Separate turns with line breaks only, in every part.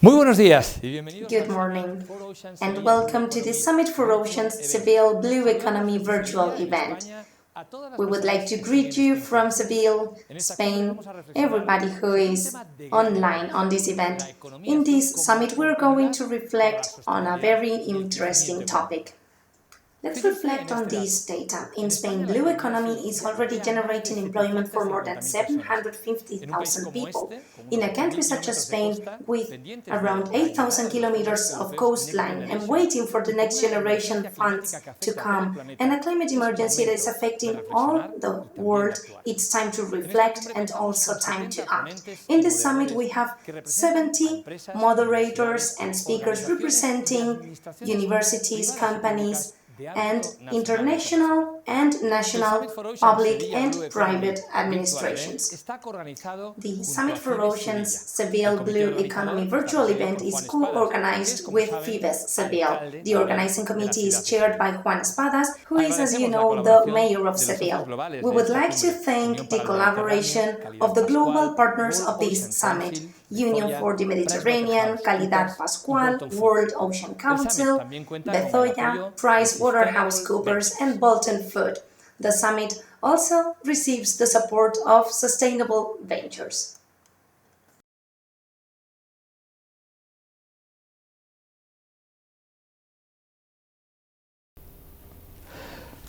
Muy buenos días y bienvenidos
Good morning, and welcome to the Summit for Oceans Seville Blue Economy virtual event. We would like to greet you from Seville, Spain, everybody who is online on this event. In this summit, we're going to reflect on a very interesting topic. Let's reflect on this data. In Spain, blue economy is already generating employment for more than 750,000 people. In a country such as Spain, with around 8,000 kilometers of coastline and waiting for the next generation funds to come, and a climate emergency that is affecting all the world, it's time to reflect and also time to act. In this summit, we have 70 moderators and speakers representing universities, companies, and international and national public and private administrations. The Summit for Oceans Seville Blue Economy virtual event is co-organized with FIBES Seville. The organizing committee is chaired by Juan Espadas, who is, as you know, the mayor of Seville. We would like to thank the collaboration of the global partners of this summit: Union for the Mediterranean, Calidad Pascual, World Ocean Council, Bezoya, PricewaterhouseCoopers, and Bolton Food. The summit also receives the support of Sustainable Ventures.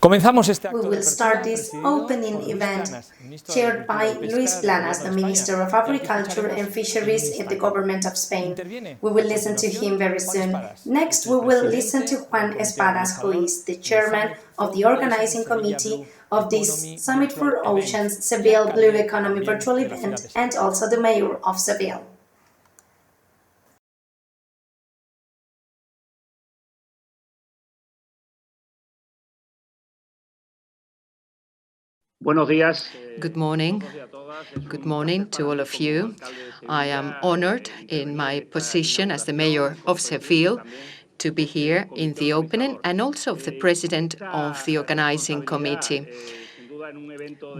We will start this opening event chaired by Luis Planas, the Minister of Agriculture and Fisheries in the government of Spain. We will listen to him very soon. Next, we will listen to Juan Espadas, who is the chairman of the organizing committee of this Summit for Oceans Seville Blue Economy virtual event and also the mayor of Seville.
Good morning. Good morning to all of you. I am honored in my position as the mayor of Seville to be here in the opening and also the president of the organizing committee.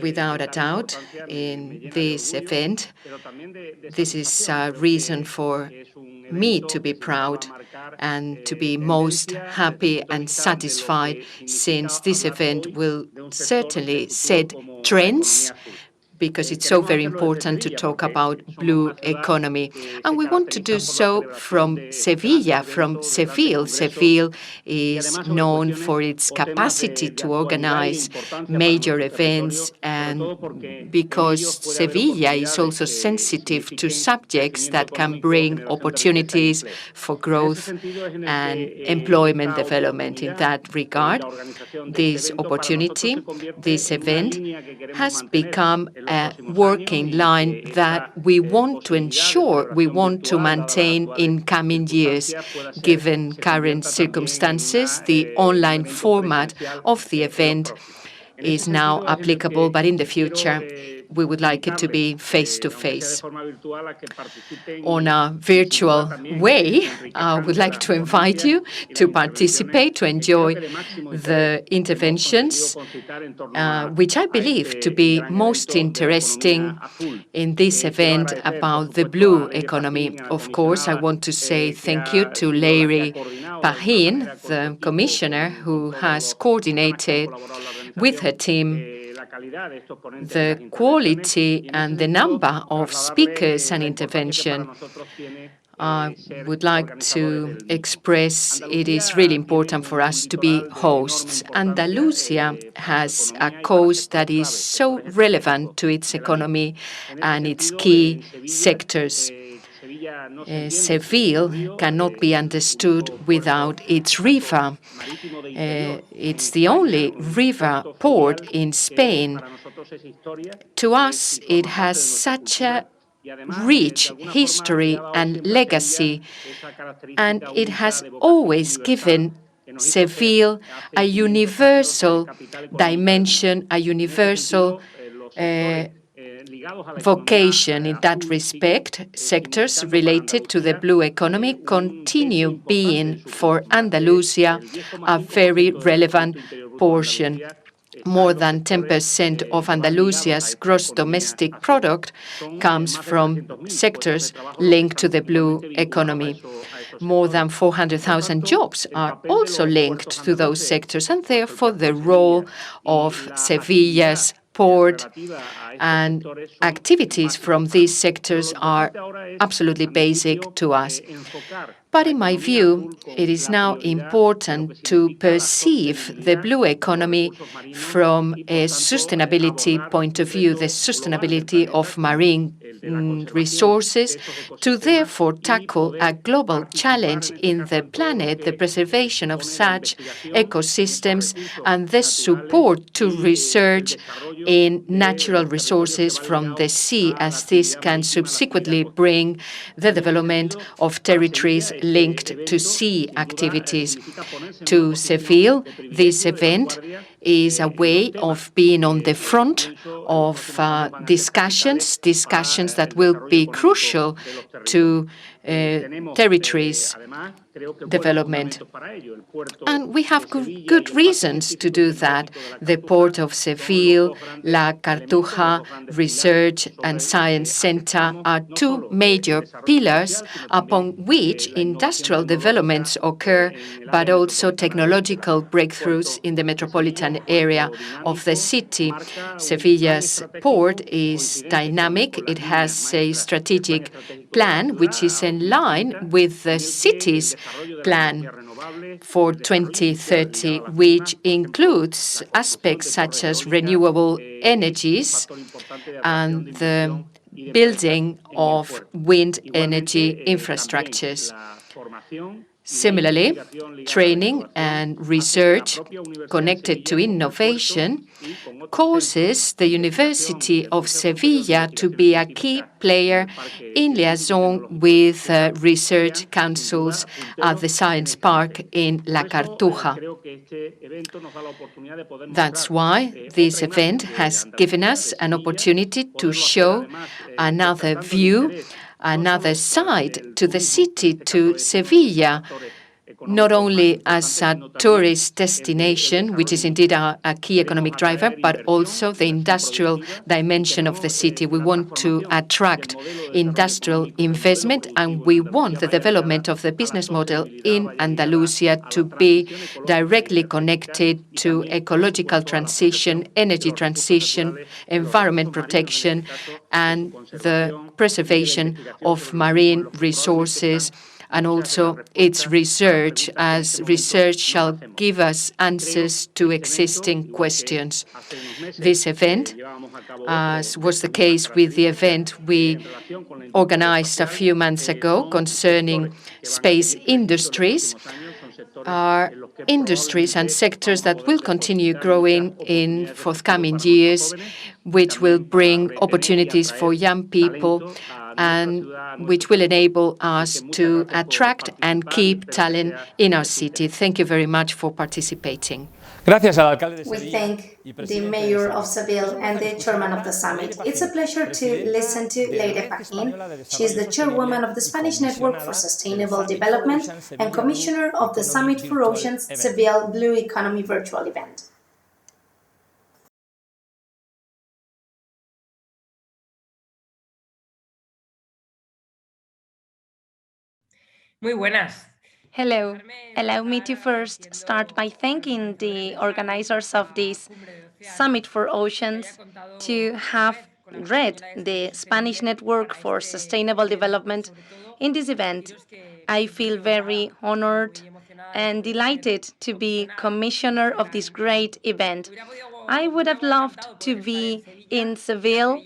Without a doubt, in this event, this is a reason for me to be proud and to be most happy and satisfied, since this event will certainly set trends, because it's so very important to talk about blue economy. And we want to do so from Sevilla, from Seville. Seville is known for its capacity to organize major events, and because Sevilla is also sensitive to subjects that can bring opportunities for growth and employment development. In that regard, this opportunity, this event, has become a working line that we want to ensure, we want to maintain in coming years. Given current circumstances, the online format of the event is now applicable, but in the future we would like it to be face-to-face. On a virtual way, I would like to invite you to participate, to enjoy the interventions, which I believe to be most interesting in this event about the blue economy. Of course, I want to say thank you to Larry Pahin, the commissioner, who has coordinated with her team the quality and the number of speakers and intervention. I would like to express it is really important for us to be hosts. Andalusia has a coast that is so relevant to its economy and its key sectors. Seville cannot be understood without its river. It's the only river port in Spain. To us, it has such a rich history and legacy, and it has always given Seville a universal dimension, a universal vocation. In that respect, sectors related to the blue economy continue being for Andalusia a very relevant portion. More than 10% of Andalusia's gross domestic product comes from sectors linked to the blue economy. More than 400,000 jobs are also linked to those sectors, and therefore the role of Sevilla's port and activities from these sectors are absolutely basic to us. But in my view, it is now important to perceive the blue economy from a sustainability point of view, the sustainability of marine resources, to therefore tackle a global challenge in the planet, the preservation of such ecosystems and the support to research in natural resources from the sea, as this can subsequently bring the development of territories linked to sea activities. To Seville, this event is a way of being on the front of discussions that will be crucial to territories development. And we have good reasons to do that. The Port of Seville, La Cartuja Research and Science Center are two major pillars upon which industrial developments occur, but also technological breakthroughs in the metropolitan area of the city. Sevilla's port is dynamic. It has a strategic plan which is in line with the city's plan for 2030, which includes aspects such as renewable energies and the building of wind energy infrastructures. Similarly, training and research connected to innovation causes the University of Sevilla to be a key player in liaison with research councils at the Science Park in La Cartuja. That's why this event has given us an opportunity to show another view, another side to the city, to Sevilla, not only as a tourist destination, which is indeed a key economic driver, but also the industrial dimension of the city. We want to attract industrial investment, and we want the development of the business model in Andalusia to be directly connected to ecological transition, energy transition, environment protection, and the preservation of marine resources, and also its research, as research shall give us answers to existing questions. This event, as was the case with the event we organized a few months ago concerning space industries, are industries and sectors that will continue growing in forthcoming years, which will bring opportunities for young people and which will enable us to attract and keep talent in our city. Thank you very much for participating.
We thank the Mayor of Seville and the Chairman of the Summit. It's a pleasure to listen to Leire Paquin. She is the Chairwoman of the Spanish Network for Sustainable Development and Commissioner of the Summit for Oceans Seville Blue Economy virtual event.
Muy buenas.
Hello. Allow me to first start by thanking the organizers of this Summit for Oceans to have read the Spanish Network for Sustainable Development in this event. I feel very honored and delighted to be commissioner of this great event. I would have loved to be in Seville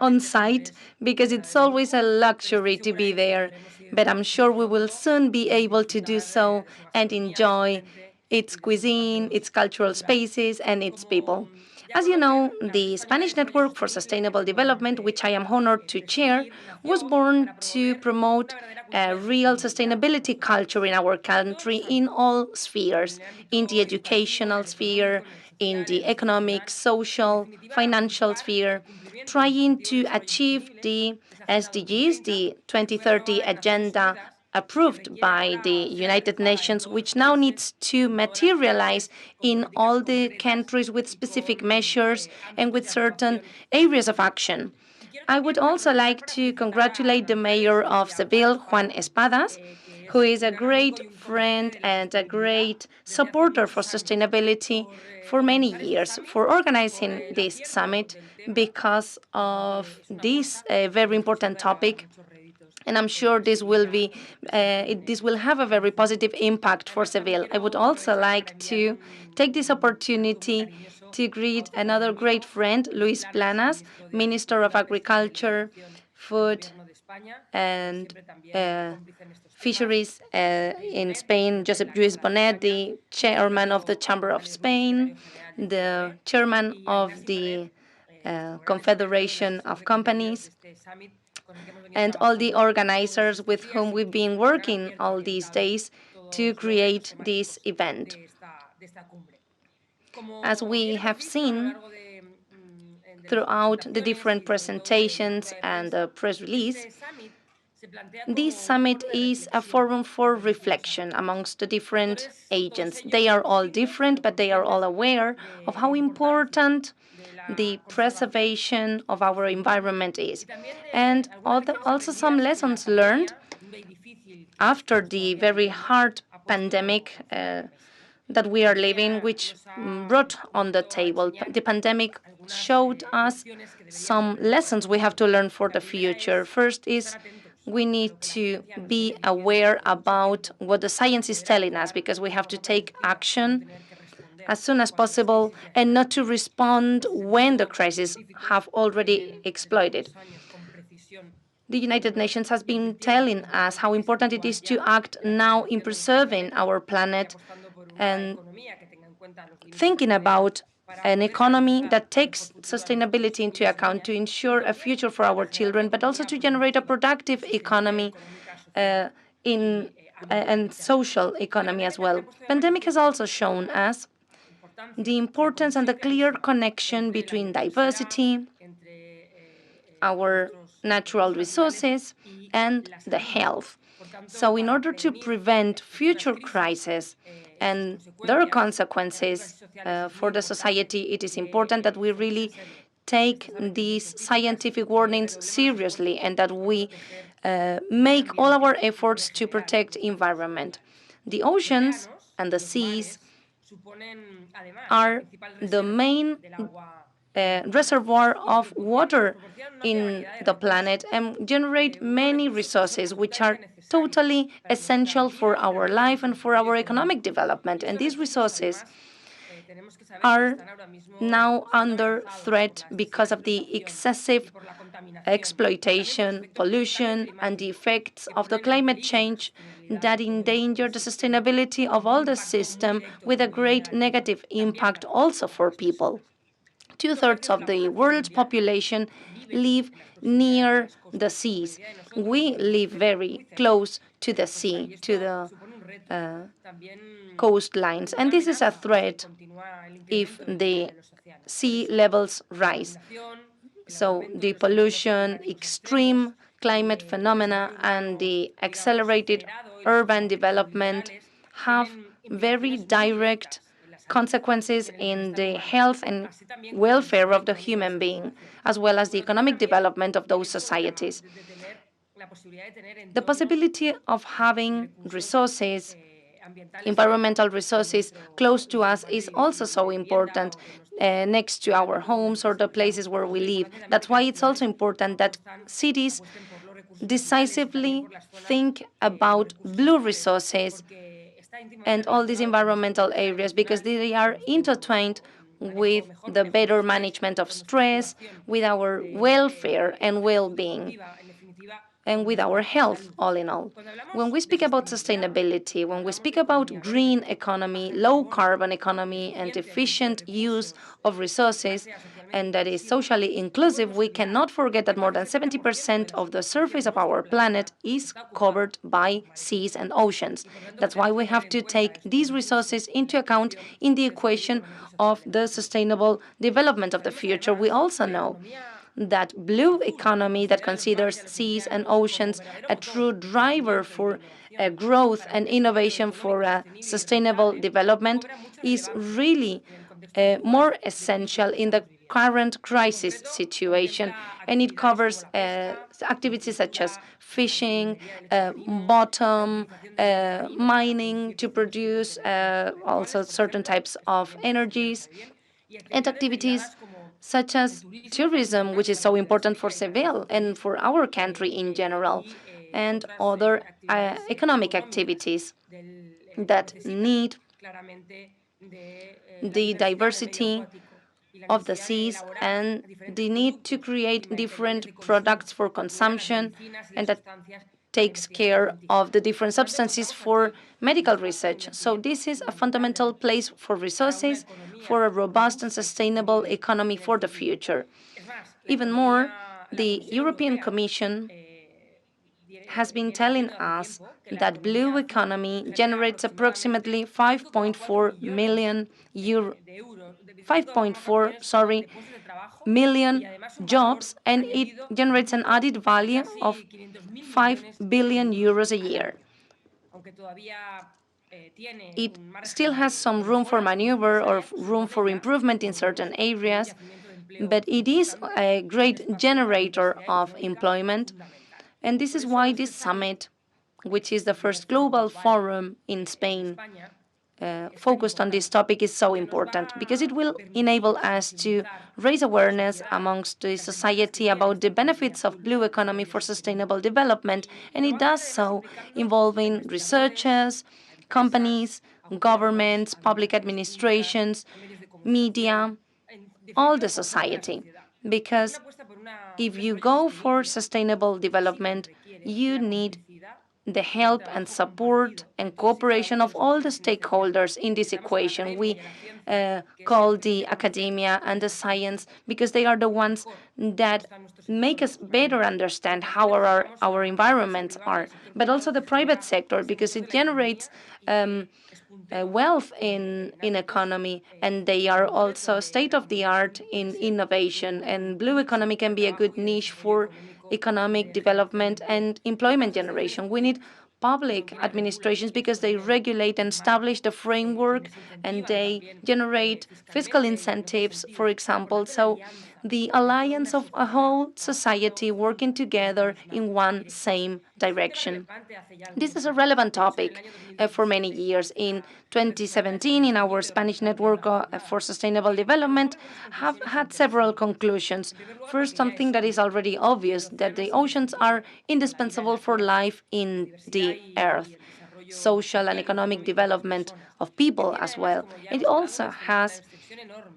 on site, because it's always a luxury to be there. But I'm sure we will soon be able to do so and enjoy its cuisine, its cultural spaces, and its people. As you know, the Spanish Network for Sustainable Development, which I am honored to chair, was born to promote a real sustainability culture in our country in all spheres, in the educational sphere, in the economic, social, financial sphere, trying to achieve the SDGs, the 2030 Agenda approved by the United Nations, which now needs to materialize in all the countries with specific measures and with certain areas of action. I would also like to congratulate the mayor of Seville, Juan Espadas, who is a great friend and a great supporter for sustainability for many years, for organizing this summit because of this very important topic. And I'm sure this will have a very positive impact for Seville. I would also like to take this opportunity to greet another great friend, Luis Planas, Minister of Agriculture, Food and Fisheries in Spain, Josep Lluís Bonet, the chairman of the Chamber of Spain, the chairman of the Confederation of Companies, and all the organizers with whom we've been working all these days to create this event. As we have seen throughout the different presentations and the press release, this summit is a forum for reflection amongst the different agents. They are all different, but they are all aware of how important the preservation of our environment is. And also some lessons learned after the very hard pandemic that we are living, which brought on the table. The pandemic showed us some lessons we have to learn for the future. First is we need to be aware about what the science is telling us, because we have to take action as soon as possible and not to respond when the crisis have already exploded. The United Nations has been telling us how important it is to act now in preserving our planet and thinking about an economy that takes sustainability into account to ensure a future for our children, but also to generate a productive economy and social economy as well. Pandemic has also shown us the importance and the clear connection between diversity, our natural resources, and the health. So in order to prevent future crises and their consequences for the society, it is important that we really take these scientific warnings seriously and that we make all our efforts to protect environment. The oceans and the seas are the main reservoir of water in the planet and generate many resources which are totally essential for our life and for our economic development. And these resources are now under threat because of the excessive exploitation, pollution, and the effects of the climate change that endanger the sustainability of all the system, with a great negative impact also for people. Two-thirds of the world's population live near the seas. We live very close to the sea, to the coastlines, and this is a threat if the sea levels rise. So the pollution, extreme climate phenomena, and the accelerated urban development have very direct consequences in the health and welfare of the human being, as well as the economic development of those societies. The possibility of having resources, environmental resources, close to us is also so important, next to our homes or the places where we live. That's why it's also important that cities decisively think about blue resources and all these environmental areas, because they are intertwined with the better management of stress, with our welfare and well-being, and with our health, all in all. When we speak about sustainability, when we speak about green economy, low-carbon economy, and efficient use of resources, and that is socially inclusive, we cannot forget that more than 70% of the surface of our planet is covered by seas and oceans. That's why we have to take these resources into account in the equation of the sustainable development of the future. We also know that blue economy that considers seas and oceans a true driver for growth and innovation for sustainable development is really more essential in the current crisis situation, and it covers activities such as fishing, bottom, mining to produce also certain types of energies, and activities such as tourism, which is so important for Seville and for our country in general, and other economic activities that need the diversity of the seas and the need to create different products for consumption, and that takes care of the different substances for medical research. So this is a fundamental place for resources, for a robust and sustainable economy for the future. Even more, the European Commission has been telling us that blue economy generates approximately 5.4 million euro, 5.4, sorry, million jobs, and it generates an added value of 5 billion euros a year. It still has some room for maneuver or room for improvement in certain areas, but it is a great generator of employment. And this is why this summit, which is the first global forum in Spain focused on this topic, is so important, because it will enable us to raise awareness amongst the society about the benefits of blue economy for sustainable development, and it does so involving researchers, companies, governments, public administrations, media, all the society. Because if you go for sustainable development, you need the help and support and cooperation of all the stakeholders in this equation. We call the academia and the science, because they are the ones that make us better understand how our environments are, but also the private sector, because it generates wealth in economy, and they are also state-of-the-art in innovation. And blue economy can be a good niche for economic development and employment generation. We need public administrations because they regulate and establish the framework, and they generate fiscal incentives, for example. So the alliance of a whole society working together in one same direction. This is a relevant topic for many years. In 2017, in our Spanish Network for Sustainable Development, have had several conclusions. First, something that is already obvious, that the oceans are indispensable for life in the earth, social and economic development of people as well. It also has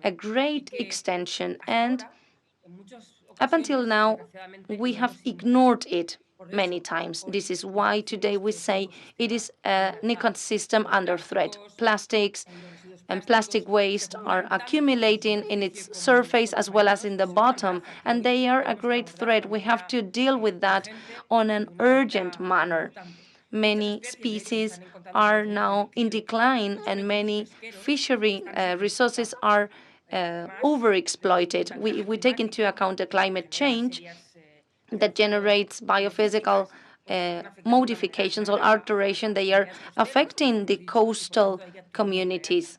a great extension, and up until now, we have ignored it many times. This is why today we say it is an ecosystem under threat. Plastics and plastic waste are accumulating in its surface as well as in the bottom, and they are a great threat. We have to deal with that on an urgent manner. Many species are now in decline, and many fishery resources are overexploited. We take into account the climate change that generates biophysical modifications or alteration. They are affecting the coastal communities.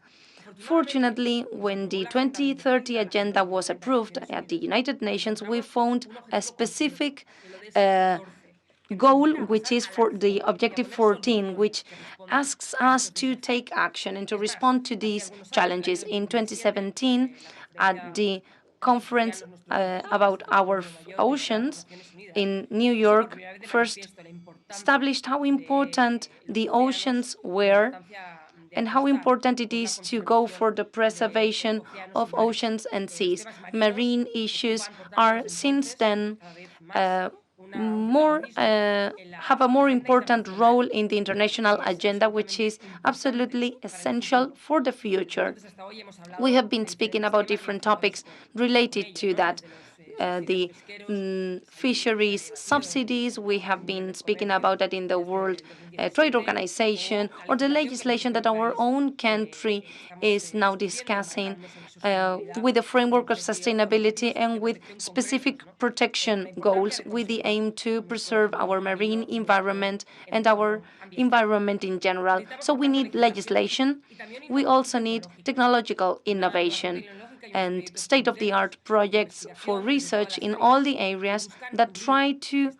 Fortunately, when the 2030 agenda was approved at the United Nations, we found a specific goal, which is for the objective 14, which asks us to take action and to respond to these challenges. In 2017, at the conference about our oceans in New York, first established how important the oceans were and how important it is to go for the preservation of oceans and seas. Marine issues are since then have a more important role in the international agenda, which is absolutely essential for the future. We have been speaking about different topics related to that. The fisheries subsidies, we have been speaking about that in the World Trade Organization, or the legislation that our own country is now discussing with the framework of sustainability and with specific protection goals, with the aim to preserve our marine environment and our environment in general. So we need legislation. We also need technological innovation. and state-of-the-art projects for research in all the areas that try to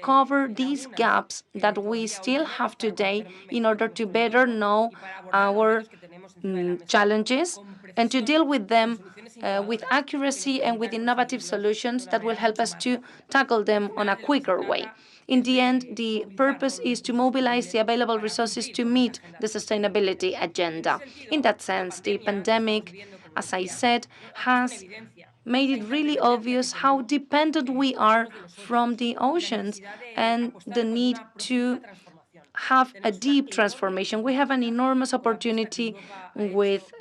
cover these gaps that we still have today in order to better know our challenges and to deal with them with accuracy and with innovative solutions that will help us to tackle them on a quicker way. In the end, the purpose is to mobilize the available resources to meet the sustainability agenda. In that sense, the pandemic, as I said, has made it really obvious how dependent we are from the oceans and the need to have a deep transformation. We have an enormous opportunity with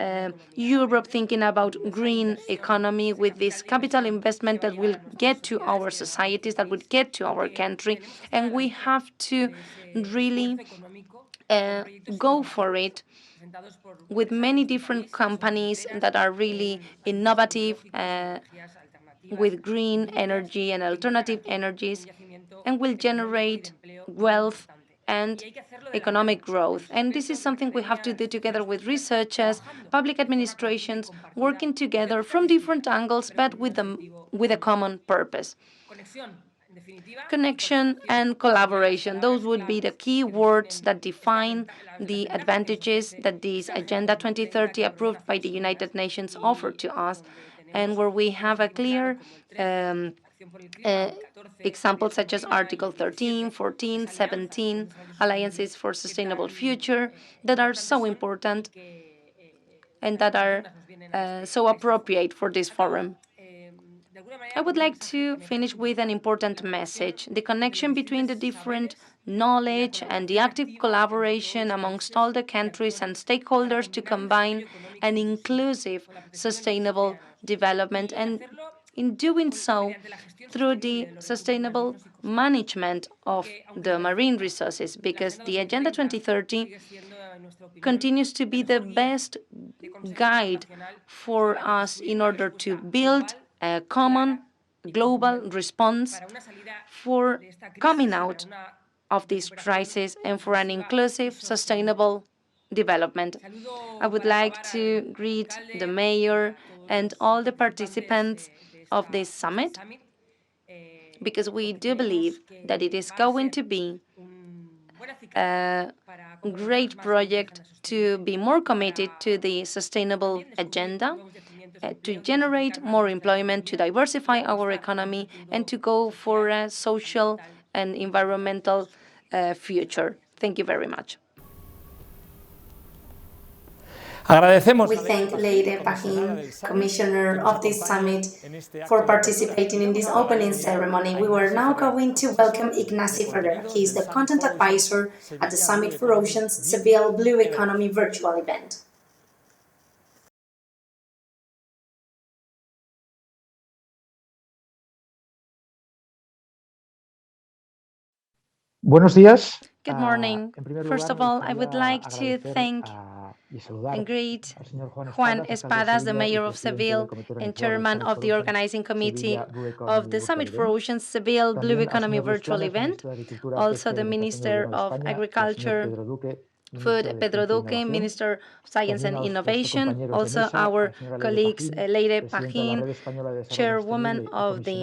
Europe thinking about green economy, with this capital investment that will get to our societies, that would get to our country, and we have to really go for it with many different companies that are really innovative with green energy and alternative energies and will generate wealth and economic growth. And this is something we have to do together with researchers, public administrations, working together from different angles, but with a common purpose. Connection and collaboration, those would be the key words that define the advantages that this Agenda 2030 approved by the United Nations offer to us, and where we have a clear examples such as Article 13, 14, 17, Alliances for Sustainable Future, that are so important and that are so appropriate for this forum. I would like to finish with an important message. The connection between the different knowledge and the active collaboration amongst all the countries and stakeholders to combine an inclusive, sustainable development, and in doing so, through the sustainable management of the marine resources, because the Agenda 2030 continues to be the best guide for us in order to build a common global response for coming out of this crisis and for an inclusive, sustainable development. I would like to greet the mayor and all the participants of this summit, because we do believe that it is going to be a great project to be more committed to the sustainable agenda, to generate more employment, to diversify our economy, and to go for a social and environmental future. Thank you very much.
We thank Leire Pajín, Commissioner of this summit, for participating in this opening ceremony. We were now going to welcome Ignacy Ferrer. He is the Content Advisor at the Summit for Oceans Seville Blue Economy virtual event.
Buenos días.
Good morning. First of all, I would like to thank and greet Juan Espadas, the Mayor of Seville and Chairman of the Organizing Committee of the Summit for Oceans Seville Blue Economy virtual event, also the Minister of Agriculture, Food, Pedro Duque, Minister of Science and Innovation, also our colleagues Leire Pajín, Chairwoman of the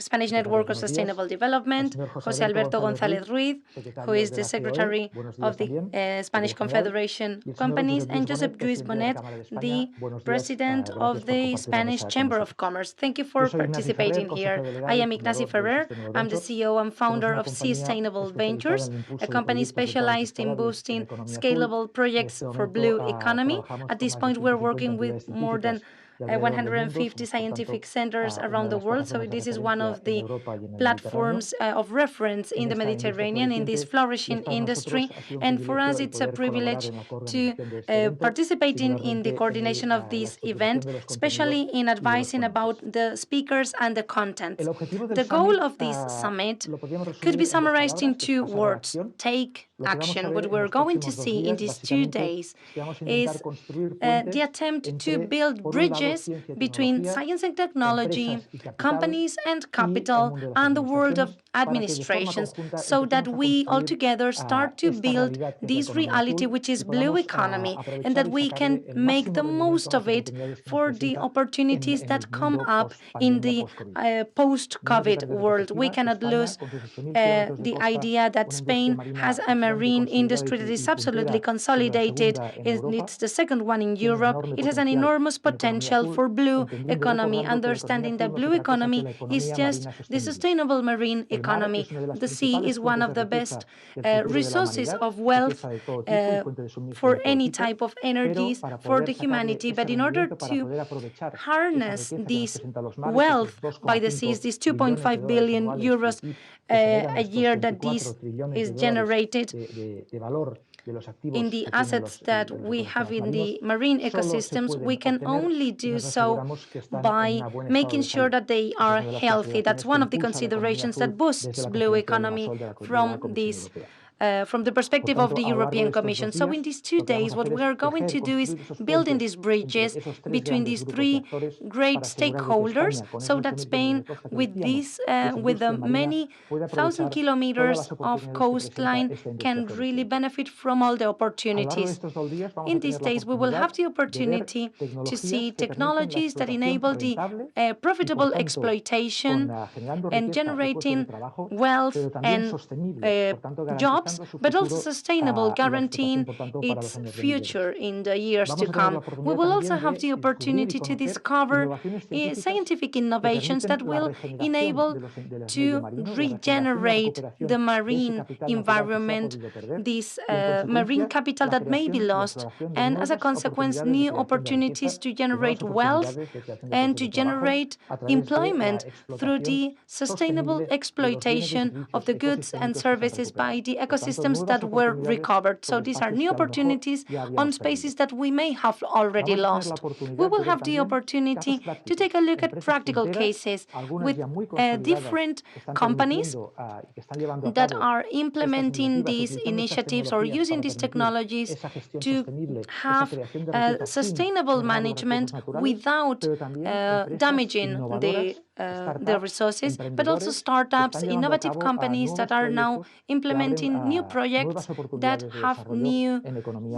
Spanish Network of Sustainable Development, José Alberto González Ruiz, who is the Secretary of the Spanish Confederation of Companies, and Josep Lluís Bonet, the President of the Spanish Chamber of Commerce. Thank you for participating here. I am Ignacy Ferrer. I'm the CEO and founder of Sustainable Ventures, a company specialized in boosting scalable projects for blue economy. At this point, we're working with more than 150 scientific centers around the world. So this is one of the platforms of reference in the Mediterranean in this flourishing industry. And for us, it's a privilege to participate in the coordination of this event, especially in advising about the speakers and the content. The goal of this summit could be summarized in two words: take action. What we're going to see in these 2 days is the attempt to build bridges between science and technology, companies and capital, and the world of administrations, so that we all together start to build this reality, which is blue economy, and that we can make the most of it for the opportunities that come up in the post-COVID world. We cannot lose the idea that Spain has a marine industry that is absolutely consolidated. It's the second one in Europe. It has an enormous potential for blue economy, understanding that blue economy is just the sustainable marine economy. The sea is one of the best resources of wealth for any type of energies for the humanity. But in order to harness this wealth by the seas, these 2.5 billion euros a year that this is generated in the assets that we have in the marine ecosystems, we can only do so by making sure that they are healthy. That's one of the considerations that boosts blue economy from the perspective of the European Commission. So in these 2 days, what we are going to do is building these bridges between these three great stakeholders, so that Spain, with the many thousand kilometers of coastline, can really benefit from all the opportunities. In these days, we will have the opportunity to see technologies that enable the profitable exploitation and generating wealth and jobs, but also sustainable, guaranteeing its future in the years to come. We will also have the opportunity to discover scientific innovations that will enable to regenerate the marine environment, this marine capital that may be lost, and as a consequence, new opportunities to generate wealth and to generate employment through the sustainable exploitation of the goods and services by the ecosystems that were recovered. So these are new opportunities on spaces that we may have already lost. We will have the opportunity to take a look at practical cases with different companies that are implementing these initiatives or using these technologies to have sustainable management without damaging the resources, but also startups, innovative companies that are now implementing new projects that have new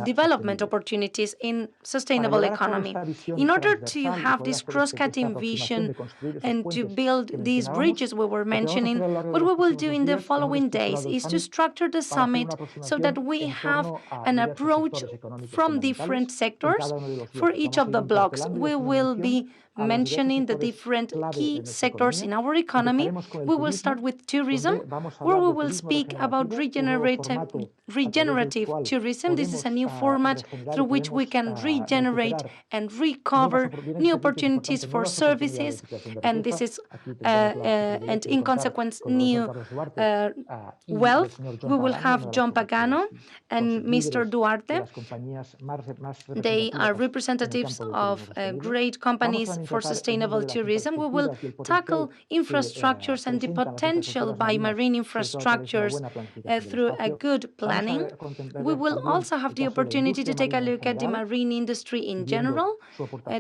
development opportunities in sustainable economy. In order to have this cross-cutting vision and to build these bridges we were mentioning, what we will do in the following days is to structure the summit so that we have an approach from different sectors for each of the blocks. We will be mentioning the different key sectors in our economy. We will start with tourism, where we will speak about regenerative tourism. This is a new format through which we can regenerate and recover new opportunities for services, and this is and in consequence new wealth. We will have John Pagano and Mr. Duarte. They are representatives of great companies for sustainable tourism. We will tackle infrastructures and the potential by marine infrastructures through a good planning. We will also have the opportunity to take a look at the marine industry in general,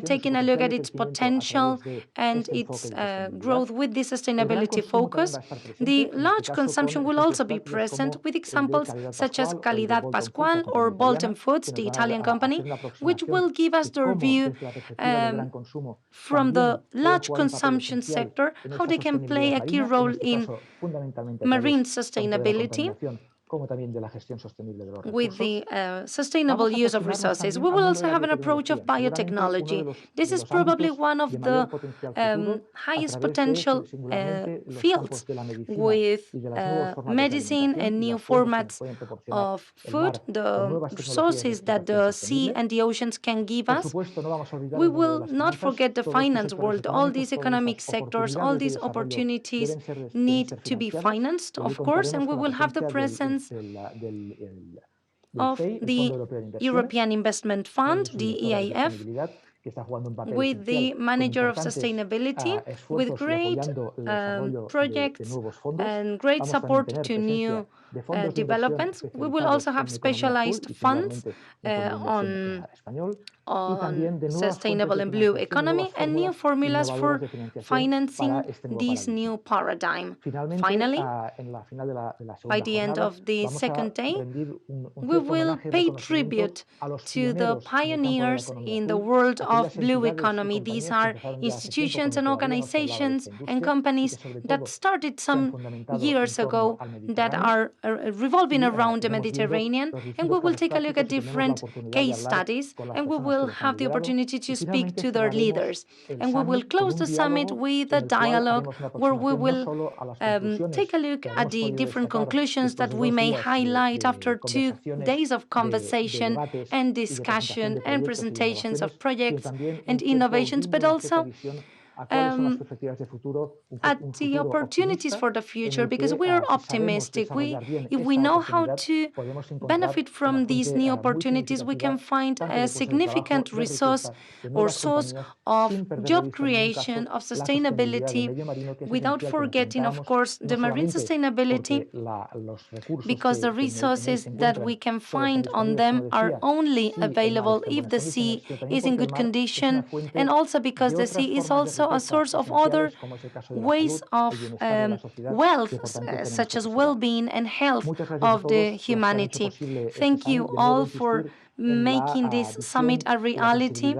taking a look at its potential and its growth with the sustainability focus. The large consumption will also be present, with examples such as Calidad Pascual or Bolton Foods, the Italian company, which will give us their view from the large consumption sector, how they can play a key role in marine sustainability with the sustainable use of resources. We will also have an approach of biotechnology. This is probably one of the highest potential fields, with medicine and new formats of food, the resources that the sea and the oceans can give us. We will not forget the finance world. All these economic sectors, all these opportunities need to be financed, of course, and we will have the presence of the European Investment Fund, the EIF, with the manager of sustainability, with great projects and great support to new developments. We will also have specialized funds on sustainable and blue economy and new formulas for financing this new paradigm. Finally, by the end of the second day, we will pay tribute to the pioneers in the world of blue economy. These are institutions and organizations and companies that started some years ago that are revolving around the Mediterranean, and we will take a look at different case studies, and we will have the opportunity to speak to their leaders. And we will close the summit with a dialogue where we will take a look at the different conclusions that we may highlight after 2 days of conversation and discussion and presentations of projects and innovations, but also at the opportunities for the future, because we are optimistic. If we know how to benefit from these new opportunities, we can find a significant resource or source of job creation, of sustainability, without forgetting, of course, the marine sustainability, because the resources that we can find on them are only available if the sea is in good condition, and also because the sea is also a source of other ways of wealth, such as well-being and health of the humanity. Thank you all for making this summit a reality.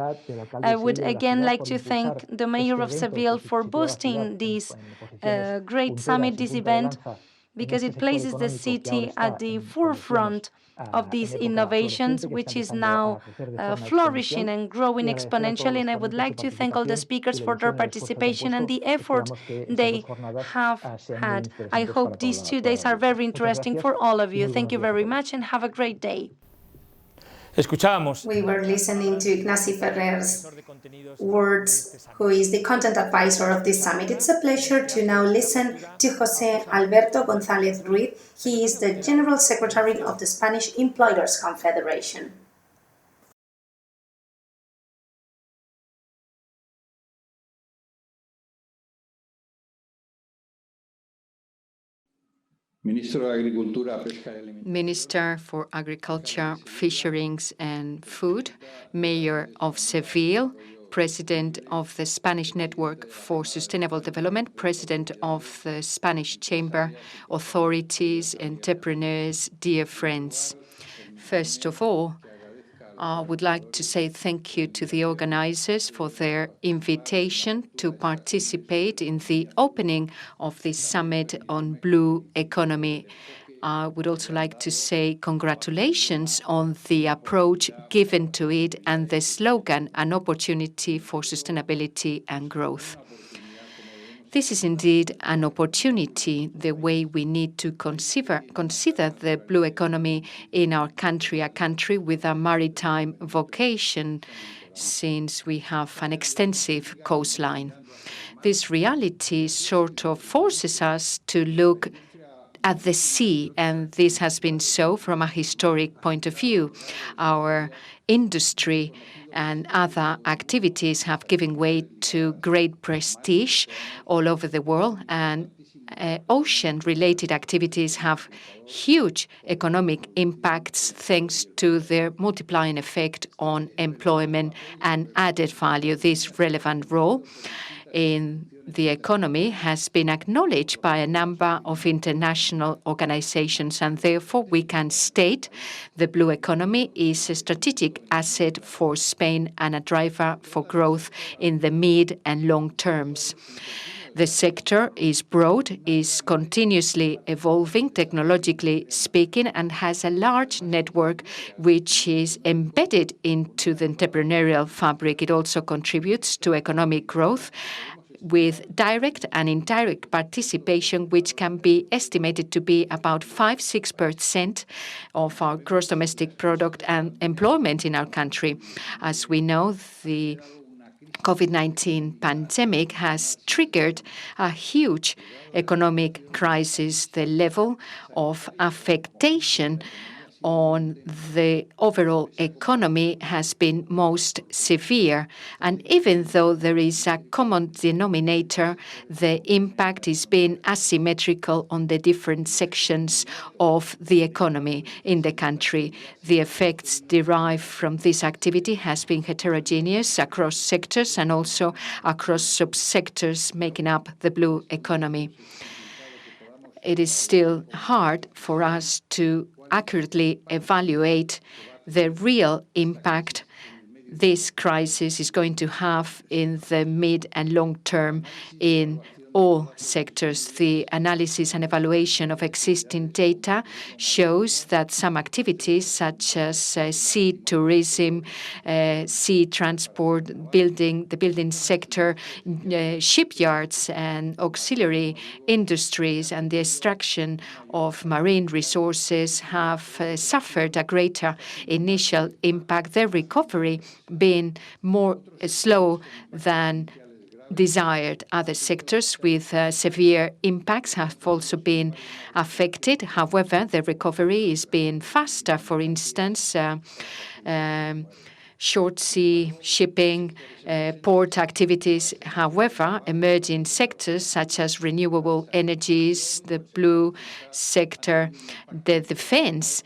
I would again like to thank the Mayor of Seville for boosting this great summit, this event, because it places the city at the forefront of these innovations, which is now flourishing and growing exponentially. And I would like to thank all the speakers for their participation and the effort they have had. I hope these 2 days are very interesting for all of you. Thank you very much and have a great day.
We were listening to Ignasi Ferrer's words, who is the content advisor of this summit. It's a pleasure to now listen to José Alberto González Ruiz. He is the General Secretary of the Spanish Employers Confederation.
Minister for Agriculture, Fisheries and Food, Mayor of Seville, President of the Spanish Network for Sustainable Development, President of the Spanish Chamber, authorities, entrepreneurs, dear friends. First of all, I would like to say thank you to the organizers for their invitation to participate in the opening of this summit on blue economy. I would also like to say congratulations on the approach given to it and the slogan, an opportunity for sustainability and growth. This is indeed an opportunity, the way we need to consider the blue economy in our country, a country with a maritime vocation, since we have an extensive coastline. This reality sort of forces us to look at the sea, and this has been so from a historic point of view. Our industry and other activities have given way to great prestige all over the world, and ocean-related activities have huge economic impacts thanks to their multiplying effect on employment and added value. This relevant role in the economy has been acknowledged by a number of international organizations, and therefore we can state the blue economy is a strategic asset for Spain and a driver for growth in the mid and long terms. The sector is broad, is continuously evolving, technologically speaking, and has a large network which is embedded into the entrepreneurial fabric. It also contributes to economic growth with direct and indirect participation, which can be estimated to be about 5-6% of our gross domestic product and employment in our country. As we know, the COVID-19 pandemic has triggered a huge economic crisis. The level of affectation on the overall economy has been most severe. And even though there is a common denominator, the impact is being asymmetrical on the different sections of the economy in the country. The effects derived from this activity has been heterogeneous across sectors and also across subsectors making up the blue economy. It is still hard for us to accurately evaluate the real impact this crisis is going to have in the mid and long term in all sectors. The analysis and evaluation of existing data shows that some activities such as sea tourism, sea transport, the building sector, shipyards and auxiliary industries and the extraction of marine resources have suffered a greater initial impact, their recovery being more slow than desired. Other sectors with severe impacts have also been affected. However, the recovery is being faster. For instance, short sea shipping, port activities. However, emerging sectors such as renewable energies, the blue sector, the defense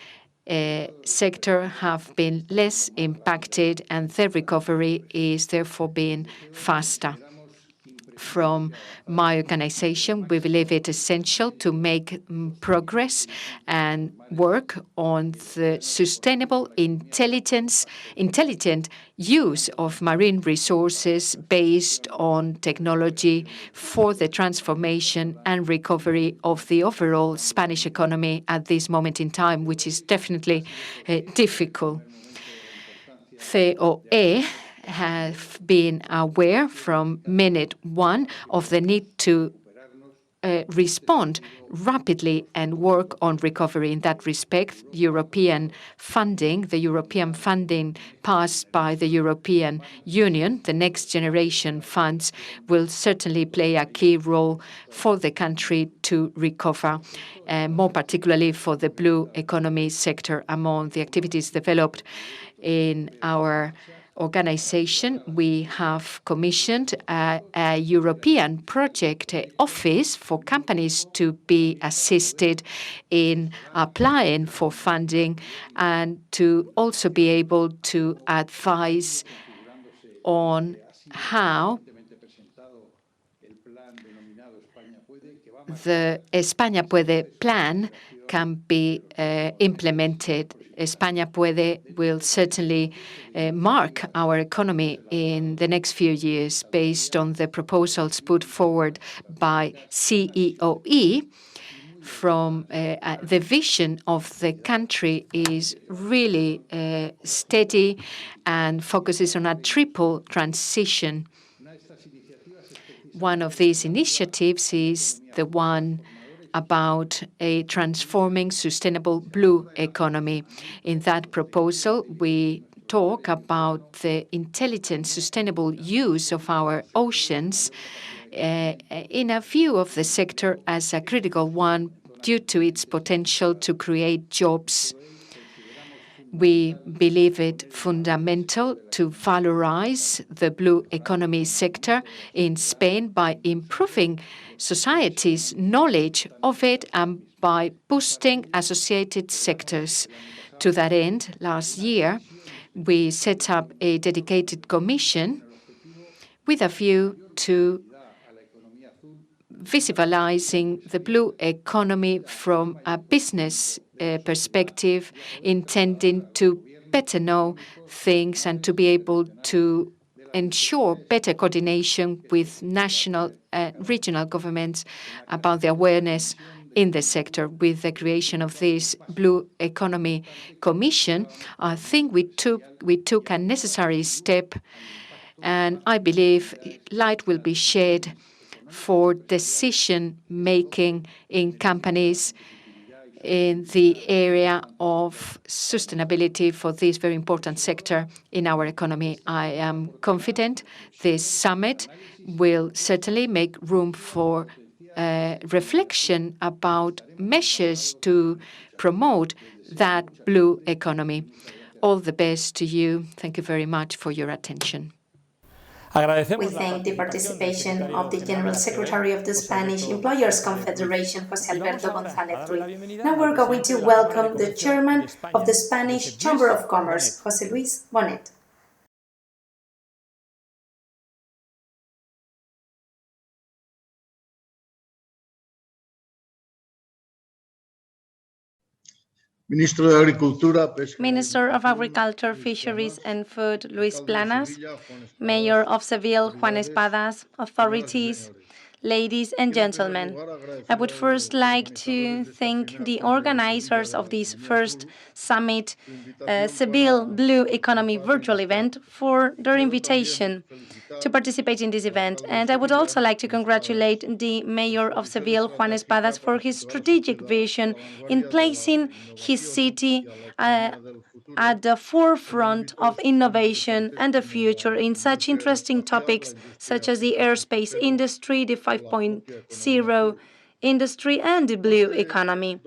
sector have been less impacted, and their recovery is therefore being faster. From my organization, we believe it essential to make progress and work on the sustainable intelligent use of marine resources based on technology for the transformation and recovery of the overall Spanish economy at this moment in time, which is definitely difficult. COE have been aware from minute one of the need to respond rapidly and work on recovery. In that respect, the European funding passed by the European Union, the Next Generation funds, will certainly play a key role for the country to recover, more particularly for the blue economy sector. Among the activities developed in our organization, we have commissioned a European project office for companies to be assisted in applying for funding and to also be able to advise on how the España Puede plan can be implemented. España Puede will certainly mark our economy in the next few years based on the proposals put forward by CEOE. From the vision of the country is really steady and focuses on a triple transition. One of these initiatives is the one about a transforming sustainable blue economy. In that proposal, we talk about the intelligent, sustainable use of our oceans in a view of the sector as a critical one due to its potential to create jobs. We believe it fundamental to valorize the blue economy sector in Spain by improving society's knowledge of it and by boosting associated sectors. To that end, last year, we set up a dedicated commission with a view to visualizing the blue economy from a business perspective, intending to better know things and to be able to ensure better coordination with national regional governments about the awareness in the sector. With the creation of this Blue Economy Commission, I think we took a necessary step, and I believe light will be shed for decision-making in companies in the area of sustainability for this very important sector in our economy. I am confident this summit will certainly make room for reflection about measures to promote that blue economy. All the best to you. Thank you very much for your attention.
We thank the participation of the General Secretary of the Spanish Employers Confederation, José Alberto González Ruiz. Now we're going to welcome the Chairman of the Spanish Chamber of Commerce, José Luis Bonet.
Minister of Agriculture, Fisheries and Food, Luis Planas, Mayor of Seville, Juan Espadas, authorities, ladies and gentlemen. I would first like to thank the organizers of this first summit, Seville Blue Economy virtual event, for their invitation to participate in this event. And I would also like to congratulate the Mayor of Seville, Juan Espadas, for his strategic vision in placing his city at the forefront of innovation and the future in such interesting topics such as the airspace industry, the 5.0 industry, and the blue economy.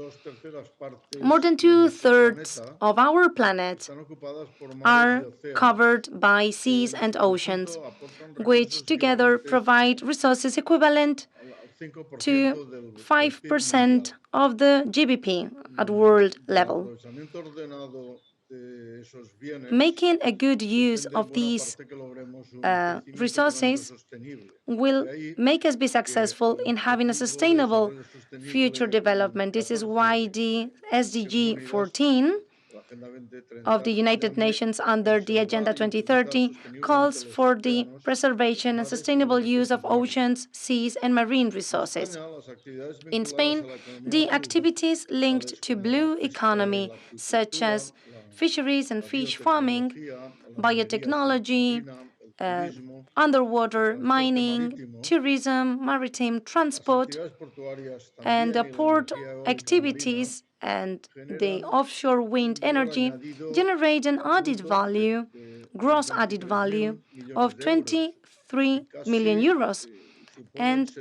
More than two-thirds of our planet are covered by seas and oceans, which together provide resources equivalent to 5% of the GDP at world level. Making a good use of these resources will make us be successful in having a sustainable future development. This is why the SDG 14 of the United Nations under the Agenda 2030 calls for the preservation and sustainable use of oceans, seas, and marine resources. In Spain, the activities linked to blue economy, such as fisheries and fish farming, biotechnology, underwater mining, tourism, maritime transport, and the port activities and the offshore wind energy generate an added value, gross added value of 23 million euros, and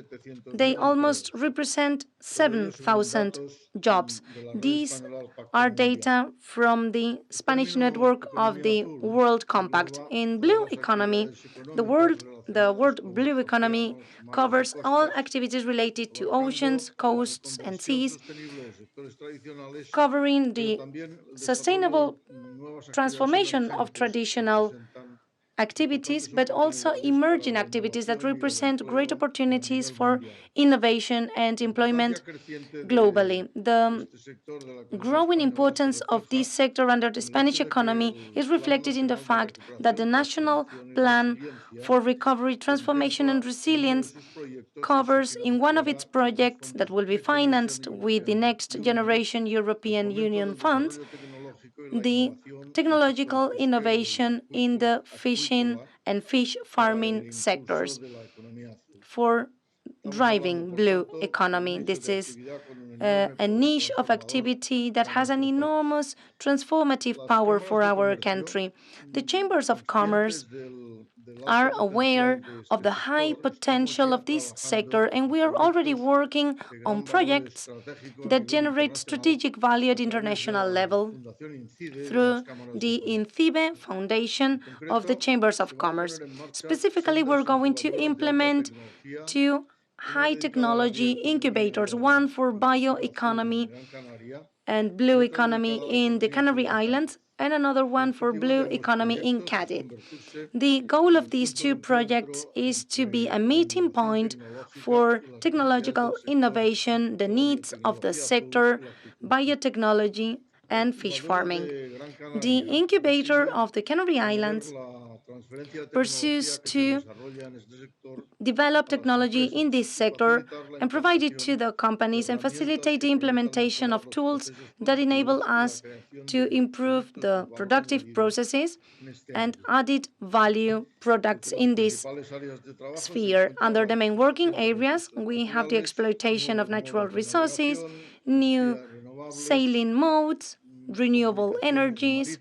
they almost represent 7,000 jobs. These are data from the Spanish network of the World Compact. In blue economy, the word blue economy covers all activities related to oceans, coasts, and seas, covering the sustainable transformation of traditional activities, but also emerging activities that represent great opportunities for innovation and employment globally. The growing importance of this sector under the Spanish economy is reflected in the fact that the National Plan for Recovery, Transformation and Resilience covers in one of its projects that will be financed with the Next Generation European Union funds the technological innovation in the fishing and fish farming sectors for driving blue economy. This is a niche of activity that has an enormous transformative power for our country. The chambers of commerce are aware of the high potential of this sector, and we are already working on projects that generate strategic value at international level through the INCIBE Foundation of the Chambers of Commerce. Specifically, we're going to implement two high technology incubators, one for bioeconomy and blue economy in the Canary Islands, and another one for blue economy in Cadiz. The goal of these two projects is to be a meeting point for technological innovation, the needs of the sector, biotechnology, and fish farming. The incubator of the Canary Islands pursues to develop technology in this sector and provide it to the companies and facilitate the implementation of tools that enable us to improve the productive processes and added value products in this sphere. Under the main working areas, we have the exploitation of natural resources, new sailing modes, renewable energies,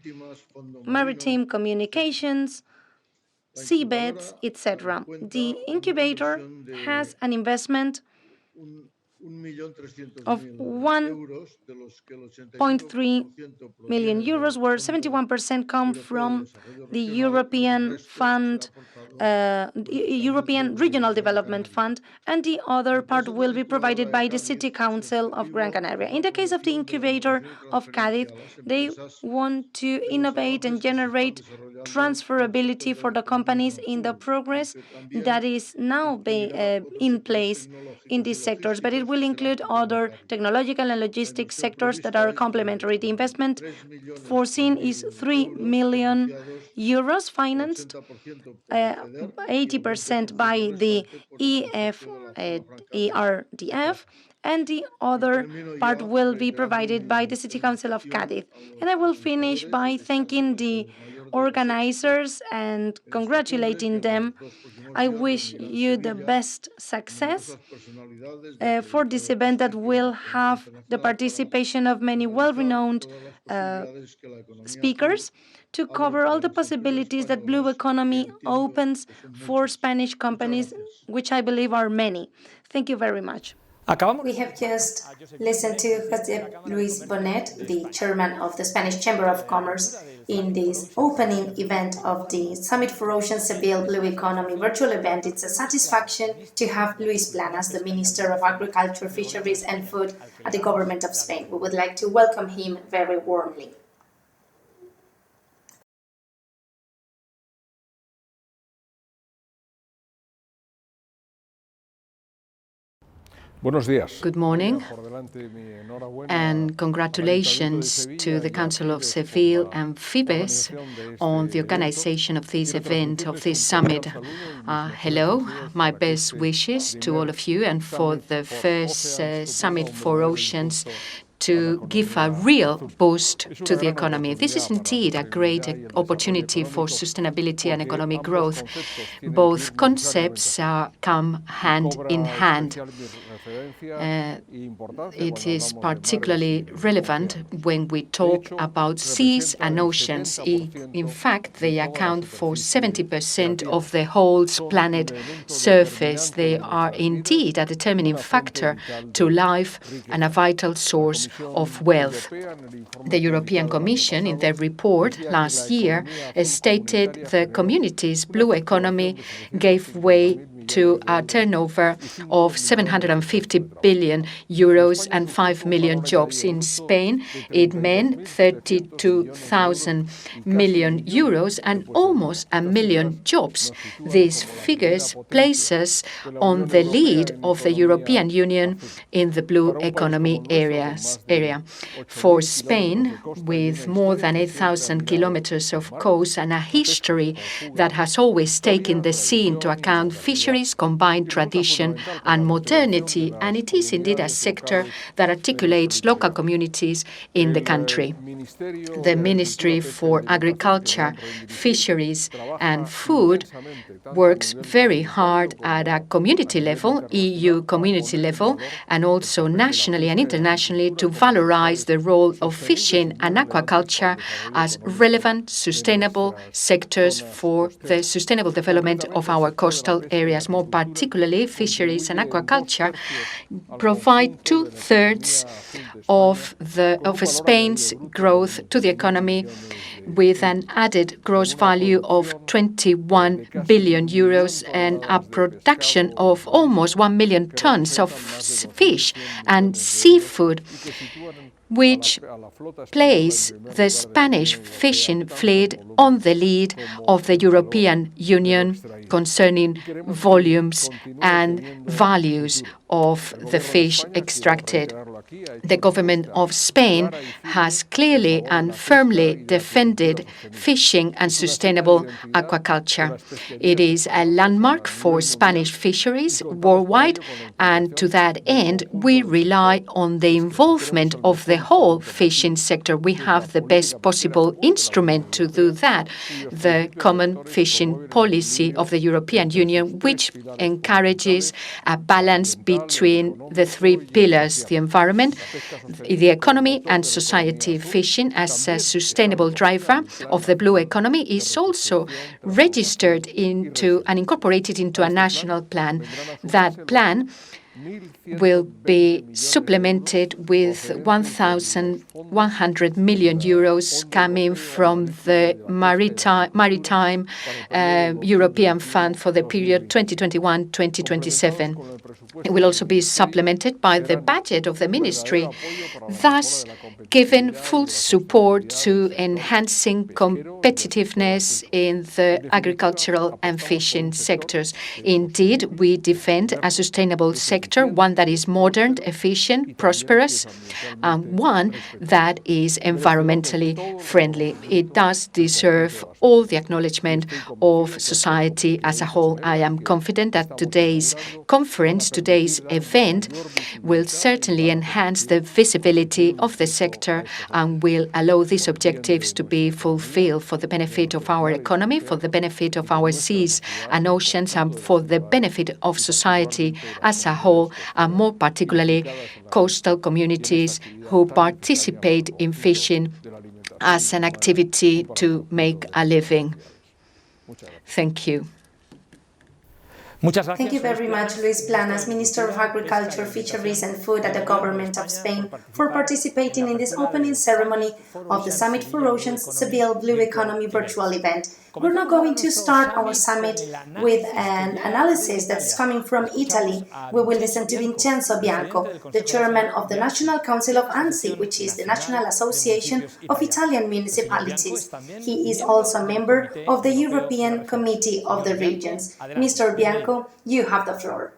maritime communications, seabeds, etc. The incubator has an investment of 1.3 million euros, where 71% come from the European Fund, European Regional Development Fund, and the other part will be provided by the City Council of Gran Canaria. In the case of the incubator of Cádiz, they want to innovate and generate transferability for the companies in the progress that is now in place in these sectors, but it will include other technological and logistics sectors that are complementary. The investment foreseen is 3 million euros, financed 80% by the ERDF, and the other part will be provided by the City Council of Cádiz. And I will finish by thanking the organizers and congratulating them. I wish you the best success for this event that will have the participation of many well-renowned speakers to cover all the possibilities that blue economy opens for Spanish companies, which I believe are many. Thank you very much.
We have just listened to José Luis Bonet, the chairman of the Spanish Chamber of Commerce, in this opening event of the Summit for Ocean Seville Blue Economy virtual event. It's a satisfaction to have Luis Planas, the Minister of Agriculture, Fisheries and Food at the Government of Spain. We would like to welcome him very warmly.
Good morning, and congratulations to the Council of Seville and FIBES on the organization of this event, of this summit. Hello, my best wishes to all of you, and for the first Summit for Oceans to give a real boost to the economy. This is indeed a great opportunity for sustainability and economic growth. Both concepts come hand in hand. It is particularly relevant when we talk about seas and oceans. In fact, they account for 70% of the whole planet surface. They are indeed a determining factor to life and a vital source of wealth. The European Commission, in their report last year, stated the community's blue economy gave way to a turnover of 750 billion euros and 5 million jobs. In Spain, it meant 32,000 million euros and almost 1 million jobs. These figures place us on the lead of the European Union in the blue economy area. For Spain, with more than 8,000 kilometers of coast and a history that has always taken the sea into account, fisheries combine tradition and modernity, and it is indeed a sector that articulates local communities in the country. The Ministry for Agriculture, Fisheries and Food works very hard at a community level, EU community level, and also nationally and internationally to valorize the role of fishing and aquaculture as relevant, sustainable sectors for the sustainable development of our coastal areas. More particularly, fisheries and aquaculture provide 2/3 of Spain's growth to the economy, with an added gross value of 21 billion euros and a production of almost 1 million tons of fish and seafood, which place the Spanish fishing fleet on the lead of the European Union concerning volumes and values of the fish extracted. The government of Spain has clearly and firmly defended fishing and sustainable aquaculture. It is a landmark for Spanish fisheries worldwide, and to that end, we rely on the involvement of the whole fishing sector. We have the best possible instrument to do that, the common fishing policy of the European Union, which encourages a balance between the three pillars: the environment, the economy and society. Fishing, as a sustainable driver of the blue economy, is also registered into and incorporated into a national plan. That plan will be supplemented with 1,100 million euros coming from the Maritime European Fund for the period 2021-2027. It will also be supplemented by the budget of the ministry, thus giving full support to enhancing competitiveness in the agricultural and fishing sectors. Indeed, we defend a sustainable sector, one that is modern, efficient, prosperous, and one that is environmentally friendly. It does deserve all the acknowledgement of society as a whole. I am confident that today's conference, today's event, will certainly enhance the visibility of the sector and will allow these objectives to be fulfilled for the benefit of our economy, for the benefit of our seas and oceans, and for the benefit of society as a whole, and more particularly coastal communities who participate in fishing as an activity to make a living. Thank you.
Thank you very much, Luis Planas, Minister of Agriculture, Fisheries and Food at the Government of Spain, for participating in this opening ceremony of the Summit for Oceans Seville Blue Economy virtual event. We're now going to start our summit with an analysis that's coming from Italy. We will listen to Vincenzo Bianco, the chairman of the National Council of ANSI, which is the National Association of Italian Municipalities. He is also a member of the European Committee of the Regions. Mr. Bianco, you have the floor.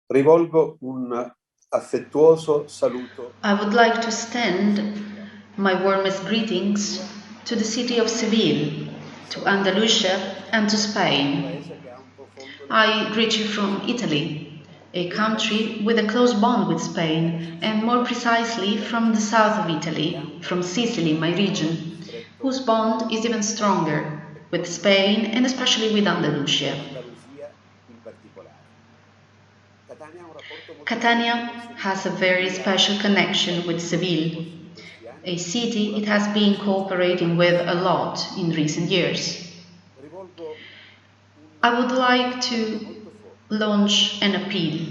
I would like to extend my warmest greetings to the city of Seville, to Andalusia and to Spain. I greet you from Italy, a country with a close bond with Spain, and more precisely from the south of Italy, from Sicily, my region, whose bond is even stronger with Spain and especially with Andalusia. Catania has a very special connection with Seville, a city it has been cooperating with a lot in recent years. I would like to launch an appeal.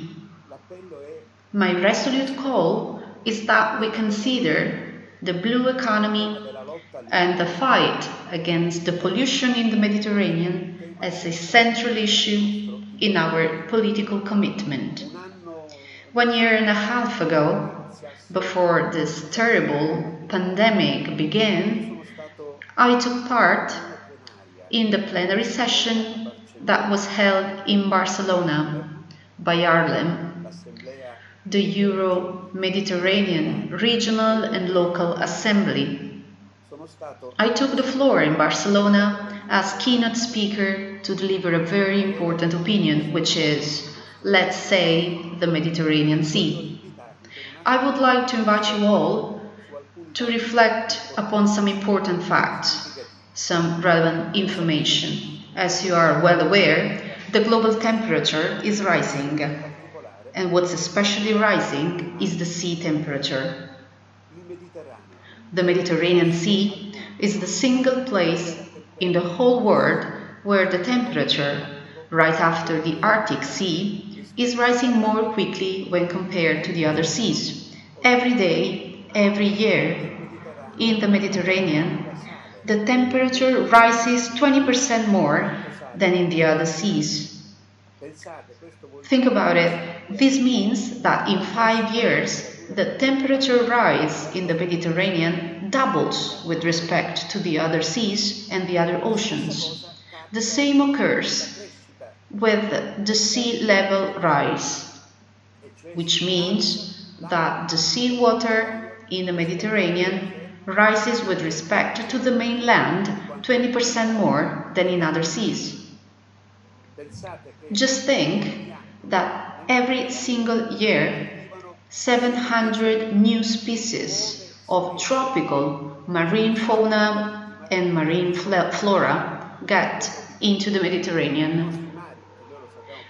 My resolute call is that we consider the blue economy and the fight against the pollution in the Mediterranean as a central issue in our political commitment. 1 year and a half ago, before this terrible pandemic began, I took part in the plenary session that was held in Barcelona by ARLEM, the Euro-Mediterranean Regional and Local Assembly. I took the floor in Barcelona as keynote speaker to deliver a very important opinion, which is, let's say, the Mediterranean Sea. I would like to invite you all to reflect upon some important facts, some relevant information. As you are well aware, the global temperature is rising, and what's especially rising is the sea temperature. The Mediterranean Sea is the single place in the whole world where the temperature, right after the Arctic Sea, is rising more quickly when compared to the other seas. Every day, every year, in the Mediterranean, the temperature rises 20% more than in the other seas. Think about it. This means that in 5 years, the temperature rise in the Mediterranean doubles with respect to the other seas and the other oceans. The same occurs with the sea level rise, which means that the seawater in the Mediterranean rises with respect to the mainland 20% more than in other seas. Just think that every single year 700 new species of tropical marine fauna and marine flora get into the Mediterranean.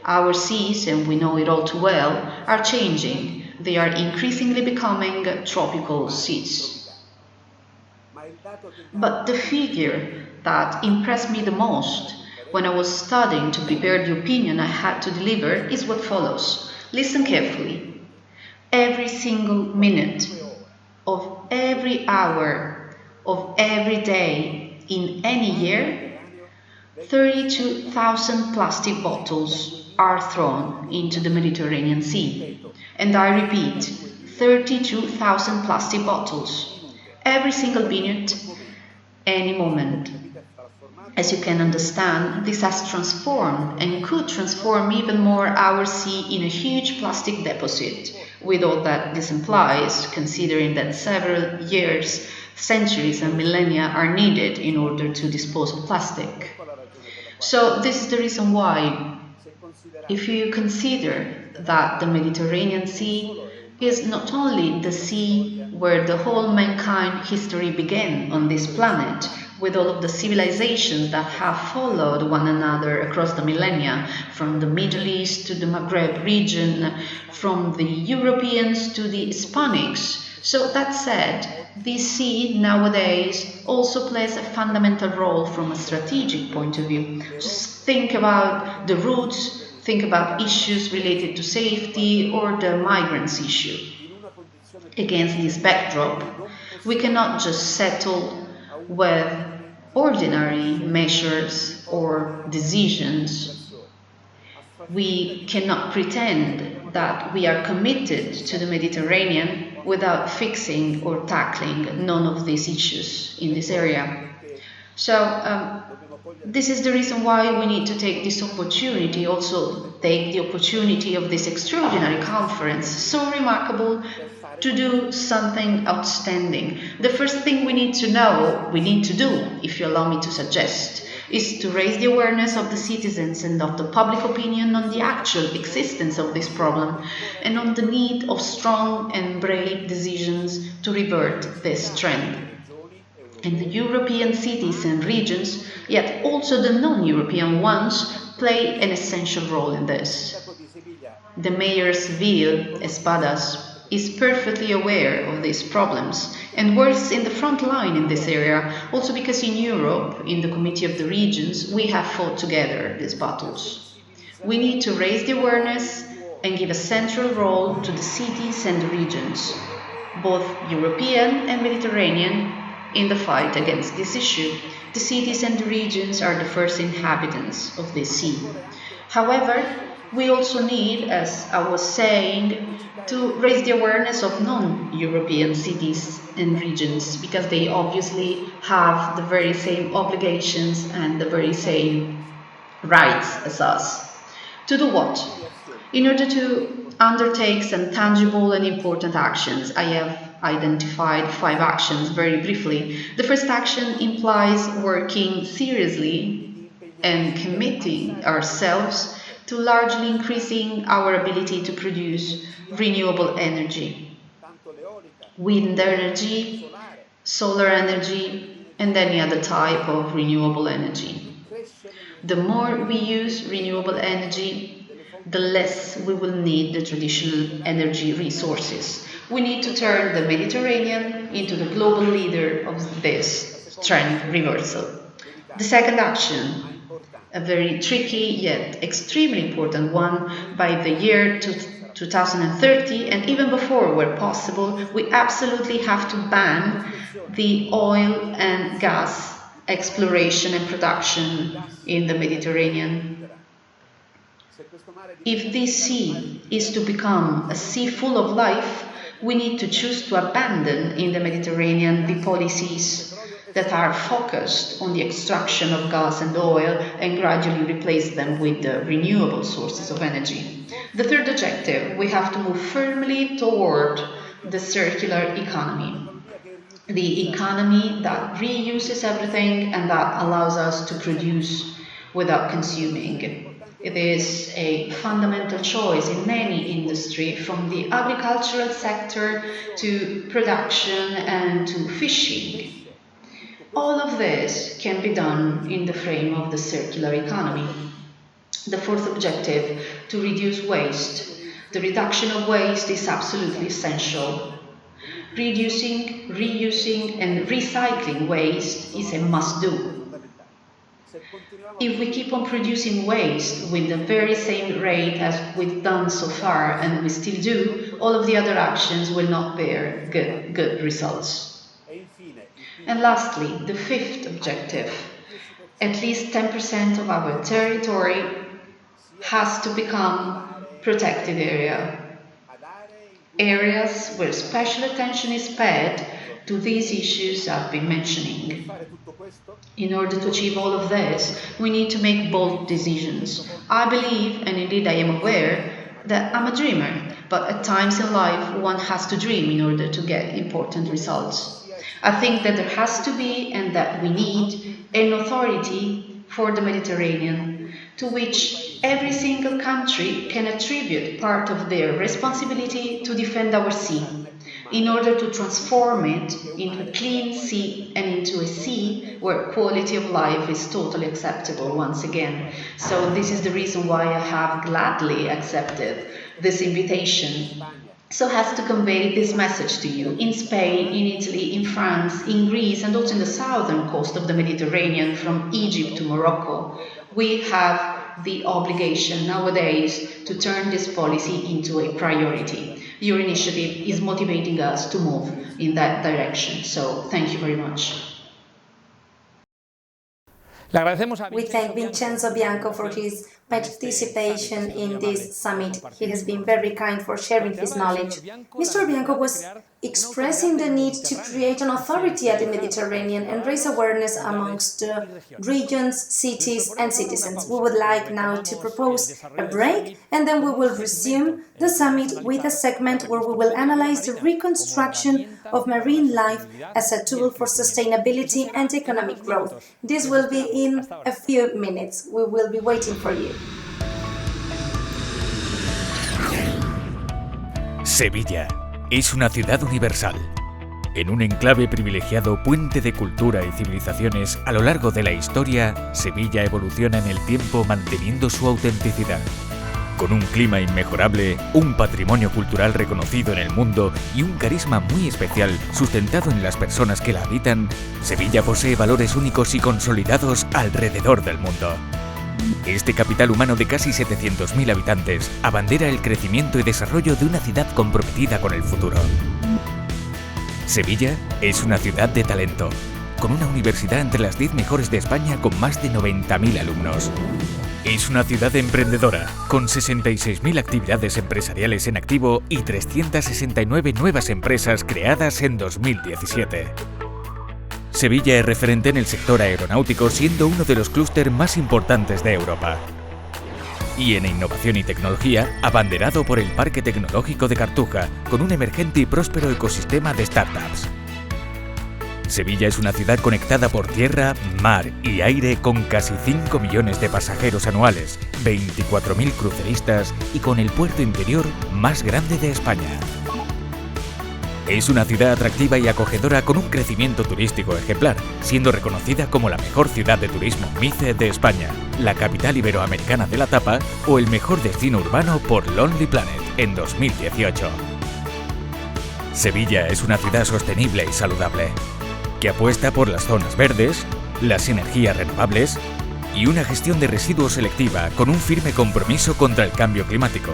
Our seas, and we know it all too well, are changing. They are increasingly becoming tropical seas. But the figure that impressed me the most when I was studying to prepare the opinion I had to deliver is what follows. Listen carefully. Every single minute of every hour of every day in any year, 32,000 plastic bottles are thrown into the Mediterranean Sea. And I repeat, 32,000 plastic bottles. Every single minute, any moment. As you can understand, this has transformed and could transform even more our sea in a huge plastic deposit, with all that this implies, considering that several years, centuries and millennia are needed in order to dispose of plastic. So this is the reason why, if you consider that the Mediterranean Sea is not only the sea where the whole mankind history began on this planet, with all of the civilizations that have followed one another across the millennia, from the Middle East to the Maghreb region, from the Europeans to the Hispanics. So that said, this sea nowadays also plays a fundamental role from a strategic point of view. Just think about the routes, think about issues related to safety or the migrants issue. Against this backdrop, we cannot just settle with ordinary measures or decisions. We cannot pretend that we are committed to the Mediterranean without fixing or tackling none of these issues in this area. So this is the reason why we need to take this opportunity, also take the opportunity of this extraordinary conference, so remarkable, to do something outstanding. The first thing we need to do, if you allow me to suggest, is to raise the awareness of the citizens and of the public opinion on the actual existence of this problem and on the need of strong and brave decisions to revert this trend. And the European cities and regions, yet also the non-European ones, play an essential role in this. The Mayor Seville, Espadas, is perfectly aware of these problems and works in the front line in this area, also because in Europe, in the Committee of the Regions, we have fought together these battles. We need to raise the awareness and give a central role to the cities and the regions, both European and Mediterranean, in the fight against this issue. The cities and the regions are the first inhabitants of this sea. However, we also need, as I was saying, to raise the awareness of non-European cities and regions, because they obviously have the very same obligations and the very same rights as us. To do what? In order to undertake some tangible and important actions, I have identified 5 actions very briefly. The first action implies working seriously and committing ourselves to largely increasing our ability to produce renewable energy, wind energy, solar energy, and any other type of renewable energy. The more we use renewable energy, the less we will need the traditional energy resources. We need to turn the Mediterranean into the global leader of this trend reversal. The second action, a very tricky yet extremely important one, by the year 2030 and even before where possible, we absolutely have to ban the oil and gas exploration and production in the Mediterranean. If this sea is to become a sea full of life, we need to choose to abandon in the Mediterranean the policies that are focused on the extraction of gas and oil and gradually replace them with the renewable sources of energy. The third objective, we have to move firmly toward the circular economy. The economy that reuses everything and that allows us to produce without consuming. It is a fundamental choice in any industry, from the agricultural sector to production and to fishing. All of this can be done in the frame of the circular economy. The fourth objective, to reduce waste. The reduction of waste is absolutely essential. Reducing, reusing, and recycling waste is a must-do. If we keep on producing waste with the very same rate as we've done so far, and we still do, all of the other actions will not bear good results. And lastly, the fifth objective. At least 10% of our territory has to become protected area. Areas where special attention is paid to these issues I've been mentioning. In order to achieve all of this, we need to make bold decisions. I believe, and indeed I am aware, that I'm a dreamer, but at times in life one has to dream in order to get important results. I think that there has to be, and that we need, an authority for the Mediterranean, to which every single country can attribute part of their responsibility to defend our sea, in order to transform it into a clean sea and into a sea where quality of life is totally acceptable once again. So this is the reason why I have gladly accepted this invitation, so as to convey this message to you. In Spain, in Italy, in France, in Greece, and also in the southern coast of the Mediterranean, from Egypt to Morocco, we have the obligation nowadays to turn this policy into a priority. Your initiative is motivating us to move in that direction, so thank you very much.
We thank Vincenzo Bianco for his participation in this summit. He has been very kind for sharing his knowledge. Mr. Bianco was expressing the need to create an authority at the Mediterranean and raise awareness amongst regions, cities and citizens. We would like now to propose a break, and then we will resume the summit with a segment where we will analyze the reconstruction of marine life as a tool for sustainability and economic growth. This will be in a few minutes. We will be waiting for you.
Sevilla es una ciudad universal. En un enclave privilegiado, puente de cultura y civilizaciones, a lo largo de la historia, Sevilla evoluciona en el tiempo manteniendo su autenticidad. Con un clima inmejorable, un patrimonio cultural reconocido en el mundo y un carisma muy especial sustentado en las personas que la habitan, Sevilla posee valores únicos y consolidados alrededor del mundo. Este capital humano de casi 700.000 habitantes abandera el crecimiento y desarrollo de una ciudad comprometida con el futuro. Sevilla es una ciudad de talento, con una universidad entre las 10 mejores de España con más de 90.000 alumnos. Es una ciudad emprendedora, con 66.000 actividades empresariales en activo y 369 nuevas empresas creadas en 2017. Sevilla es referente en el sector aeronáutico, siendo uno de los clústeres más importantes de Europa. Y en innovación y tecnología, abanderado por el Parque Tecnológico de Cartuja, con un emergente y próspero ecosistema de startups. Sevilla es una ciudad conectada por tierra, mar y aire con casi 5 millones de pasajeros anuales, 24.000 cruceristas y con el puerto interior más grande de España. Es una ciudad atractiva y acogedora con un crecimiento turístico ejemplar, siendo reconocida como la mejor ciudad de turismo MICE de España, la capital iberoamericana de la tapa o el mejor destino urbano por Lonely Planet en 2018. Sevilla es una ciudad sostenible y saludable, que apuesta por las zonas verdes, las energías renovables y una gestión de residuos selectiva con un firme compromiso contra el cambio climático.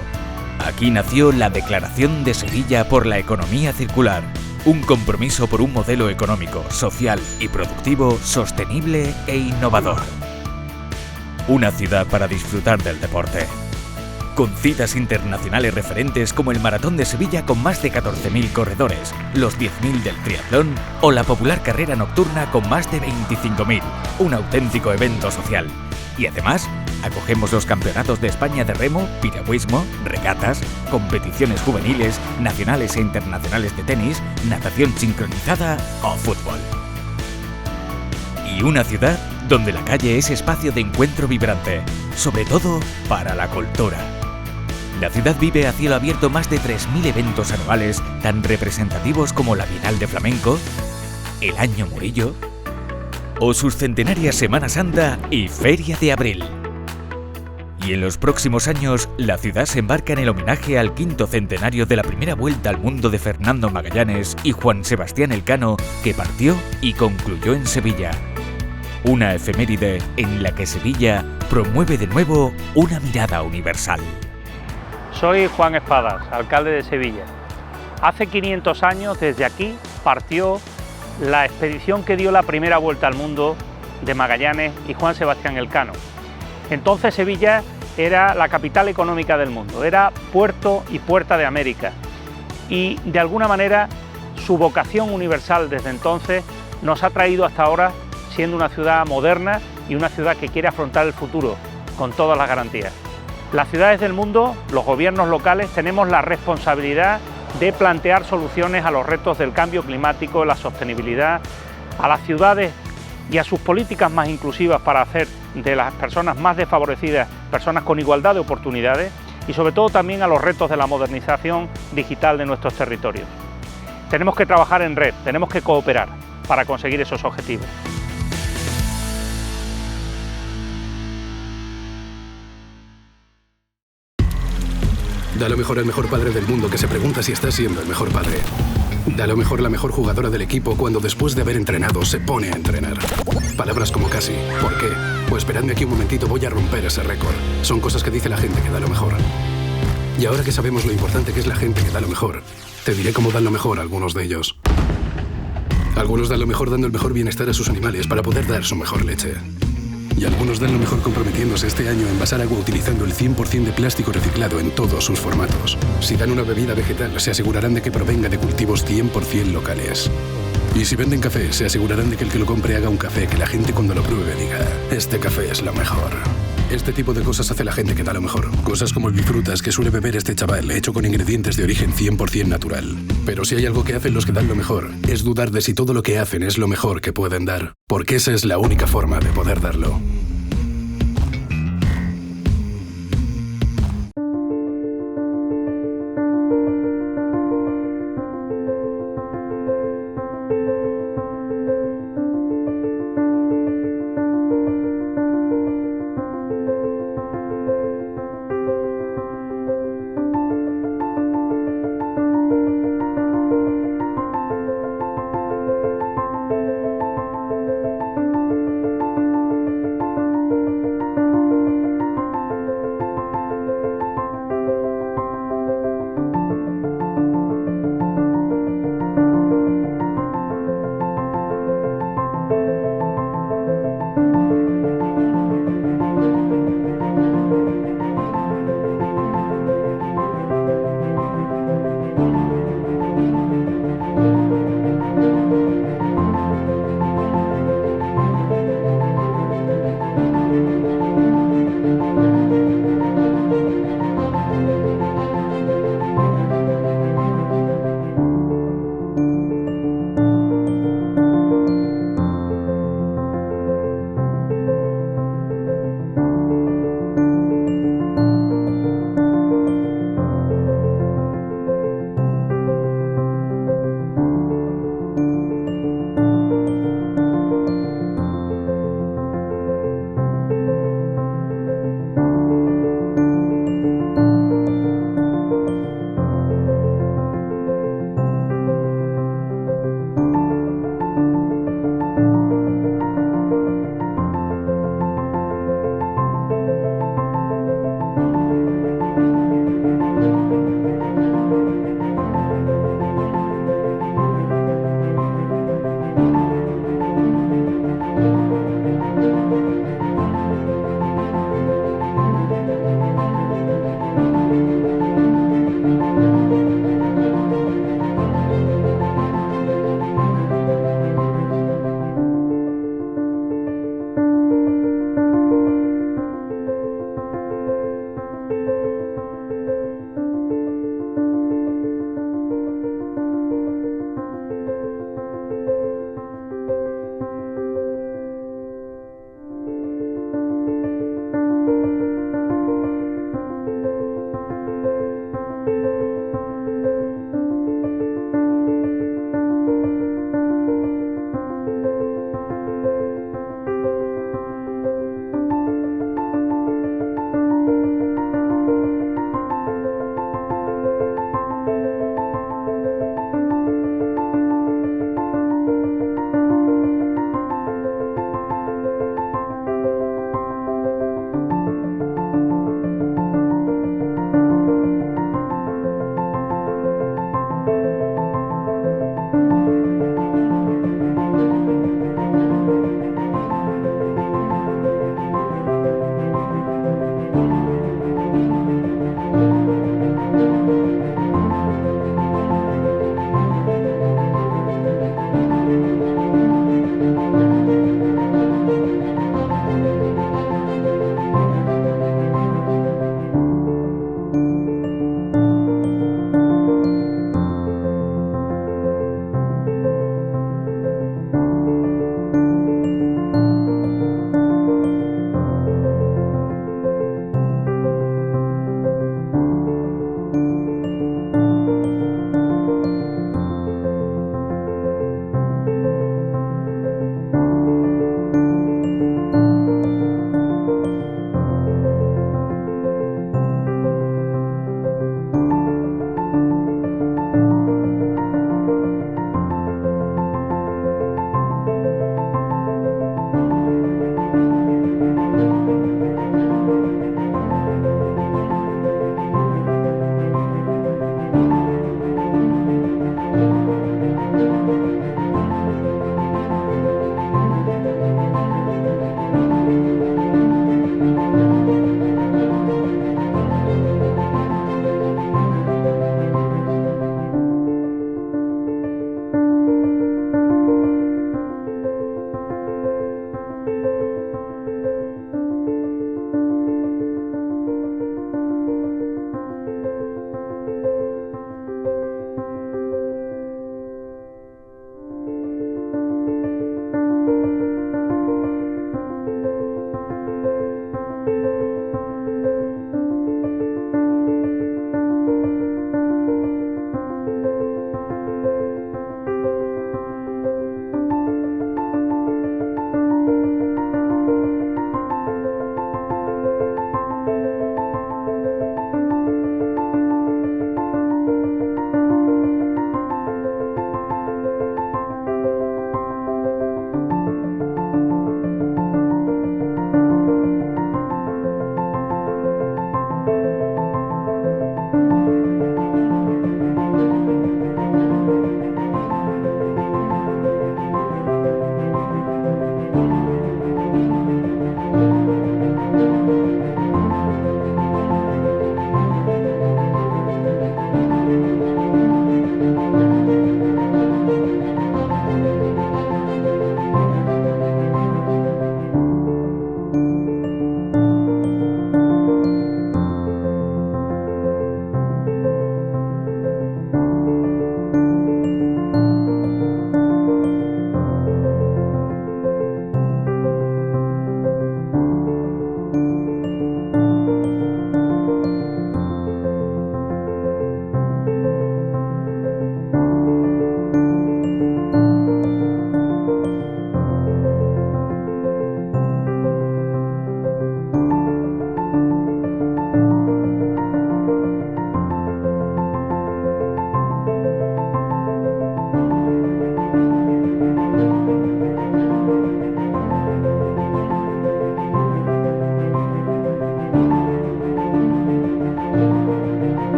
Aquí nació la Declaración de Sevilla por la Economía Circular, un compromiso por un modelo económico, social y productivo sostenible e innovador. Una ciudad para disfrutar del deporte, con citas internacionales referentes como el Maratón de Sevilla con más de 14.000 corredores, los 10.000 del triatlón o la popular carrera nocturna con más de 25.000, un auténtico evento social. Y además, acogemos los campeonatos de España de remo, piragüismo, regatas, competiciones juveniles, nacionales e internacionales de tenis, natación sincronizada o fútbol. Y una ciudad donde la calle es espacio de encuentro vibrante, sobre todo para la cultura. La ciudad vive a cielo abierto más de 3.000 eventos anuales tan representativos como la Bienal de Flamenco, el Año Murillo o sus centenarias Semana Santa y Feria de Abril. Y en los próximos años, la ciudad se embarca en el homenaje al 5º centenario de la primera vuelta al mundo de Fernando Magallanes y Juan Sebastián Elcano, que partió y concluyó en Sevilla. Una efeméride en la que Sevilla promueve de nuevo una mirada universal.
Soy Juan Espadas, alcalde de Sevilla. Hace 500 años, desde aquí, partió la expedición que dio la primera vuelta al mundo de Magallanes y Juan Sebastián Elcano. Entonces Sevilla era la capital económica del mundo, era puerto y puerta de América. Y de alguna manera su vocación universal desde entonces nos ha traído hasta ahora siendo una ciudad moderna y una ciudad que quiere afrontar el futuro con todas las garantías. Las ciudades del mundo, los gobiernos locales, tenemos la responsabilidad de plantear soluciones a los retos del cambio climático, la sostenibilidad, a las ciudades y a sus políticas más inclusivas para hacer de las personas más desfavorecidas personas con igualdad de oportunidades y sobre todo también a los retos de la modernización digital de nuestros territorios. Tenemos que trabajar en red, tenemos que cooperar para conseguir esos objetivos.
Da lo mejor al mejor padre del mundo que se pregunta si está siendo el mejor padre. Da lo mejor la mejor jugadora del equipo cuando después de haber entrenado se pone a entrenar. Palabras como casi. ¿Por qué? Pues esperadme aquí un momentito, voy a romper ese récord. Son cosas que dice la gente que da lo mejor. Y ahora que sabemos lo importante que es la gente que da lo mejor, te diré cómo dan lo mejor algunos de ellos. Algunos dan lo mejor dando el mejor bienestar a sus animales para poder dar su mejor leche. Y algunos dan lo mejor comprometiéndose este año a envasar agua utilizando el 100% de plástico reciclado en todos sus formatos. Si dan una bebida vegetal, se asegurarán de que provenga de cultivos 100% locales. Y si venden café, se asegurarán de que el que lo compre haga un café que la gente cuando lo pruebe diga: este café es lo mejor. Este tipo de cosas hace la gente que da lo mejor. Cosas como el bifrutas que suele beber este chaval, hecho con ingredientes de origen 100% natural. Pero si hay algo que hacen los que dan lo mejor, es dudar de si todo lo que hacen es lo mejor que pueden dar. Porque esa es la única forma de poder darlo.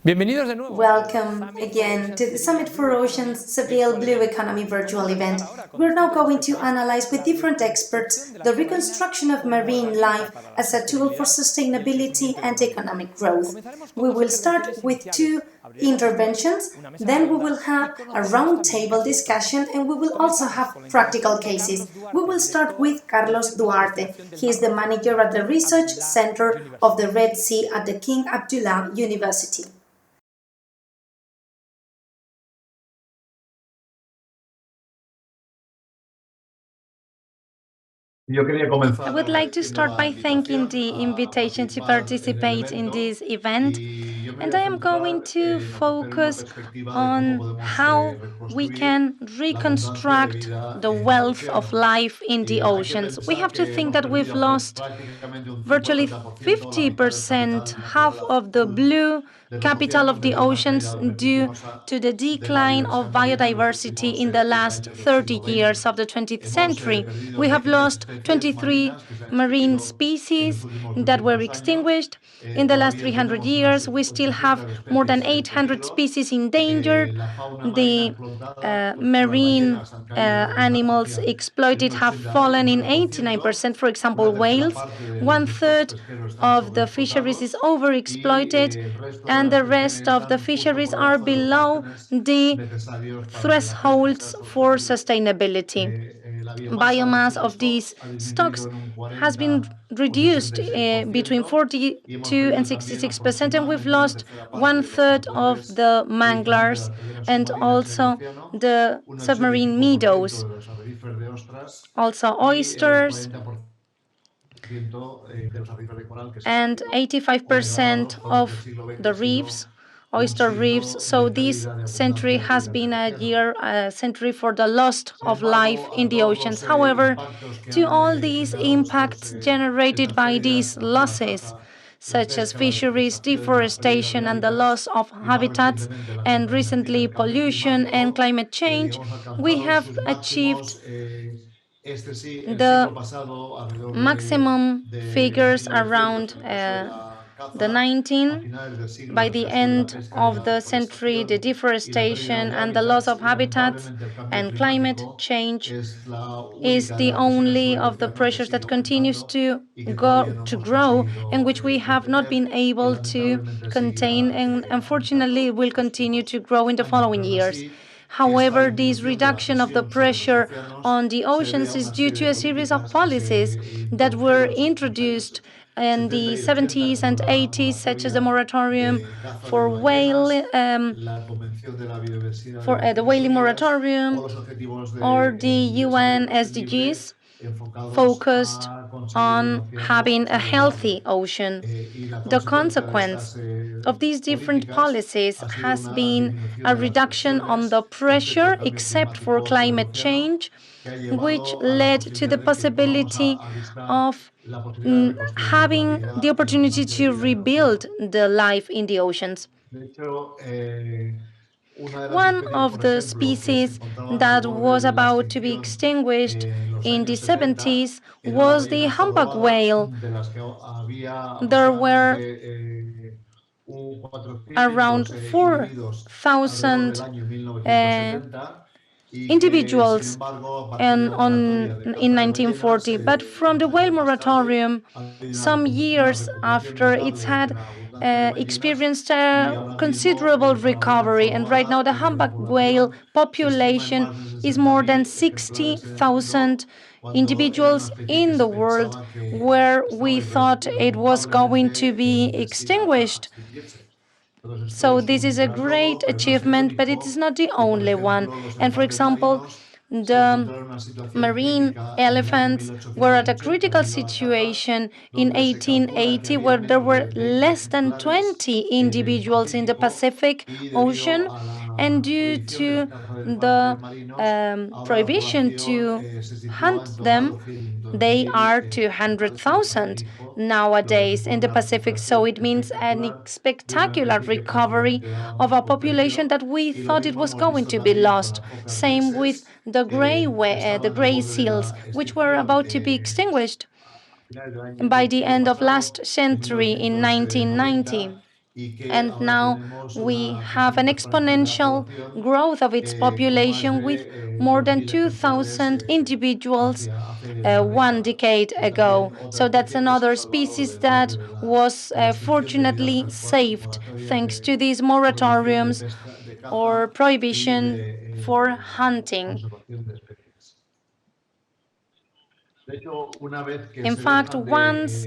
Welcome again to the Summit for Oceans Seville Blue Economy virtual event. We're now going to analyze with different experts the reconstruction of marine life as a tool for sustainability and economic growth. We will start with two interventions, then we will have a roundtable discussion, and we will also have practical cases. We will start with Carlos Duarte. He is the manager at the Research Center of the Red Sea at the King Abdullah University.
I would like to start by thanking the invitation to participate in this event, and I am going to focus on how we can reconstruct the wealth of life in the oceans. We have to think that we've lost virtually 50%, half of the blue capital of the oceans, due to the decline of biodiversity in the last 30 years of the 20th century. We have lost 23 marine species that were extinguished. In the last 300 years, we still have more than 800 species endangered. The marine animals exploited have fallen in 89%. For example, whales. 1/3 of the fisheries is overexploited, and the rest of the fisheries are below the thresholds for sustainability. Biomass of these stocks has been reduced between 42 and 66%, and we've lost 1/3 of the manglers and also the submarine meadows. Also oysters, and 85% of the reefs, oyster reefs. So this century has been a century for the loss of life in the oceans. However, to all these impacts generated by these losses, such as fisheries, deforestation, and the loss of habitats, and recently pollution and climate change, we have achieved the maximum figures around the 19. By the end of the century, the deforestation and the loss of habitats and climate change is the only of the pressures that continues to grow, and which we have not been able to contain, and unfortunately will continue to grow in the following years. However, this reduction of the pressure on the oceans is due to a series of policies that were introduced in the 70s and 80s, such as the moratorium for the whaling moratorium, or the UN SDGs, focused on having a healthy ocean. The consequence of these different policies has been a reduction on the pressure, except for climate change, which led to the possibility of having the opportunity to rebuild the life in the oceans. One of the species that was about to be extinguished in the 70s was the humpback whale. There were around 4,000 individuals in 1940, but from the whale moratorium, some years after, it's had experienced a considerable recovery, and right now the humpback whale population is more than 60,000 individuals in the world, where we thought it was going to be extinguished. So this is a great achievement, but it is not the only one. And for example, the marine elephants were at a critical situation in 1880, where there were less than 20 individuals in the Pacific Ocean, and due to the prohibition to hunt them, they are 200,000 nowadays in the Pacific. So it means a spectacular recovery of a population that we thought it was going to be lost. Same with the gray seals, which were about to be extinguished by the end of last century in 1990. And now we have an exponential growth of its population with more than 2,000 individuals 1 decade ago. So that's another species that was fortunately saved thanks to these moratoriums or prohibition for hunting. In fact, once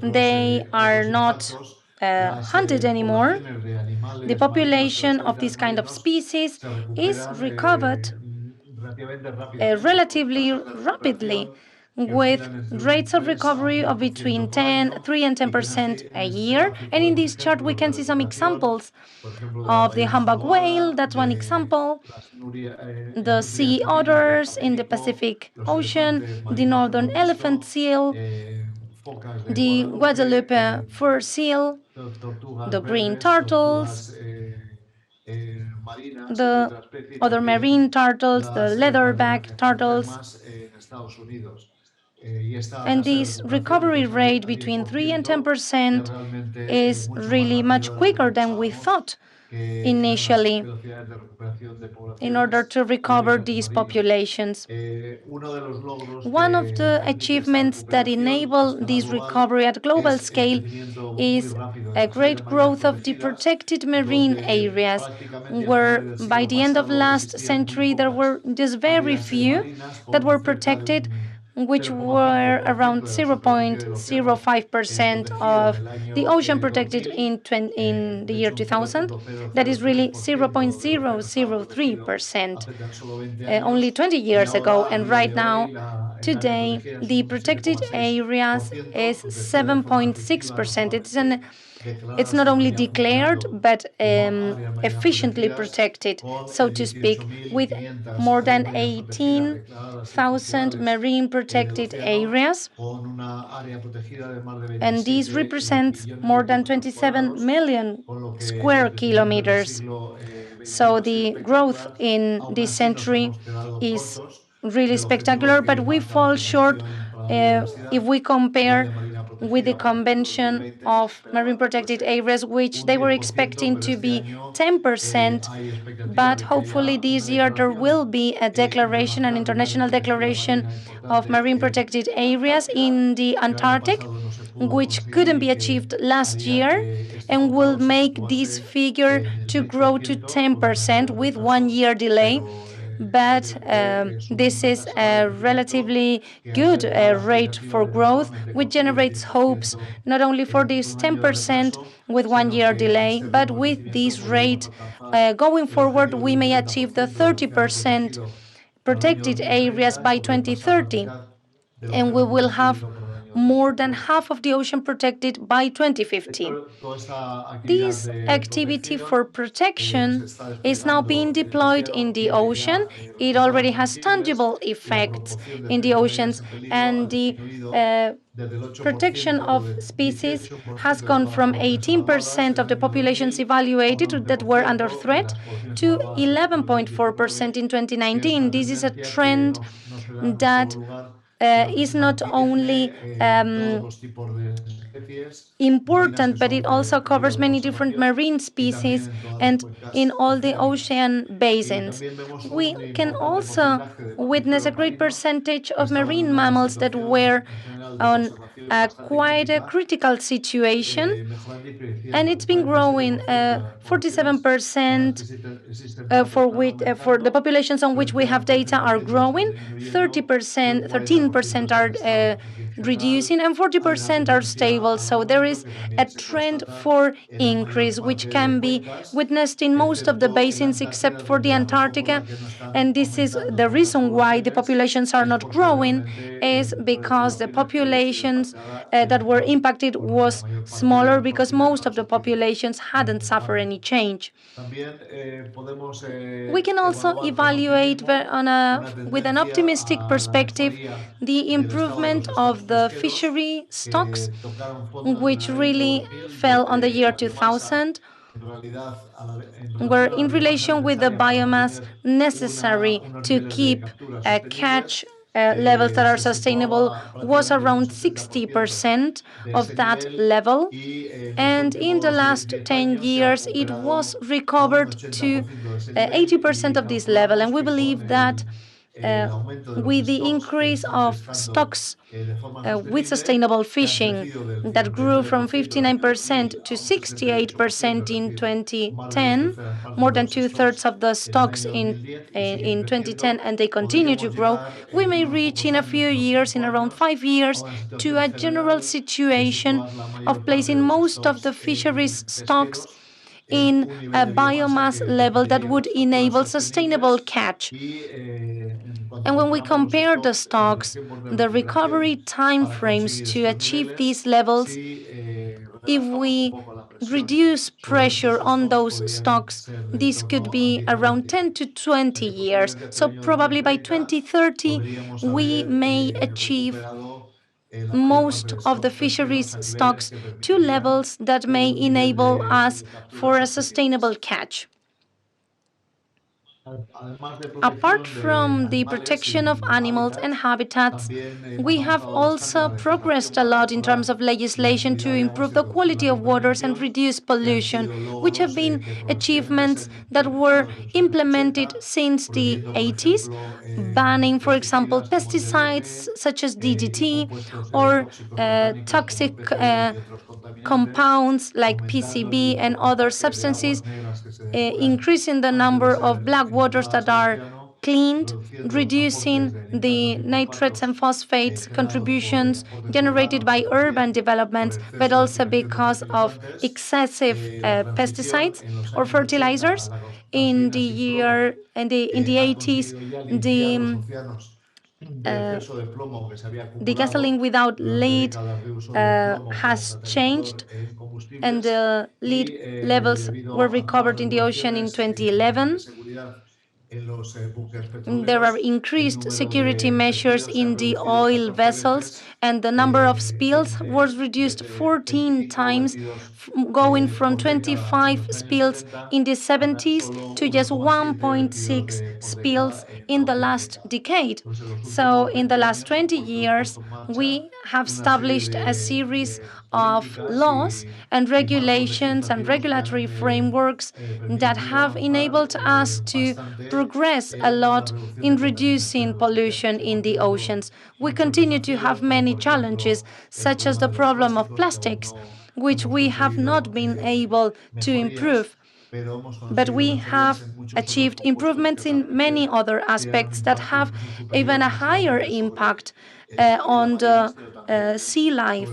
they are not hunted anymore, the population of this kind of species is recovered relatively rapidly, with rates of recovery of between 3 and 10% a year. And in this chart, we can see some examples of the humpback whale. That's one example. The sea otters in the Pacific Ocean, the northern elephant seal, the Guadalupe fur seal, the green turtles, the other marine turtles, the leatherback turtles. And this recovery rate between 3 and 10% is really much quicker than we thought initially in order to recover these populations. One of the achievements that enable this recovery at global scale is a great growth of the protected marine areas, where by the end of last century there were just very few that were protected, which were around 0.05% of the ocean protected in the year 2000. That is really 0.003% only 20 years ago. And right now, today, the protected areas is 7.6%. It's not only declared, but efficiently protected, so to speak, with more than 18,000 marine protected areas. And this represents more than 27 million square kilometers. So the growth in this century is really spectacular, but we fall short if we compare with the Convention of Marine Protected Areas, which they were expecting to be 10%, but hopefully this year there will be a declaration, an international declaration of marine protected areas in the Antarctic, which couldn't be achieved last year, and will make this figure to grow to 10% with 1 year delay. But this is a relatively good rate for growth, which generates hopes not only for this 10% with 1 year delay, but with this rate going forward, we may achieve the 30% protected areas by 2030, and we will have more than half of the ocean protected by 2050. This activity for protection is now being deployed in the ocean. It already has tangible effects in the oceans, and the protection of species has gone from 18% of the populations evaluated that were under threat to 11.4% in 2019. This is a trend that is not only important, but it also covers many different marine species and in all the ocean basins. We can also witness a great percentage of marine mammals that were on quite a critical situation, and it's been growing 47% for the populations on which we have data are growing, 13% are reducing, and 40% are stable. So there is a trend for increase, which can be witnessed in most of the basins except for the Antarctica. And this is the reason why the populations are not growing, is because the populations that were impacted was smaller, because most of the populations hadn't suffered any change. We can also evaluate with an optimistic perspective the improvement of the fishery stocks, which really fell on the year 2000, where in relation with the biomass necessary to keep catch levels that are sustainable was around 60% of that level. And in the last 10 years, it was recovered to 80% of this level. And we believe that with the increase of stocks with sustainable fishing that grew from 59% to 68% in 2010, more than two-thirds of the stocks in 2010, and they continue to grow, we may reach in a few years, in around 5 years, to a general situation of placing most of the fisheries stocks in a biomass level that would enable sustainable catch. And when we compare the stocks, the recovery timeframes to achieve these levels, if we reduce pressure on those stocks, this could be around 10 to 20 years. So probably by 2030, we may achieve most of the fisheries stocks to levels that may enable us for a sustainable catch. Apart from the protection of animals and habitats, we have also progressed a lot in terms of legislation to improve the quality of waters and reduce pollution, which have been achievements that were implemented since the 80s, banning, for example, pesticides such as DDT or toxic compounds like PCB and other substances, increasing the number of black waters that are cleaned, reducing the nitrates and phosphates contributions generated by urban developments, but also because of excessive pesticides or fertilizers. In the 80s, the gasoline without lead has changed, and the lead levels were recovered in the ocean in 2011. There are increased security measures in the oil vessels, and the number of spills was reduced 14 times, going from 25 spills in the 70s to just 1.6 spills in the last decade. So in the last 20 years, we have established a series of laws and regulations and regulatory frameworks that have enabled us to progress a lot in reducing pollution in the oceans. We continue to have many challenges, such as the problem of plastics, which we have not been able to improve. But we have achieved improvements in many other aspects that have even a higher impact on the sea life,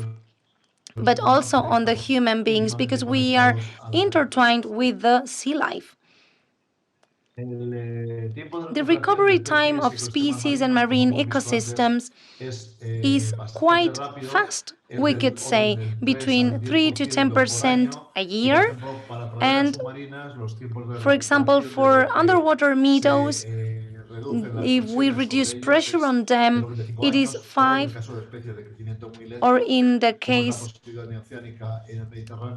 but also on the human beings, because we are intertwined with the sea life. The recovery time of species and marine ecosystems is quite fast, we could say, between 3 to 10% a year. And, for example, for underwater meadows, if we reduce pressure on them, it is 5, or in the case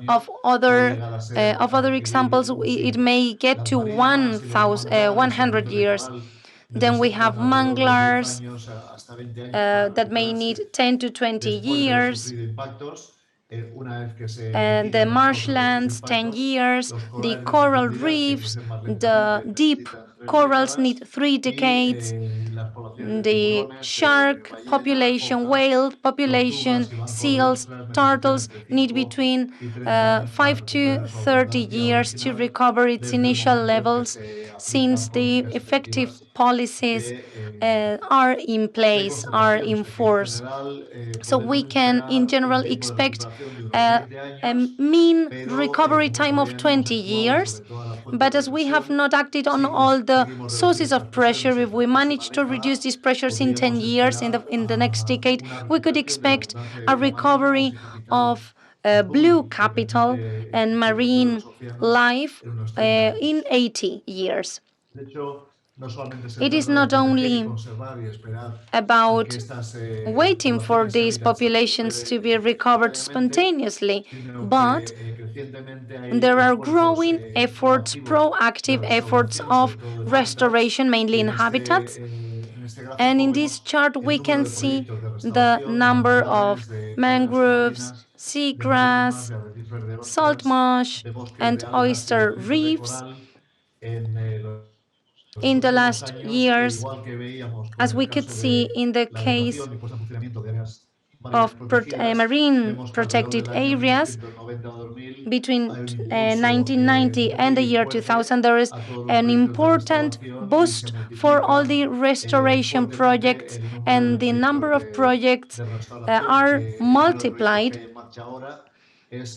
of other examples, it may get to 100 years. Then we have manglars that may need 10 to 20 years. And the marshlands, 10 years. The coral reefs, the deep corals need 3 decades. The shark population, whale population, seals, turtles need between 5 to 30 years to recover its initial levels, since the effective policies are in place, are in force. So we can, in general, expect a mean recovery time of 20 years. But as we have not acted on all the sources of pressure, if we manage to reduce these pressures in 10 years, in the next decade, we could expect a recovery of blue capital and marine life in 80 years. It is not only about waiting for these populations to be recovered spontaneously, but there are growing efforts, proactive efforts of restoration, mainly in habitats, And in this chart, we can see the number of mangroves, seagrass, salt marsh, and oyster reefs in the last years, as we could see in the case of marine protected areas. Between 1990 and the year 2000, there is an important boost for all the restoration projects, and the number of projects are multiplied,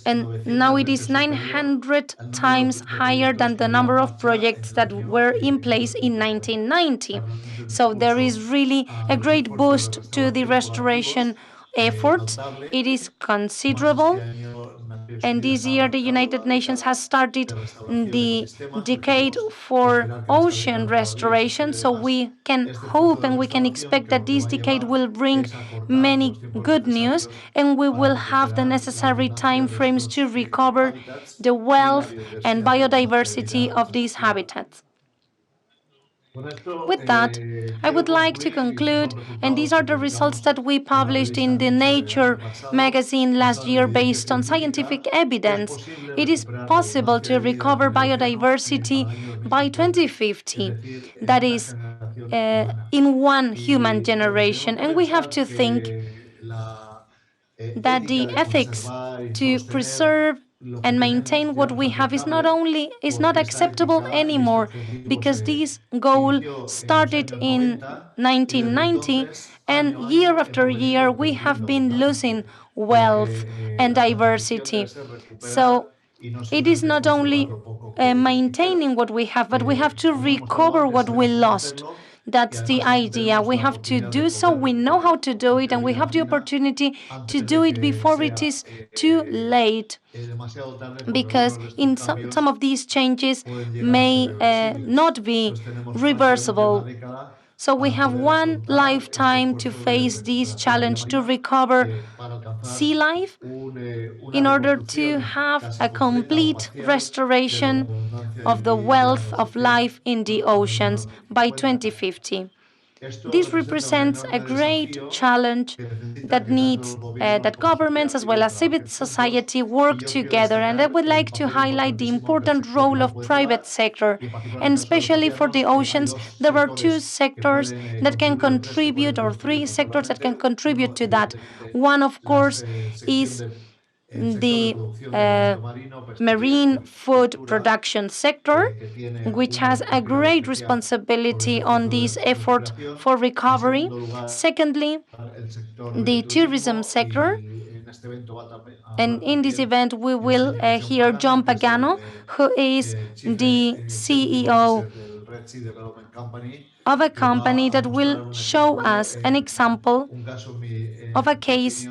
and now it is 900 times higher than the number of projects that were in place in 1990. So there is really a great boost to the restoration efforts. It is considerable. And this year, the United Nations has started the decade for ocean restoration. So we can hope and we can expect that this decade will bring many good news, and we will have the necessary time frames to recover the wealth and biodiversity of these habitats. With that, I would like to conclude, and these are the results that we published in the Nature magazine last year based on scientific evidence. It is possible to recover biodiversity by 2050, that is, in one human generation, and we have to think that the ethics to preserve and maintain what we have is not acceptable anymore, because this goal started in 1990, and year after year we have been losing wealth and diversity. So it is not only maintaining what we have, but we have to recover what we lost. That's the idea. We have to do so. We know how to do it, and we have the opportunity to do it before it is too late. Because in some of these changes may not be reversible. So we have one lifetime to face this challenge to recover sea life in order to have a complete restoration of the wealth of life in the oceans by 2050. This represents a great challenge that needs that governments as well as civil society work together. And I would like to highlight the important role of private sector. And especially for the oceans, there are two sectors that can contribute, or three sectors that can contribute to that. One, of course, is the marine food production sector, which has a great responsibility on this effort for recovery. Secondly, the tourism sector. And in this event, we will hear John Pagano, who is the CEO of a company that will show us an example of a case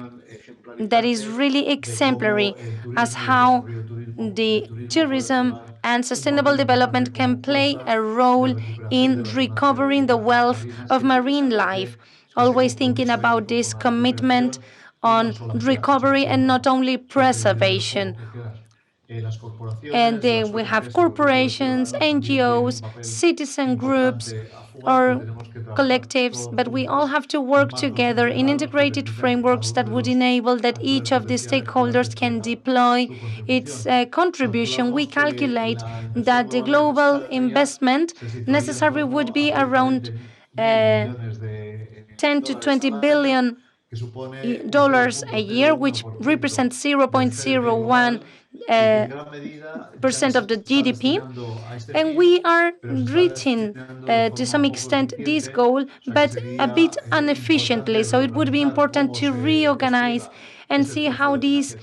that is really exemplary as how the tourism and sustainable development can play a role in recovering the wealth of marine life, always thinking about this commitment on recovery and not only preservation. And we have corporations, NGOs, citizen groups, or collectives, but we all have to work together in integrated frameworks that would enable that each of the stakeholders can deploy its contribution. We calculate that the global investment necessary would be around 10 to 20 billion dollars a year, which represents 0.01% of the GDP, and we are reaching to some extent this goal, but a bit inefficiently. So it would be important to reorganize and see how this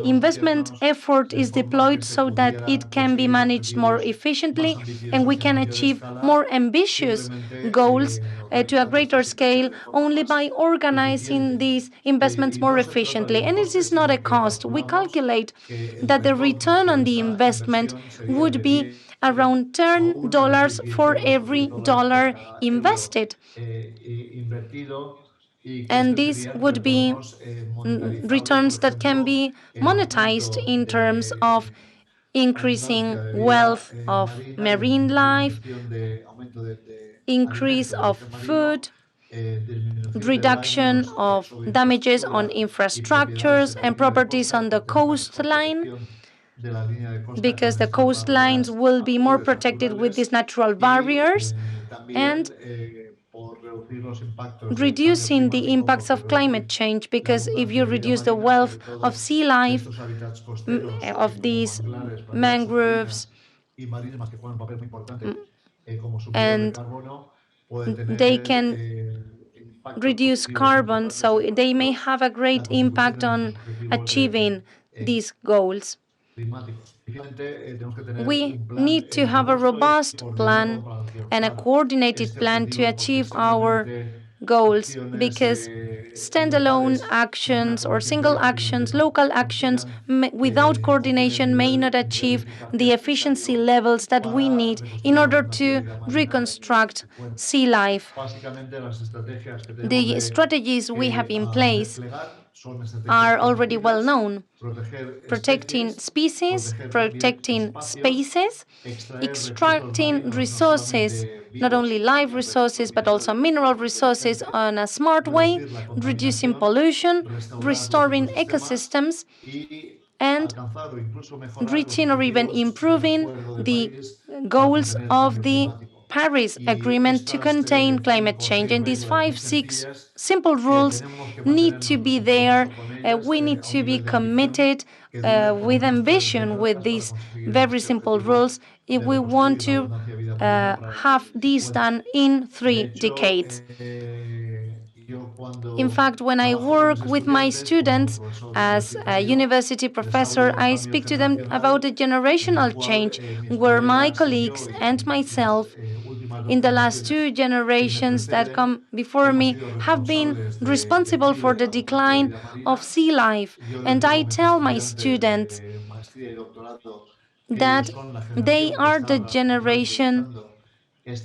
investment effort is deployed so that it can be managed more efficiently and we can achieve more ambitious goals to a greater scale only by organizing these investments more efficiently. And it is not a cost. We calculate that the return on the investment would be around $10 for every dollar invested. And these would be returns that can be monetized in terms of increasing wealth of marine life, increase of food, reduction of damages on infrastructures and properties on the coastline, because the coastlines will be more protected with these natural barriers, and reducing the impacts of climate change, because if you reduce the wealth of sea life, of these mangroves, and they can reduce carbon, so they may have a great impact on achieving these goals. We need to have a robust plan and a coordinated plan to achieve our goals, because standalone actions or single actions, local actions, without coordination may not achieve the efficiency levels that we need in order to reconstruct sea life. The strategies we have in place are already well known: protecting species, protecting spaces, extracting resources, not only live resources, but also mineral resources on a smart way, reducing pollution, restoring ecosystems, and reaching or even improving the goals of the Paris Agreement to contain climate change. And these 5-6 simple rules need to be there. We need to be committed with ambition with these very simple rules if we want to have this done in 3 decades. In fact, when I work with my students as a university professor, I speak to them about a generational change where my colleagues and myself in the last 2 generations that come before me have been responsible for the decline of sea life. And I tell my students that they are the generation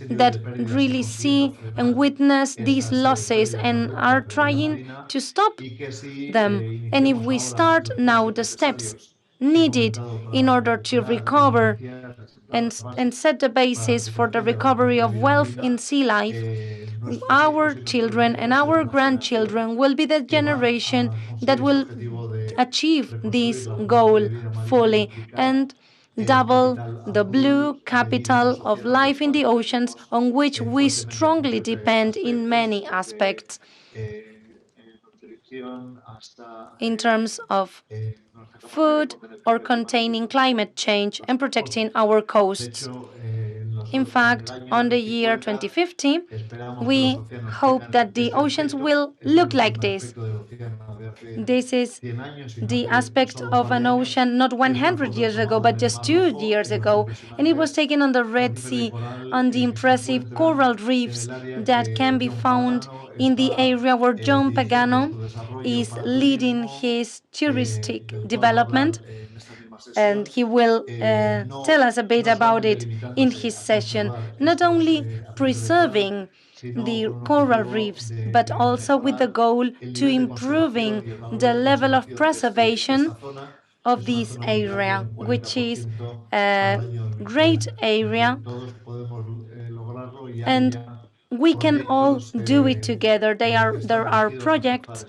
that really see and witness these losses and are trying to stop them. And if we start now the steps needed in order to recover and set the basis for the recovery of wealth in sea life, our children and our grandchildren will be the generation that will achieve this goal fully and double the blue capital of life in the oceans, on which we strongly depend in many aspects in terms of food or containing climate change and protecting our coasts. In fact, on the year 2050, we hope that the oceans will look like this. This is the aspect of an ocean not 100 years ago, but just 2 years ago. And it was taken on the Red Sea, on the impressive coral reefs that can be found in the area where John Pagano is leading his touristic development. And he will tell us a bit about it in his session. Not only preserving the coral reefs, but also with the goal to improving the level of preservation of this area, which is a great area, and we can all do it together. There are projects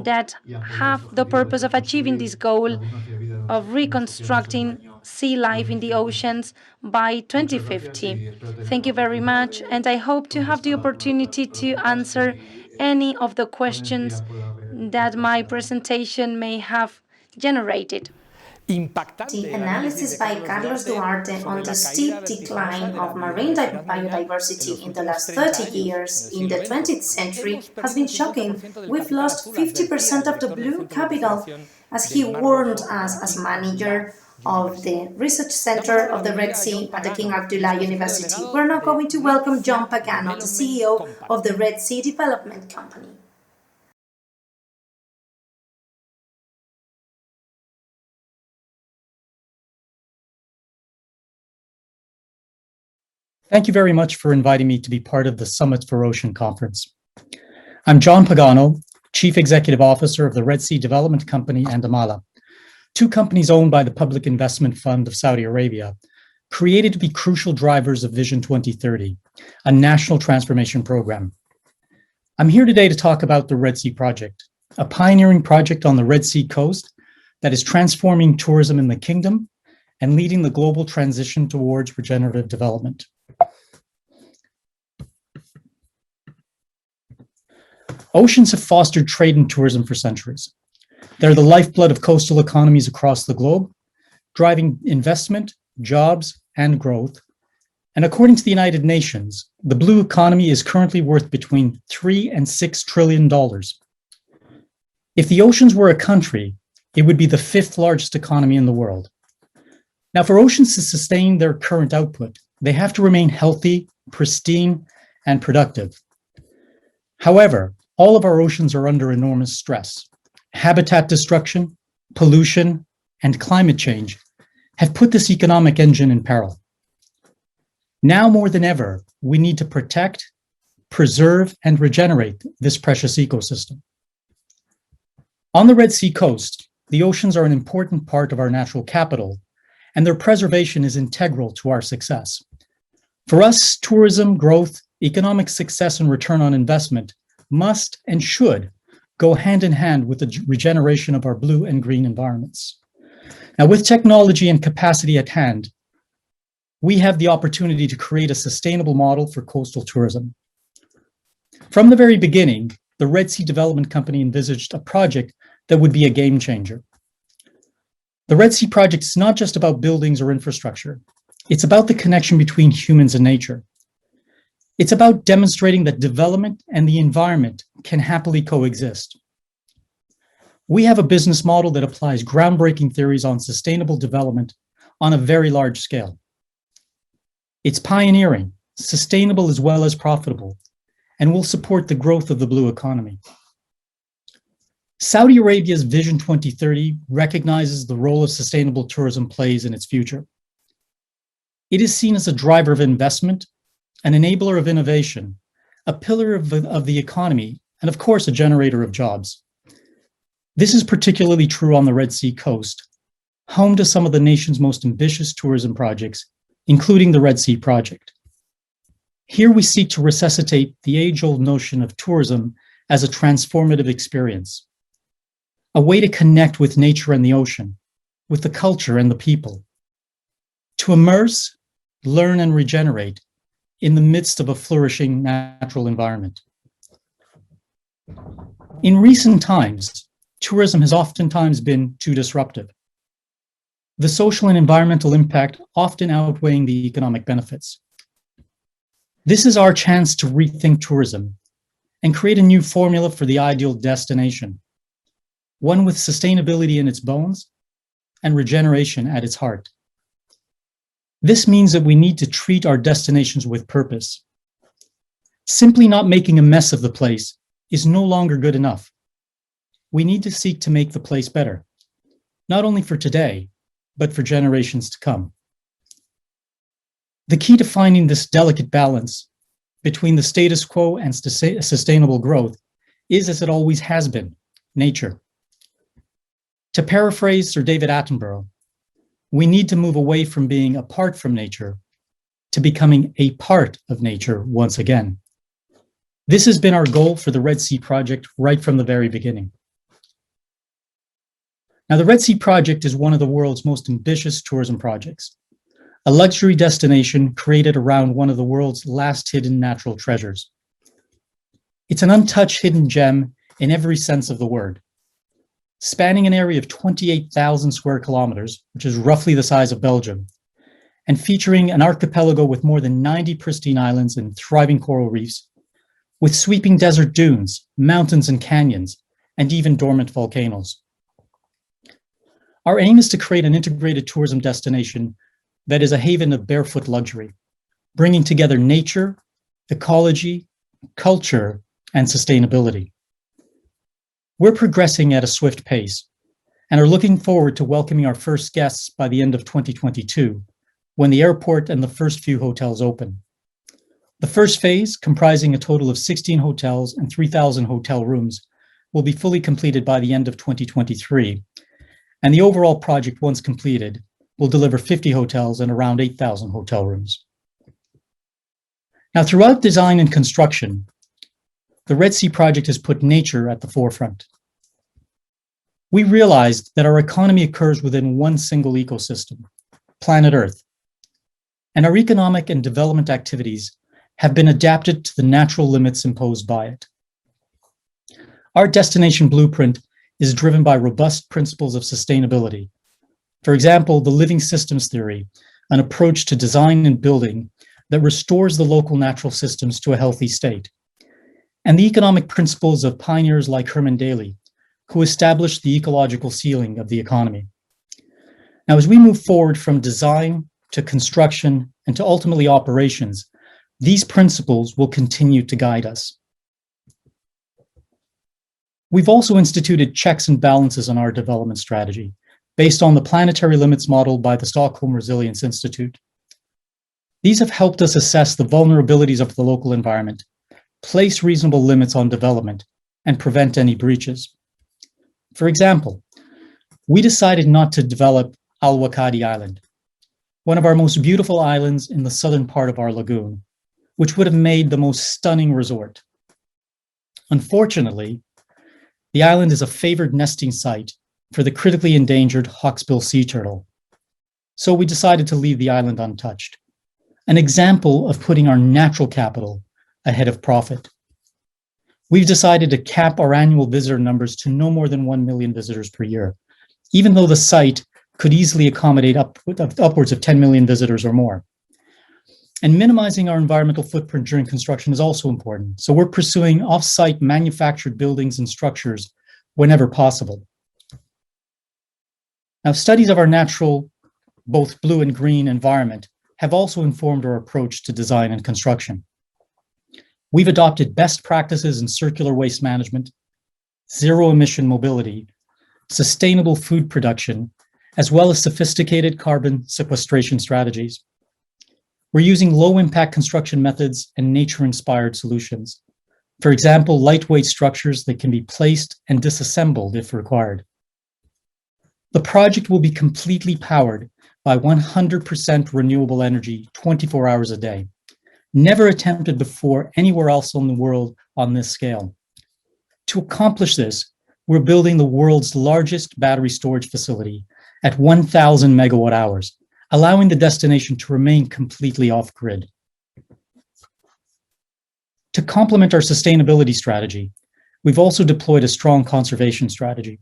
that have the purpose of achieving this goal of reconstructing sea life in the oceans by 2050. Thank you very much, and I hope to have the opportunity to answer any of the questions that my presentation may have generated.
The analysis by Carlos Duarte on the steep decline of marine biodiversity in the last 30 years in the 20th century has been shocking. We've lost 50% of the blue capital, as he warned us as manager of the research center of the Red Sea at the King Abdullah University. We're now going to welcome John Pagano, the CEO of the Red Sea Development Company.
Thank you very much for inviting me to be part of the Summit for Ocean conference. I'm John Pagano, Chief Executive Officer of the Red Sea Development Company and Amala. two companies owned by the Public Investment Fund of Saudi Arabia, created to be crucial drivers of Vision 2030, a national transformation program. I'm here today to talk about the Red Sea Project, a pioneering project on the Red Sea coast that is transforming tourism in the kingdom and leading the global transition towards regenerative development. Oceans have fostered trade and tourism for centuries. They're the lifeblood of coastal economies across the globe, driving investment, jobs, and growth. And according to the United Nations, the blue economy is currently worth between $3 and $6 trillion. If the oceans were a country, it would be the fifth largest economy in the world. Now, for oceans to sustain their current output, they have to remain healthy, pristine, and productive. However, all of our oceans are under enormous stress. Habitat destruction, pollution, and climate change have put this economic engine in peril. Now more than ever, we need to protect, preserve, and regenerate this precious ecosystem. On the Red Sea coast, the oceans are an important part of our natural capital, and their preservation is integral to our success. For us, tourism, growth, economic success, and return on investment must and should go hand in hand with the regeneration of our blue and green environments. Now, with technology and capacity at hand, we have the opportunity to create a sustainable model for coastal tourism. From the very beginning, the Red Sea Development Company envisaged a project that would be a game changer. The Red Sea Project is not just about buildings or infrastructure. It's about the connection between humans and nature. It's about demonstrating that development and the environment can happily coexist. We have a business model that applies groundbreaking theories on sustainable development on a very large scale. It's pioneering, sustainable as well as profitable, and will support the growth of the blue economy. Saudi Arabia's Vision 2030 recognizes the role of sustainable tourism plays in its future. It is seen as a driver of investment, an enabler of innovation, a pillar of the economy, and of course, a generator of jobs. This is particularly true on the Red Sea coast, home to some of the nation's most ambitious tourism projects, including the Red Sea Project. Here we seek to resuscitate the age-old notion of tourism as a transformative experience, a way to connect with nature and the ocean, with the culture and the people, to immerse, learn, and regenerate in the midst of a flourishing natural environment. In recent times, tourism has oftentimes been too disruptive, the social and environmental impact often outweighing the economic benefits. This is our chance to rethink tourism and create a new formula for the ideal destination, one with sustainability in its bones and regeneration at its heart. This means that we need to treat our destinations with purpose. Simply not making a mess of the place is no longer good enough. We need to seek to make the place better, not only for today, but for generations to come. The key to finding this delicate balance between the status quo and sustainable growth is, as it always has been, nature. To paraphrase Sir David Attenborough, we need to move away from being apart from nature to becoming a part of nature once again. This has been our goal for the Red Sea Project right from the very beginning. Now, the Red Sea Project is one of the world's most ambitious tourism projects, a luxury destination created around one of the world's last hidden natural treasures. It's an untouched hidden gem in every sense of the word, spanning an area of 28,000 square kilometers, which is roughly the size of Belgium, and featuring an archipelago with more than 90 pristine islands and thriving coral reefs, with sweeping desert dunes, mountains and canyons, and even dormant volcanoes. Our aim is to create an integrated tourism destination that is a haven of barefoot luxury, bringing together nature, ecology, culture, and sustainability. We're progressing at a swift pace and are looking forward to welcoming our first guests by the end of 2022, when the airport and the first few hotels open. The first phase, comprising a total of 16 hotels and 3,000 hotel rooms, will be fully completed by the end of 2023, And the overall project, once completed, will deliver 50 hotels and around 8,000 hotel rooms. Now, throughout design and construction, the Red Sea project has put nature at the forefront. We realized that our economy occurs within one single ecosystem, planet Earth, and our economic and development activities have been adapted to the natural limits imposed by it. Our destination blueprint is driven by robust principles of sustainability. For example, the living systems theory, an approach to design and building that restores the local natural systems to a healthy state, and the economic principles of pioneers like Herman Daly, who established the ecological ceiling of the economy. Now, as we move forward from design to construction and to ultimately operations, these principles will continue to guide us. We've also instituted checks and balances on our development strategy based on the planetary limits model by the Stockholm Resilience Institute. These have helped us assess the vulnerabilities of the local environment, place reasonable limits on development, and prevent any breaches. For example, we decided not to develop Al-Wakadi Island, one of our most beautiful islands in the southern part of our lagoon, which would have made the most stunning resort. Unfortunately, the island is a favored nesting site for the critically endangered hawksbill sea turtle. So we decided to leave the island untouched, an example of putting our natural capital ahead of profit. We've decided to cap our annual visitor numbers to no more than 1 million visitors per year, even though the site could easily accommodate upwards of 10 million visitors or more. And minimizing our environmental footprint during construction is also important. So we're pursuing off-site manufactured buildings and structures whenever possible. Now, studies of our natural, both blue and green environment have also informed our approach to design and construction. We've adopted best practices in circular waste management, zero emission mobility, sustainable food production, as well as sophisticated carbon sequestration strategies. We're using low impact construction methods and nature inspired solutions. For example, lightweight structures that can be placed and disassembled if required. The project will be completely powered by 100% renewable energy 24 hours a day, never attempted before anywhere else in the world on this scale. To accomplish this, we're building the world's largest battery storage facility at 1,000 megawatt hours, allowing the destination to remain completely off-grid. To complement our sustainability strategy, we've also deployed a strong conservation strategy.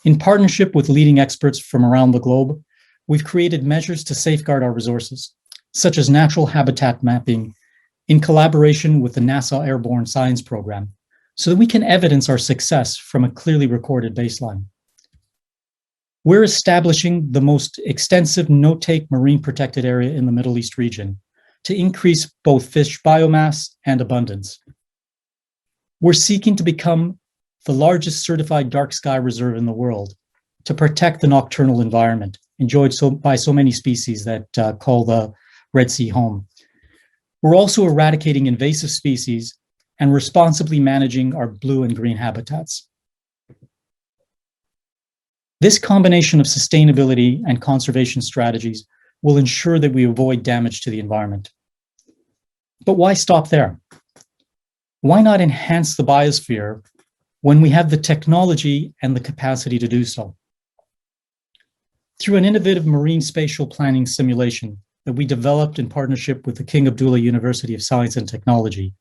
In partnership with leading experts from around the globe, we've created measures to safeguard our resources, such as natural habitat mapping, in collaboration with the NASA Airborne Science Program, so that we can evidence our success from a clearly recorded baseline. We're establishing the most extensive no-take marine protected area in the Middle East region to increase both fish biomass and abundance. We're seeking to become the largest certified dark sky reserve in the world to protect the nocturnal environment enjoyed by so many species that call the Red Sea home. We're also eradicating invasive species and responsibly managing our blue and green habitats. This combination of sustainability and conservation strategies will ensure that we avoid damage to the environment. But why stop there? Why not enhance the biosphere when we have the technology and the capacity to do so? Through an innovative marine spatial planning simulation that we developed in partnership with the King Abdullah University of Science and Technology,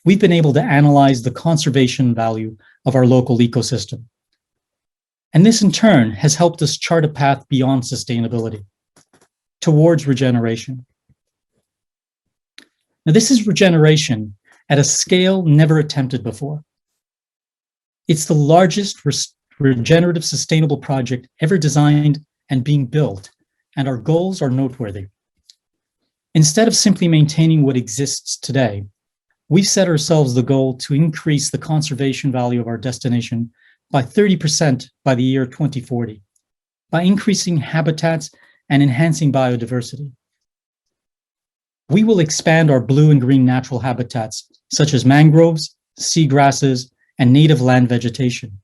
we've been able to analyze the conservation value of our local ecosystem. And this in turn has helped us chart a path beyond sustainability, towards regeneration. Now, this is regeneration at a scale never attempted before. It's the largest regenerative sustainable project ever designed and being built, and our goals are noteworthy. Instead of simply maintaining what exists today, we've set ourselves the goal to increase the conservation value of our destination by 30% by the year 2040, by increasing habitats and enhancing biodiversity. We will expand our blue and green natural habitats, such as mangroves, seagrasses, and native land vegetation.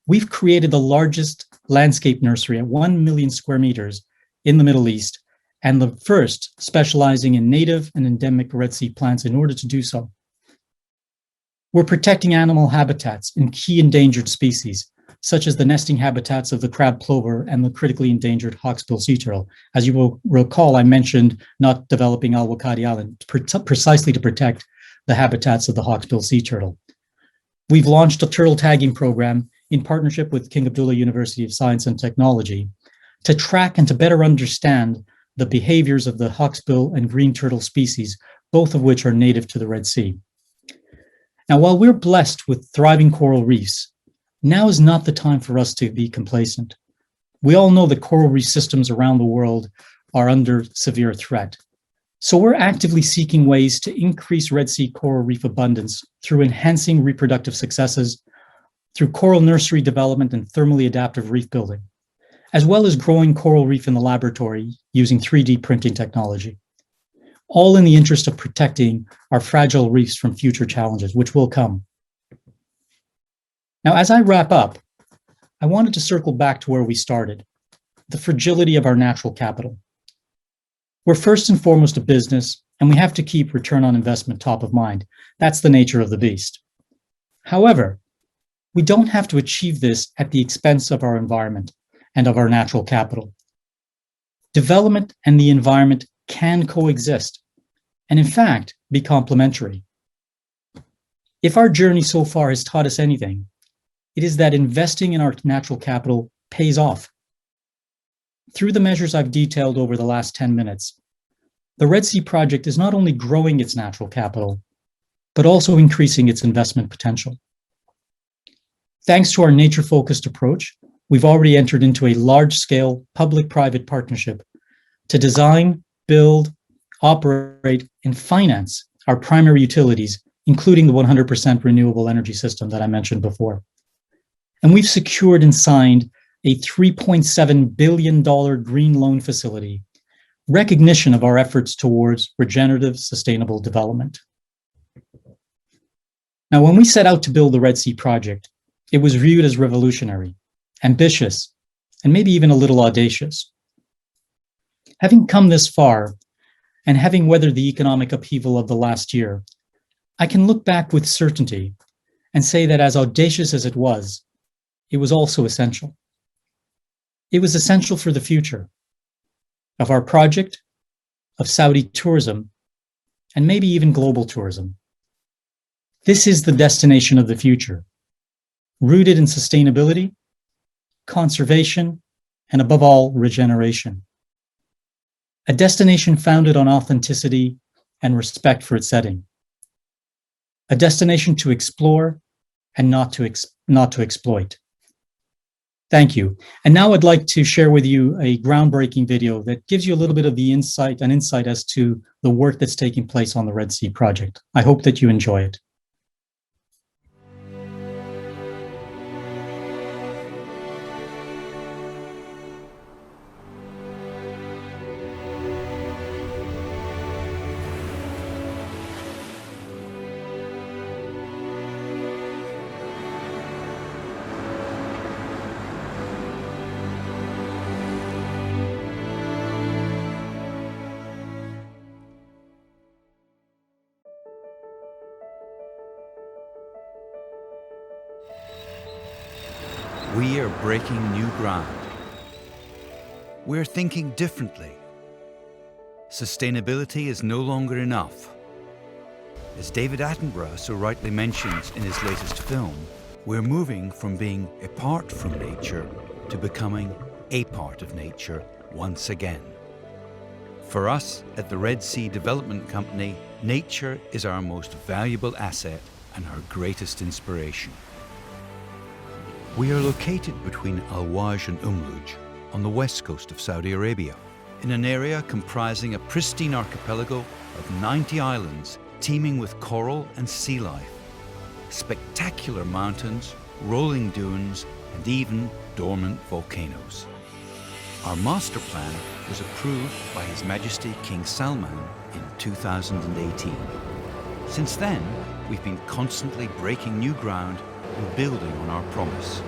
We've created the largest landscape nursery at 1 million square meters in the Middle East, and the first specializing in native and endemic Red Sea plants in order to do so. We're protecting animal habitats in key endangered species, such as the nesting habitats of the crab plover and the critically endangered hawksbill sea turtle. As you will recall, I mentioned not developing Al-Wakadi Island precisely to protect the habitats of the hawksbill sea turtle. We've launched a turtle tagging program in partnership with King Abdullah University of Science and Technology to track and to better understand the behaviors of the hawksbill and green turtle species, both of which are native to the Red Sea. Now, while we're blessed with thriving coral reefs, now is not the time for us to be complacent. We all know that coral reef systems around the world are under severe threat. So we're actively seeking ways to increase Red Sea coral reef abundance through enhancing reproductive successes, through coral nursery development and thermally adaptive reef building, as well as growing coral reef in the laboratory using 3D printing technology, all in the interest of protecting our fragile reefs from future challenges, which will come. Now, as I wrap up, I wanted to circle back to where we started, the fragility of our natural capital. We're first and foremost a business, and we have to keep return on investment top of mind. That's the nature of the beast. However, we don't have to achieve this at the expense of our environment and of our natural capital. Development and the environment can coexist, and in fact, be complementary. If our journey so far has taught us anything, it is that investing in our natural capital pays off. Through the measures I've detailed over the last 10 minutes, the Red Sea Project is not only growing its natural capital, but also increasing its investment potential. Thanks to our nature-focused approach, we've already entered into a large-scale public-private partnership to design, build, operate, and finance our primary utilities, including the 100% renewable energy system that I mentioned before. And we've secured and signed a $3.7 billion green loan facility, recognition of our efforts towards regenerative, sustainable development. Now, when we set out to build the Red Sea Project, it was viewed as revolutionary, ambitious, and maybe even a little audacious. Having come this far, and having weathered the economic upheaval of the last year, I can look back with certainty and say that as audacious as it was also essential. It was essential for the future of our project, of Saudi tourism, and maybe even global tourism. This is the destination of the future, rooted in sustainability, conservation, and above all, regeneration. A destination founded on authenticity and respect for its setting. A destination to explore and not to exploit. Thank you. And now I'd like to share with you a groundbreaking video that gives you a little bit of an insight as to the work that's taking place on the Red Sea Project. I hope that you enjoy it.
We are breaking new ground. We're thinking differently. Sustainability is no longer enough. As David Attenborough so rightly mentions in his latest film, we're moving from being apart from nature to becoming a part of nature once again. For us at the Red Sea Development Company, nature is our most valuable asset and our greatest inspiration. We are located between Al-Waj and Umluj on the west coast of Saudi Arabia, in an area comprising a pristine archipelago of 90 islands teeming with coral and sea life, spectacular mountains, rolling dunes, and even dormant volcanoes. Our master plan was approved by His Majesty King Salman in 2018. Since then, we've been constantly breaking new ground and building on our promise.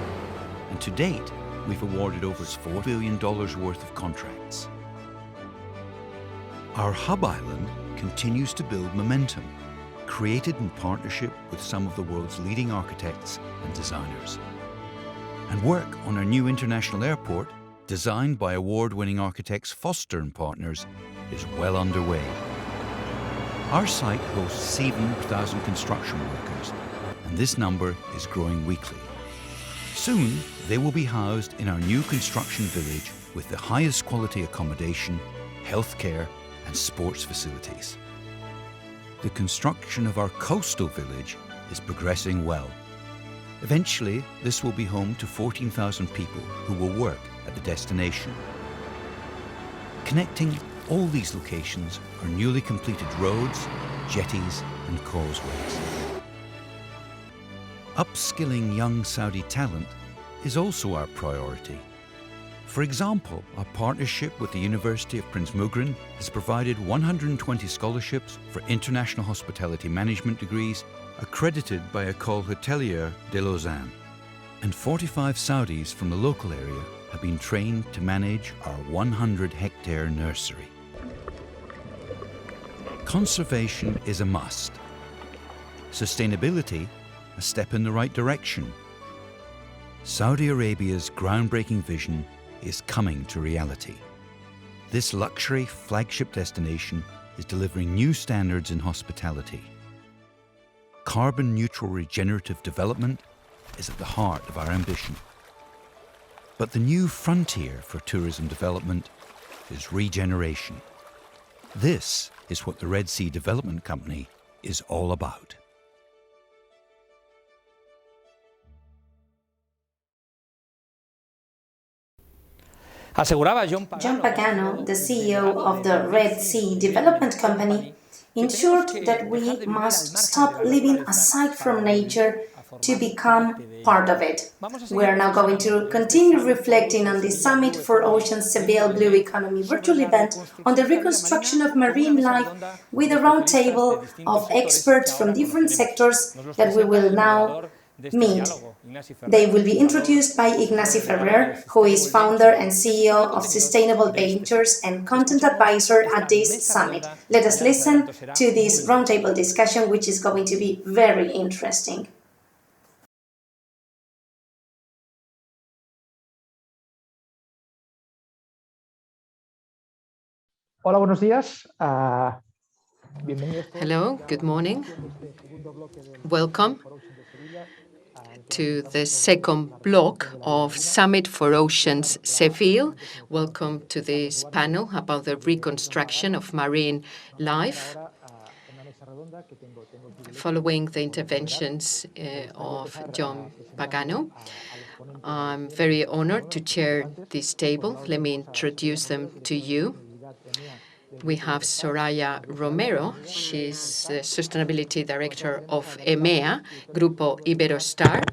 And to date, we've awarded over $4 billion worth of contracts. Our hub island continues to build momentum, created in partnership with some of the world's leading architects and designers. And work on our new international airport, designed by award-winning architects Foster and Partners, is well underway. Our site hosts 7,000 construction workers, and this number is growing weekly. Soon, they will be housed in our new construction village with the highest quality accommodation, healthcare, and sports facilities. The construction of our coastal village is progressing well. Eventually, this will be home to 14,000 people who will work at the destination. Connecting all these locations are newly completed roads, jetties, and causeways. Upskilling young Saudi talent is also our priority. For example, our partnership with the University of Prince Muqrin has provided 120 scholarships for international hospitality management degrees accredited by École Hôtelière de Lausanne. And 45 Saudis from the local area have been trained to manage our 100-hectare nursery. Conservation is a must. Sustainability, a step in the right direction. Saudi Arabia's groundbreaking vision is coming to reality. This luxury flagship destination is delivering new standards in hospitality. Carbon-neutral regenerative development is at the heart of our ambition. But the new frontier for tourism development is regeneration. This is what the Red Sea Development Company is all about.
John Pagano, the CEO of the Red Sea Development Company, ensured that we must stop living aside from nature to become part of it. We are now going to continue reflecting on the Summit for Oceans Seville Blue Economy virtual event on the reconstruction of marine life with a roundtable of experts from different sectors that we will now meet. They will be introduced by Ignasi Ferrer, who is founder and CEO of Sustainable Ventures and content advisor at this summit. Let us listen to this roundtable discussion, which is going to be very interesting.
Hola, buenos días.
Hello, good morning. Welcome to the second block of Summit for Oceans Seville. Welcome to this panel about the reconstruction of marine life. Following the interventions of John Pagano, I'm very honored to chair this table. Let me introduce them to you. We have Soraya Romero. She's the Sustainability Director of EMEA, Grupo Iberostar.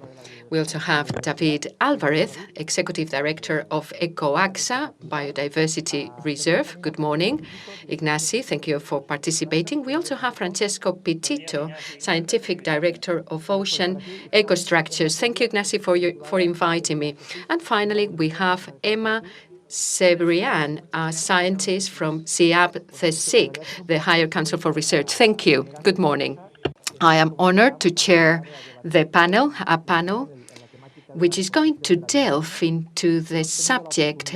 We also have David Alvarez, Executive Director of EcoAXA, Biodiversity Reserve. Good morning. Ignasi, thank you for participating. We also have Francesco Pitito, Scientific Director of Ocean Ecostructures. Thank you, Ignasi, for inviting me. And finally, we have Emma Cebrian, a scientist from CIAP-CSIC, the Higher Council for Research. Thank you. Good morning. I am honored to chair the panel, a panel which is going to delve into the subject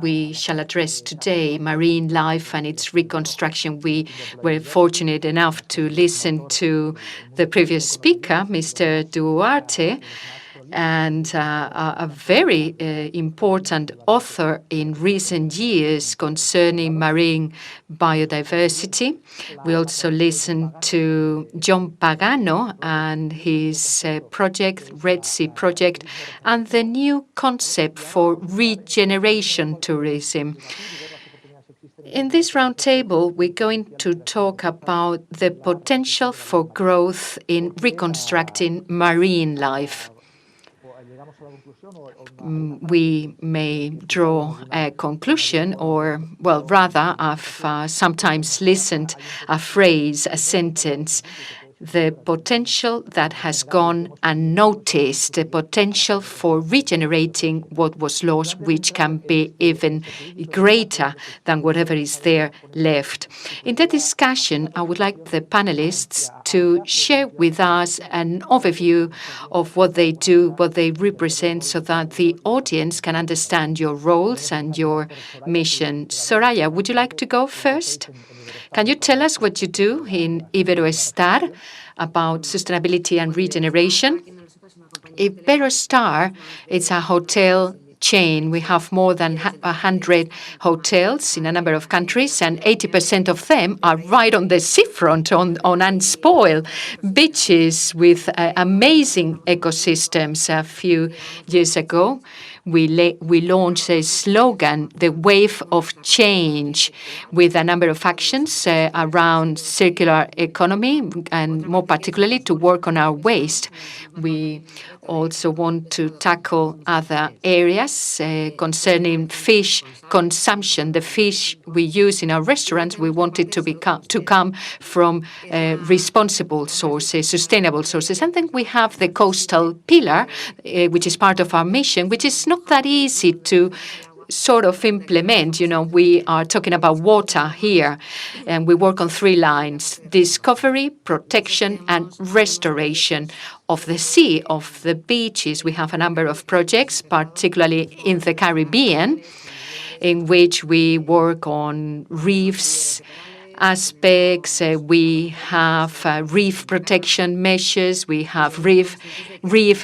we shall address today, marine life and its reconstruction. We were fortunate enough to listen to the previous speaker, Mr. Duarte, and a very important author in recent years concerning marine biodiversity. We also listened to John Pagano and his project, Red Sea Project, and the new concept for regeneration tourism. In this roundtable, we're going to talk about the potential for growth in reconstructing marine life. We may draw a conclusion, or, well, rather, I've sometimes listened a phrase, a sentence, the potential that has gone unnoticed, the potential for regenerating what was lost, which can be even greater than whatever is there left. In the discussion, I would like the panelists to share with us an overview of what they do, what they represent, so that the audience can understand your roles and your mission. Soraya, would you like to go first? Can you tell us what you do in Iberoestar about sustainability and regeneration? Iberostar is a hotel chain. We have more than 100 hotels in a number of countries, and 80% of them are right on the seafront, on unspoiled beaches with amazing ecosystems. A few years ago, we launched a slogan, the wave of change, with a number of actions around circular economy and more particularly to work on our waste. We also want to tackle other areas concerning fish consumption. The fish we use in our restaurants, we want it to come from responsible sources, sustainable sources. And then we have the coastal pillar, which is part of our mission, which is not that easy to sort of implement. We are talking about water here, and we work on 3 lines: discovery, protection, and restoration of the sea, of the beaches. We have a number of projects, particularly in the Caribbean, in which we work on reefs aspects. We have reef protection measures. We have reef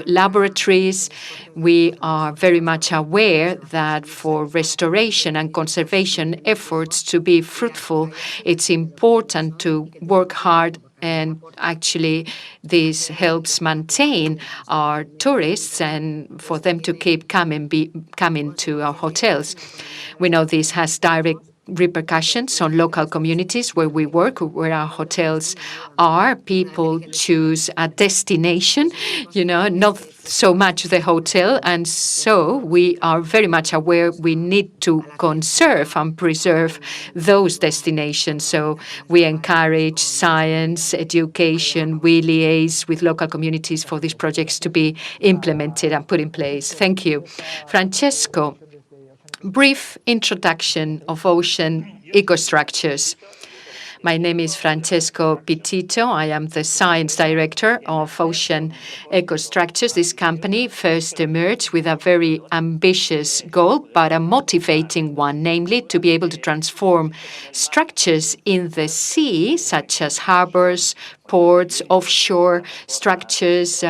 laboratories. We are very much aware that for restoration and conservation efforts to be fruitful, it's important to work hard, and actually this helps maintain our tourists and for them to keep coming to our hotels. We know this has direct repercussions on local communities where we work, where our hotels are. People choose a destination, not so much the hotel. And so we are very much aware we need to conserve and preserve those destinations. So we encourage science, education. We liaise with local communities for these projects to be implemented and put in place. Thank you. Francesco, brief introduction of ocean ecostructures. My name is Francesco Pitito. I am the science director of Ocean Ecostructures. This company first emerged with a very ambitious goal, but a motivating one, namely to be able to transform structures in the sea, such as harbors, ports, offshore structures,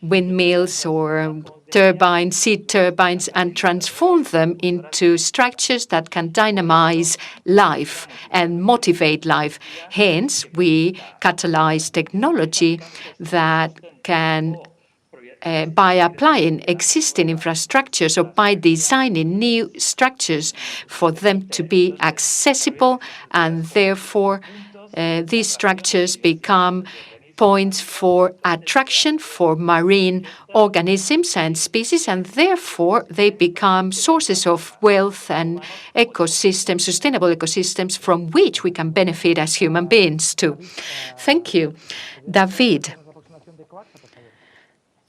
windmills or turbines, sea turbines, and transform them into structures that can dynamize life and motivate life. Hence, we catalyze technology that can, by applying existing infrastructures or by designing new structures for them to be accessible, and therefore these structures become points for attraction for marine organisms and species, and therefore they become sources of wealth and ecosystems, sustainable ecosystems from which we can benefit as human beings too. Thank you. David,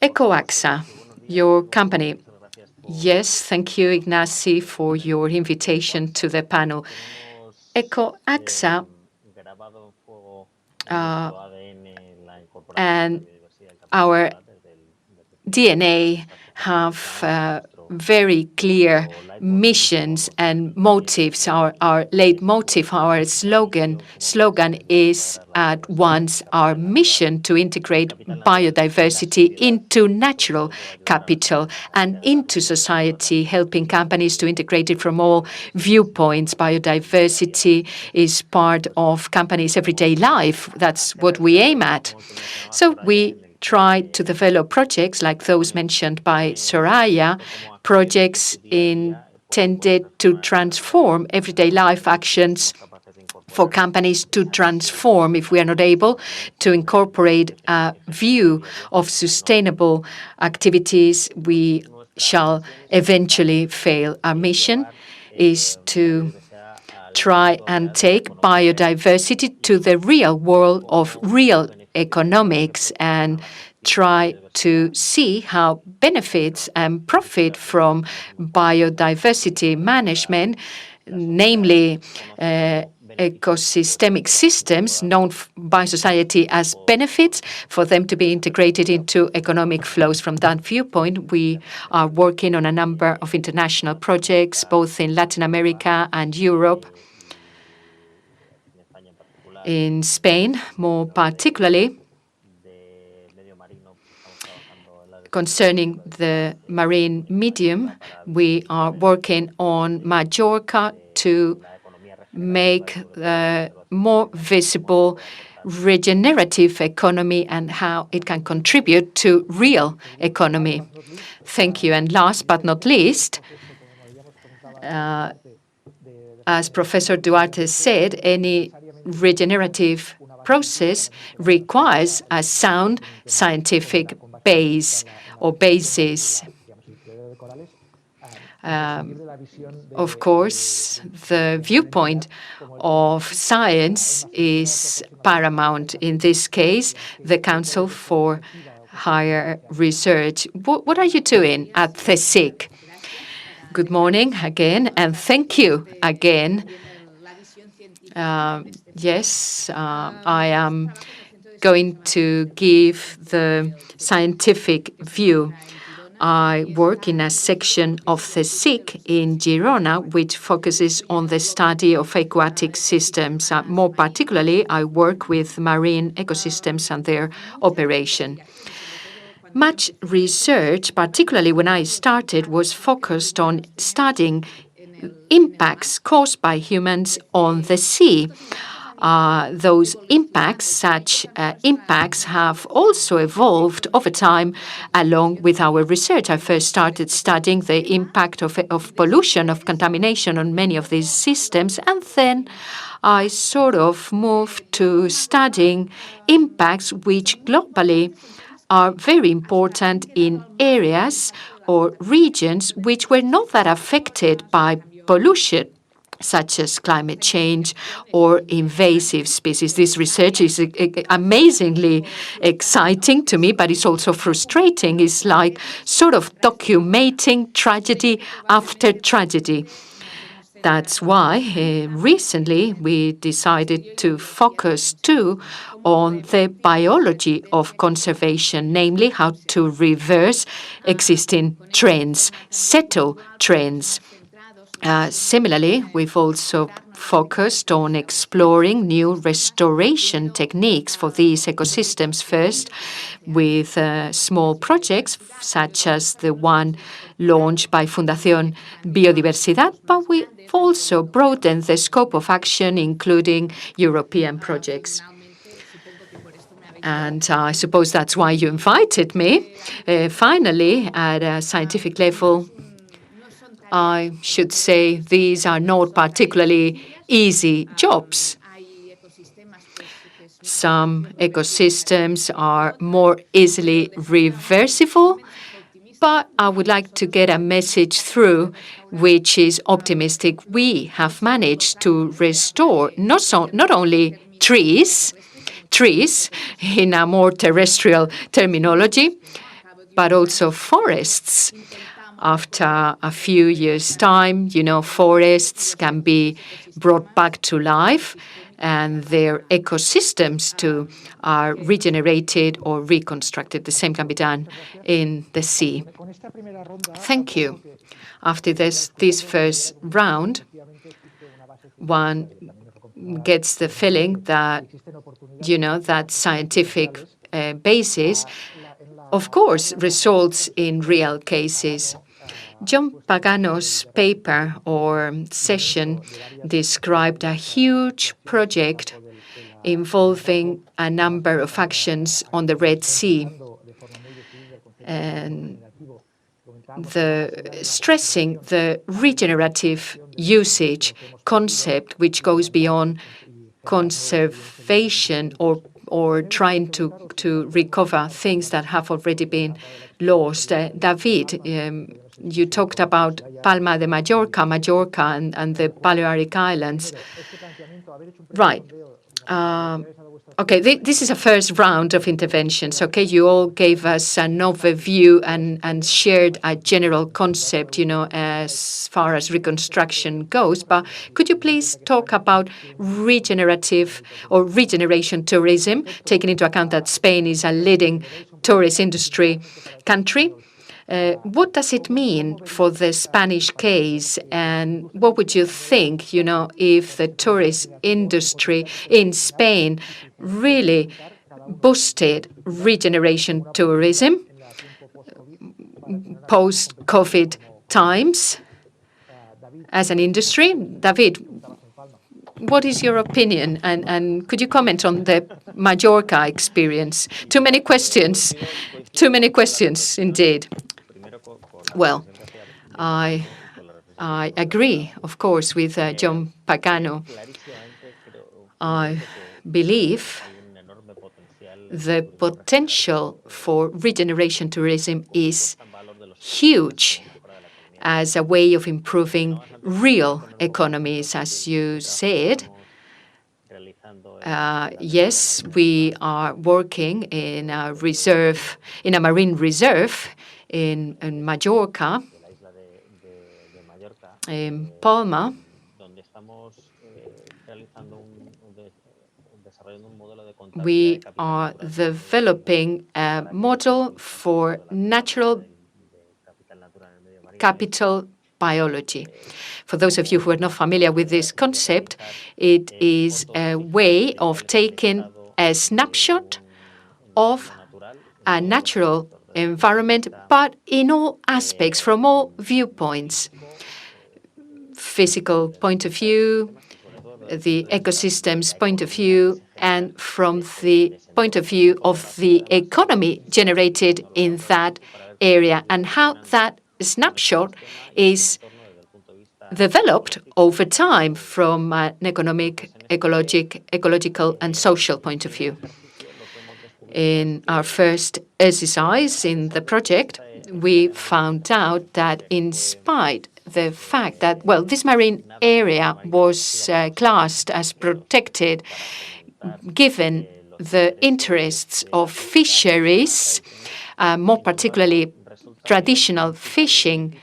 EcoAXA, your company. Yes, thank you, Ignacy, for your invitation to the panel. EcoAXA and our DNA have very clear missions and motives. Our leitmotif, our slogan is at once our mission to integrate biodiversity into natural capital and into society, helping companies to integrate it from all viewpoints. Biodiversity is part of companies' everyday life. That's what we aim at. So we try to develop projects like those mentioned by Soraya, projects intended to transform everyday life actions for companies to transform. If we are not able to incorporate a view of sustainable activities, we shall eventually fail. Our mission is to try and take biodiversity to the real world of real economics and try to see how benefits and profit from biodiversity management, namely ecosystemic systems known by society as benefits, for them to be integrated into economic flows. From that viewpoint, we are working on a number of international projects, both in Latin America and Europe. In Spain, more particularly, concerning the marine medium, we are working on Mallorca to make more visible regenerative economy and how it can contribute to real economy. Thank you. And last but not least, as Professor Duarte said, any regenerative process requires a sound scientific base or basis. Of course, the viewpoint of science is paramount. In this case, the Council for Higher Research. What are you doing at CSIC? Good morning again, and thank you again. Yes, I am going to give the scientific view. I work in a section of CSIC in Girona, which focuses on the study of aquatic systems. More particularly, I work with marine ecosystems and their operation. Much research, particularly when I started, was focused on studying impacts caused by humans on the sea. Those impacts, such impacts have also evolved over time along with our research. I first started studying the impact of pollution, of contamination on many of these systems, and then I sort of moved to studying impacts which globally are very important in areas or regions which were not that affected by pollution, such as climate change or invasive species. This research is amazingly exciting to me, but it's also frustrating. It's like sort of documenting tragedy after tragedy. That's why recently we decided to focus too on the biology of conservation, namely how to reverse existing trends, settle trends. Similarly, we've also focused on exploring new restoration techniques for these ecosystems, first with small projects such as the one launched by Fundación Biodiversidad, but we've also broadened the scope of action, including European projects. And I suppose that's why you invited me. Finally, at a scientific level, I should say these are not particularly easy jobs. Some ecosystems are more easily reversible, but I would like to get a message through which is optimistic. We have managed to restore not only trees in a more terrestrial terminology, but also forests. After a few years' time, forests can be brought back to life and their ecosystems too are regenerated or reconstructed. The same can be done in the sea. Thank you. After this first round, one gets the feeling that, that scientific basis, of course, results in real cases. John Pagano's paper or session described a huge project involving a number of actions on the Red Sea, and stressing the regenerative usage concept, which goes beyond conservation or trying to recover things that have already been lost. David, you talked about Palma de Mallorca and the Balearic Islands. Right. Okay, this is a first round of interventions. Okay, you all gave us an overview and shared a general concept, as far as reconstruction goes. But could you please talk about regenerative or regeneration tourism, taking into account that Spain is a leading tourist industry country? What does it mean for the Spanish case, and what would you think, if the tourist industry in Spain really boosted regeneration tourism post-COVID times as an industry? David, what is your opinion, and could you comment on the Mallorca experience? Too many questions indeed. Well, I agree, of course, with John Pagano. I believe the potential for regeneration tourism is huge as a way of improving real economies, as you said. Yes, we are working in a marine reserve in Mallorca, in Palma. We are developing a model for natural capital biology. For those of you who are not familiar with this concept, it is a way of taking a snapshot of a natural environment, but in all aspects, from all viewpoints. Physical point of view, the ecosystem's point of view, and from the point of view of the economy generated in that area, and how that snapshot is developed over time from an economic, ecological, and social point of view. In our first exercise in the project, we found out that in spite the fact that, well, this marine area was classed as protected given the interests of fisheries, more particularly traditional fishing.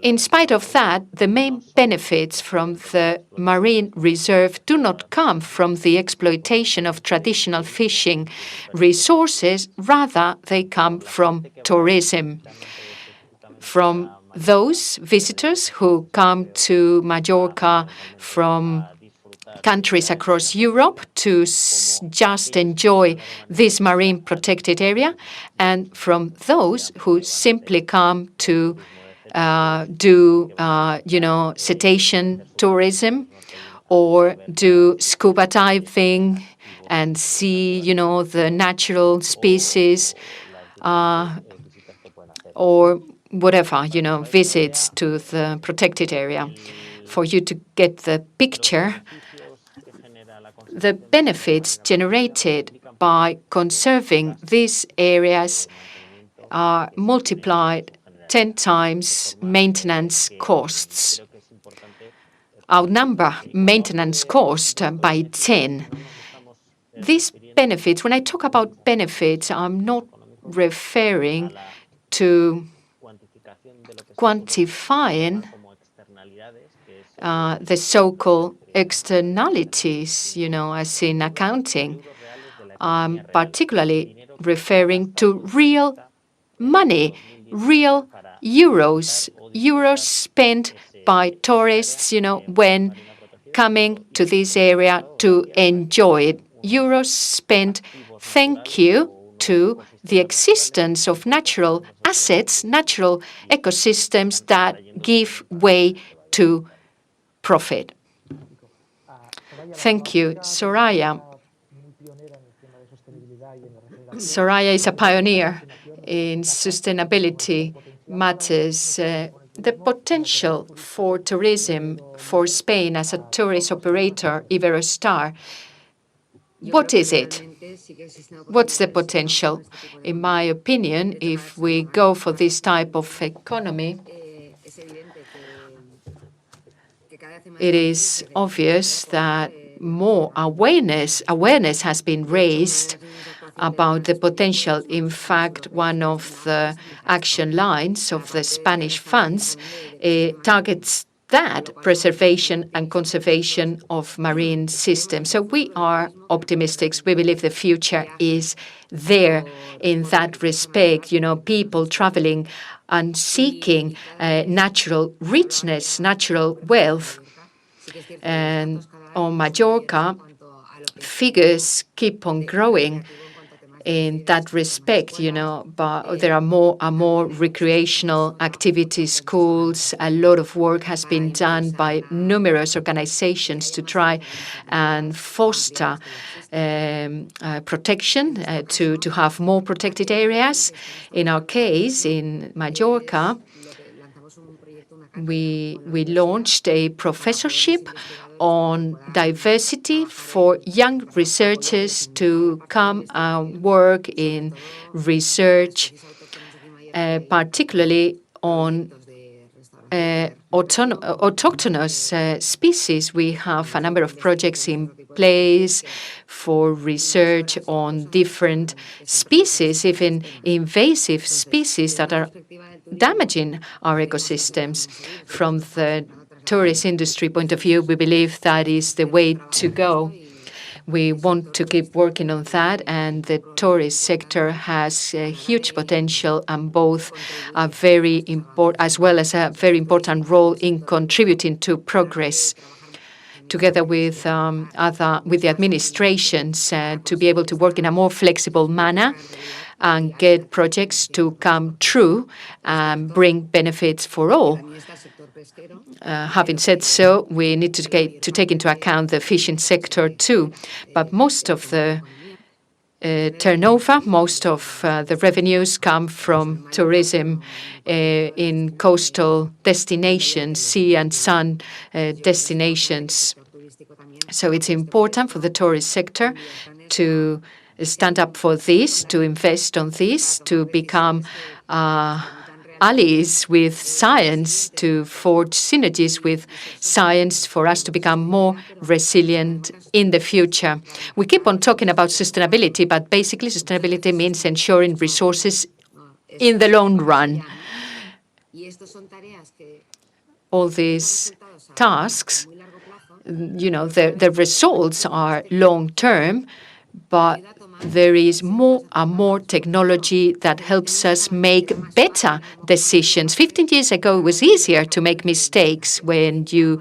In spite of that, the main benefits from the marine reserve do not come from the exploitation of traditional fishing resources, rather they come from tourism, from those visitors who come to Mallorca from countries across Europe to just enjoy this marine protected area, and from those who simply come to do cetacean tourism or do scuba diving and see, the natural species or whatever, visits to the protected area. For you to get the picture, the benefits generated by conserving these areas are multiplied 10 times maintenance costs. Outnumber maintenance cost by 10. These benefits, when I talk about benefits, I'm not referring to quantifying the so-called externalities, as in accounting. I'm particularly referring to real money, real euros spent by tourists, when coming to this area to enjoy it. Euros spent thank you to the existence of natural assets, natural ecosystems that give way to profit. Thank you, Soraya. Soraya is a pioneer in sustainability matters. The potential for tourism for Spain as a tourist operator, Iberostar, what is it? What's the potential? In my opinion, if we go for this type of economy, it is obvious that more awareness has been raised about the potential. In fact, one of the action lines of the Spanish funds targets that preservation and conservation of marine systems. So we are optimists. We believe the future is there in that respect. People traveling and seeking natural richness, natural wealth. And on Mallorca, figures keep on growing in that respect, but there are more recreational activities, schools. A lot of work has been done by numerous organizations to try and foster protection, to have more protected areas. In our case, in Mallorca, we launched a professorship on diversity for young researchers to come and work in research, particularly on autochthonous species. We have a number of projects in place for research on different species, even invasive species that are damaging our ecosystems. From the tourist industry point of view, we believe that is the way to go. We want to keep working on that, and the tourist sector has a huge potential, and both are very important, as well as a very important role in contributing to progress, together with the administrations, to be able to work in a more flexible manner and get projects to come true and bring benefits for all. Having said so, we need to take into account the fishing sector too. But most of the turnover, most of the revenues come from tourism in coastal destinations, sea and sun destinations. So it's important for the tourist sector to stand up for this, to invest on this, to become allies with science, to forge synergies with science for us to become more resilient in the future. We keep on talking about sustainability, but basically sustainability means ensuring resources in the long run. All these tasks, the results are long-term, but there is more and more technology that helps us make better decisions. 15 years ago, it was easier to make mistakes when you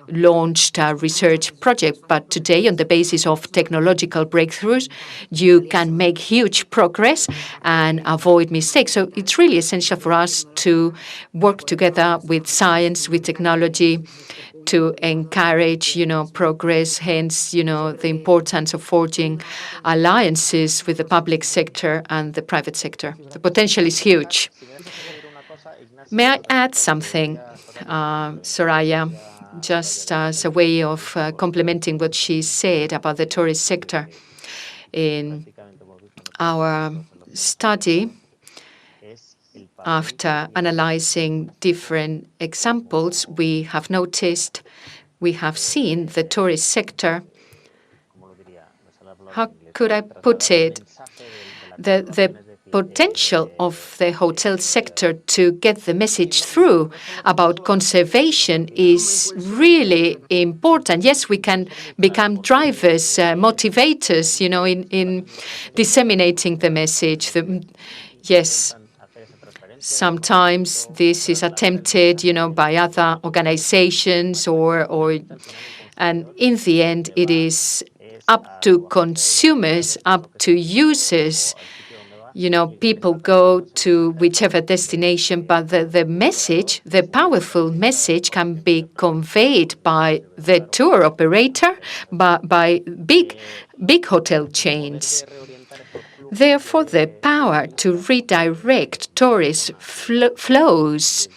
launched a research project, but today, on the basis of technological breakthroughs, you can make huge progress and avoid mistakes. So it's really essential for us to work together with science, with technology, to encourage, progress, hence, the importance of forging alliances with the public sector and the private sector. The potential is huge. May I add something, Soraya, just as a way of complementing what she said about the tourist sector? In our study, after analyzing different examples, we have seen the tourist sector, how could I put it, the potential of the hotel sector to get the message through about conservation is really important. Yes, we can become drivers, motivators, in disseminating the message. Yes. Sometimes this is attempted, by other organizations, and in the end, it is up to consumers, up to users. People go to whichever destination, but the message, the powerful message, can be conveyed by the tour operator, by big hotel chains. Therefore, the power to redirect tourist flows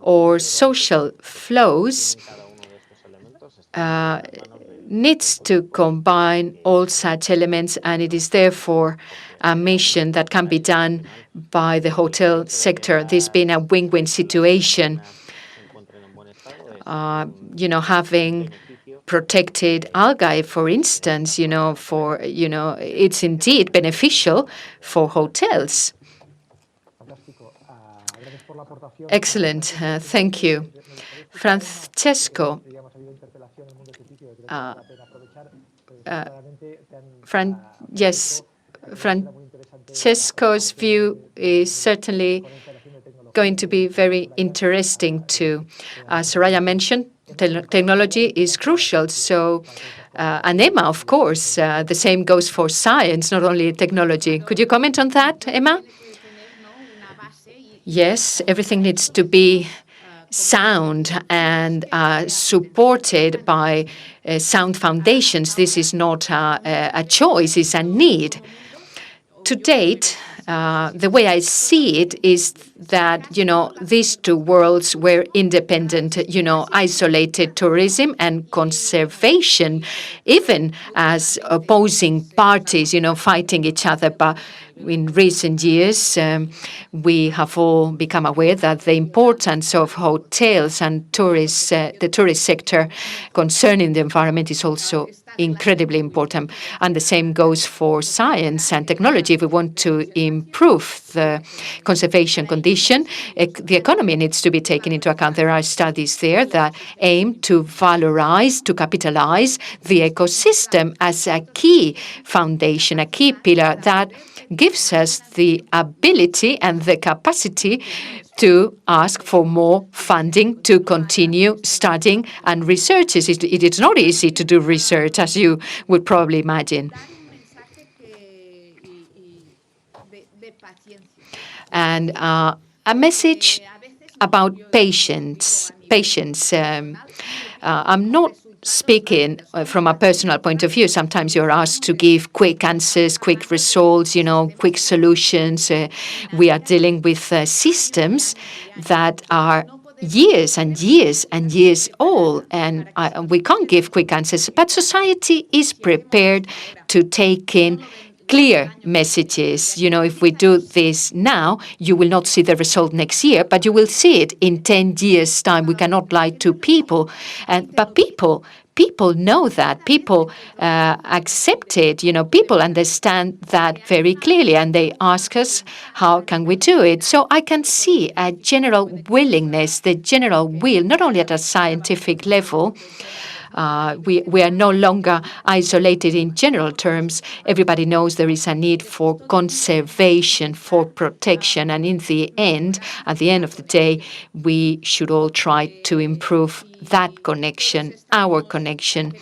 or social flows needs to combine all such elements, and it is therefore a mission that can be done by the hotel sector. This being a win-win situation, having protected algae, for instance, it's indeed beneficial for hotels. Excellent. Thank you. Francesco. Yes, Francesco's view is certainly going to be very interesting too. As Soraya mentioned, technology is crucial. So, and Emma, of course, the same goes for science, not only technology. Could you comment on that, Emma? Yes, everything needs to be sound and supported by sound foundations. This is not a choice, it's a need. To date, the way I see it is that, these two worlds were independent, isolated tourism and conservation, even as opposing parties, fighting each other. But in recent years, we have all become aware that the importance of hotels and the tourist sector concerning the environment is also incredibly important. And the same goes for science and technology. If we want to improve the conservation condition, the economy needs to be taken into account. There are studies there that aim to valorize, to capitalize the ecosystem as a key foundation, a key pillar that gives us the ability and the capacity to ask for more funding to continue studying and research. It is not easy to do research, as you would probably imagine. And a message about patience. I'm not speaking from a personal point of view. Sometimes you're asked to give quick answers, quick results, quick solutions. We are dealing with systems that are years and years and years old, and we can't give quick answers. But society is prepared to take in clear messages. If we do this now, you will not see the result next year, but you will see it in 10 years' time. We cannot lie to people. But people know that. People accept it. People understand that very clearly, and they ask us, how can we do it? So I can see a general willingness, the general will, not only at a scientific level. We are no longer isolated in general terms. Everybody knows there is a need for conservation, for protection, and at the end of the day, we should all try to improve that connection, our connection.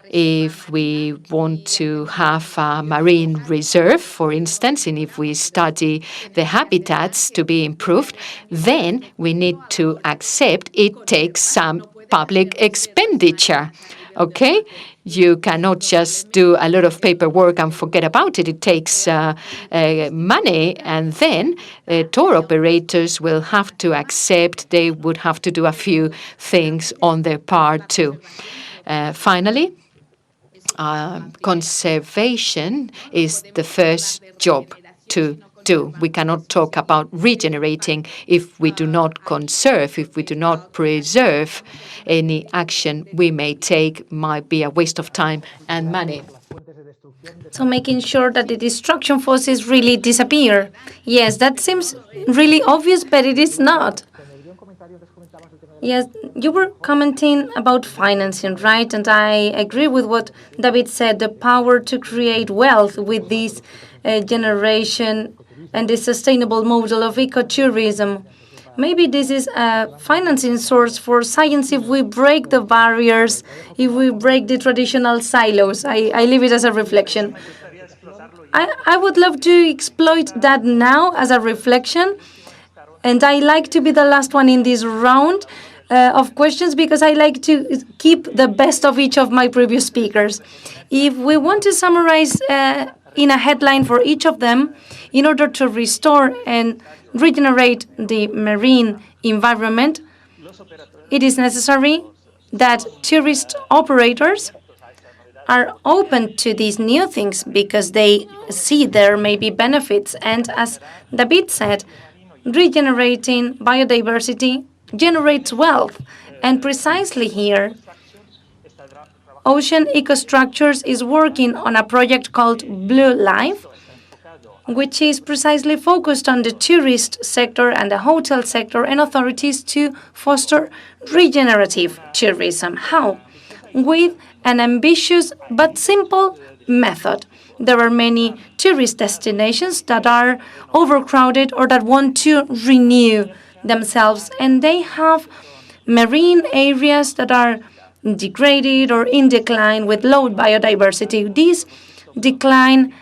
If we want to have a marine reserve, for instance, and if we study the habitats to be improved, then we need to accept it takes some public expenditure, okay? You cannot just do a lot of paperwork and forget about it. It takes money, and then tour operators will have to accept. They would have to do a few things on their part too. Finally, conservation is the first job to do. We cannot talk about regenerating if we do not conserve, if we do not preserve. Any action we may take might be a waste of time and money.
So making sure that the destruction forces really disappear. Yes, that seems really obvious, but it is not. Yes, you were commenting about financing, right? And I agree with what David said, the power to create wealth with this generation and the sustainable model of ecotourism. Maybe this is a financing source for science if we break the barriers, if we break the traditional silos. I leave it as a reflection. I would love to exploit that now as a reflection. And I like to be the last one in this round of questions because I like to keep the best of each of my previous speakers. If we want to summarize in a headline for each of them, in order to restore and regenerate the marine environment, it is necessary that tourist operators are open to these new things because they see there may be benefits. And as David said, regenerating biodiversity generates wealth. And precisely here, Ocean Ecostructures is working on a project called Blue Life, which is precisely focused on the tourist sector and the hotel sector and authorities to foster regenerative tourism. How? With an ambitious but simple method. There are many tourist destinations that are overcrowded or that want to renew themselves, and they have marine areas that are degraded or in decline with low biodiversity. This decline,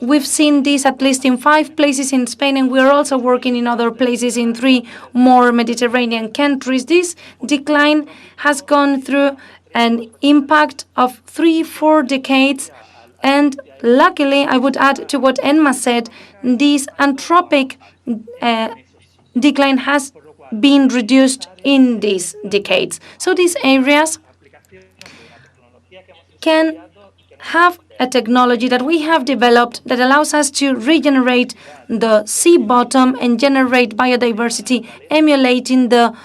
we've seen this at least in 5 places in Spain, and we're also working in other places in 3 more Mediterranean countries. This decline has gone through an impact of 3-4 decades, and luckily, I would add to what Emma said, this anthropic decline has been reduced in these decades. So these areas can have a technology that we have developed that allows us to regenerate the sea bottom and generate biodiversity, emulating the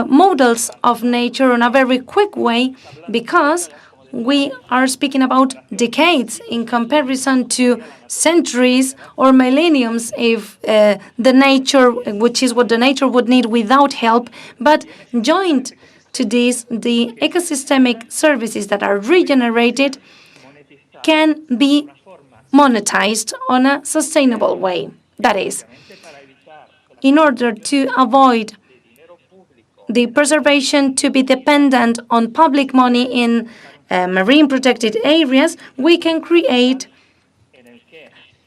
models of nature in a very quick way, because we are speaking about decades in comparison to centuries or millenniums if the nature, which is what the nature would need without help, but joined to this, the ecosystemic services that are regenerated can be monetized on a sustainable way. That is, in order to avoid the preservation to be dependent on public money in marine protected areas, we can create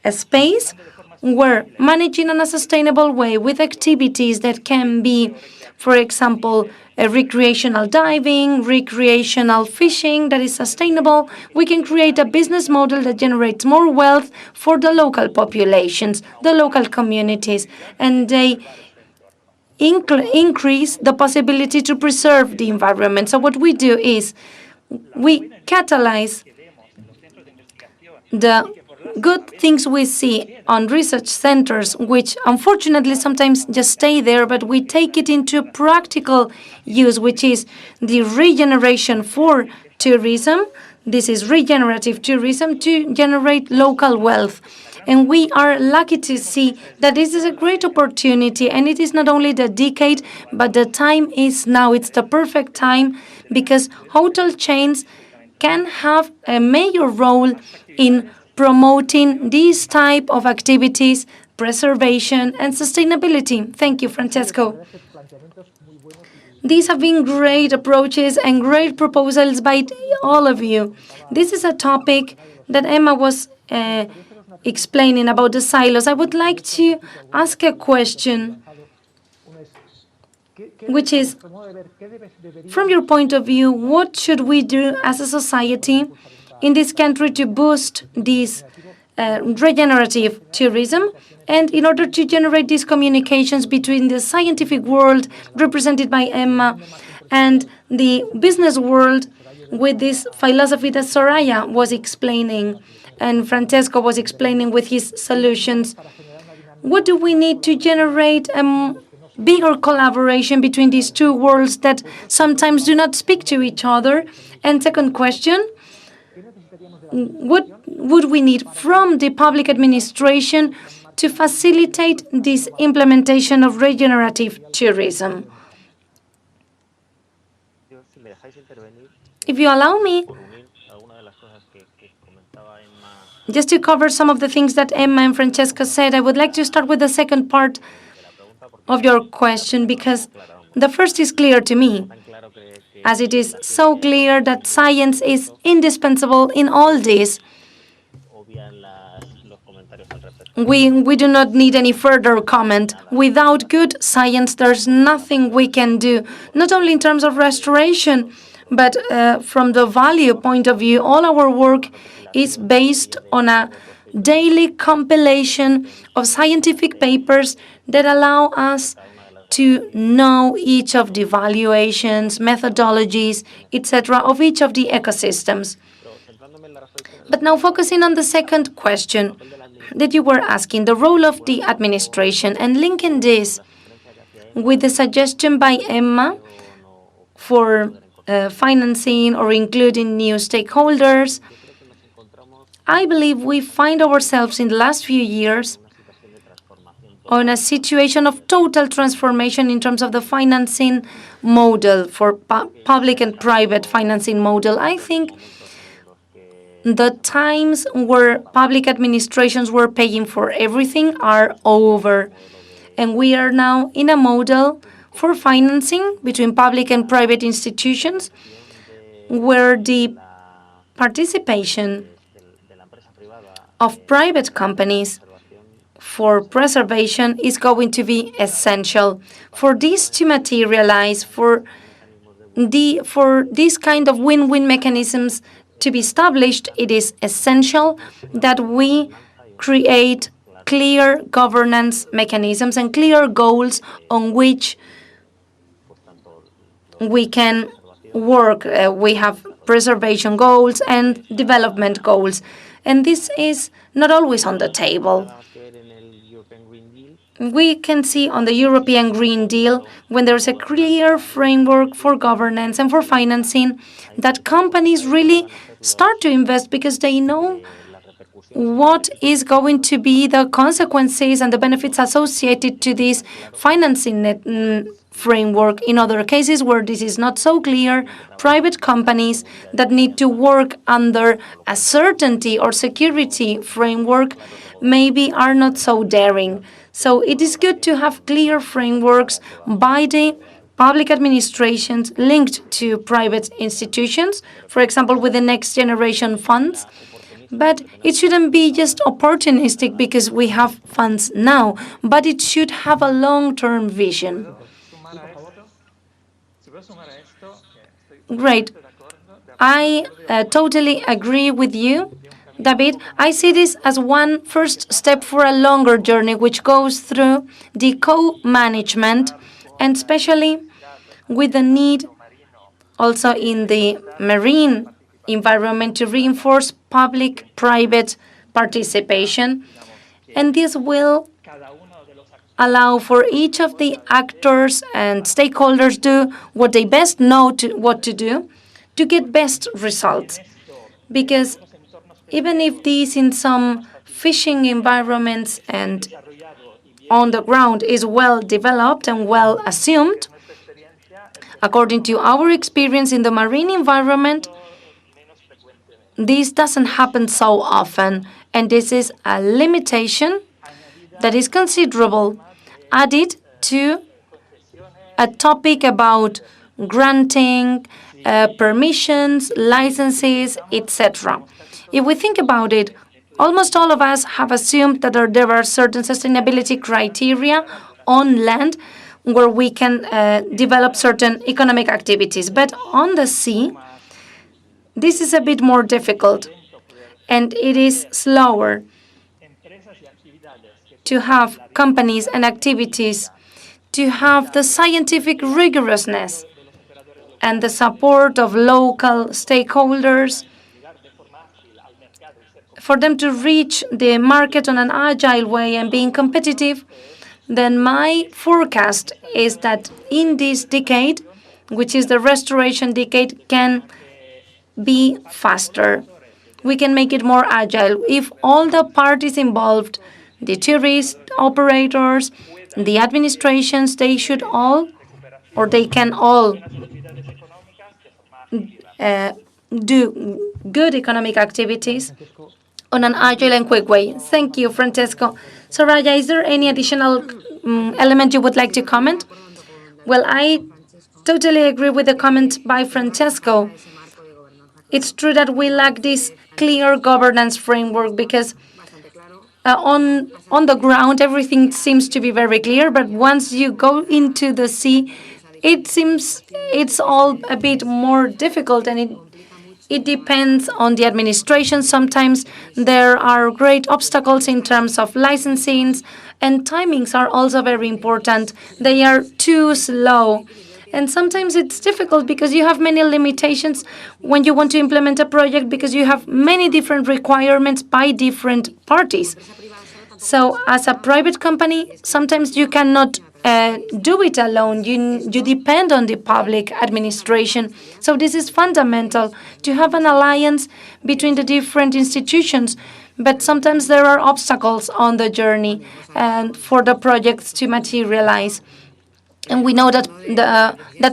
a space where managing in a sustainable way with activities that can be, for example, recreational diving, recreational fishing that is sustainable, we can create a business model that generates more wealth for the local populations, the local communities, and they increase the possibility to preserve the environment. So what we do is we catalyze the good things we see on research centers, which unfortunately sometimes just stay there, but we take it into practical use, which is the regeneration for tourism. This is regenerative tourism to generate local wealth. And we are lucky to see that this is a great opportunity, and it is not only the decade, but the time is now. It's the perfect time, because hotel chains can have a major role in promoting these type of activities, preservation and sustainability. Thank you, Francesco. These have been great approaches and great proposals by all of you. This is a topic that Emma was explaining about the silos. I would like to ask a question, which is, from your point of view, what should we do as a society in this country to boost this regenerative tourism, and in order to generate these communications between the scientific world, represented by Emma, and the business world, with this philosophy that Soraya was explaining and Francesco was explaining with his solutions? What do we need to generate a bigger collaboration between these two worlds that sometimes do not speak to each other? And second question, what would we need from the public administration to facilitate this implementation of regenerative tourism? If you allow me, just to cover some of the things that Emma and Francesco said, I would like to start with the second part of your question, because the first is clear to me, as it is so clear that science is indispensable in all this. We do not need any further comment. Without good science, there's nothing we can do, not only in terms of restoration, but from the value point of view. All our work is based on a daily compilation of scientific papers that allow us to know each of the valuations, methodologies, etc., of each of the ecosystems. But now focusing on the second question that you were asking, the role of the administration, and linking this with the suggestion by Emma for financing or including new stakeholders. I believe we find ourselves in the last few years on a situation of total transformation in terms of the financing model for public and private financing model. I think the times where public administrations were paying for everything are over. And we are now in a model for financing between public and private institutions where the participation of private companies for preservation is going to be essential. For this to materialize, for this kind of win-win mechanisms to be established, it is essential that we create clear governance mechanisms and clear goals on which we can work. We have preservation goals and development goals, and this is not always on the table. We can see on the European Green Deal, when there's a clear framework for governance and for financing, that companies really start to invest because they know what is going to be the consequences and the benefits associated to this financing framework. In other cases where this is not so clear, private companies that need to work under a certainty or security framework maybe are not so daring. So it is good to have clear frameworks by the public administrations linked to private institutions, for example, with the Next Generation funds. But it shouldn't be just opportunistic because we have funds now, but it should have a long-term vision. Great. I totally agree with you, David. I see this as one first step for a longer journey, which goes through the co-management, and especially with the need also in the marine environment to reinforce public-private participation. And this will allow for each of the actors and stakeholders do what they best know what to do to get best results. Because even if this in some fishing environments and on the ground is well developed and well assumed, according to our experience in the marine environment, this doesn't happen so often, and this is a limitation that is considerable, added to a topic about granting permissions, licenses, etc. If we think about it, almost all of us have assumed that there are certain sustainability criteria on land where we can develop certain economic activities. But on the sea, this is a bit more difficult, and it is slower to have companies and activities to have the scientific rigorousness and the support of local stakeholders for them to reach the market on an agile way and being competitive. Then my forecast is that in this decade, which is the restoration decade, can be faster. We can make it more agile. If all the parties involved, the tourist operators, the administrations, they should all, or they can all do good economic activities on an agile and quick way. Thank you, Francesco. Soraya, is there any additional element you would like to comment? Well, I totally agree with the comment by Francesco. It's true that we lack this clear governance framework because on the ground everything seems to be very clear, but once you go into the sea, it seems it's all a bit more difficult, and it depends on the administration. Sometimes there are great obstacles in terms of licensing, and timings are also very important. They are too slow. And sometimes it's difficult because you have many limitations when you want to implement a project because you have many different requirements by different parties. So as a private company, sometimes you cannot do it alone. You depend on the public administration. So this is fundamental, to have an alliance between the different institutions. But sometimes there are obstacles on the journey and for the projects to materialize. And we know that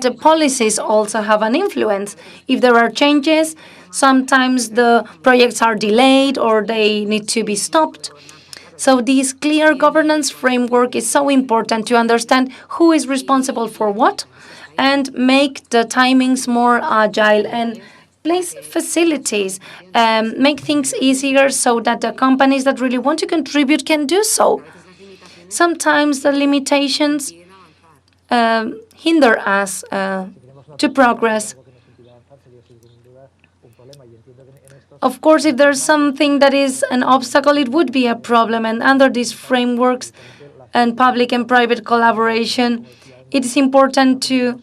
the policies also have an influence. If there are changes, sometimes the projects are delayed or they need to be stopped. So this clear governance framework is so important to understand who is responsible for what and make the timings more agile and place facilities, make things easier so that the companies that really want to contribute can do so. Sometimes the limitations hinder us to progress. Of course, if there's something that is an obstacle, it would be a problem. And under these frameworks and public and private collaboration, it is important to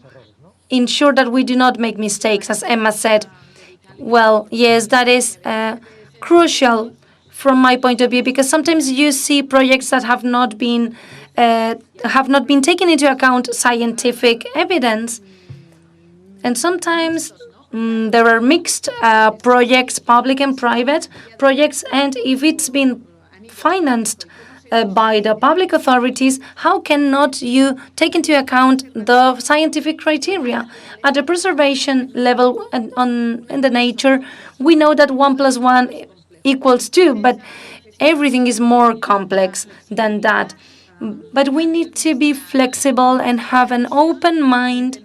ensure that we do not make mistakes, as Emma said. Well, yes, that is crucial from my point of view, because sometimes you see projects that have not been taken into account scientific evidence, and sometimes there are mixed projects, public and private projects, and if it's been financed by the public authorities, how cannot you take into account the scientific criteria? At the preservation level and in the nature, we know that 1 + 1 = 2, but everything is more complex than that. But we need to be flexible and have an open mind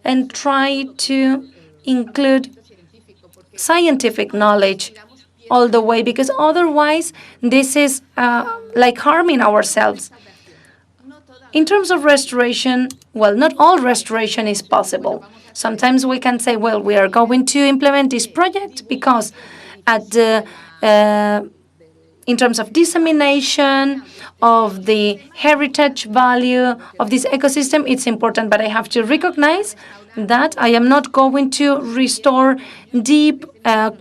and try to include scientific knowledge all the way, because otherwise this is like harming ourselves. In terms of restoration, well, not all restoration is possible. Sometimes we can say, well, we are going to implement this project because at the in terms of dissemination of the heritage value of this ecosystem, it's important, but I have to recognize that I am not going to restore deep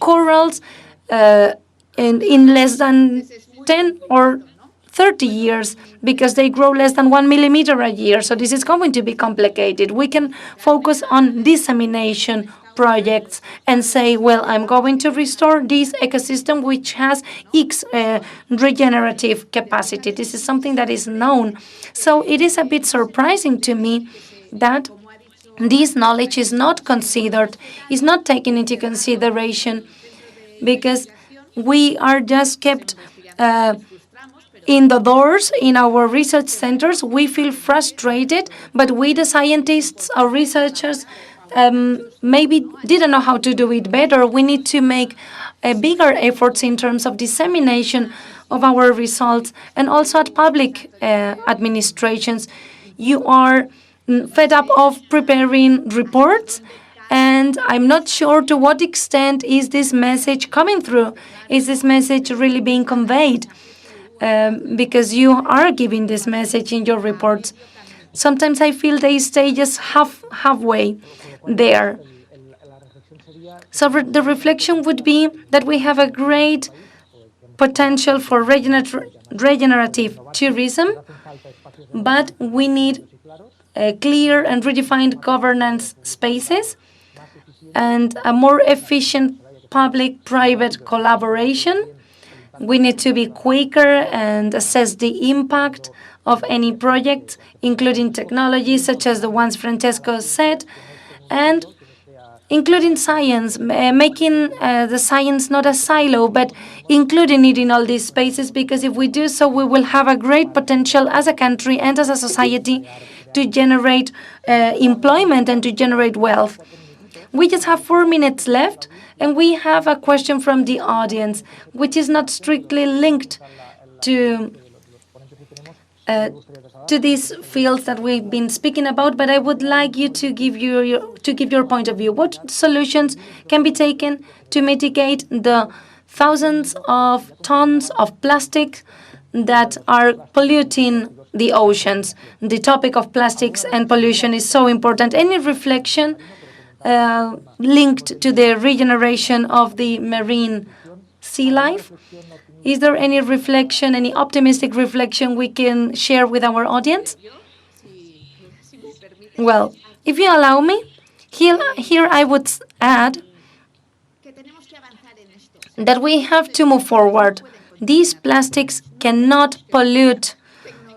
corals in less than 10 or 30 years because they grow less than 1 millimeter a year. So this is going to be complicated. We can focus on dissemination projects and say, well, I'm going to restore this ecosystem which has X regenerative capacity. This is something that is known. So it is a bit surprising to me that this knowledge is not considered, is not taken into consideration, because we are just kept in the doors in our research centers. We feel frustrated, but we, the scientists, our researchers, maybe didn't know how to do it better. We need to make bigger efforts in terms of dissemination of our results, and also at public administrations. You are fed up of preparing reports, and I'm not sure to what extent is this message coming through. Is this message really being conveyed? Because you are giving this message in your reports. Sometimes I feel they stay just halfway there. So the reflection would be that we have a great potential for regenerative tourism, but we need clear and redefined governance spaces and a more efficient public-private collaboration. We need to be quicker and assess the impact of any project, including technologies such as the ones Francesco said, and including science, making the science not a silo, but including it in all these spaces, because if we do so, we will have a great potential as a country and as a society to generate employment and to generate wealth. We just have 4 minutes left, and we have a question from the audience, which is not strictly linked to these fields that we've been speaking about, but I would like you to give your point of view. What solutions can be taken to mitigate the thousands of tons of plastic that are polluting the oceans? The topic of plastics and pollution is so important. Any reflection linked to the regeneration of the marine sea life? Is there any reflection, any optimistic reflection we can share with our audience? Well, if you allow me, here I would add that we have to move forward. These plastics cannot pollute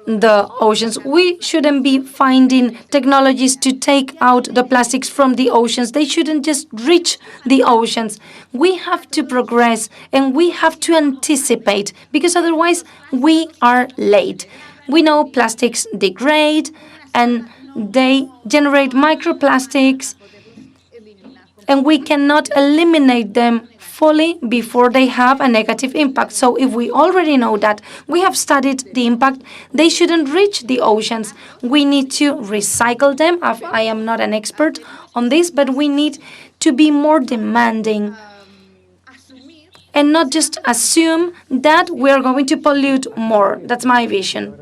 the oceans. We shouldn't be finding technologies to take out the plastics from the oceans. They shouldn't just reach the oceans. We have to progress and we have to anticipate, because otherwise we are late. We know plastics degrade and they generate microplastics, and we cannot eliminate them fully before they have a negative impact. So if we already know that, we have studied the impact, they shouldn't reach the oceans. We need to recycle them. I am not an expert on this, but we need to be more demanding and not just assume that we are going to pollute more. That's my vision.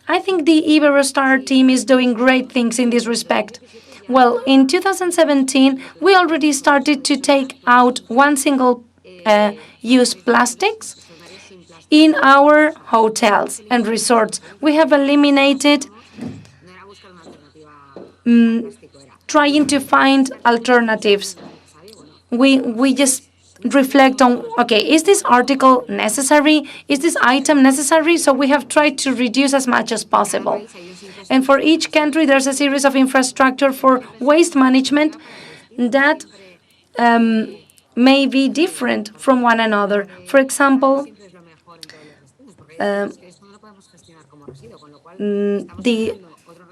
I think the Iberostar team is doing great things in this respect. Well, in 2017, we already started to take out one single-use plastics in our hotels and resorts. We have eliminated trying to find alternatives. We just reflect on, okay, is this article necessary? Is this item necessary? So we have tried to reduce as much as possible. And for each country, there's a series of infrastructure for waste management that may be different from one another. For example, the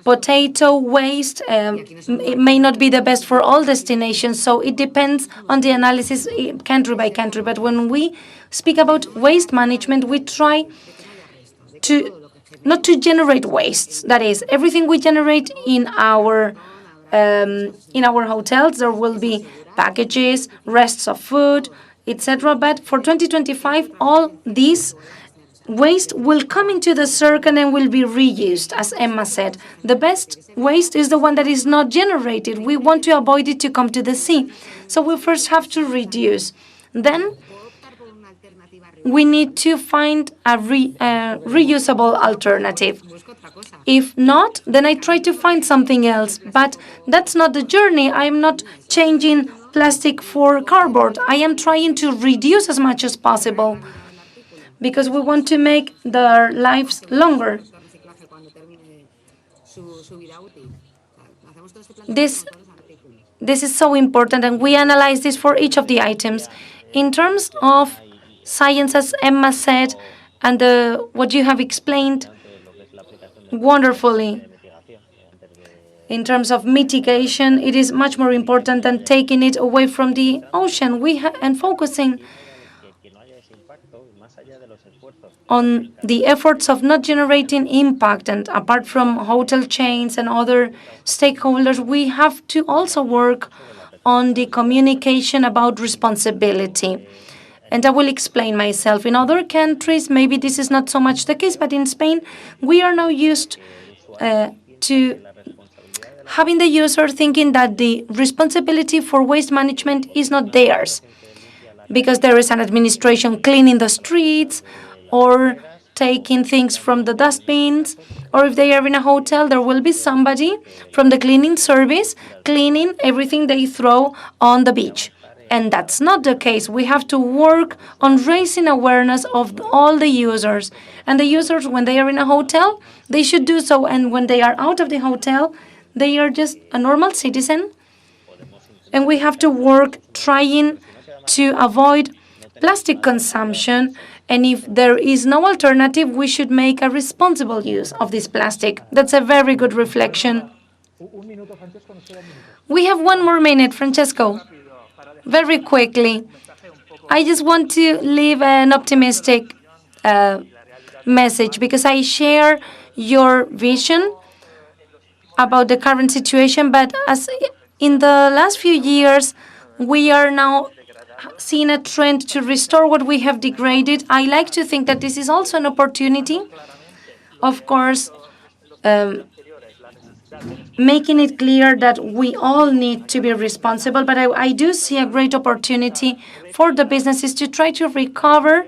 potato waste it may not be the best for all destinations, so it depends on the analysis country by country. But when we speak about waste management, we try to not to generate wastes. That is, everything we generate in our hotels, there will be packages, rests of food, etc. But for 2025, all these waste will come into the circle and will be reused, as Emma said. The best waste is the one that is not generated. We want to avoid it to come to the sea. So we first have to reduce. Then we need to find a reusable alternative. If not, then I try to find something else. But that's not the journey. I am not changing plastic for cardboard. I am trying to reduce as much as possible, because we want to make their lives longer. This is so important, and we analyze this for each of the items. In terms of science, as Emma said, and what you have explained wonderfully, in terms of mitigation, it is much more important than taking it away from the ocean. And focusing on the efforts of not generating impact. And apart from hotel chains and other stakeholders, we have to also work on the communication about responsibility. And I will explain myself. In other countries, maybe this is not so much the case, but in Spain, we are now used to having the user thinking that the responsibility for waste management is not theirs, because there is an administration cleaning the streets or taking things from the dustbins, or if they are in a hotel, there will be somebody from the cleaning service cleaning everything they throw on the beach. And that's not the case. We have to work on raising awareness of all the users. And the users, when they are in a hotel, they should do so. And when they are out of the hotel, they are just a normal citizen. And we have to work trying to avoid plastic consumption. And if there is no alternative, we should make a responsible use of this plastic. That's a very good reflection. We have 1 more minute, Francesco. Very quickly. I just want to leave an optimistic message, because I share your vision about the current situation. But as in the last few years, we are now seeing a trend to restore what we have degraded. I like to think that this is also an opportunity. Of course, making it clear that we all need to be responsible, but I do see a great opportunity for the businesses to try to recover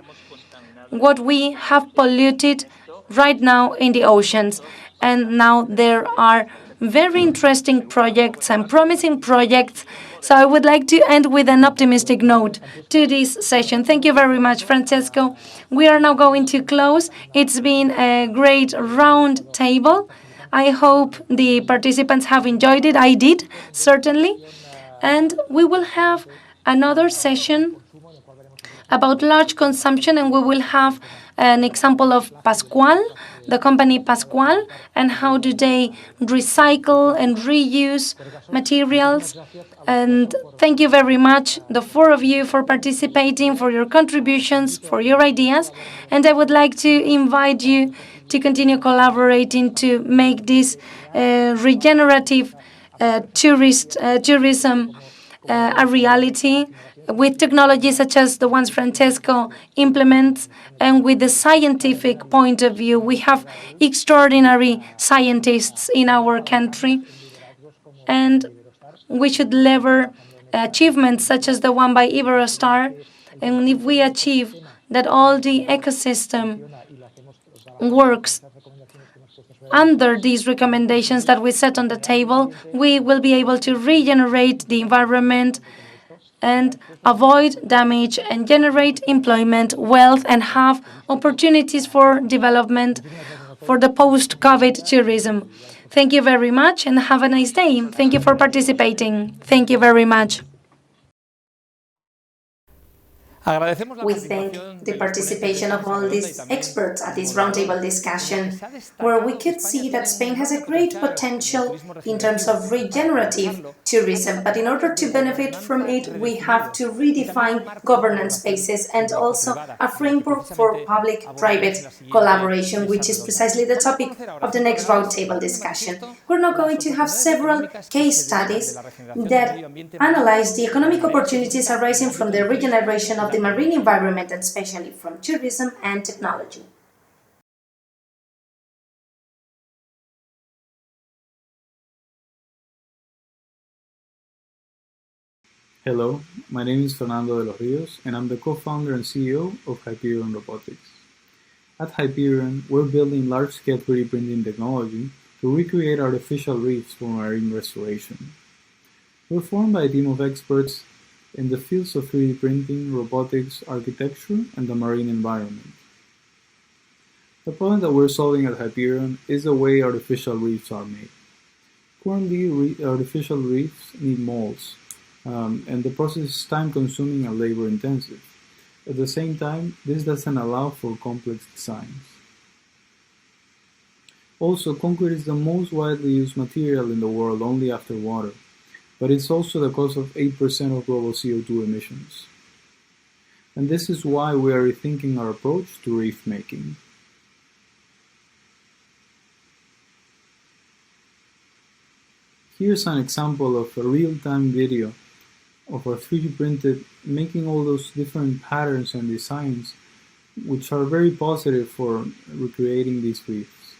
what we have polluted right now in the oceans. And now there are very interesting projects and promising projects. So I would like to end with an optimistic note to this session. Thank you very much, Francesco. We are now going to close. It's been a great round table. I hope the participants have enjoyed it. I did, certainly. And we will have another session about large consumption, and we will have an example of Pascual, the company Pascual, and how do they recycle and reuse materials. And thank you very much, the four of you, for participating, for your contributions, for your ideas. And I would like to invite you to continue collaborating to make this regenerative tourism a reality, with technologies such as the ones Francesco implements, and with the scientific point of view. We have extraordinary scientists in our country, and we should lever achievements such as the one by Iberostar. And if we achieve that all the ecosystem works under these recommendations that we set on the table, we will be able to regenerate the environment and avoid damage and generate employment, wealth, and have opportunities for development for the post-COVID tourism. Thank you very much and have a nice day. Thank you for participating. Thank you very much.
We thank the participation of all these experts at this roundtable discussion, where we could see that Spain has a great potential in terms of regenerative tourism. But in order to benefit from it, we have to redefine governance spaces and also a framework for public-private collaboration, which is precisely the topic of the next roundtable discussion. We're now going to have several case studies that analyze the economic opportunities arising from the regeneration of the marine environment, and especially from tourism and technology.
Hello, my name is Fernando de los Rios, and I'm the co-founder and CEO of Hyperion Robotics. At Hyperion, we're building large-scale 3D printing technology to recreate artificial reefs for marine restoration. We're formed by a team of experts in the fields of 3D printing, robotics, architecture, and the marine environment. The problem that we're solving at Hyperion is the way artificial reefs are made. Currently, artificial reefs need molds, and the process is time-consuming and labor-intensive. At the same time, this doesn't allow for complex designs. Also, concrete is the most widely used material in the world, only after water, but it's also the cause of 8% of global CO2 emissions. And this is why we are rethinking our approach to reef making. Here's an example of a real-time video of a 3D printed making all those different patterns and designs, which are very positive for recreating these reefs.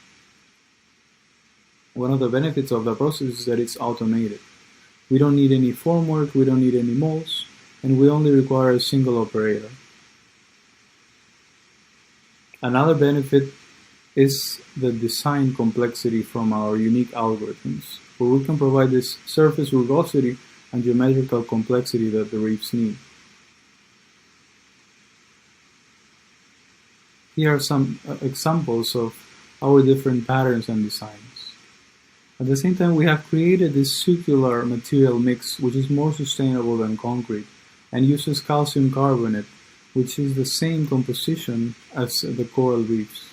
One of the benefits of the process is that it's automated. We don't need any formwork, we don't need any molds, and we only require a single operator. Another benefit is the design complexity from our unique algorithms, where we can provide this surface rugosity and geometrical complexity that the reefs need. Here are some examples of our different patterns and designs. At the same time, we have created this circular material mix, which is more sustainable than concrete and uses calcium carbonate, which is the same composition as the coral reefs.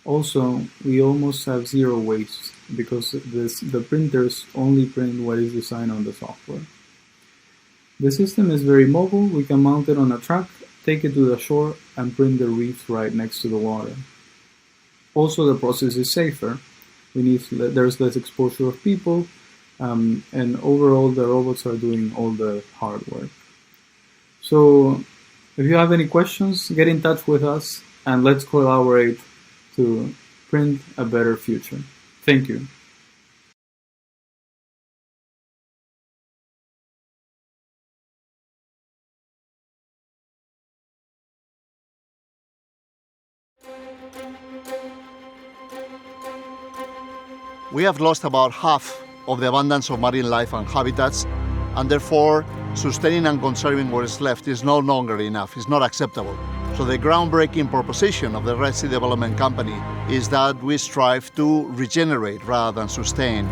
Also, we almost have zero waste because the printers only print what is designed on the software. The system is very mobile. We can mount it on a truck, take it to the shore, and print the reef right next to the water. Also, the process is safer. There's less exposure of people, and overall the robots are doing all the hard work. So if you have any questions, get in touch with us and let's collaborate to print a better future. Thank you.
We have lost about half of the abundance of marine life and habitats, and therefore sustaining and conserving what is left is no longer enough, it's not acceptable. So the groundbreaking proposition of the Red Sea Development Company is that we strive to regenerate rather than sustain.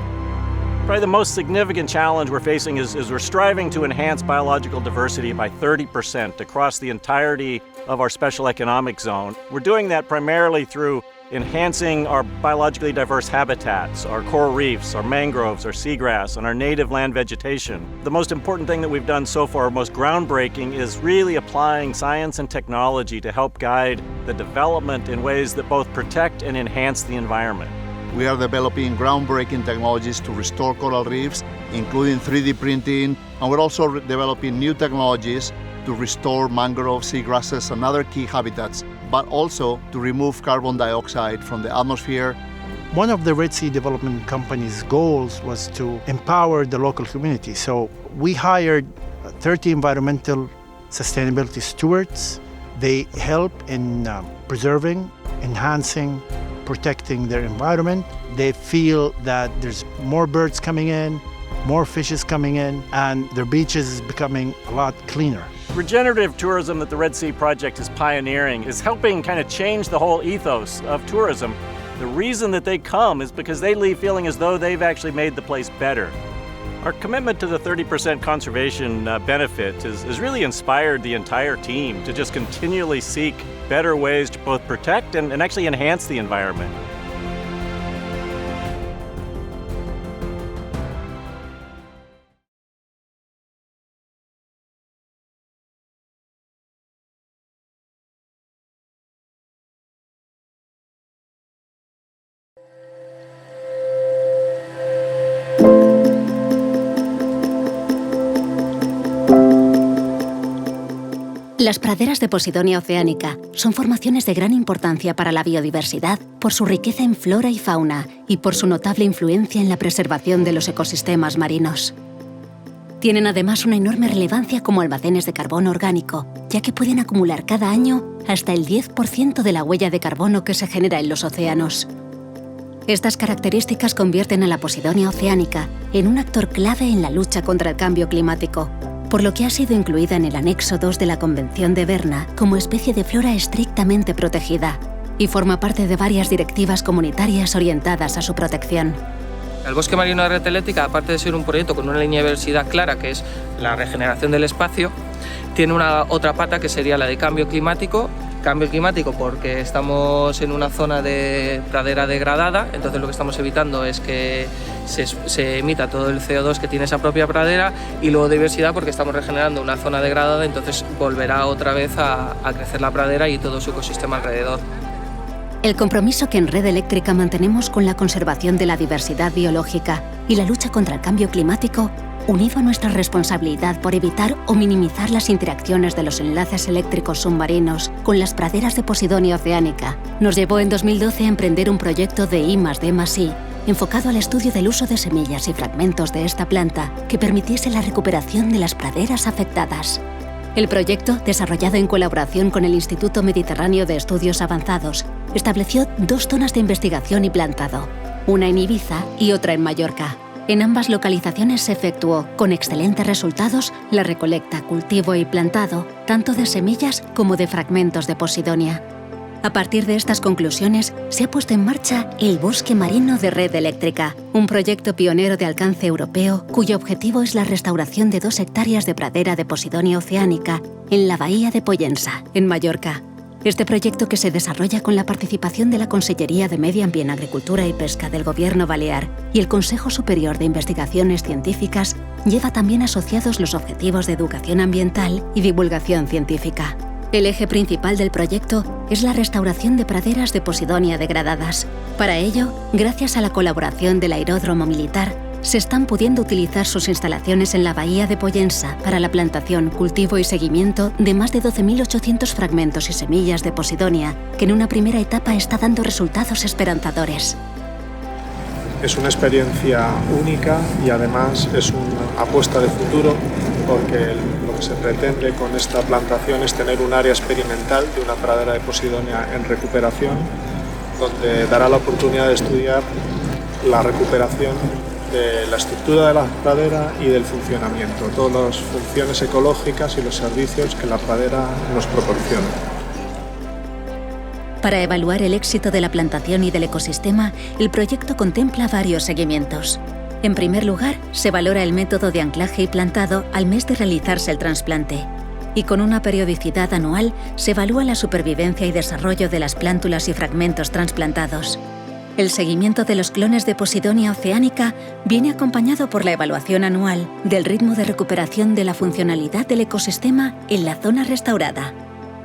Probably the most significant challenge we're facing is we're striving to enhance biological diversity by 30% across the entirety of our special economic zone. We're doing that primarily through enhancing our biologically diverse habitats, our coral reefs, our mangroves, our seagrass, and our native land vegetation. The most important thing that we've done so far, most groundbreaking, is really applying science and technology to help guide the development in ways that both protect and enhance the environment.
We are developing groundbreaking technologies to restore coral reefs, including 3D printing, and we're also developing new technologies to restore mangrove, seagrasses, and other key habitats, but also to remove carbon dioxide from the atmosphere.
One of the Red Sea Development Company's goals was to empower the local community. So we hired 30 environmental sustainability stewards. They help in preserving, enhancing, protecting their environment. They feel that there's more birds coming in, more fishes coming in, and their beaches is becoming a lot cleaner.
Regenerative tourism that the Red Sea Project is pioneering is helping kind of change the whole ethos of tourism. The reason that they come is because they leave feeling as though they've actually made the place better. Our commitment to the 30% conservation benefit has really inspired the entire team to just continually seek better ways to both protect and actually enhance the environment.
Las praderas de Posidonia oceanica son formaciones de gran importancia para la biodiversidad por su riqueza en flora y fauna y por su notable influencia en la preservación de los ecosistemas marinos. Tienen además una enorme relevancia como almacenes de carbono orgánico, ya que pueden acumular cada año hasta el 10% de la huella de carbono que se genera en los océanos. Estas características convierten a la Posidonia oceanica en un actor clave en la lucha contra el cambio climático, por lo que ha sido incluida en el anexo 2 de la Convención de Berna como especie de flora estrictamente protegida y forma parte de varias directivas comunitarias orientadas a su protección.
El bosque marino de red eléctrica, aparte de ser un proyecto con una línea de diversidad clara, que es la regeneración del espacio, tiene otra pata que sería la de cambio climático. Cambio climático porque estamos en una zona de pradera degradada, entonces lo que estamos evitando es que se emita todo el CO2 que tiene esa propia pradera, y luego diversidad porque estamos regenerando una zona degradada, entonces volverá otra vez a crecer la pradera y todo su ecosistema alrededor.
El compromiso que en Red Eléctrica mantenemos con la conservación de la diversidad biológica y la lucha contra el cambio climático, unido a nuestra responsabilidad por evitar o minimizar las interacciones de los enlaces eléctricos submarinos con las praderas de Posidonia oceanica, nos llevó en 2012 a emprender un proyecto de I+D+I enfocado al estudio del uso de semillas y fragmentos de esta planta que permitiese la recuperación de las praderas afectadas. El proyecto, desarrollado en colaboración con el Instituto Mediterráneo de Estudios Avanzados, estableció 2 zonas de investigación y plantado, una en Ibiza y otra en Mallorca. En ambas localizaciones se efectuó, con excelentes resultados, la recolecta, cultivo y plantado, tanto de semillas como de fragmentos de Posidonia. A partir de estas conclusiones, se ha puesto en marcha el Bosque Marino de Red Eléctrica, un proyecto pionero de alcance europeo cuyo objetivo es la restauración de 2 hectáreas de pradera de Posidonia oceanica en la bahía de Pollensa, en Mallorca. Este proyecto, que se desarrolla con la participación de la Consellería de Medio Ambiente, Agricultura y Pesca del Gobierno Balear y el Consejo Superior de Investigaciones Científicas, lleva también asociados los objetivos de educación ambiental y divulgación científica. El eje principal del proyecto es la restauración de praderas de Posidonia degradadas. Para ello, gracias a la colaboración del Aeródromo Militar, se están pudiendo utilizar sus instalaciones en la bahía de Pollensa para la plantación, cultivo y seguimiento de más de 12.800 fragmentos y semillas de Posidonia, que en una primera etapa está dando resultados esperanzadores.
Es una experiencia única y además es una apuesta de futuro, porque lo que se pretende con esta plantación es tener un área experimental de una pradera de Posidonia en recuperación, donde dará la oportunidad de estudiar la recuperación de la estructura de la pradera y del funcionamiento, todas las funciones ecológicas y los servicios que la pradera nos proporciona.
Para evaluar el éxito de la plantación y del ecosistema, el proyecto contempla varios seguimientos. En primer lugar, se valora el método de anclaje y plantado al mes de realizarse el trasplante. Y con una periodicidad anual se evalúa la supervivencia y desarrollo de las plántulas y fragmentos trasplantados. El seguimiento de los clones de Posidonia oceanica viene acompañado por la evaluación anual del ritmo de recuperación de la funcionalidad del ecosistema en la zona restaurada.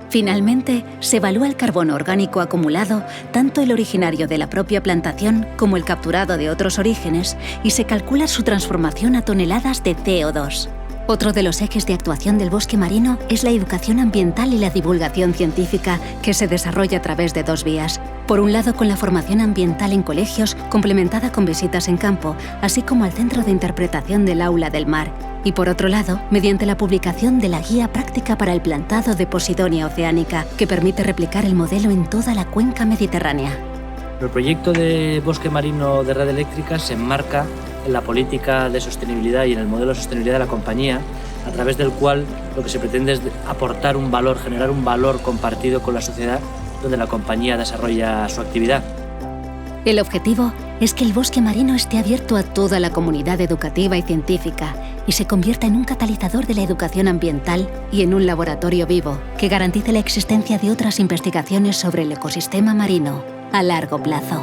Finalmente, se evalúa el carbono orgánico acumulado, tanto el originario de la propia plantación como el capturado de otros orígenes, y se calcula su transformación a toneladas de CO2. Otro de los ejes de actuación del bosque marino es la educación ambiental y la divulgación científica, que se desarrolla a través de dos vías. Por un lado, con la formación ambiental en colegios, complementada con visitas en campo, así como al Centro de Interpretación del Aula del Mar. Y por otro lado, mediante la publicación de la Guía Práctica para el Plantado de Posidonia oceanica, que permite replicar el modelo en toda la cuenca mediterránea.
El proyecto de bosque marino de Red Eléctrica se enmarca en la política de sostenibilidad y en el modelo de sostenibilidad de la compañía, a través del cual lo que se pretende es aportar un valor, generar un valor compartido con la sociedad donde la compañía desarrolla su actividad.
El objetivo es que el bosque marino esté abierto a toda la comunidad educativa y científica y se convierta en un catalizador de la educación ambiental y en un laboratorio vivo que garantice la existencia de otras investigaciones sobre el ecosistema marino a largo plazo.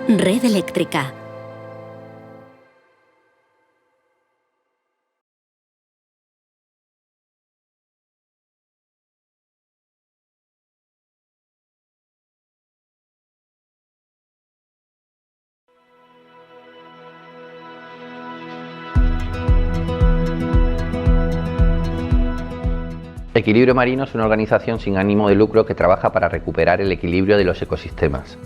Red Eléctrica.
Equilibrio Marino es una organización sin ánimo de lucro que trabaja para recuperar el equilibrio de los ecosistemas,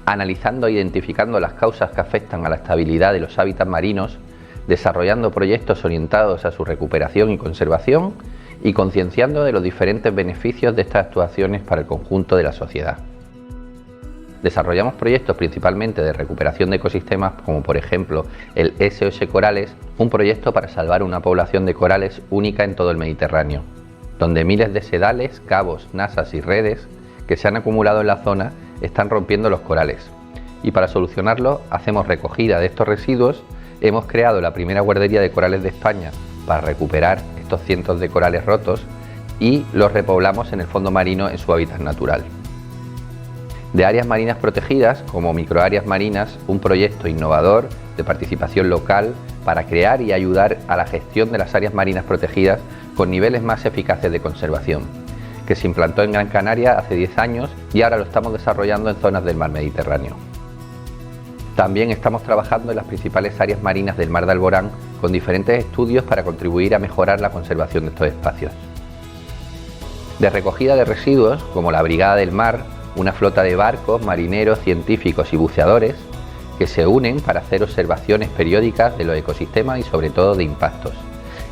analizando e identificando las causas que afectan a la estabilidad de los hábitats marinos, desarrollando proyectos orientados a su recuperación y conservación y concienciando de los diferentes beneficios de estas actuaciones para el conjunto de la sociedad. Desarrollamos proyectos principalmente de recuperación de ecosistemas, como por ejemplo el SOS Corales, un proyecto para salvar una población de corales única en todo el Mediterráneo, donde miles de sedales, cabos, nasas y redes que se han acumulado en la zona están rompiendo los corales. Y para solucionarlo hacemos recogida de estos residuos, hemos creado la primera guardería de corales de España para recuperar estos cientos de corales rotos y los repoblamos en el fondo marino en su hábitat natural. De áreas marinas protegidas, como microáreas marinas, un proyecto innovador de participación local para crear y ayudar a la gestión de las áreas marinas protegidas con niveles más eficaces de conservación, que se implantó en Gran Canaria hace 10 años y ahora lo estamos desarrollando en zonas del mar Mediterráneo. También estamos trabajando en las principales áreas marinas del mar de Alborán con diferentes estudios para contribuir a mejorar la conservación de estos espacios. De recogida de residuos, como la Brigada del Mar, una flota de barcos, marineros, científicos y buceadores que se unen para hacer observaciones periódicas de los ecosistemas y sobre todo de impactos.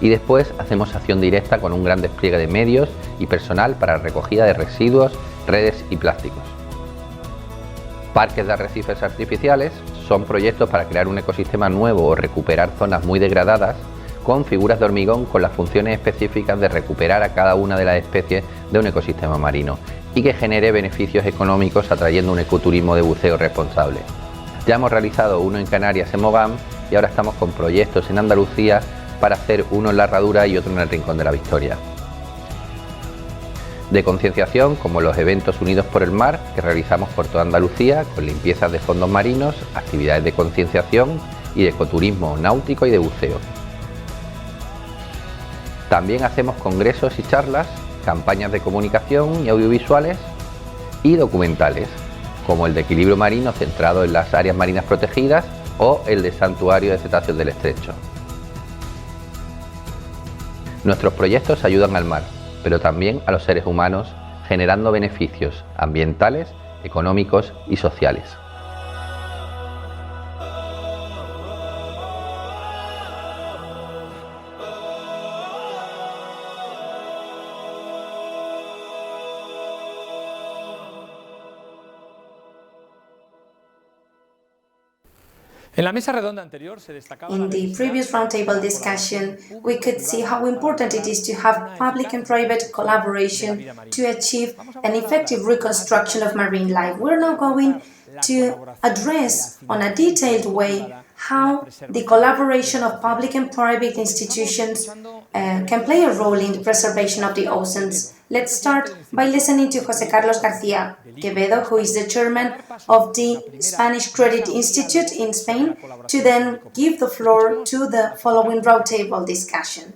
Y después hacemos acción directa con un gran despliegue de medios y personal para recogida de residuos, redes y plásticos. Parques de arrecifes artificiales son proyectos para crear un ecosistema nuevo o recuperar zonas muy degradadas con figuras de hormigón con las funciones específicas de recuperar a cada una de las especies de un ecosistema marino y que genere beneficios económicos atrayendo un ecoturismo de buceo responsable. Ya hemos realizado uno en Canarias, en Mogán, y ahora estamos con proyectos en Andalucía para hacer uno en La Herradura y otro en el Rincón de la Victoria. De concienciación, como los eventos Unidos por el Mar, que realizamos por toda Andalucía, con limpiezas de fondos marinos, actividades de concienciación y de ecoturismo náutico y de buceo. También hacemos congresos y charlas, campañas de comunicación y audiovisuales y documentales, como el de Equilibrio Marino centrado en las áreas marinas protegidas o el de Santuario de Cetáceos del Estrecho. Nuestros proyectos ayudan al mar, pero también a los seres humanos, generando beneficios ambientales, económicos y sociales.
In the previous roundtable discussion, we could see how important it is to have public and private collaboration to achieve an effective reconstruction of marine life. We're now going to address on a detailed way how the collaboration of public and private institutions can play a role in the preservation of the oceans. Let's start by listening to José Carlos García Quevedo, who is the chairman of the Spanish Credit Institute in Spain, to then give the floor to the following roundtable discussion.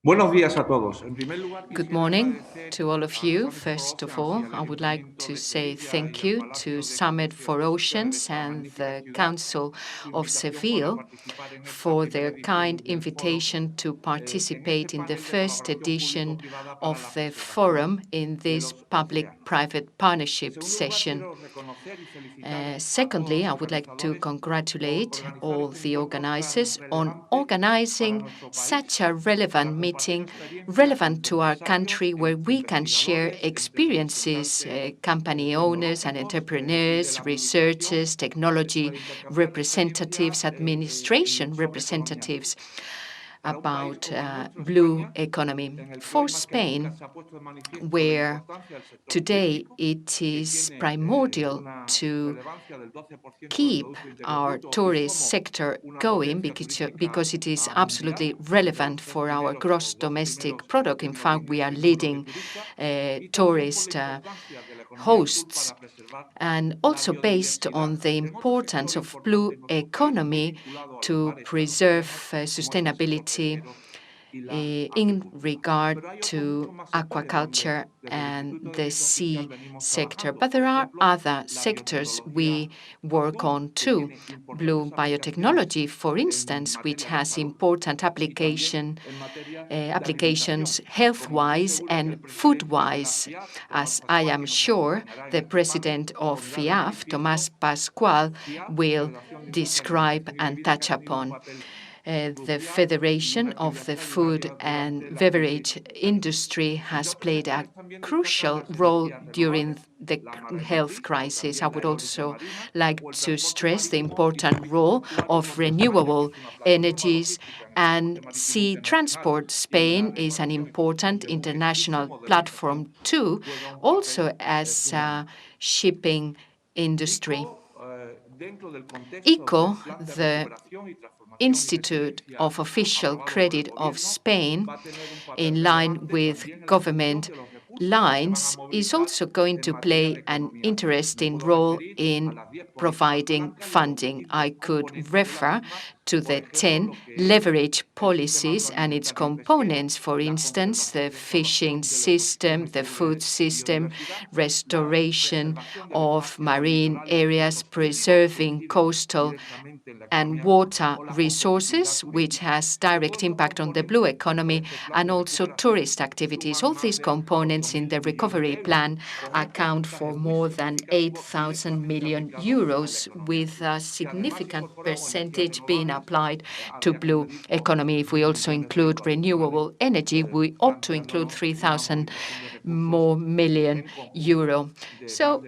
Good morning to all of you. First of all, I would like to say thank you to Summit for Oceans and the Council of Seville for their kind invitation to participate in the first edition of the forum in this public-private partnership session. Secondly, I would like to congratulate all the organizers on organizing such a relevant meeting, relevant to our country, where we can share experiences, company owners and entrepreneurs, researchers, technology representatives, administration representatives, about blue economy. For Spain, where today it is primordial to keep our tourist sector going because it is absolutely relevant for our gross domestic product. In fact, we are leading tourist hosts, and also based on the importance of blue economy to preserve sustainability in regard to aquaculture and the sea sector. But there are other sectors we work on too. Blue biotechnology, for instance, which has important applications health-wise and food-wise, as I am sure the president of FIAF, Tomás Pascual, will describe and touch upon. The Federation of the Food and Beverage Industry has played a crucial role during the health crisis. I would also like to stress the important role of renewable energies and sea transport. Spain is an important international platform too, also as a shipping industry. ICO, the Institute of Official Credit of Spain, in line with government lines, is also going to play an interesting role in providing funding. I could refer to the 10 leverage policies and its components, for instance, the fishing system, the food system, restoration of marine areas, preserving coastal and water resources, which has direct impact on the blue economy, and also tourist activities. All these components in the recovery plan account for more than 8,000 million euros, with a significant percentage being applied to blue economy. If we also include renewable energy, we ought to include 3,000 more million euro. So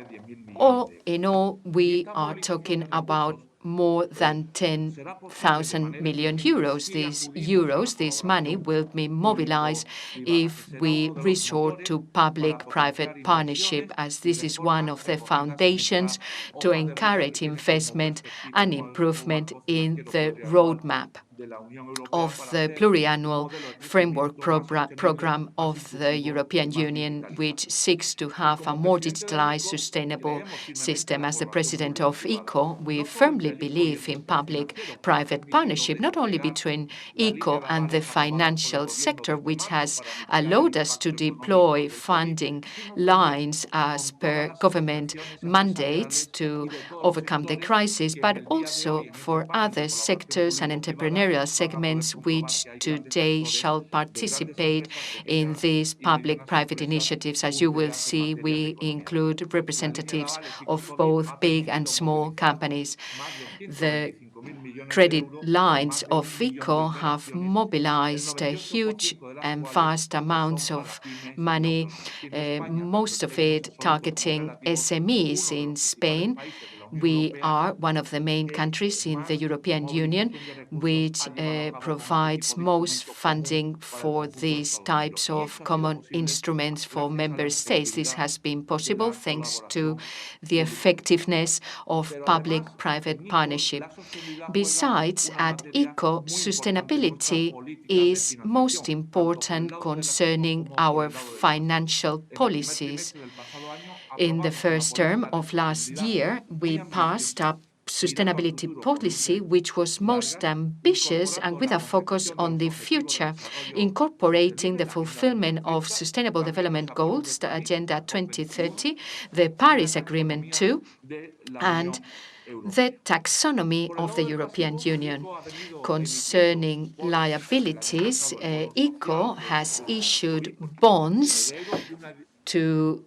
all in all, we are talking about more than 10,000 million euros. This money will be mobilized if we resort to public-private partnership, as this is one of the foundations to encourage investment and improvement in the roadmap of the pluriannual framework program of the European Union, which seeks to have a more digitalized, sustainable system. As the president of ICO, we firmly believe in public-private partnership, not only between ICO and the financial sector, which has allowed us to deploy funding lines as per government mandates to overcome the crisis, but also for other sectors and entrepreneurial segments which today shall participate in these public-private initiatives. As you will see, we include representatives of both big and small companies. The credit lines of ICO have mobilized huge and vast amounts of money, most of it targeting SMEs in Spain. We are one of the main countries in the European Union which provides most funding for these types of common instruments for member states. This has been possible thanks to the effectiveness of public-private partnership. Besides, at ICO, sustainability is most important concerning our financial policies. In the first term of last year, we passed a sustainability policy which was most ambitious and with a focus on the future, incorporating the fulfillment of Sustainable Development Goals, the Agenda 2030, the Paris Agreement too, and the taxonomy of the European Union. Concerning liabilities, ICO has issued bonds to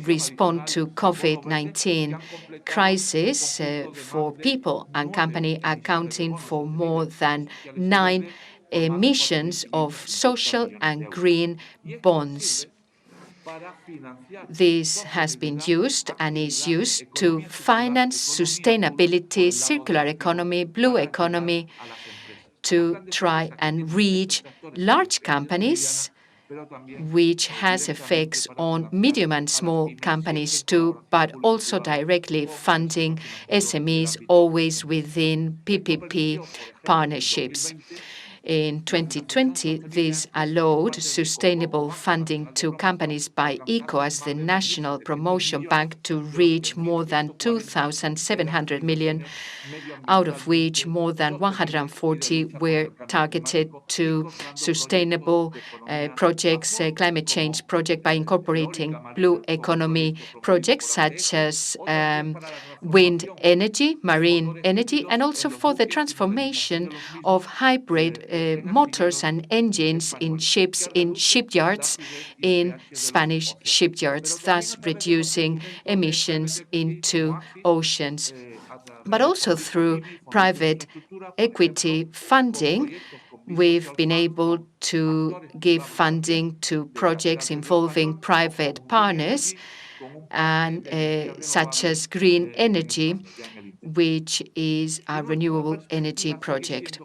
respond to COVID-19 crisis for people and company accounting for more than 9 emissions of social and green bonds. This has been used and is used to finance sustainability, circular economy, blue economy, to try and reach large companies, which has effects on medium and small companies too, but also directly funding SMEs, always within PPP partnerships. In 2020, this allowed sustainable funding to companies by ICO as the National Promotion Bank to reach more than 2,700 million, out of which more than 140 were targeted to sustainable projects, climate change projects by incorporating blue economy projects such as wind energy, marine energy, and also for the transformation of hybrid motors and engines in ships in shipyards, in Spanish shipyards, thus reducing emissions into oceans. But also through private equity funding, we've been able to give funding to projects involving private partners, and such as green energy, which is a renewable energy project.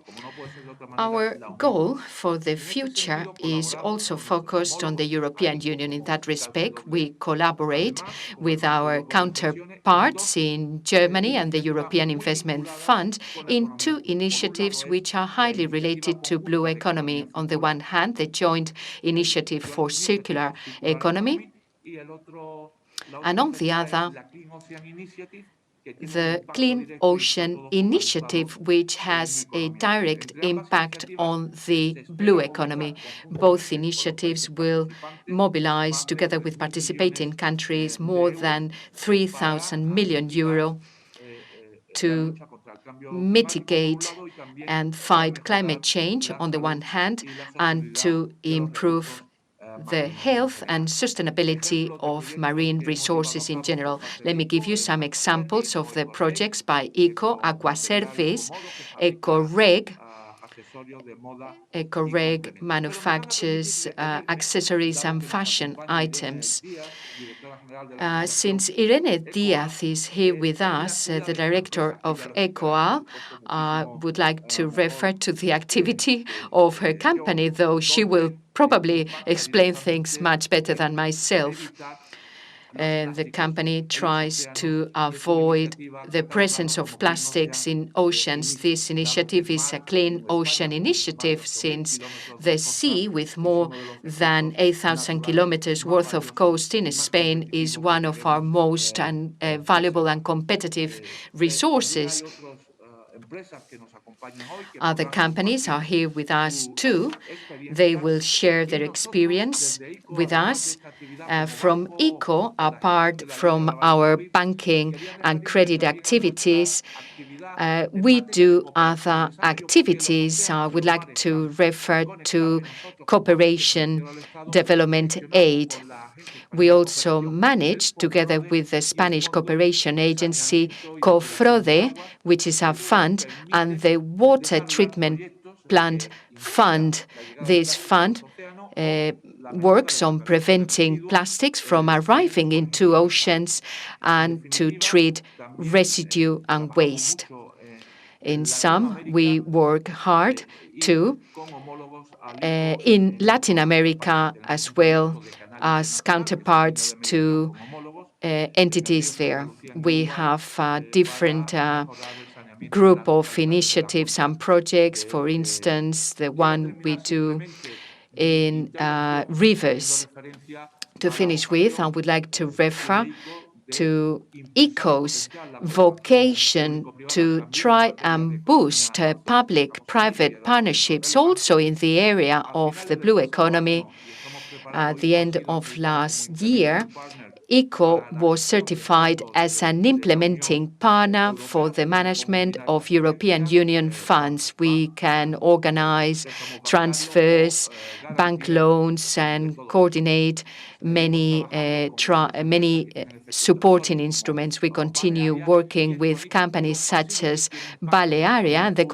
Our goal for the future is also focused on the European Union. In that respect, we collaborate with our counterparts in Germany and the European Investment Fund in 2 initiatives which are highly related to blue economy. On the one hand, the Joint Initiative for Circular Economy, and on the other, the Clean Ocean Initiative, which has a direct impact on the blue economy. Both initiatives will mobilize, together with participating countries, more than 3,000 million euro to mitigate and fight climate change on the one hand, and to improve the health and sustainability of marine resources in general. Let me give you some examples of the projects by ICO, Aquaservice, EcoReg. EcoReg manufactures accessories and fashion items. Since Irene Diaz is here with us, the director of ECOAL, would like to refer to the activity of her company, though she will probably explain things much better than myself. The company tries to avoid the presence of plastics in oceans. This initiative is a Clean Ocean Initiative, since the sea, with more than 8,000 kilometers worth of coast in Spain, is one of our most valuable and competitive resources. Other companies are here with us too. They will share their experience with us. From ICO, apart from our banking and credit activities, we do other activities. I would like to refer to cooperation development aid. We also manage, together with the Spanish cooperation agency COFRODE, which is a fund, and the Water Treatment Plant Fund. This fund works on preventing plastics from arriving into oceans and to treat residue and waste. In sum, we work hard too in Latin America as well as counterparts to entities there. We have a different group of initiatives and projects. For instance, the one we do in rivers. To finish with, I would like to refer to ICO's vocation to try and boost public-private partnerships also in the area of the blue economy. At the end of last year, ICO was certified as an implementing partner for the management of European Union funds. We can organize transfers, bank loans, and coordinate many supporting instruments. We continue working with companies such as Balearia. The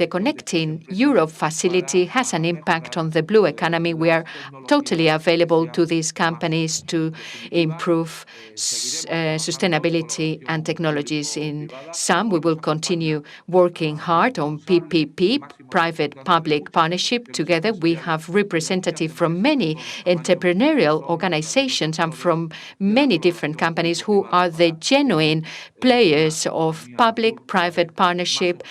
Connecting Europe facility has an impact on the blue economy. We are totally available to these companies to improve sustainability and technologies. In sum, we will continue working hard on PPP, private-public partnership. Together, we have representatives from many entrepreneurial organizations and from many different companies who are the genuine players of public-private partnership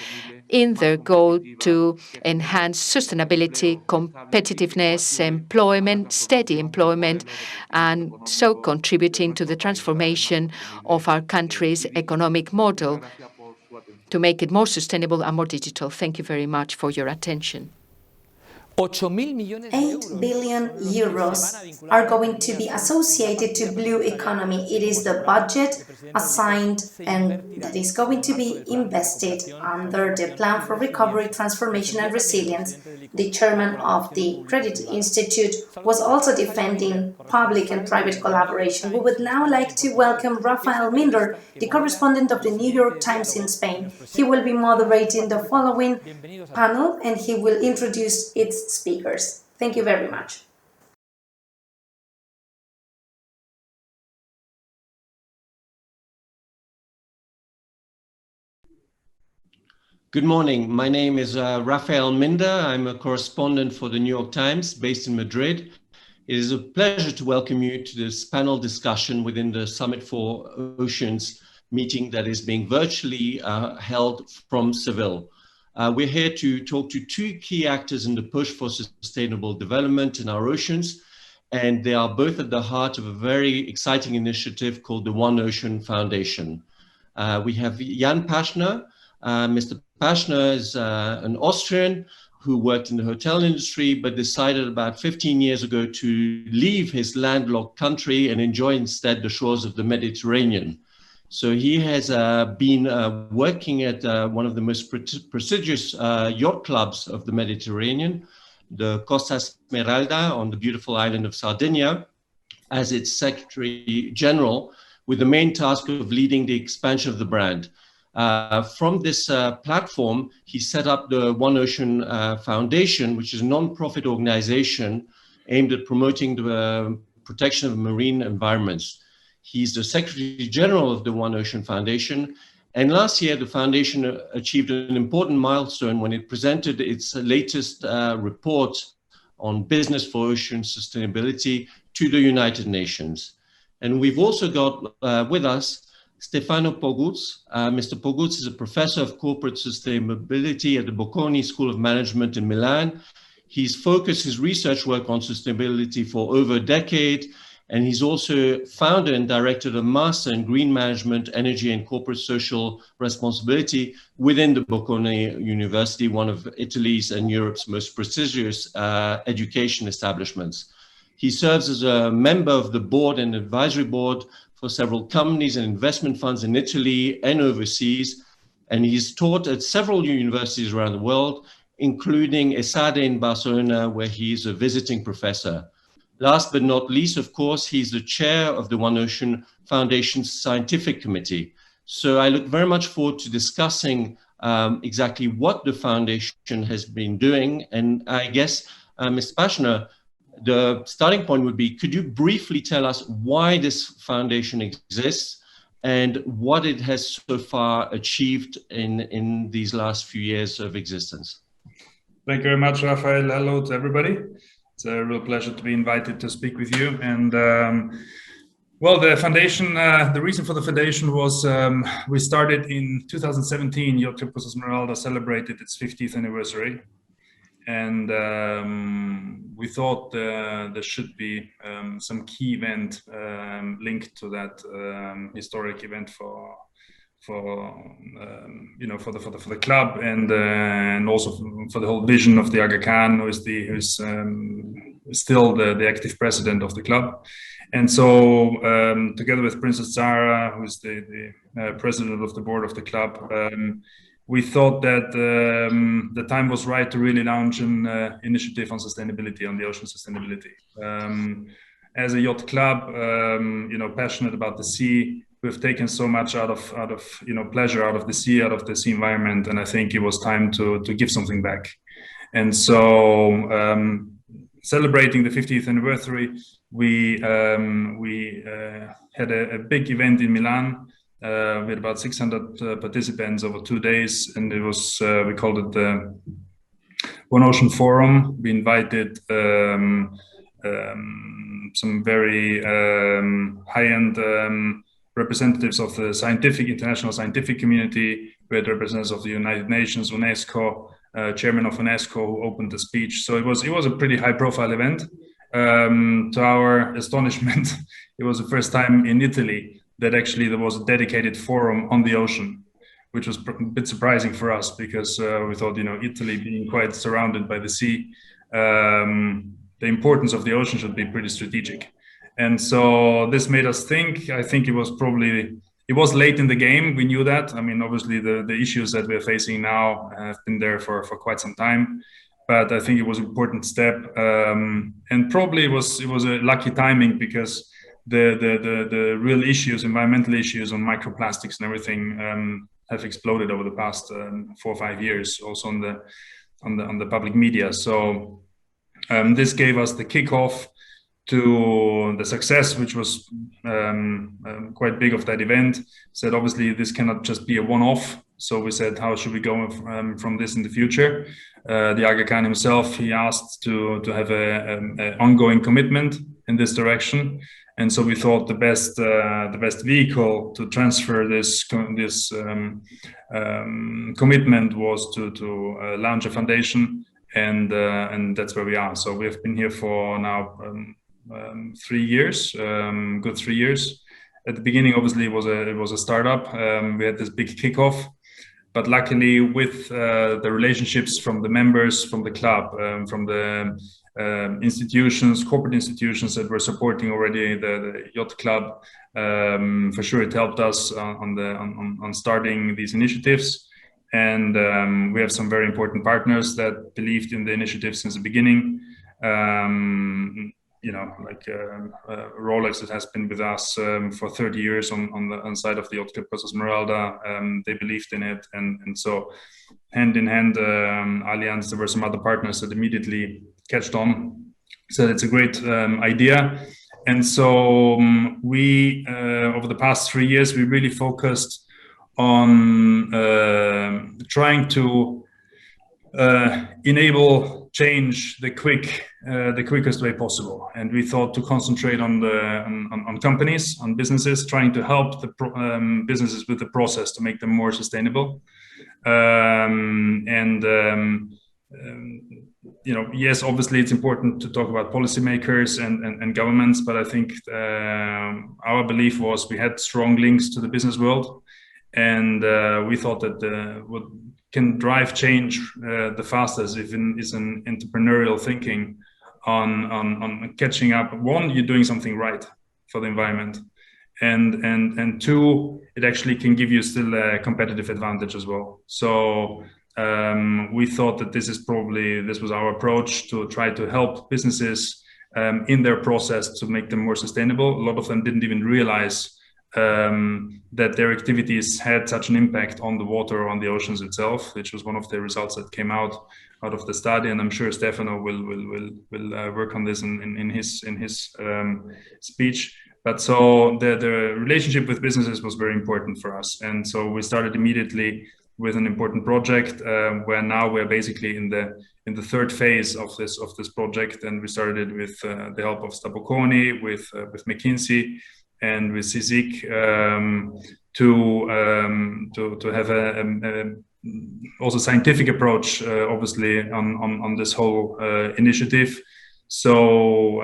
in their goal to enhance sustainability, competitiveness, employment, steady employment, and so contributing to the transformation of our country's economic model to make it more sustainable and more digital. Thank you very much for your attention.
8 billion euros are going to be associated to blue economy. It is the budget assigned and that is going to be invested under the Plan for Recovery, Transformation and Resilience. The chairman of the Credit Institute was also defending public and private collaboration. We would now like to welcome Rafael Minder, the correspondent of the New York Times in Spain. He will be moderating the following panel and he will introduce its speakers. Thank you very much.
Good morning. My name is Rafael Minder. I'm a correspondent for the New York Times based in Madrid. It is a pleasure to welcome you to this panel discussion within the Summit for Oceans meeting that is being virtually held from Seville. We're here to talk to two key actors in the push for sustainable development in our oceans, and they are both at the heart of a very exciting initiative called the One Ocean Foundation. We have Jan Paschner. Mr. Paschner is an Austrian who worked in the hotel industry, but decided about 15 years ago to leave his landlocked country and enjoy instead the shores of the Mediterranean. So he has been working at one of the most prestigious yacht clubs of the Mediterranean, the Costa Smeralda on the beautiful island of Sardinia, as its Secretary General, with the main task of leading the expansion of the brand. From this platform, he set up the One Ocean Foundation, which is a non-profit organization aimed at promoting the protection of marine environments. He's the Secretary General of the One Ocean Foundation. And last year, the foundation achieved an important milestone when it presented its latest report on business for ocean sustainability to the United Nations. And we've also got with us Stefano Poguz. Mr. Poguz is a professor of corporate sustainability at the Bocconi School of Management in Milan. He's focused his research work on sustainability for over a decade, and he's also founded and directed a master in green management, energy, and corporate social responsibility within the Bocconi University, one of Italy's and Europe's most prestigious education establishments. He serves as a member of the board and advisory board for several companies and investment funds in Italy and overseas, and he's taught at several universities around the world, including ESADE in Barcelona, where he's a visiting professor. last but not least, of course, he's the chair of the One Ocean Foundation's Scientific Committee. So I look very much forward to discussing exactly what the foundation has been doing. And I guess, Ms. Pachner, the starting point would be, could you briefly tell us why this foundation exists and what it has so far achieved in these last few years of existence?
Thank you very much, Rafael. Hello to everybody. It's a real pleasure to be invited to speak with you. And well, the foundation, the reason for the foundation was we started in 2017. Yacht Club Costa Smeralda celebrated its 50th anniversary. And we thought there should be some key event linked to that historic event for the club and also for the whole vision of the Aga Khan, who's still the active president of the club. And so together with Princess Zara, who's the president of the board of the club, we thought that the time was right to really launch an initiative on sustainability, on the ocean sustainability. As a yacht club, passionate about the sea, we've taken so much out of pleasure out of the sea environment, and I think it was time to give something back. And so, celebrating the 50th anniversary, we had a big event in Milan. We had about 600 participants over 2 days, and it was we called it the One Ocean Forum. We invited some very high-end representatives of the international scientific community. We had representatives of the United Nations, UNESCO, chairman of UNESCO, who opened the speech. So it was a pretty high-profile event. To our astonishment, it was the first time in Italy that actually there was a dedicated forum on the ocean, which was a bit surprising for us because we thought, Italy being quite surrounded by the sea, the importance of the ocean should be pretty strategic. And so this made us think. I think it was late in the game. We knew that. I mean, obviously the issues that we're facing now have been there for quite some time, but I think it was an important step. And probably it was a lucky timing because the real issues, environmental issues on microplastics and everything have exploded over the past 4 or 5 years, also on the public media. So this gave us the kickoff to the success, which was quite big of that event. Said obviously this cannot just be a one-off. So we said, how should we go from this in the future? The Aga Khan himself, he asked to have a ongoing commitment in this direction. And so we thought the best vehicle to transfer this commitment was to launch a foundation, and that's where we are. So we have been here for now 3 years, good 3 years. At the beginning, obviously, it was a startup. We had this big kickoff, but luckily, with the relationships from the members, from the club, from the corporate institutions that were supporting already the yacht club, for sure it helped us on starting these initiatives. And we have some very important partners that believed in the initiative since the beginning. Rolex that has been with us for 30 years on the side of the Yacht Club Costa Smeralda. They believed in it, and so hand in hand, Allianz, there were some other partners that immediately catched on. So it's a great idea. And so we, over the past 3 years, we really focused on trying to enable change the quickest way possible. And we thought to concentrate on companies, on businesses, trying to help the businesses with the process to make them more sustainable. Yes, obviously it's important to talk about policymakers and governments, but I think our belief was we had strong links to the business world, and we thought that what can drive change the fastest is an entrepreneurial thinking on catching up. One, you're doing something right for the environment, and two, it actually can give you still a competitive advantage as well. So we thought that this was our approach to try to help businesses in their process to make them more sustainable. A lot of them didn't even realize that their activities had such an impact on the water or on the oceans itself, which was one of the results that came out of the study. And I'm sure Stefano will work on this in his speech. But so the relationship with businesses was very important for us. And so we started immediately with an important project where now we're basically in the third phase of this project. And we started with the help of Sta Bocconi, with McKinsey, and with CICIG to have a also scientific approach, obviously, on this whole initiative. So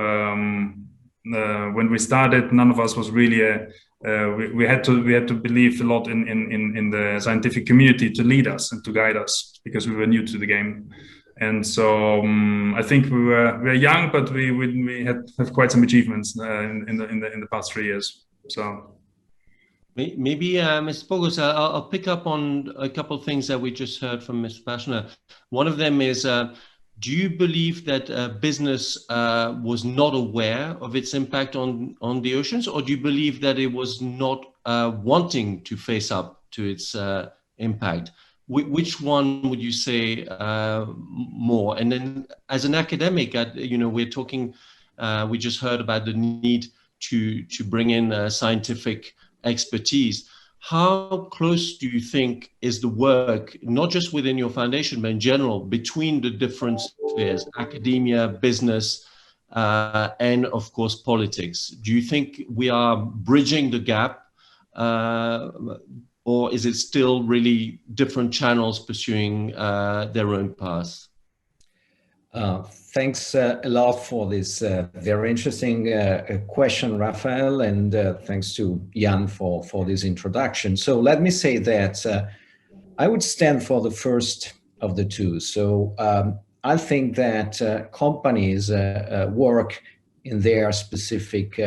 when we started, none of us was really we had to believe a lot in the scientific community to lead us and to guide us, because we were new to the game. And so I think we were young, but we have quite some achievements in the past 3 years. So
maybe, Mr. Pogos, I'll pick up on a couple of things that we just heard from Mr. Paschner. One of them is, do you believe that business was not aware of its impact on the oceans, or do you believe that it was not wanting to face up to its impact? Which one would you say more? And then, as an academic, we're talking. We just heard about the need to bring in scientific expertise. How close do you think is the work, not just within your foundation, but in general, between the different spheres, academia, business, and of course politics? Do you think we are bridging the gap? Or is it still really different channels pursuing their own paths?
Thanks a lot for this very interesting question, Raphael, and thanks to Jan for this introduction. So let me say that I would stand for the first of the two. So I think that companies work in their specific,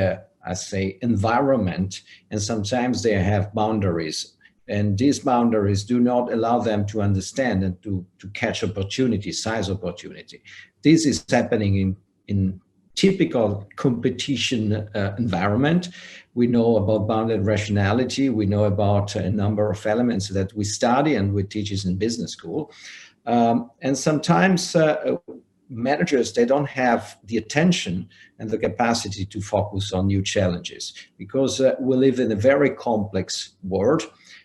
environment, and sometimes they have boundaries. And these boundaries do not allow them to understand and to catch opportunity, size opportunity. This is happening in typical competition environment. We know about bounded rationality. We know about a number of elements that we study and we teach in business school. And sometimes managers, they don't have the attention and the capacity to focus on new challenges, because we live in a very complex world.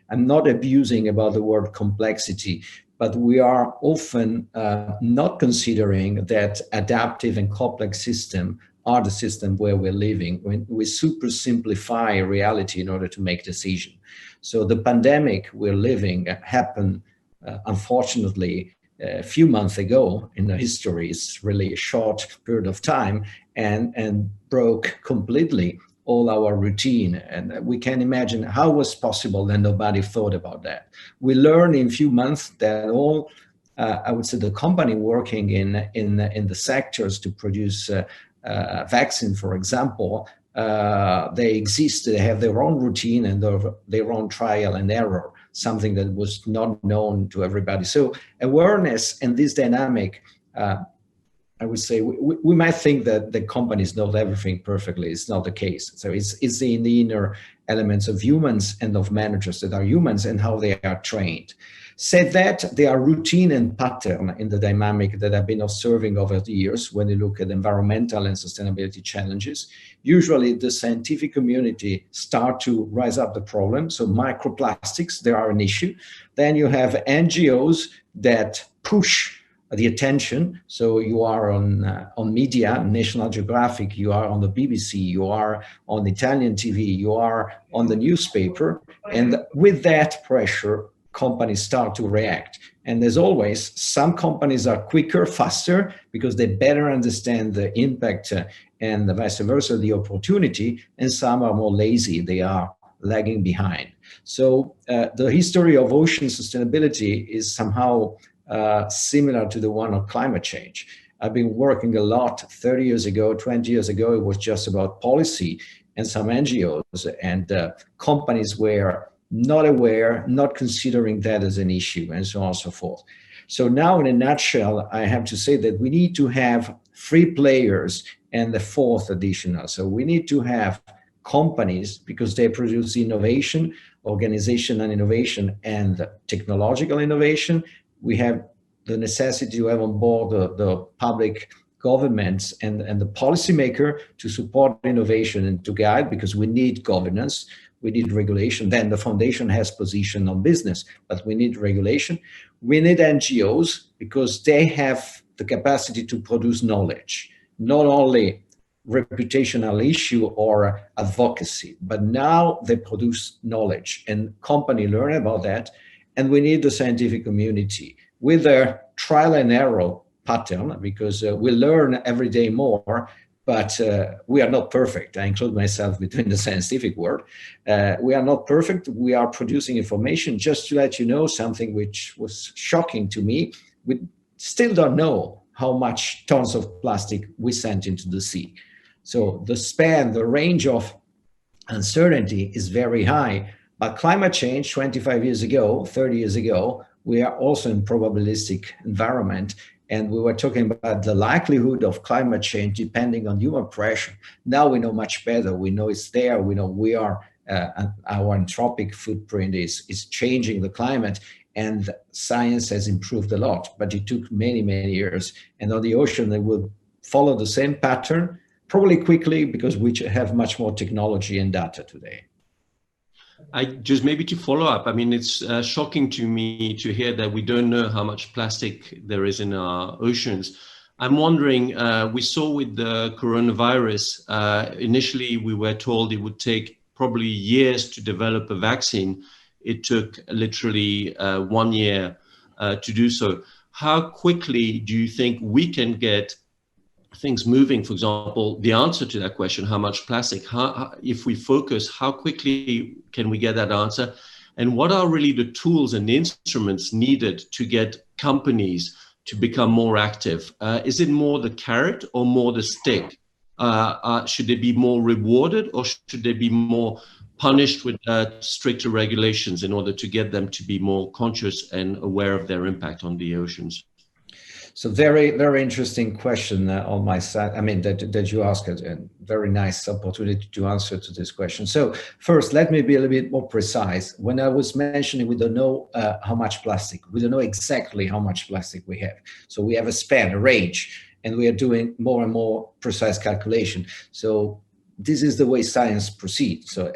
I'm not abusing about the word complexity, but we are often not considering that adaptive and complex system are the system where we're living, when we super simplify reality in order to make decision. So the pandemic we're living happened, unfortunately, a few months ago in the history. It's really a short period of time, and broke completely all our routine. And we can imagine how was possible that nobody thought about that. We learned in a few months that all, I would say, the company working in the sectors to produce vaccine, for example, they exist, they have their own routine and their own trial and error, something that was not known to everybody. So awareness and this dynamic, I would say we might think that the companies know everything perfectly. It's not the case. So it's in the inner elements of humans and of managers that are humans and how they are trained. Said that, there are routine and pattern in the dynamic that I've been observing over the years when you look at environmental and sustainability challenges. Usually the scientific community start to rise up the problem. So microplastics, they are an issue. Then you have NGOs that push the attention. So you are on media, National Geographic, you are on the BBC, you are on Italian TV, you are on the newspaper. And with that pressure, companies start to react. And as always, some companies are quicker, faster, because they better understand the impact and the vice versa, the opportunity, and some are more lazy, they are lagging behind. So the history of ocean sustainability is somehow similar to the one of climate change. I've been working a lot 30 years ago, 20 years ago, it was just about policy and some NGOs, and companies were not aware, not considering that as an issue, and so on and so forth. So now in a nutshell, I have to say that we need to have free players and the fourth additional. So we need to have companies, because they produce innovation, organizational innovation, and technological innovation. We have the necessity to have on board the public governments and the policymaker to support innovation and to guide, because we need governance, we need regulation. Then the foundation has position on business, but we need regulation. We need NGOs, because they have the capacity to produce knowledge, not only reputational issue or advocacy, but now they produce knowledge and company learn about that. And we need the scientific community with a trial and error pattern, because we learn every day more, but we are not perfect. I include myself between the scientific world. We are not perfect. We are producing information. Just to let you know something which was shocking to me, we still don't know how much tons of plastic we sent into the sea. So the span, the range of uncertainty is very high. But climate change 25 years ago, 30 years ago, we are also in probabilistic environment. And we were talking about the likelihood of climate change depending on human pressure. Now we know much better. We know it's there. We know we are, our anthropic footprint is changing the climate. And science has improved a lot, but it took many, many years. And on the ocean, they will follow the same pattern, probably quickly, because we have much more technology and data today.
I just maybe to follow up, I mean, it's shocking to me to hear that we don't know how much plastic there is in our oceans. I'm wondering, we saw with the coronavirus, initially we were told it would take probably years to develop a vaccine. It took literally 1 year to do so. How quickly do you think we can get things moving? For example, the answer to that question, how much plastic, if we focus, how quickly can we get that answer? And what are really the tools and the instruments needed to get companies to become more active? Is it more the carrot or more the stick? Should they be more rewarded, or should they be more punished with stricter regulations in order to get them to be more conscious and aware of their impact on the oceans?
So very, very interesting question on my side. I mean, that you asked, and very nice opportunity to answer to this question. So first, let me be a little bit more precise. When I was mentioning, we don't know how much plastic, we don't know exactly how much plastic we have. So we have a span, a range, and we are doing more and more precise calculation. So this is the way science proceeds. So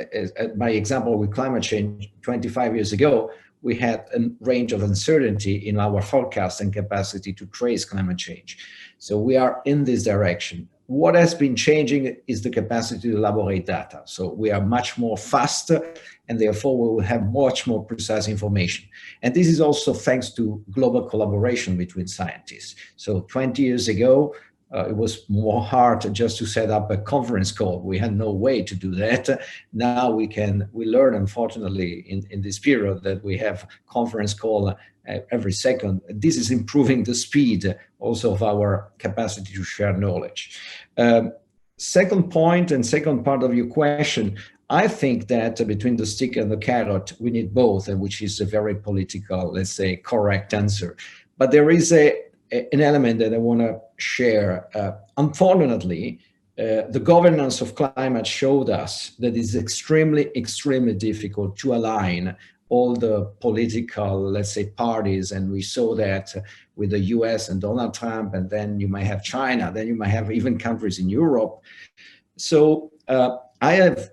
my example with climate change 25 years ago, we had a range of uncertainty in our forecast and capacity to trace climate change. So we are in this direction. What has been changing is the capacity to elaborate data. So we are much more faster, and therefore we will have much more precise information. And this is also thanks to global collaboration between scientists. So 20 years ago, it was more hard just to set up a conference call. We had no way to do that. Now we learn, unfortunately, in this period that we have conference call every second. This is improving the speed also of our capacity to share knowledge. Second point and second part of your question, I think that between the stick and the carrot, we need both, which is a very political, let's say, correct answer. But there is an element that I want to share. Unfortunately, the governance of climate showed us that it's extremely, extremely difficult to align all the political, let's say, parties. And we saw that with the US and Donald Trump, and then you might have China, then you might have even countries in Europe. So I have,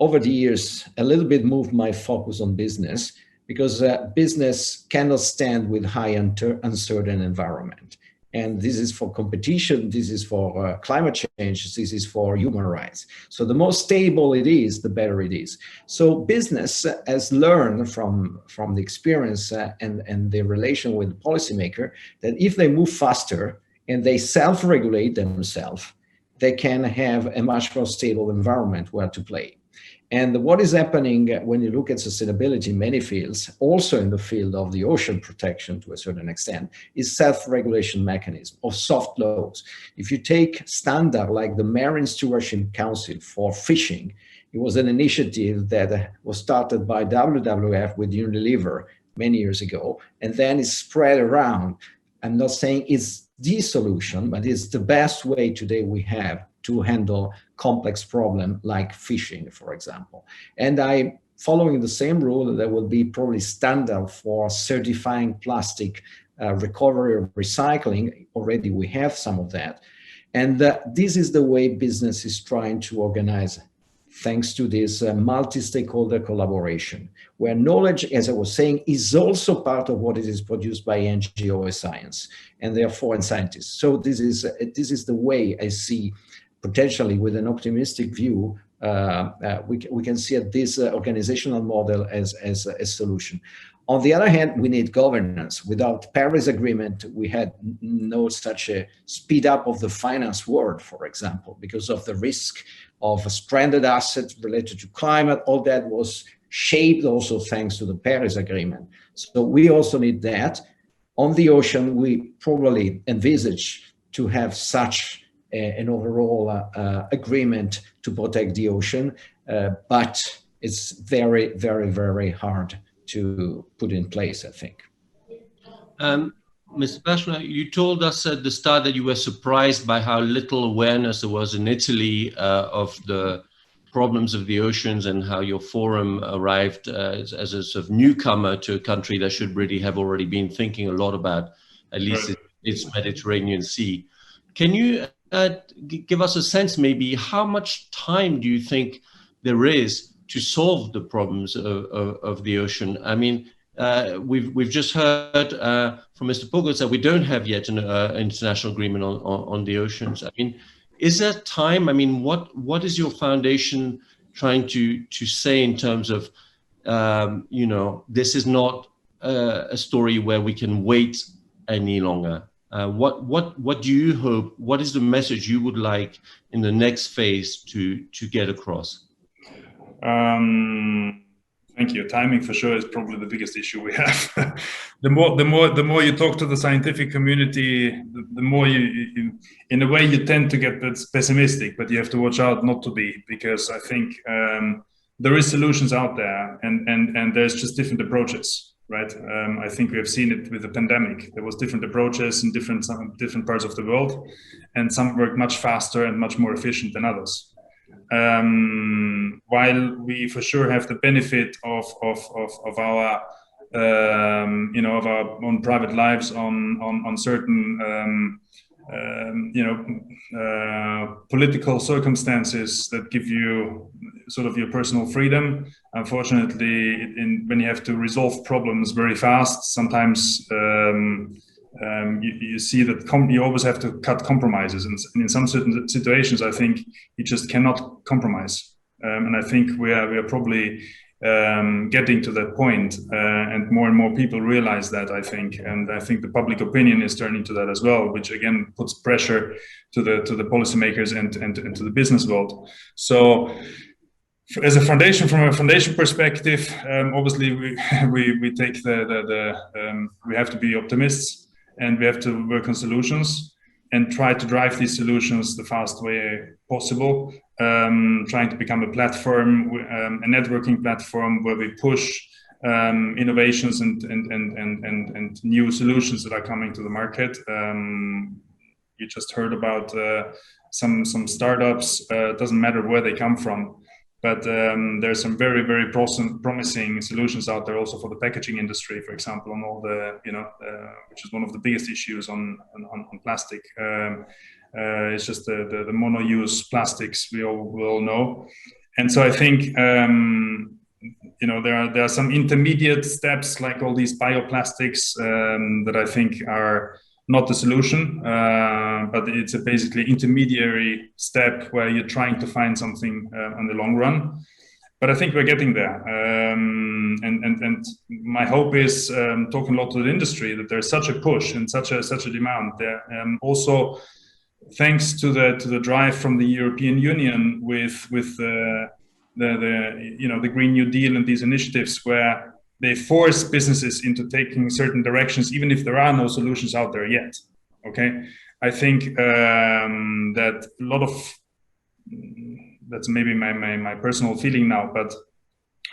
over the years, a little bit moved my focus on business, because business cannot stand with high uncertain environment. And this is for competition, this is for climate change, this is for human rights. So the more stable it is, the better it is. So business has learned from the experience and the relation with the policymaker that if they move faster and they self-regulate themselves, they can have a much more stable environment where to play. And what is happening when you look at sustainability in many fields, also in the field of the ocean protection to a certain extent, is self-regulation mechanism or soft laws. If you take standard like the Marine Stewardship Council for fishing, it was an initiative that was started by WWF with Unilever many years ago, and then it's spread around. I'm not saying it's the solution, but it's the best way today we have to handle complex problems like fishing, for example. And following the same rule, there will be probably standard for certifying plastic recovery or recycling. Already we have some of that. And this is the way business is trying to organize, thanks to this multi-stakeholder collaboration, where knowledge, as I was saying, is also part of what it is produced by NGO and science, and therefore in scientists. So this is the way I see, potentially with an optimistic view, we can see this organizational model as a solution. On the other hand, we need governance. Without Paris Agreement, we had no such a speed up of the finance world, for example, because of the risk of stranded assets related to climate. All that was shaped also thanks to the Paris Agreement. So we also need that. On the ocean, we probably envisage to have such an overall agreement to protect the ocean, but it's very, very, very hard to put in place, I think.
Mr. Bashner, you told us at the start that you were surprised by how little awareness there was in Italy of the problems of the oceans, and how your forum arrived as a sort of newcomer to a country that should really have already been thinking a lot about at least its Mediterranean Sea. Can you give us a sense, maybe, how much time do you think there is to solve the problems of the ocean? I mean, we've just heard from Mr. Pogos that we don't have yet an international agreement on the oceans. I mean, is there time? I mean, what is your foundation trying to say in terms of, you know, this is not a story where we can wait any longer? What do you hope? What is the message you would like in the next phase to get across?
Thank you. Timing for sure is probably the biggest issue we have. The more you talk to the scientific community, the more you in a way you tend to get pessimistic, but you have to watch out not to be, because I think there is solutions out there, and there's just different approaches, right? I think we have seen it with the pandemic. There was different approaches in different parts of the world, and some work much faster and much more efficient than others. While we for sure have the benefit of our you know, of our own private lives on certain political circumstances that give you sort of your personal freedom. Unfortunately, when you have to resolve problems very fast, sometimes you see that you always have to cut compromises, and in some certain situations, I think you just cannot compromise. And I think we are probably getting to that point, and more people realize that, I think, and I think the public opinion is turning to that as well, which again puts pressure to the policymakers and to the business world. So, as a foundation, from a foundation perspective, obviously we take we have to be optimists, and we have to work on solutions and try to drive these solutions the fast way possible. Trying to become a platform, a networking platform where we push innovations and new solutions that are coming to the market. You just heard about some startups. Doesn't matter where they come from, but there's some very, very promising solutions out there also for the packaging industry, for example, on all the, which is one of the biggest issues on plastic. It's just the mono-use plastics we all know. And so I think, there are some intermediate steps, like all these bioplastics, that I think are not the solution, but it's a basically intermediary step where you're trying to find something in the long run. But I think we're getting there. And my hope is, talking a lot to the industry, that there's such a push and such a demand there. Also, thanks to the drive from the European Union with the Green New Deal and these initiatives where they force businesses into taking certain directions, even if there are no solutions out there yet. Okay, I think that a lot of, that's maybe my personal feeling now, but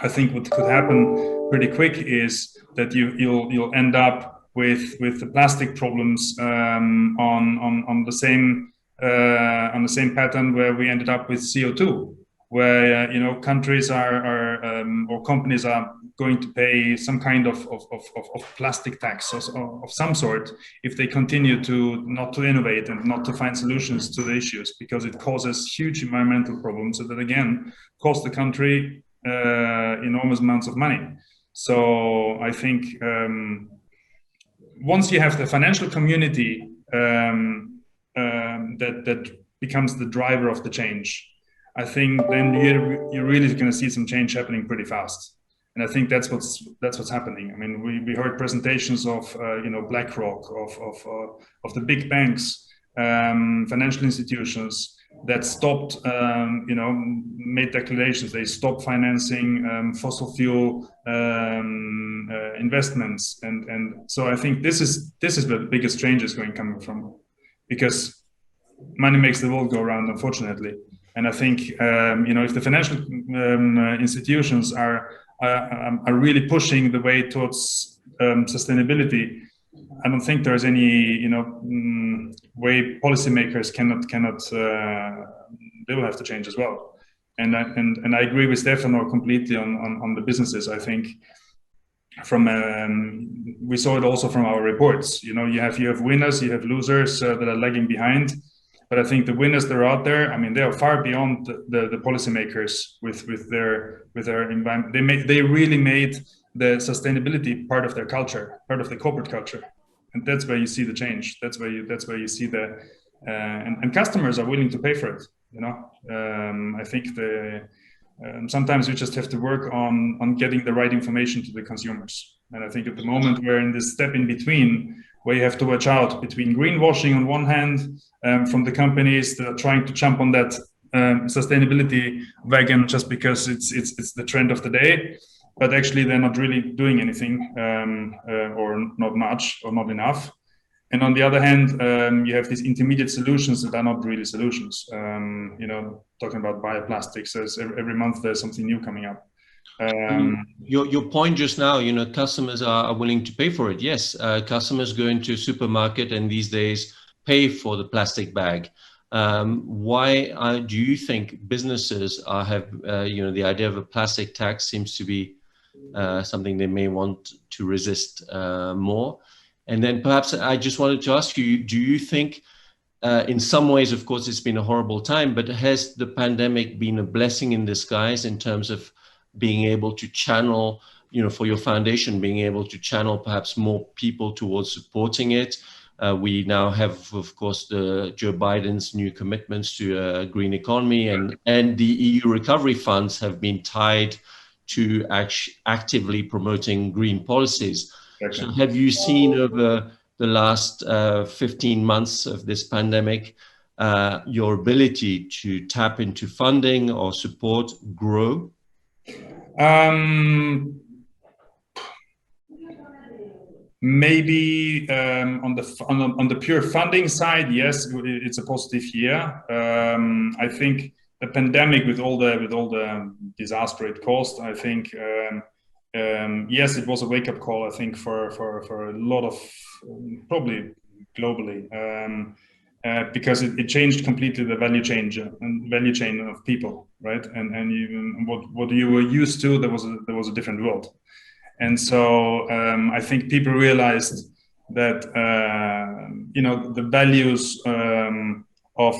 I think what could happen pretty quick is that you'll end up with the plastic problems on the same on the same pattern where we ended up with CO2, where countries or companies are going to pay some kind of plastic tax of some sort if they continue not to innovate and not to find solutions to the issues, because it causes huge environmental problems that again cost the country enormous amounts of money. So I think once you have the financial community that becomes the driver of the change, I think then you're really going to see some change happening pretty fast. And I think that's what's happening. I mean, we heard presentations of BlackRock, of the big banks, financial institutions that stopped, made declarations. They stopped financing fossil fuel investments, and so I think this is where the biggest change is coming from, because money makes the world go round, unfortunately. And I think if the financial institutions are really pushing the way towards sustainability, I don't think there's any way policymakers cannot they will have to change as well. And I agree with Stefano completely on the businesses. I think we saw it also from our reports. You have winners, you have losers that are lagging behind. But I think the winners that are out there, I mean, they are far beyond the policymakers with their environment. They really made the sustainability part of their culture, part of the corporate culture, and that's where you see the change. That's where you see and customers are willing to pay for it. I think sometimes we just have to work on getting the right information to the consumers. And I think at the moment we're in this step in between, where you have to watch out between greenwashing on one hand from the companies that are trying to jump on that sustainability wagon just because it's the trend of the day, but actually they're not really doing anything or not much or not enough. And on the other hand, you have these intermediate solutions that are not really solutions. Talking about bioplastics, every month there's something new coming up.
Your point just now, customers are willing to pay for it. Yes, customers go into a supermarket and these days pay for the plastic bag. Why do you think businesses have, the idea of a plastic tax seems to be something they may want to resist more? And then perhaps I just wanted to ask you, do you think in some ways, of course, it's been a horrible time, but has the pandemic been a blessing in disguise in terms of being able to channel, for your foundation, being able to channel perhaps more people towards supporting it? We now have, of course, Joe Biden's new commitments to a green economy, and the EU recovery funds have been tied to actively promoting green policies.
Okay.
So have you seen over the last 15 months of this pandemic, your ability to tap into funding or support grow?
Maybe on the pure funding side, yes, it's a positive year. I think the pandemic, with all the disaster it caused, I think yes, it was a wake-up call. I think for a lot of, probably globally, because it changed completely the value chain of people, right? And even what you were used to, there was a different world. And so I think people realized that the values of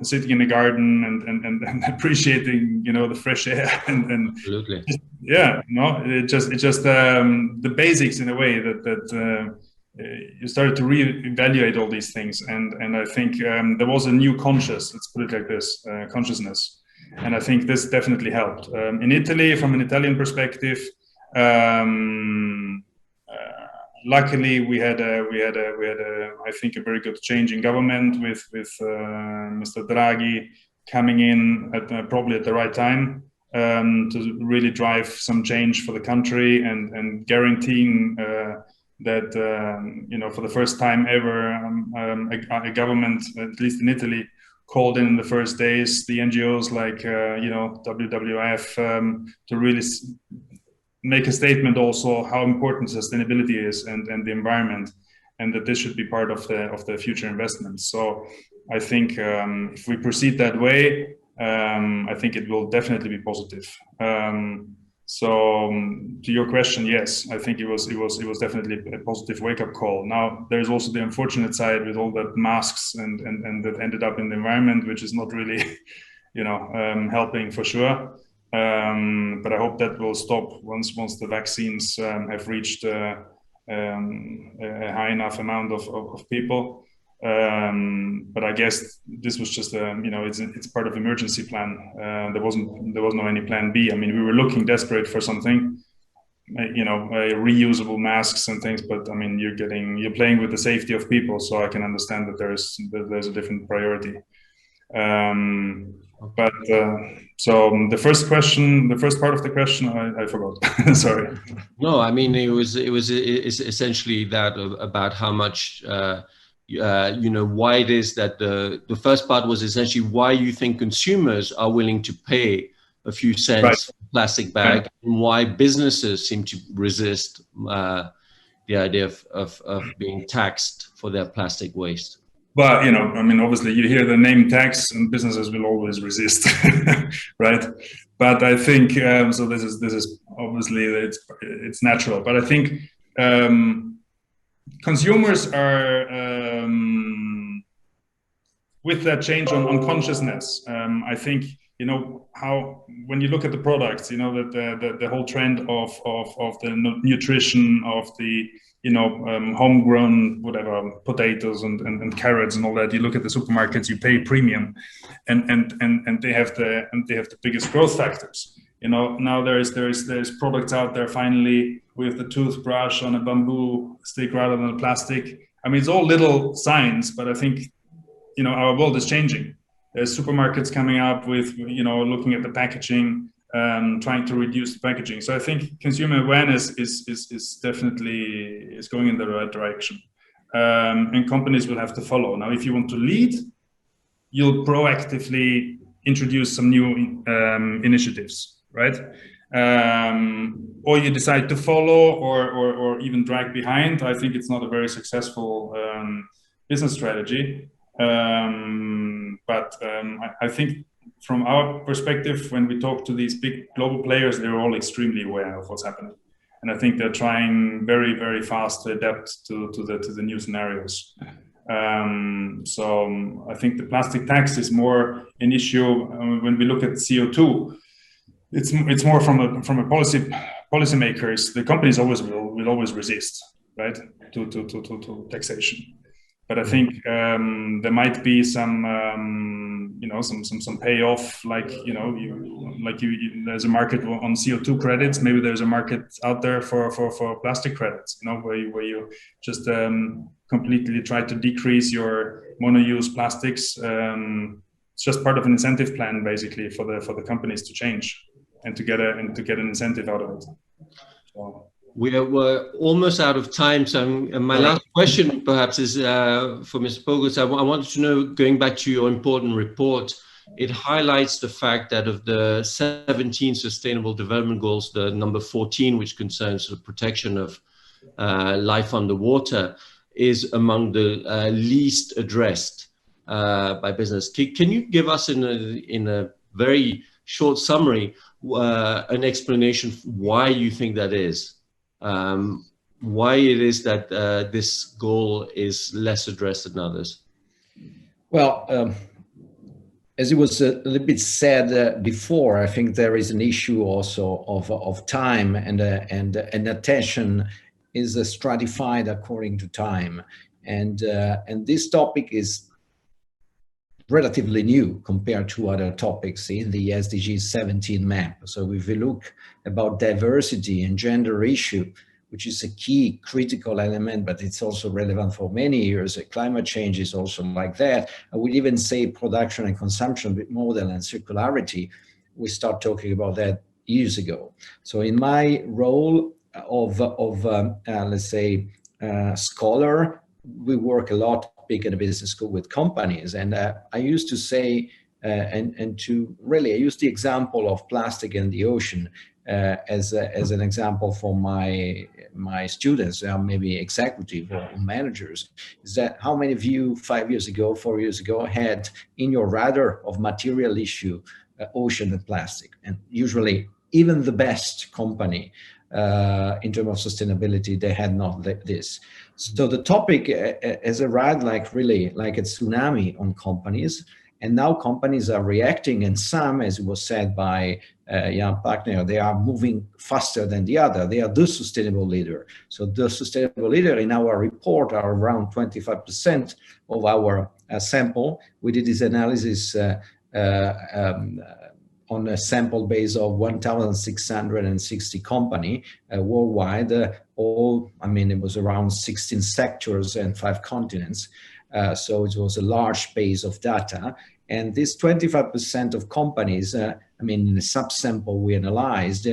sitting in a garden and appreciating the fresh air and
absolutely,
it just the basics, in a way that you started to reevaluate all these things, and I think there was a new consciousness, and I think this definitely helped. In Italy, from an Italian perspective, luckily we had I think a very good change in government with Mr. Draghi coming in probably at the right time to really drive some change for the country and guaranteeing that for the first time ever a government, at least in Italy, called in the first days the NGOs like WWF to really make a statement also how important sustainability is and the environment. and that this should be part of the future investments. So I think if we proceed that way, I think it will definitely be positive. So to your question, yes, I think it was definitely a positive wake-up call. Now there's also the unfortunate side with all the masks and that ended up in the environment, which is not really, helping for sure. But I hope that will stop once the vaccines have reached a high enough amount of people. But I guess this was just it's part of emergency plan. There was no any plan B. I mean, we were looking desperate for something, reusable masks and things. But I mean, you're playing with the safety of people, so I can understand that there's a different priority. But so the first part of the question, I forgot. Sorry.
No, I mean it's essentially that about how much. Why it is that the first part was essentially why you think consumers are willing to pay a few cents for a plastic bag, and why businesses seem to resist the idea of being taxed for their plastic waste.
But obviously you hear the name tax and businesses will always resist, right? But I think so. This is obviously it's natural, but I think. Consumers are with that change on consciousness. I think how when you look at the products, that the whole trend of the nutrition of the homegrown whatever potatoes and carrots and all that. You look at the supermarkets, you pay premium, and they have the biggest growth factors. Now there's products out there finally with the toothbrush on a bamboo stick rather than a plastic. I mean, it's all little signs, but I think, our world is changing. There's supermarkets coming up with, looking at the packaging, trying to reduce the packaging. So I think consumer awareness is definitely going in the right direction. And companies will have to follow. Now, if you want to lead, you'll proactively introduce some new initiatives, right? Or you decide to follow or even drag behind. I think it's not a very successful business strategy. But I think from our perspective, when we talk to these big global players, they're all extremely aware of what's happening. And I think they're trying very, very fast to adapt to the new scenarios. So I think the plastic tax is more an issue when we look at CO2. It's more from a policymakers. The companies will always resist, right, to taxation. But I think there might be some payoff, there's a market on CO2 credits. Maybe there's a market out there for plastic credits, where you just completely try to decrease your mono-use plastics. It's just part of an incentive plan, basically, for the companies to change and to get an incentive out of it. So.
We're almost out of time. So my last question perhaps is for Mr. Pogos. I wanted to know, going back to your important report, it highlights the fact that of the 17 Sustainable Development Goals, the number 14, which concerns the protection of life underwater, is among the least addressed by business. Can you give us in a very short summary an explanation why you think that is? Why it is that this goal is less addressed than others?
Well, as it was a little bit said before, I think there is an issue also of time and attention is stratified according to time, and this topic is relatively new compared to other topics in the SDG 17 map. So if we look about diversity and gender issue, which is a key critical element, but it's also relevant for many years. Climate change is also like that. I would even say production and consumption, but more than circularity. We start talking about that years ago. So in my role of let's say, scholar, we work a lot big in a business school with companies. And I used to say, I use the example of plastic in the ocean. as an example for my students, maybe executive or managers, is that how many of you 5 years ago, 4 years ago, had in your radar of material issue ocean and plastic? And usually, even the best company in terms of sustainability, they had not this. So the topic has arrived like really like a tsunami on companies. And now companies are reacting, and some, as was said by Jan Pachner, they are moving faster than the other. They are the sustainable leader. So the sustainable leader in our report are around 25% of our sample. We did this analysis on a sample base of 1,660 company worldwide. It was around 16 sectors and 5 continents. So it was a large base of data. And this 25% of companies, in the subsample we analyzed,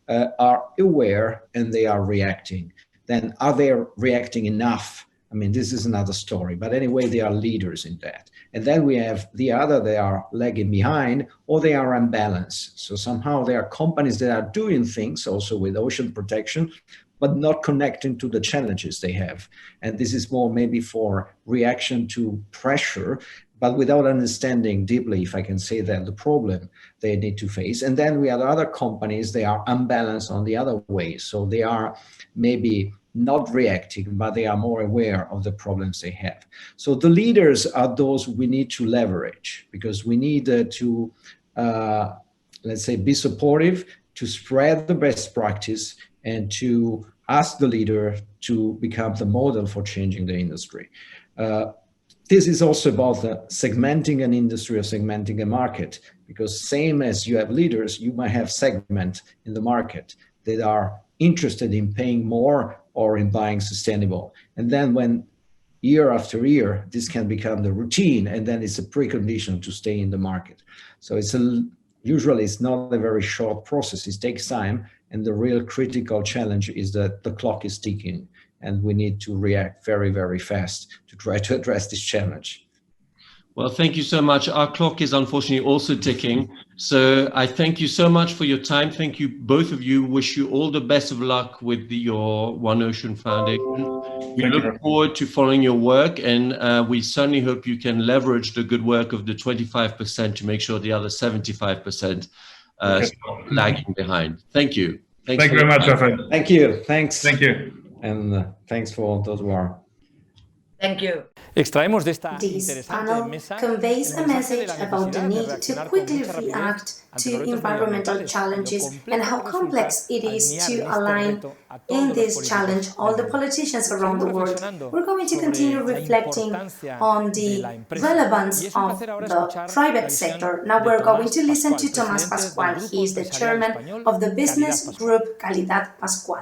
are aware and they are reacting. Then are they reacting enough? This is another story. But anyway, they are leaders in that. And then we have the other, they are lagging behind or they are unbalanced. So somehow there are companies that are doing things also with ocean protection, but not connecting to the challenges they have. And this is more maybe for reaction to pressure, but without understanding deeply, if I can say that, the problem they need to face. And then we have other companies, they are unbalanced on the other way. So they are maybe not reacting, but they are more aware of the problems they have. So the leaders are those we need to leverage, because we need to, let's say, be supportive, to spread the best practice, and to ask the leader to become the model for changing the industry. This is also about segmenting an industry or segmenting a market, because same as you have leaders, you might have segment in the market that are interested in paying more or in buying sustainable. And then when year after year, this can become the routine, and then it's a precondition to stay in the market. So usually it's not a very short process, it takes time. And the real critical challenge is that the clock is ticking and we need to react very, very fast to try to address this challenge.
Well, thank you so much. Our clock is unfortunately also ticking. So I thank you so much for your time. Thank you, both of you. Wish you all the best of luck with your One Ocean Foundation. We look forward to following your work, and we certainly hope you can leverage the good work of the 25% to make sure the other 75% stop lagging behind. Thank you.
Thank you very much, Rafael.
Thank you. Thanks.
Thank you.
And thanks for those who are.
Thank you.
This panel conveys a message about the need to quickly react to environmental challenges and how complex it is to align in this challenge all the politicians around the world. We're going to continue reflecting on the relevance of the private sector. Now we're going to listen to Tomás Pascual. He is the chairman of the business group Calidad Pascual.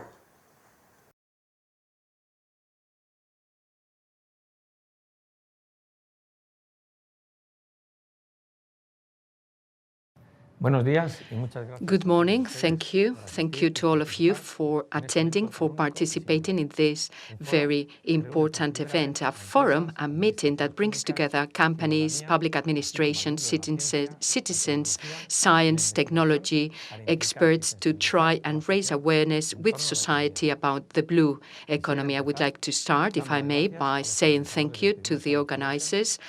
Good morning. Thank you. Thank you to all of you for attending, for participating in this very important event, a forum, a meeting that brings together companies, public administration, citizens, science, technology, experts to try and raise awareness with society about the blue economy. I would like to start, if I may, by saying thank you to the organizers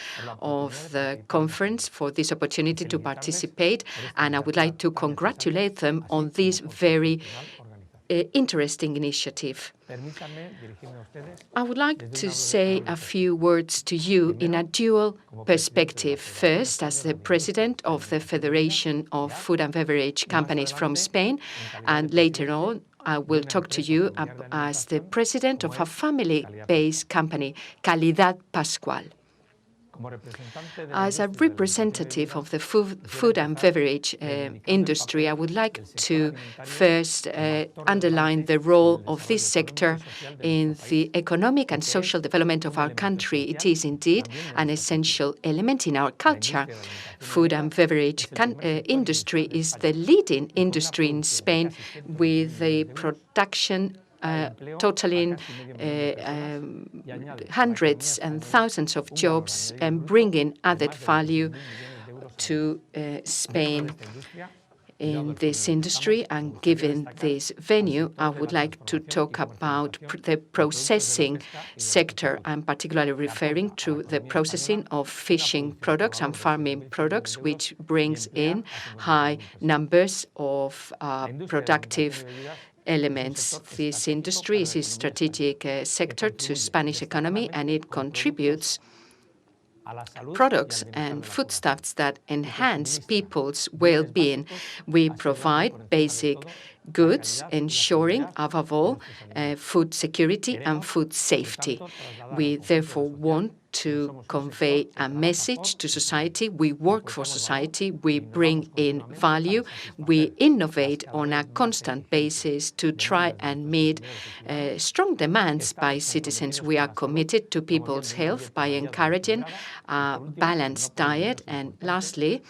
of the conference for this opportunity to participate. And I would like to congratulate them on this very interesting initiative. I would like to say a few words to you in a dual perspective. First, as the president of the Federation of Food and Beverage Companies from Spain, and later on, I will talk to you as the president of a family-based company, Calidad Pascual. As a representative of the food and beverage industry, I would like to first underline the role of this sector in the economic and social development of our country. It is indeed an essential element in our culture. Food and beverage industry is the leading industry in Spain, with the production totaling hundreds and thousands of jobs and bringing added value to Spain. in this industry, and given this venue, I would like to talk about the processing sector. I'm particularly referring to the processing of fishing products and farming products, which brings in high numbers of productive elements. This industry is a strategic sector to Spanish economy, and it contributes products and foodstuffs that enhance people's well-being. We provide basic goods, ensuring, above all, food security and food safety. We therefore want to convey a message to society. We work for society. We bring in value. We innovate on a constant basis to try and meet strong demands by citizens. We are committed to people's health by encouraging a balanced diet. And lastly,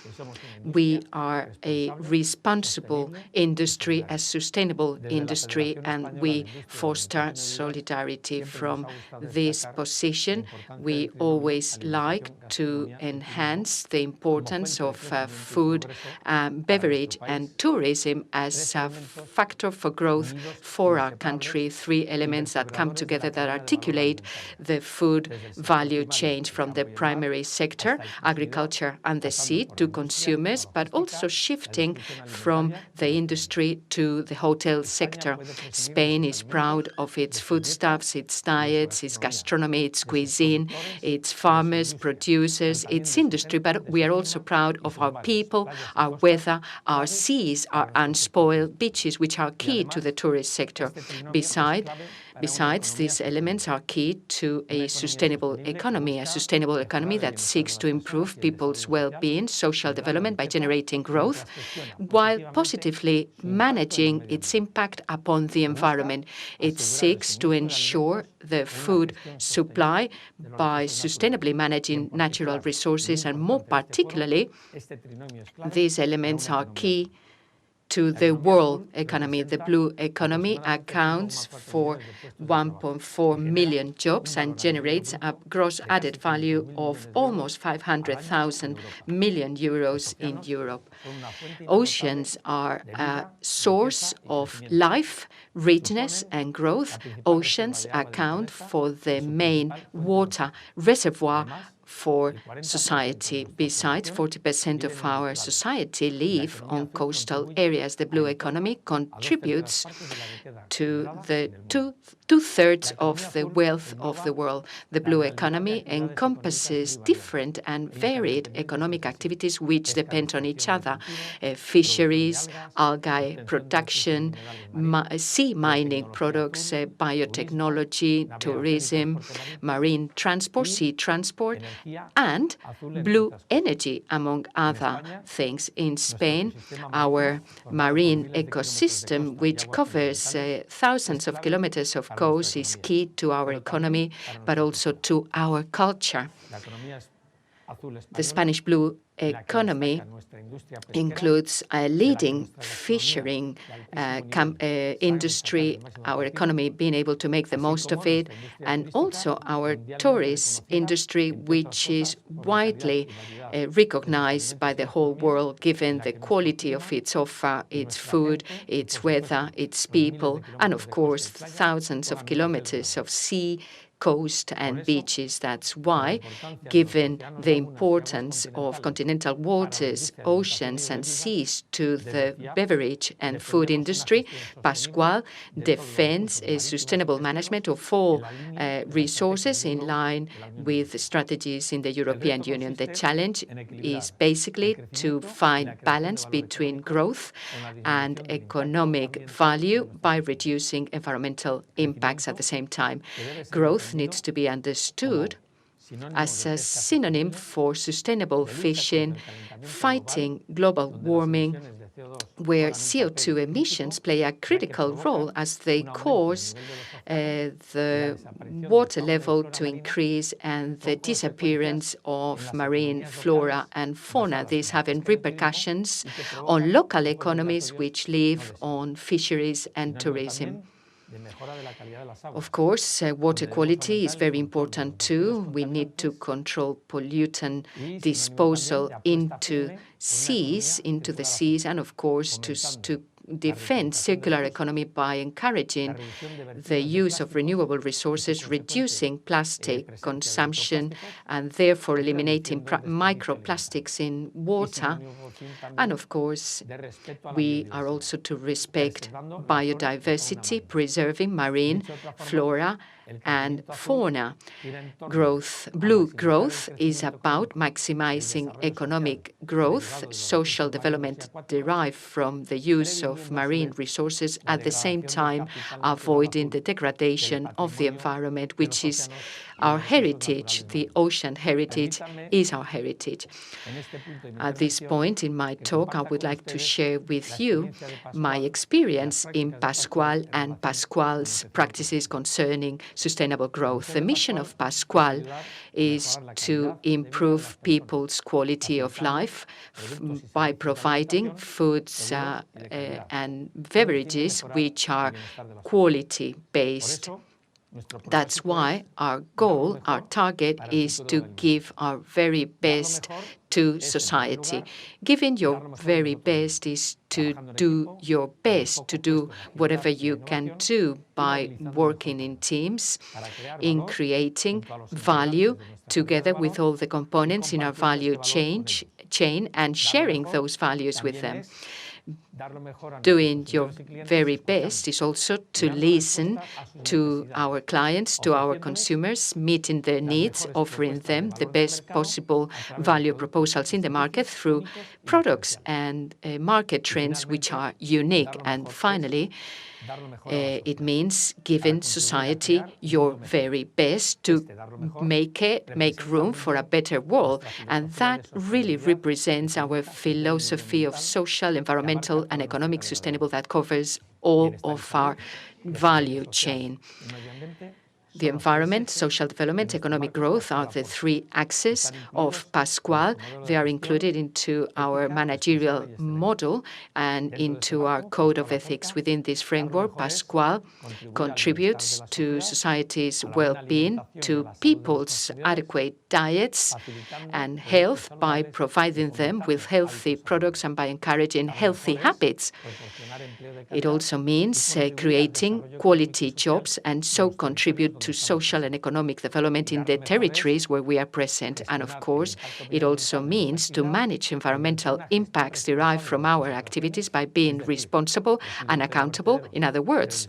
we are a responsible industry, a sustainable industry, and we foster solidarity. From this position, we always like to enhance the importance of food, beverage, and tourism as a factor for growth for our country. Three elements that come together that articulate the food value chain from the primary sector, agriculture and the sea, to consumers, but also shifting from the industry to the hotel sector. Spain is proud of its foodstuffs, its diets, its gastronomy, its cuisine, its farmers, producers, its industry, but we are also proud of our people, our weather, our seas, our unspoiled beaches, which are key to the tourist sector. Besides, these elements are key to a sustainable economy that seeks to improve people's well-being, social development by generating growth, while positively managing its impact upon the environment. It seeks to ensure the food supply by sustainably managing natural resources, and more particularly, these elements are key to the world economy. The blue economy accounts for 1.4 million jobs and generates a gross added value of almost 500,000 million euros in Europe. Oceans are a source of life, richness, and growth. Oceans account for the main water reservoir for society. Besides, 40% of our society live on coastal areas. The blue economy contributes to the two-thirds of the wealth of the world. The blue economy encompasses different and varied economic activities which depend on each other. Fisheries, algae production, sea mining products, biotechnology, tourism, marine transport, sea transport, and blue energy, among other things. In Spain, our marine ecosystem, which covers thousands of kilometers of coast, is key to our economy, but also to our culture. The Spanish blue economy includes a leading fishing industry, our economy being able to make the most of it, and also our tourist industry, which is widely recognized by the whole world, given the quality of its offer, its food, its weather, its people, and of course, thousands of kilometers of sea, coast and beaches. That's why, given the importance of continental waters, oceans and seas to the beverage and food industry, Pascual defends a sustainable management of all resources in line with the strategies in the European Union. The challenge is basically to find balance between growth and economic value by reducing environmental impacts at the same time. Growth needs to be understood as a synonym for sustainable fishing, fighting global warming, where CO2 emissions play a critical role as they cause the water level to increase and the disappearance of marine flora and fauna. These having repercussions on local economies which live on fisheries and tourism. Of course, water quality is very important too. We need to control pollutant disposal into the seas, and of course to defend circular economy by encouraging the use of renewable resources, reducing plastic consumption, and therefore eliminating microplastics in water. And of course, we are also to respect biodiversity, preserving marine flora and fauna. Blue growth is about maximizing economic growth, social development derived from the use of marine resources, at the same time avoiding the degradation of the environment, which is our heritage. The ocean heritage is our heritage. At this point in my talk, I would like to share with you my experience in Pascual and Pascual's practices concerning sustainable growth. The mission of Pascual is to improve people's quality of life by providing foods and beverages which are quality-based. That's why our goal, our target, is to give our very best to society. Giving your very best is to do your best, to do whatever you can do by working in teams, in creating value together with all the components in our value chain and sharing those values with them. Doing your very best is also to listen to our clients, to our consumers, meeting their needs, offering them the best possible value proposals in the market through products and market trends which are unique. And finally, it means giving society your very best to make room for a better world. And that really represents our philosophy of social, environmental, and economic sustainable that covers all of our value chain. The environment, social development, economic growth are the three axes of Pascual. They are included into our managerial model and into our code of ethics. Within this framework, Pascual contributes to society's well-being, to people's adequate diets and health by providing them with healthy products and by encouraging healthy habits. It also means creating quality jobs and so contribute to social and economic development in the territories where we are present. And of course, it also means to manage environmental impacts derived from our activities by being responsible and accountable. In other words,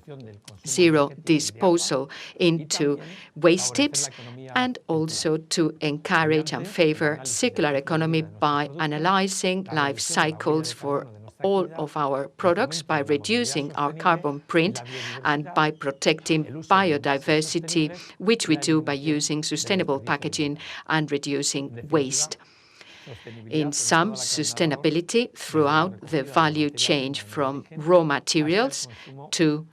zero disposal into waste tips, and also to encourage and favor circular economy by analyzing life cycles for all of our products, by reducing our carbon print and by protecting biodiversity, which we do by using sustainable packaging and reducing waste. In sum, sustainability throughout the value chain from raw materials to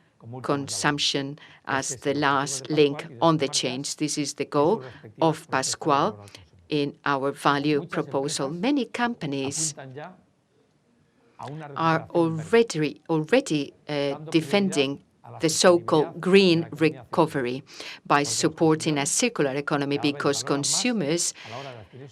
consumption as the last link on the chain. This is the goal of Pascual in our value proposal. Many companies are already defending the so-called green recovery by supporting a circular economy, because consumers,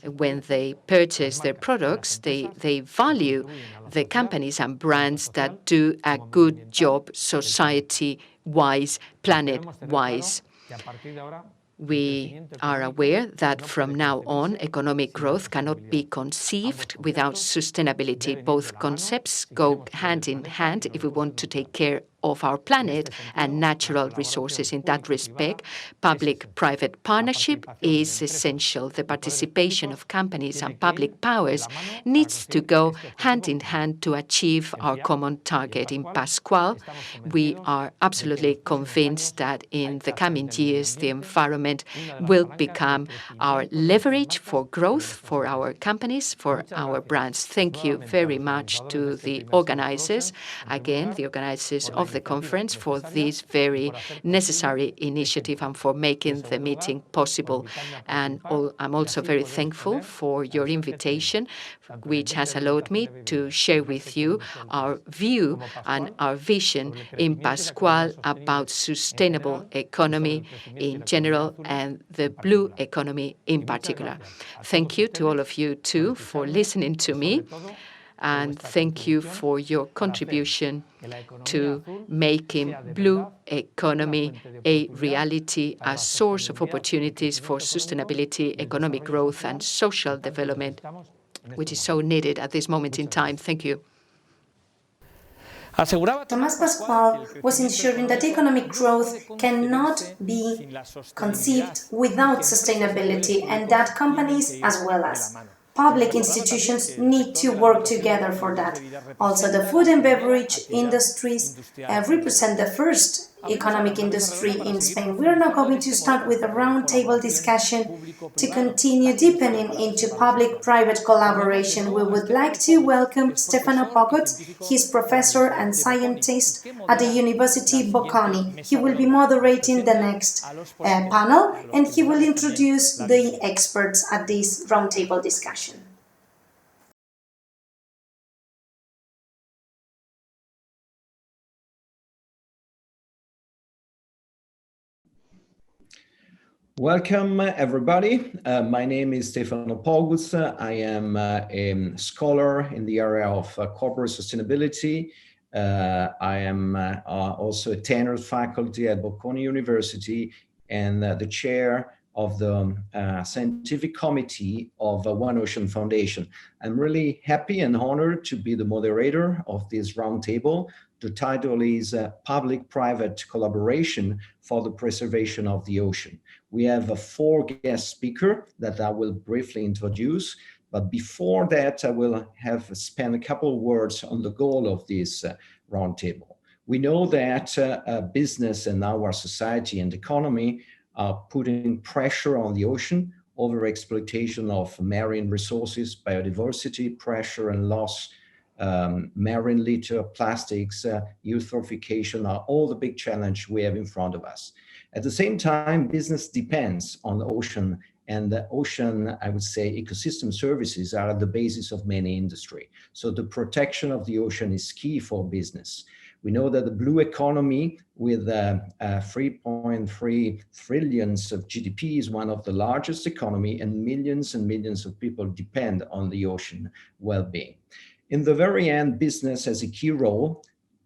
when they purchase their products, they value the companies and brands that do a good job society-wise, planet-wise. We are aware that from now on, economic growth cannot be conceived without sustainability. Both concepts go hand in hand if we want to take care of our planet and natural resources. In that respect, public-private partnership is essential. The participation of companies and public powers needs to go hand in hand to achieve our common target. In Pascual, we are absolutely convinced that in the coming years, the environment will become our leverage for growth for our companies, for our brands. Thank you very much to the organizers, again, the organizers of the the conference for this very necessary initiative and for making the meeting possible. And I'm also very thankful for your invitation, which has allowed me to share with you our view and our vision in Pascual about sustainable economy in general and the blue economy in particular. Thank you to all of you too for listening to me, and thank you for your contribution to making blue economy a reality, a source of opportunities for sustainability, economic growth and social development, which is so needed at this moment in time. Thank you.
Tomás Pascual was ensuring that economic growth cannot be conceived without sustainability, and that companies as well as public institutions need to work together for that. Also, the food and beverage industries represent the first economic industry in Spain. We are now going to start with a roundtable discussion to continue deepening into public-private collaboration. We would like to welcome Stefano Pogot. He's professor and scientist at the University Bocconi. He will be moderating the next panel, and he will introduce the experts at this roundtable discussion.
Welcome, everybody. My name is Stefano Pogut. I am a scholar in the area of corporate sustainability. I am also a tenured faculty at Bocconi University and the chair of the scientific committee of One Ocean Foundation. I'm really happy and honored to be the moderator of this roundtable. The title is Public-Private Collaboration for the Preservation of the Ocean. We have 4 guest speakers that I will briefly introduce, but before that, I will have spent a couple of words on the goal of this roundtable. We know that business and our society and economy are putting pressure on the ocean, overexploitation of marine resources, biodiversity, pressure and loss, marine litter, plastics, eutrophication are all the big challenge we have in front of us. At the same time, business depends on the ocean, and the ocean, I would say, ecosystem services are at the basis of many industry. So the protection of the ocean is key for business. We know that the blue economy with 3.3 trillions of GDP is one of the largest economy, and millions of people depend on the ocean well-being. In the very end, business has a key role.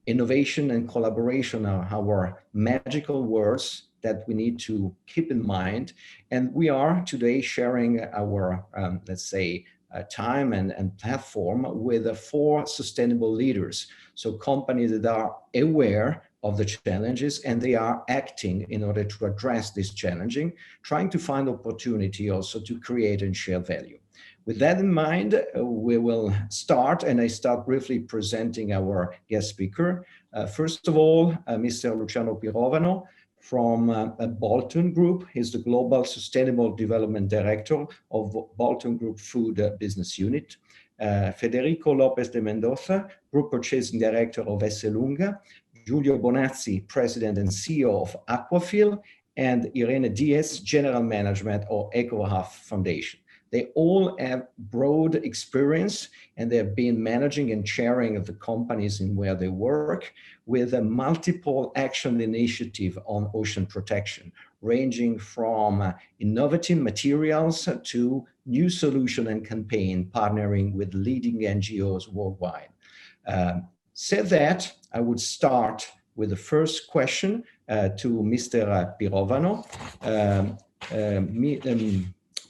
Innovation and collaboration are our magical words that we need to keep in mind. And we are today sharing our, let's say, time and platform with 4 sustainable leaders. So companies that are aware of the challenges and they are acting in order to address this challenging, trying to find opportunity also to create and share value. With that in mind, we will start, and I start briefly presenting our guest speaker. First of all, Mr. Luciano Pirovano from Bolton Group. He's the Global Sustainable Development Director of Bolton Group Food Business Unit. Federico Lopez de Mendoza, Group Purchasing Director of Esselunga. Giulio Bonazzi, President and CEO of Aquafil, and Irene Diaz, General Management of EcoHub Foundation. They all have broad experience, and they have been managing and chairing the companies in where they work with a multiple action initiative on ocean protection, ranging from innovative materials to new solution and campaign partnering with leading NGOs worldwide. Said that, I would start with the first question to Mr. Pirovano.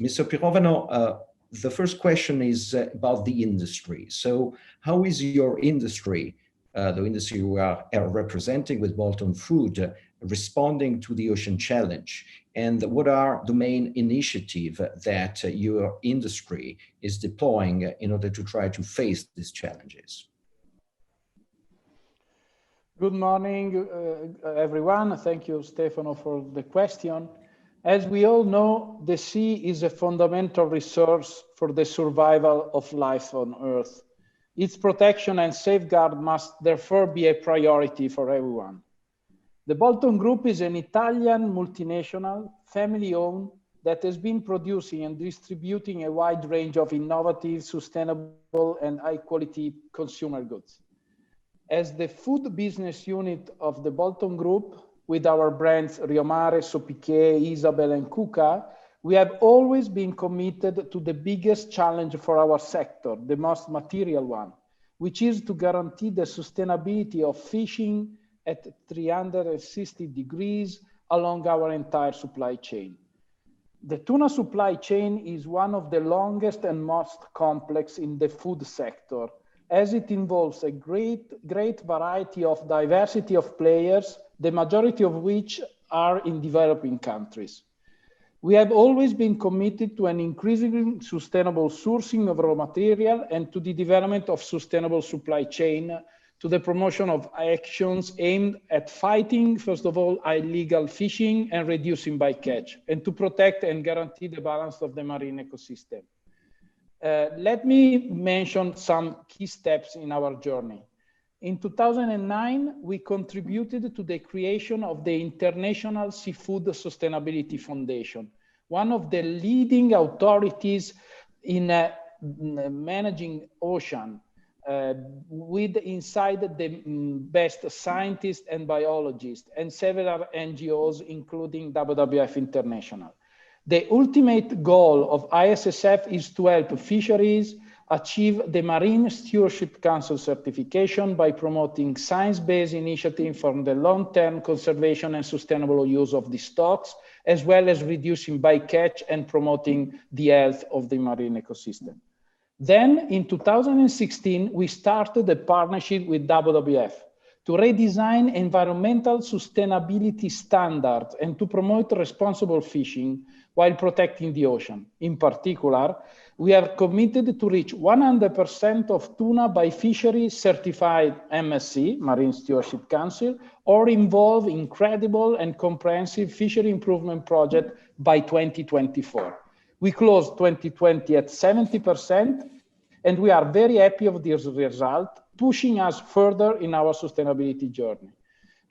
Mr. Pirovano, the first question is about the industry. So how is your industry, the industry you are representing with Bolton Food, responding to the ocean challenge? And what are the main initiatives that your industry is deploying in order to try to face these challenges?
Good morning, everyone. Thank you, Stefano, for the question. As we all know, the sea is a fundamental resource for the survival of life on Earth. Its protection and safeguard must therefore be a priority for everyone. The Bolton Group is an Italian multinational, family-owned, that has been producing and distributing a wide range of innovative, sustainable, and high-quality consumer goods. As the food business unit of the Bolton Group, with our brands Rio Mare, Sopiquet, Isabel, and Kuka, we have always been committed to the biggest challenge for our sector, the most material one, which is to guarantee the sustainability of fishing at 360 degrees along our entire supply chain. The tuna supply chain is one of the longest and most complex in the food sector, as it involves a great variety of diversity of players, the majority of which are in developing countries. We have always been committed to an increasingly sustainable sourcing of raw material and to the development of sustainable supply chain, to the promotion of actions aimed at fighting, first of all, illegal fishing and reducing bycatch, and to protect and guarantee the balance of the marine ecosystem. Let me mention some key steps in our journey. In 2009, we contributed to the creation of the International Seafood Sustainability Foundation, one of the leading authorities in managing ocean, with inside the best scientists and biologists and several NGOs, including WWF International. The ultimate goal of ISSF is to help fisheries achieve the Marine Stewardship Council certification by promoting science-based initiatives for the long-term conservation and sustainable use of the stocks, as well as reducing bycatch and promoting the health of the marine ecosystem. Then in 2016, we started a partnership with WWF to redesign environmental sustainability standards and to promote responsible fishing while protecting the ocean. In particular, we are committed to reach 100% of tuna by fisheries certified MSC, Marine Stewardship Council, or involve in credible and comprehensive fishery improvement project by 2024. We closed 2020 at 70%, and we are very happy of this result, pushing us further in our sustainability journey.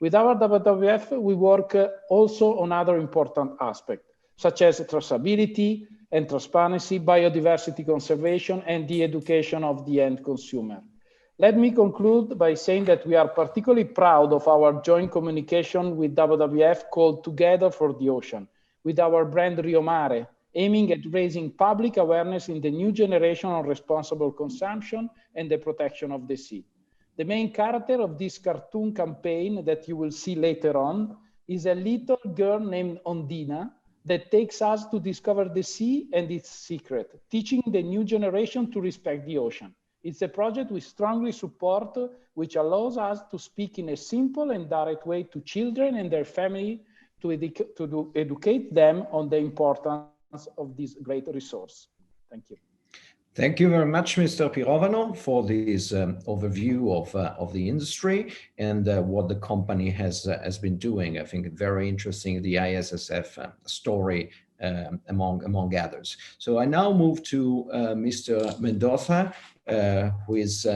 With our WWF, we work also on other important aspects, such as traceability and transparency, biodiversity conservation, and the education of the end consumer. Let me conclude by saying that we are particularly proud of our joint communication with WWF called Together for the Ocean, with our brand Rio Mare, aiming at raising public awareness in the new generation on responsible consumption and the protection of the sea. The main character of this cartoon campaign that you will see later on is a little girl named Ondina that takes us to discover the sea and its secret, teaching the new generation to respect the ocean. It's a project we strongly support, which allows us to speak in a simple and direct way to children and their family to educate them on the importance of this great resource. Thank you.
Thank you very much, Mr. Pirovano, for this overview of the industry and what the company has been doing. I think very interesting, the ISSF story among others. So I now move to Mr. Mendoza, who is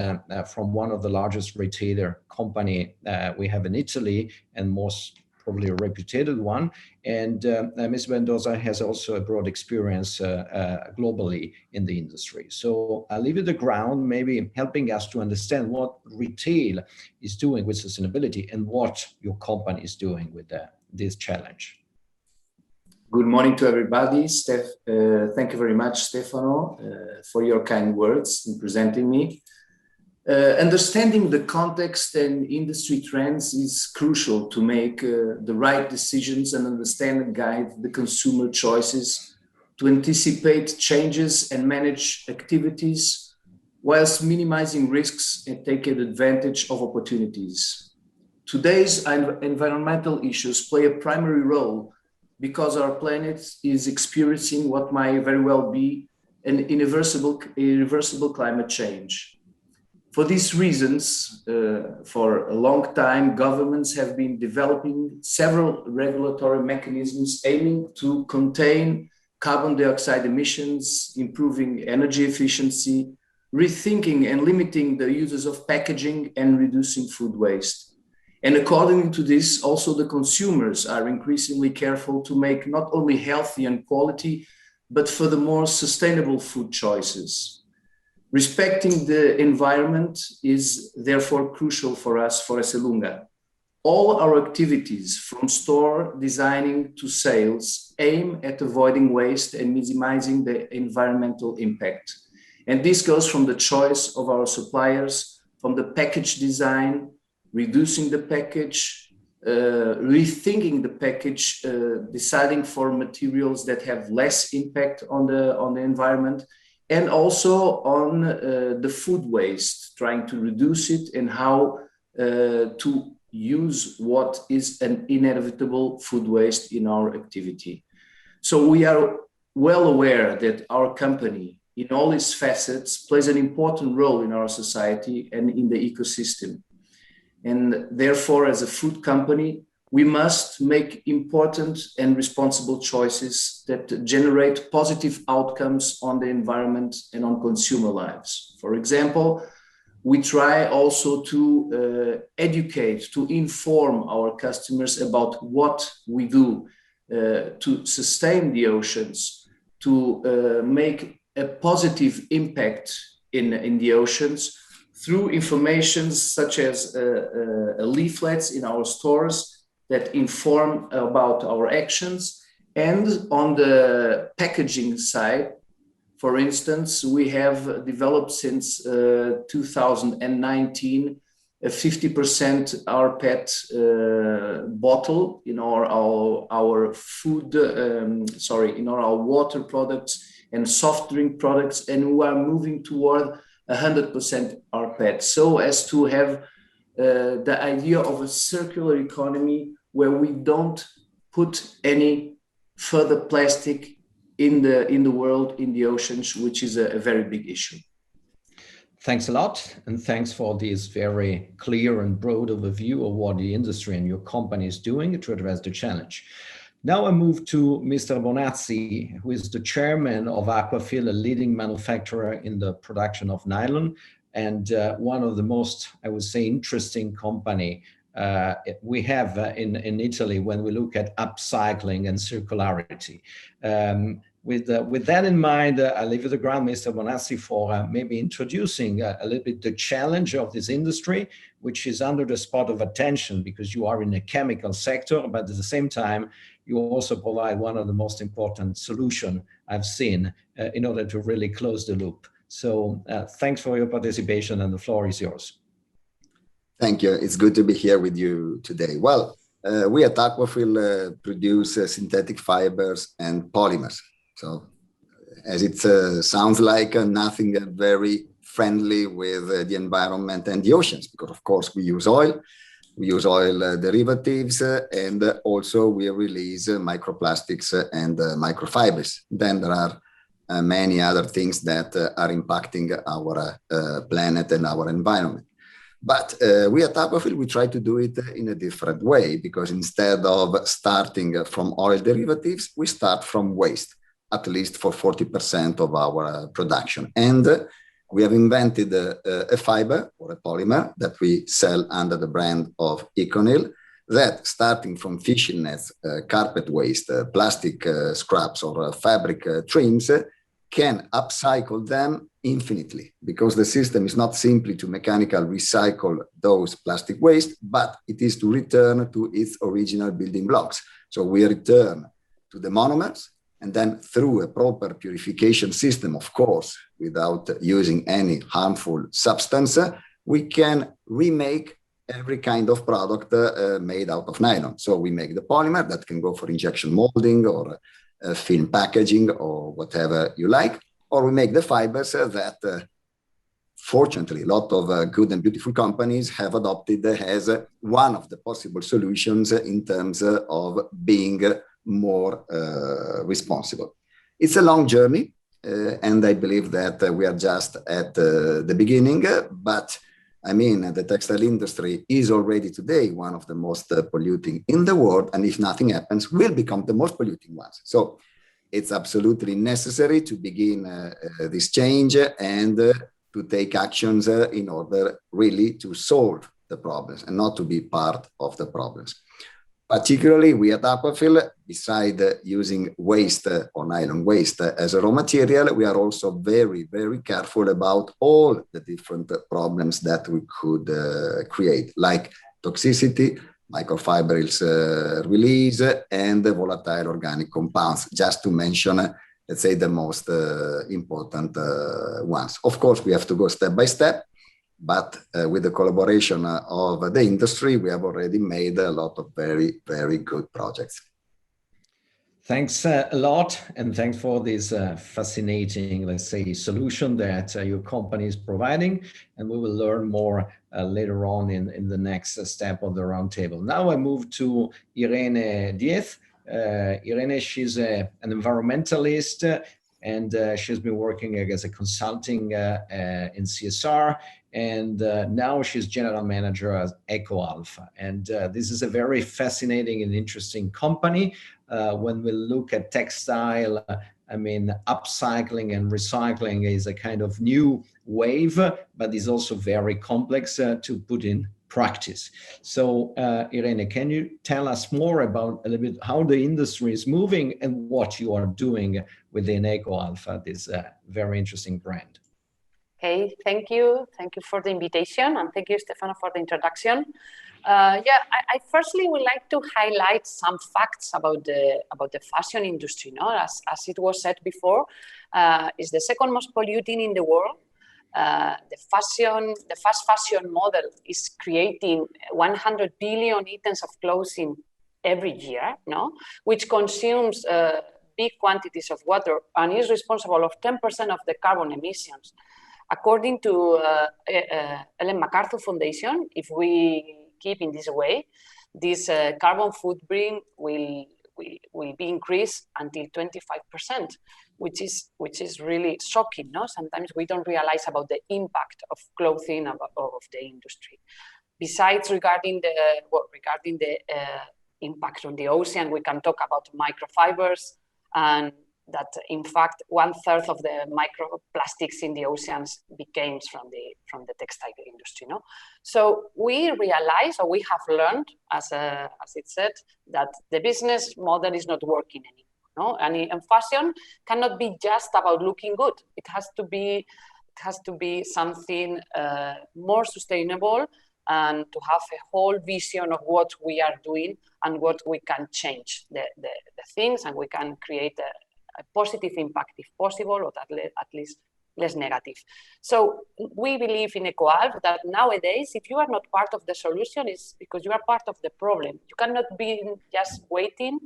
from one of the largest retailer company we have in Italy, and most probably a reputed one. And Mr. Mendoza has also a broad experience globally in the industry. So I'll leave you the ground, maybe helping us to understand what retail is doing with sustainability and what your company is doing with this challenge.
Good morning to everybody. Thank you very much, Stefano, for your kind words in presenting me. Understanding the context and industry trends is crucial to make the right decisions and understand and guide the consumer choices, to anticipate changes and manage activities whilst minimizing risks and taking advantage of opportunities. Today's environmental issues play a primary role because our planet is experiencing what might very well be an irreversible climate change. For these reasons, for a long time, governments have been developing several regulatory mechanisms aiming to contain carbon dioxide emissions, improving energy efficiency, rethinking and limiting the uses of packaging and reducing food waste. And according to this, also the consumers are increasingly careful to make not only healthy and quality, but furthermore sustainable food choices. Respecting the environment is therefore crucial for us, for Esselunga. All our activities, from store designing to sales, aim at avoiding waste and minimizing the environmental impact. And this goes from the choice of our suppliers, from the package design, reducing the package, rethinking the package, deciding for materials that have less impact on the environment, and also on the food waste, trying to reduce it and how to use what is an inevitable food waste in our activity. So we are well aware that our company, in all its facets, plays an important role in our society and in the ecosystem. And therefore, as a food company, we must make important and responsible choices that generate positive outcomes on the environment and on consumer lives. For example, we try also to educate, to inform our customers about what we do to sustain the oceans, to make a positive impact in the oceans through information such as leaflets in our stores that inform about our actions. And on the packaging side, for instance, we have developed since 2019 a 50% rPET bottle in our food, in our water products and soft drink products, and we are moving toward 100% rPET, so as to have the idea of a circular economy where we don't put any further plastic in the world, in the oceans, which is a very big issue.
Thanks a lot, and thanks for this very clear and broad overview of what the industry and your company is doing to address the challenge. Now I move to Mr. Bonazzi, who is the chairman of Aquafil, a leading manufacturer in the production of nylon, and one of the most, I would say, interesting company we have in Italy when we look at upcycling and circularity. With that in mind, I'll leave you the ground, Mr. Bonazzi, for maybe introducing a little bit the challenge of this industry, which is under the spot of attention because you are in a chemical sector, but at the same time, you also provide one of the most important solutions I've seen in order to really close the loop. So thanks for your participation, and the floor is yours.
Thank you. It's good to be here with you today. Well, we at Aquafil produce synthetic fibers and polymers. So as it sounds like, nothing very friendly with the environment and the oceans, because of course we use oil derivatives, and also we release microplastics and microfibers. Then there are many other things that are impacting our planet and our environment. But we at Aquafil, we try to do it in a different way, because instead of starting from oil derivatives, we start from waste, at least for 40% of our production. And we have invented a fiber or a polymer that we sell under the brand of ECONYL, that starting from fishing nets, carpet waste, plastic scraps or fabric trims, can upcycle them infinitely, because the system is not simply to mechanically recycle those plastic waste, but it is to return to its original building blocks. So we return to the monomers, and then through a proper purification system, of course, without using any harmful substance, we can remake every kind of product made out of nylon. So we make the polymer that can go for injection molding or film packaging or whatever you like, or we make the fibers that fortunately a lot of good and beautiful companies have adopted as one of the possible solutions in terms of being more responsible. It's a long journey, and I believe that we are just at the beginning, but I mean, the textile industry is already today one of the most polluting in the world, and if nothing happens, will become the most polluting ones. So it's absolutely necessary to begin this change and to take actions in order really to solve the problems and not to be part of the problems. Particularly, we at Aquafil, beside using waste or nylon waste as a raw material, we are also very, very careful about all the different problems that we could create, like toxicity, microfibrils release, and the volatile organic compounds, just to mention, let's say, the most important ones. Of course, we have to go step by step, but with the collaboration of the industry, we have already made a lot of very, very good projects.
Thanks a lot, and thanks for this fascinating, let's say, solution that your company is providing, and we will learn more later on in the next step of the roundtable. Now I move to Irene Diez. Irene, she's an environmentalist, and she's been working as a consulting in CSR, and now she's general manager at EcoAlpha. And this is a very fascinating and interesting company. When we look at textile, I mean, upcycling and recycling is a kind of new wave, but is also very complex to put in practice. So, Irene, can you tell us more about a little bit how the industry is moving and what you are doing within EcoAlpha, this very interesting brand?
Okay, thank you. Thank you for the invitation, and thank you, Stefano, for the introduction. I firstly would like to highlight some facts about the fashion industry. No, as it was said before, is the second most polluting in the world. The fast fashion model is creating 100 billion items of clothing every year, no, which consumes big quantities of water and is responsible of 10% of the carbon emissions. According to Ellen MacArthur Foundation, if we keep in this way, this carbon footprint will be increased until 25%, which is really shocking. No, sometimes we don't realize about the impact of clothing of the industry. Besides, regarding the impact on the ocean, we can talk about microfibers, and that in fact 1/3 of the microplastics in the oceans came from the textile industry. No, so we realize, or we have learned, as it said, that the business model is not working anymore. No, and fashion cannot be just about looking good. It has to be something more sustainable, and to have a whole vision of what we are doing and what we can change the things, and we can create a positive impact if possible, or at least less negative. So we believe in EcoAlpha that nowadays, if you are not part of the solution, it's because you are part of the problem. You cannot be just waiting,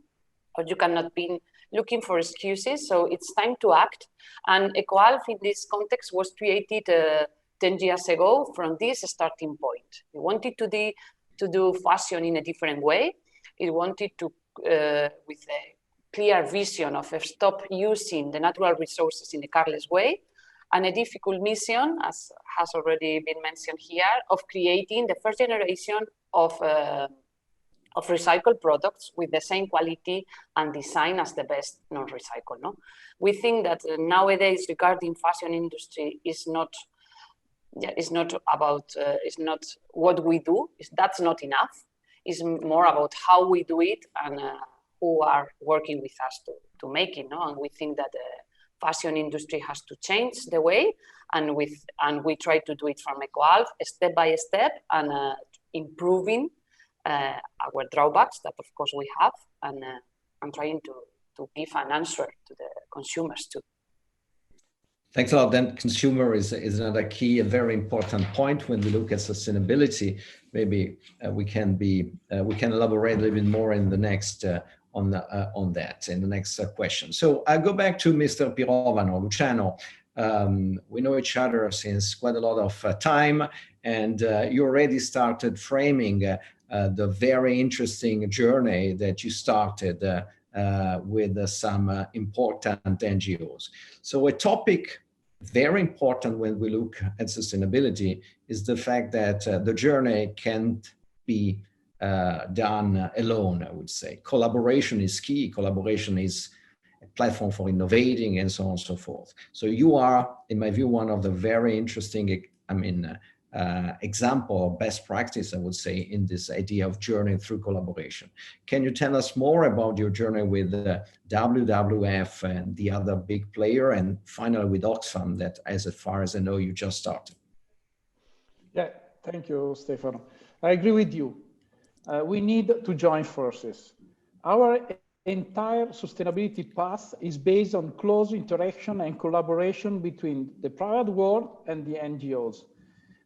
or you cannot be looking for excuses. So it's time to act. And EcoAlpha in this context was created 10 years ago from this starting point. We wanted to do fashion in a different way. It wanted to, with a clear vision of stop using the natural resources in a careless way, and a difficult mission, as has already been mentioned here, of creating the first generation of recycled products with the same quality and design as the best non-recycled. No, we think that nowadays, regarding fashion industry, is not what we do. That's not enough. It's more about how we do it and who are working with us to make it. No, and we think that the fashion industry has to change the way, and we try to do it from EcoAlpha step by step, and improving our drawbacks that of course we have, and trying to give an answer to the consumers too.
Thanks a lot. Then consumer is another key, a very important point when we look at sustainability. Maybe we can elaborate a little bit more in the next on that in the next question. So I go back to Mr. Pirovano, Luciano. We know each other since quite a lot of time, and you already started framing the very interesting journey that you started with some important NGOs. So a topic very important when we look at sustainability is the fact that the journey can't be done alone, I would say. Collaboration is key. Collaboration is a platform for innovating and so on and so forth. So you are, in my view, one of the very interesting, example of best practice, I would say, in this idea of journey through collaboration. Can you tell us more about your journey with WWF and the other big player, and finally with Oxfam, that, as far as I know, you just started?
Yeah, thank you, Stefano. I agree with you. We need to join forces. Our entire sustainability path is based on close interaction and collaboration between the private world and the NGOs.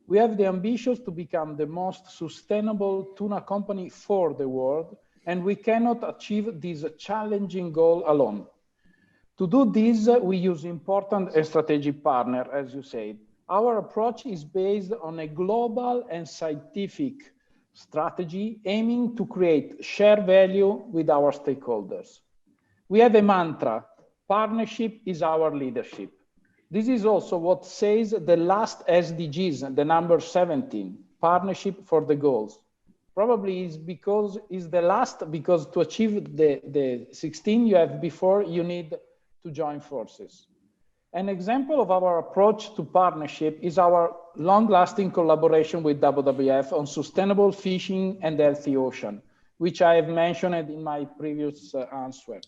We have the ambitions to become the most sustainable tuna company for the world, and we cannot achieve this challenging goal alone. To do this, we use important and strategic partners, as you said. Our approach is based on a global and scientific strategy aiming to create shared value with our stakeholders. We have a mantra: partnership is our leadership. This is also what says the last SDGs, the number 17, partnership for the goals. Probably is because is the last, because to achieve the 16 you have before, you need to join forces. An example of our approach to partnership is our long-lasting collaboration with WWF on sustainable fishing and healthy ocean, which I have mentioned in my previous answer.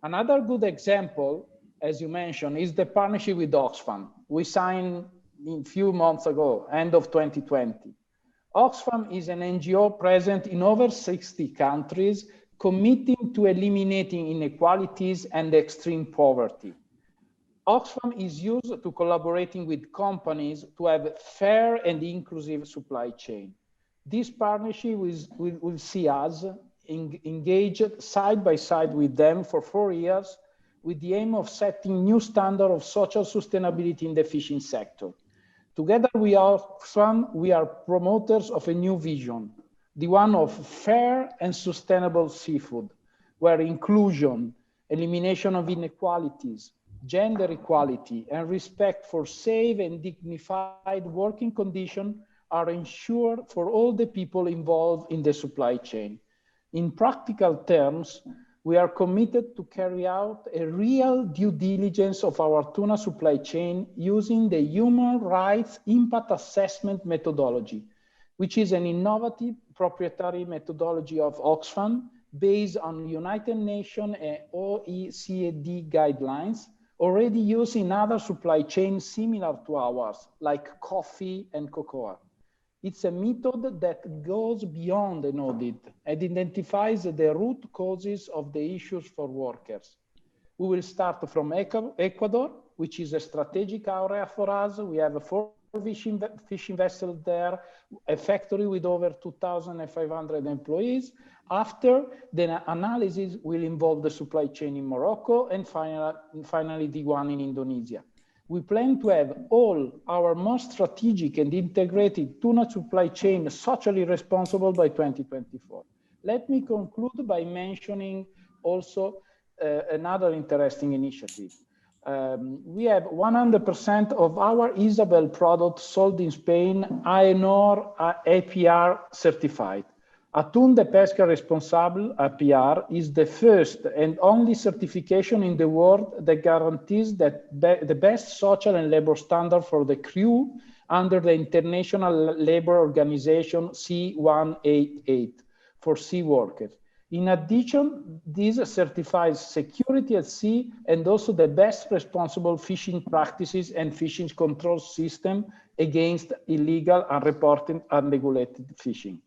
Another good example, as you mentioned, is the partnership with Oxfam. We signed a few months ago, end of 2020. Oxfam is an NGO present in over 60 countries, committing to eliminating inequalities and extreme poverty. Oxfam is used to collaborating with companies to have a fair and inclusive supply chain. This partnership will see us engaged side by side with them for 4 years, with the aim of setting new standards of social sustainability in the fishing sector. Together with Oxfam, we are promoters of a new vision, the one of fair and sustainable seafood, where inclusion, elimination of inequalities, gender equality, and respect for safe and dignified working conditions are ensured for all the people involved in the supply chain. In practical terms, we are committed to carry out a real due diligence of our tuna supply chain using the Human Rights Impact Assessment methodology, which is an innovative proprietary methodology of Oxfam based on United Nations and OECD guidelines, already used in other supply chains similar to ours, like coffee and cocoa. It's a method that goes beyond an audit and identifies the root causes of the issues for workers. We will start from Ecuador, which is a strategic area for us. We have 4 fishing vessels there, a factory with over 2,500 employees. After, the analysis will involve the supply chain in Morocco and finally the one in Indonesia. We plan to have all our most strategic and integrated tuna supply chain socially responsible by 2024. Let me conclude by mentioning also another interesting initiative. We have 100% of our Isabel products sold in Spain AENOR APR certified. Atún de Pesca Responsable, APR, is the first and only certification in the world that guarantees that the best social and labor standard for the crew under the International Labour Organization C188 for sea workers. In addition, this certifies security at sea and also the best responsible fishing practices and fishing control system against illegal, unreported, unregulated fishing.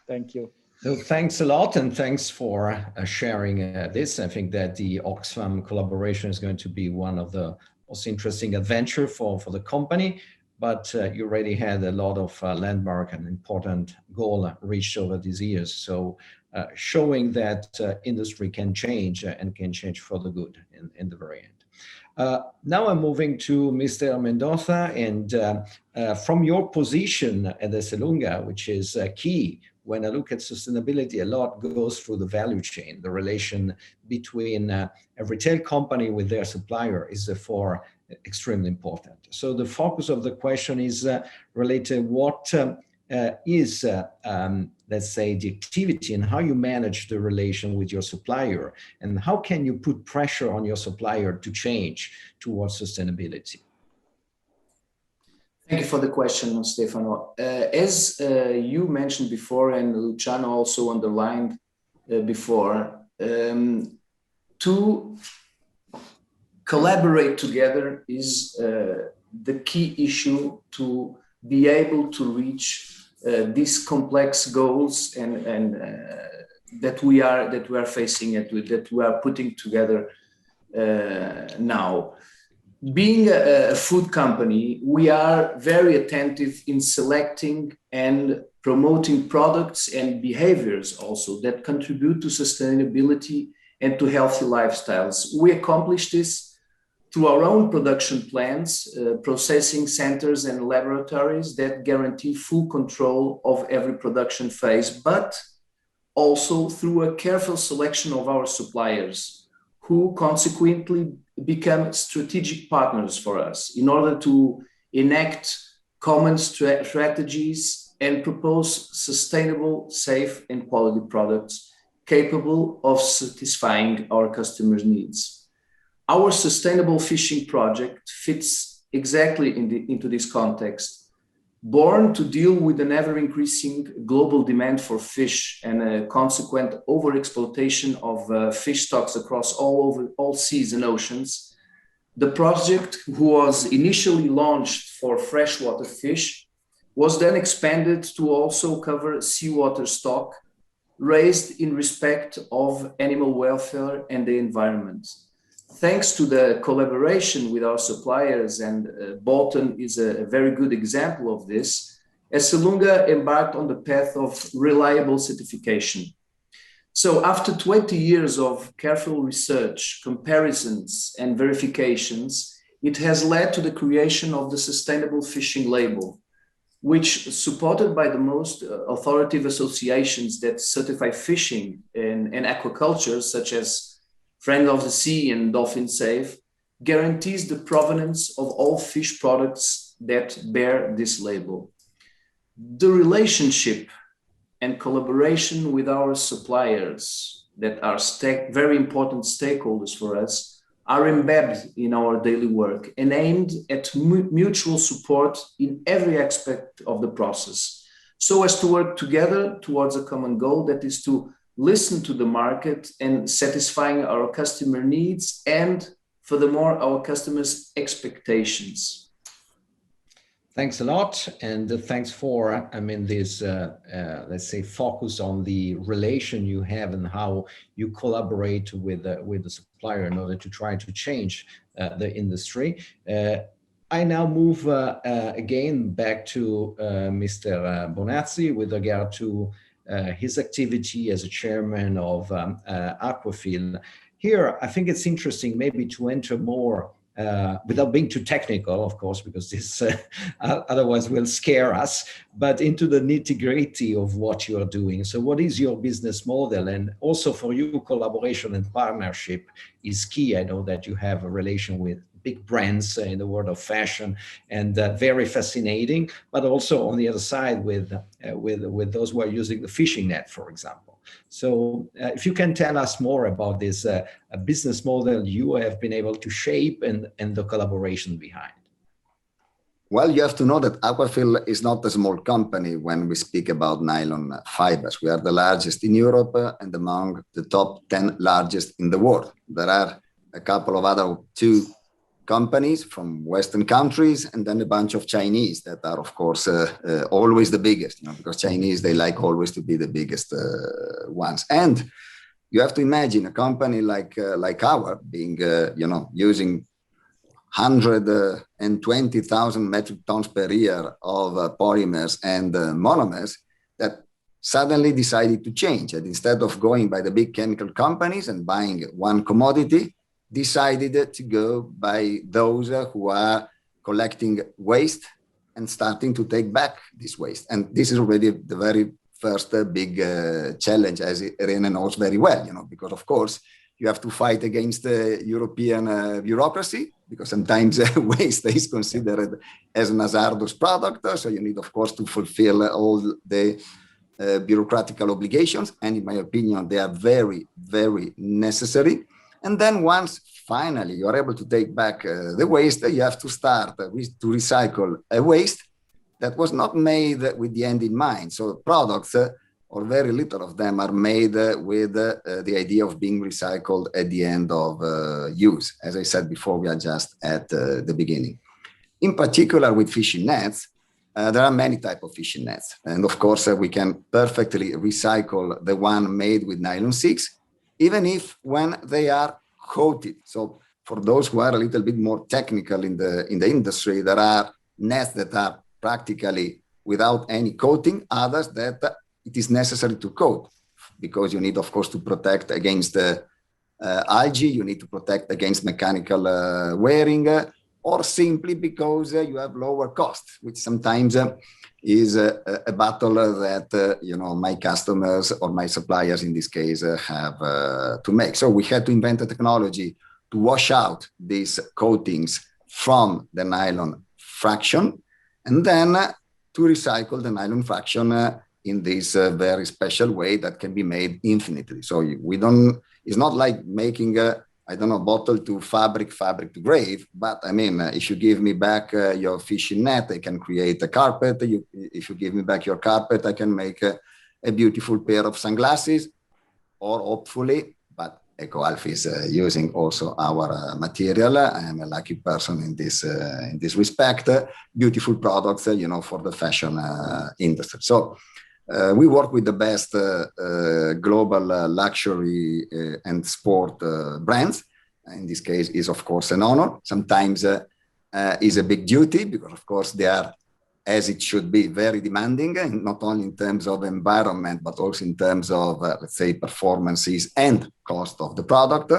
Thank you.
So thanks a lot, and thanks for sharing this. I think that the Oxfam collaboration is going to be one of the most interesting adventures for the company, but you already had a lot of landmark and important goal reached over these years. So showing that industry can change and can change for the good in the very end. Now I'm moving to Mr. Mendoza, and from your position at Esselunga, which is key. When I look at sustainability, a lot goes through the value chain. The relation between a retail company with their supplier is therefore extremely important. So the focus of the question is related what is, let's say, the activity and how you manage the relation with your supplier, and how can you put pressure on your supplier to change towards sustainability?
Thank you for the question, Stefano. As you mentioned before, and Luciano also underlined before, to collaborate together is the key issue to be able to reach these complex goals and that we are facing it with, that we are putting together now. Being a food company, we are very attentive in selecting and promoting products and behaviors also that contribute to sustainability and to healthy lifestyles. We accomplish this through our own production plants, processing centers and laboratories that guarantee full control of every production phase, but also through a careful selection of our suppliers, who consequently become strategic partners for us in order to enact common strategies and propose sustainable, safe, and quality products capable of satisfying our customers' needs. Our sustainable fishing project fits exactly into this context. Born to deal with an ever-increasing global demand for fish and a consequent overexploitation of fish stocks across all seas and oceans, the project, who was initially launched for freshwater fish, was then expanded to also cover seawater stock raised in respect of animal welfare and the environment. Thanks to the collaboration with our suppliers, and Bolton is a very good example of this, Esselunga embarked on the path of reliable certification. So after 20 years of careful research, comparisons, and verifications, it has led to the creation of the Sustainable Fishing Label, which, supported by the most authoritative associations that certify fishing and aquaculture, such as Friends of the Sea and Dolphin Safe, guarantees the provenance of all fish products that bear this label. The relationship and collaboration with our suppliers, that are very important stakeholders for us, are embedded in our daily work and aimed at mutual support in every aspect of the process, so as to work together towards a common goal, that is to listen to the market and satisfying our customer needs and, furthermore, our customers' expectations.
Thanks a lot, and thanks for, this, let's say, focus on the relation you have and how you collaborate with the supplier in order to try to change the industry. I now move again back to Mr. Bonazzi with regard to his activity as a chairman of Aquafil. Here, I think it's interesting maybe to enter more, without being too technical, of course, because this otherwise will scare us, but into the nitty-gritty of what you are doing. So what is your business model? And also for you, collaboration and partnership is key. I know that you have a relation with big brands in the world of fashion, and very fascinating, but also on the other side with those who are using the fishing net, for example. So if you can tell us more about this business model you have been able to shape and the collaboration behind.
Well, you have to know that Aquafil is not a small company when we speak about nylon fibers. We are the largest in Europe and among the top 10 largest in the world. There are a couple of other two companies from Western countries, and then a bunch of Chinese that are, of course, always the biggest, because Chinese, they like always to be the biggest ones. And you have to imagine a company like our being, using 120,000 metric tons per year of polymers and monomers, that suddenly decided to change. And instead of going by the big chemical companies and buying one commodity, decided to go by those who are collecting waste and starting to take back this waste. And this is already the very first big challenge, as Irene knows very well, because of course you have to fight against the European bureaucracy, because sometimes waste is considered as an hazardous product. So you need, of course, to fulfill all the bureaucratic obligations. And in my opinion, they are very, very necessary. And then once finally you're able to take back the waste, you have to start to recycle a waste that was not made with the end in mind. So products, or very little of them, are made with the idea of being recycled at the end of use. As I said before, we are just at the beginning. In particular with fishing nets, there are many types of fishing nets. And of course, we can perfectly recycle the one made with nylon 6, even if when they are coated. So for those who are a little bit more technical in the industry, there are nets that are practically without any coating, others that it is necessary to coat, because you need, of course, to protect against algae, you need to protect against mechanical wearing, or simply because you have lower costs, which sometimes is a battle that my customers or my suppliers in this case have to make. So we had to invent a technology to wash out these coatings from the nylon fraction, and then to recycle the nylon fraction in this very special way that can be made infinitely. So it's not like making a bottle to fabric to grave, but I mean, if you give me back your fishing net, I can create a carpet. If you give me back your carpet, I can make a beautiful pair of sunglasses, or hopefully, but EcoAlf is using also our material. I am a lucky person in this respect, beautiful products, for the fashion industry. So we work with the best global luxury and sport brands. In this case, is of course an honor. Sometimes is a big duty, because of course they are, as it should be, very demanding, not only in terms of environment, but also in terms of, let's say, performances and cost of the product.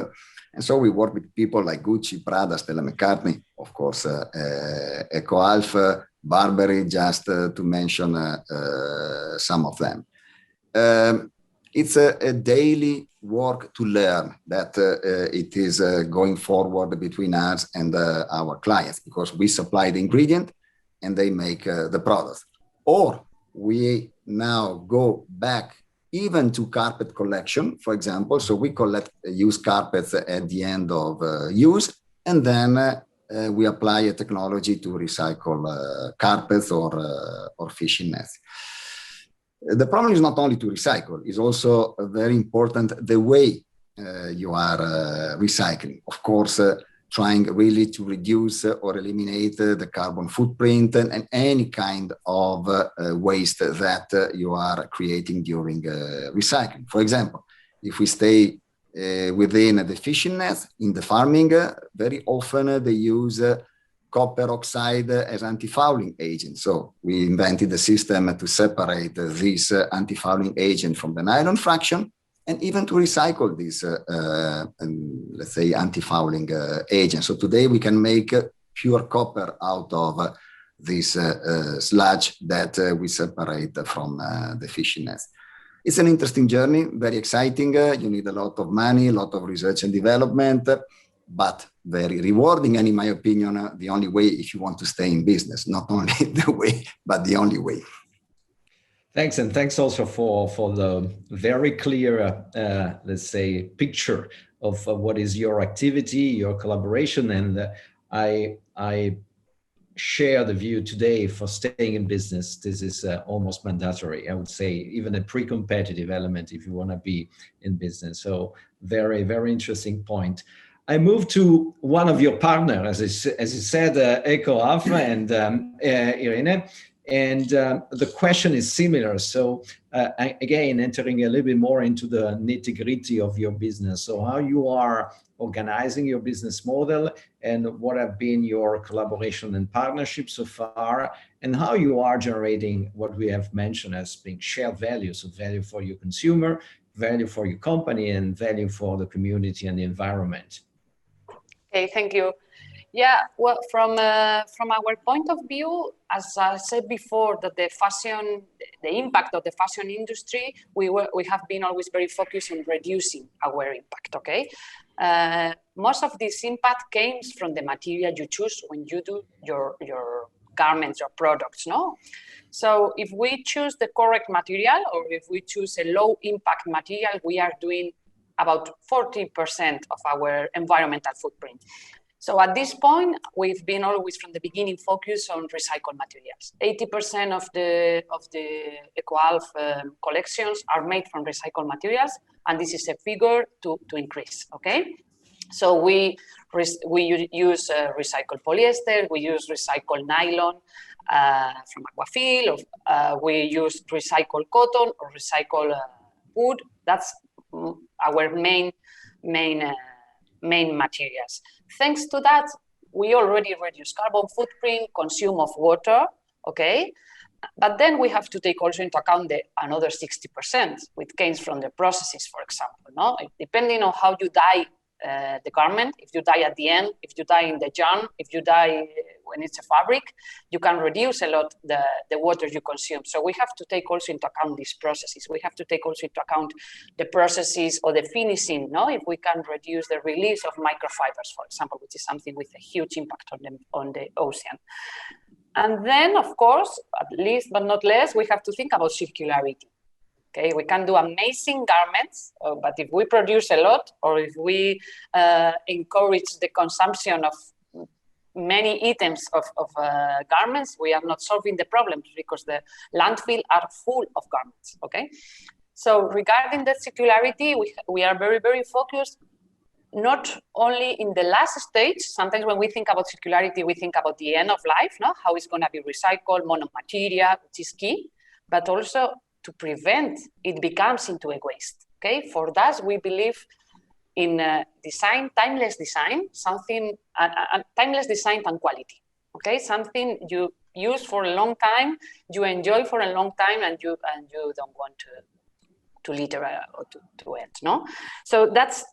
And so we work with people like Gucci, Prada, Stella McCartney, of course, EcoAlf, Burberry, just to mention some of them. It's a daily work to learn that it is going forward between us and our clients, because we supply the ingredient and they make the product. Or we now go back even to carpet collection, for example. So we collect used carpets at the end of use, and then we apply a technology to recycle carpets or fishing nets. The problem is not only to recycle, it's also very important the way you are recycling. Of course, trying really to reduce or eliminate the carbon footprint and any kind of waste that you are creating during recycling. For example, if we stay within the fishing nets in the farming, very often they use copper oxide as anti-fouling agent. So we invented a system to separate this anti-fouling agent from the nylon fraction, and even to recycle this, let's say, anti-fouling agent. So today we can make pure copper out of this sludge that we separate from the fishing nets. It's an interesting journey, very exciting. You need a lot of money, a lot of research and development, but very rewarding. And in my opinion, the only way if you want to stay in business, not only the way, but the only way.
Thanks, and thanks also for the very clear, let's say, picture of what is your activity, your collaboration. And I share the view today for staying in business. This is almost mandatory. I would say even a pre-competitive element if you want to be in business. So very, very interesting point. I moved to one of your partners, as you said, EcoAlf and Irene. And the question is similar. So again, entering a little bit more into the nitty-gritty of your business. So how you are organizing your business model, and what have been your collaboration and partnerships so far, and how you are generating what we have mentioned as being shared value. So value for your consumer, value for your company, and value for the community and the environment.
Okay, thank you. Yeah, well, from our point of view, as I said before, that the impact of the fashion industry, we have been always very focused on reducing our impact. Okay, most of this impact comes from the material you choose when you do your garments, your products, no? So if we choose the correct material, or if we choose a low impact material, we are doing about 40% of our environmental footprint. So at this point, we've been always from the beginning focused on recycled materials. 80% of the EcoAlf collections are made from recycled materials, and this is a figure to increase, okay? So we use recycled polyester, we use recycled nylon from Aquafil, we use recycled cotton or recycled wood. That's our main materials. Thanks to that, we already reduce carbon footprint, consume of water, okay? But then we have to take also into account the another 60%, which comes from the processes, for example, no? Depending on how you dye the garment, if you dye at the end, if you dye in the yarn, if you dye when it's a fabric, you can reduce a lot the water you consume. So we have to take also into account these processes. We have to take also into account the processes or the finishing, no? If we can reduce the release of microfibers, for example, which is something with a huge impact on the ocean. And then, of course, at least but not less, we have to think about circularity. Okay, we can do amazing garments, but if we produce a lot, or if we encourage the consumption of many items of garments, we are not solving the problems because the landfill are full of garments, okay? So regarding the circularity, we are very, very focused, not only in the last stage. Sometimes when we think about circularity, we think about the end of life, no? How it's gonna be recycled, monomaterial, which is key, but also to prevent it becomes into a waste, okay? For that, we believe in design, timeless design, something, timeless design and quality, okay? Something you use for a long time, you enjoy for a long time, and you don't want to litter or to end, no? So that's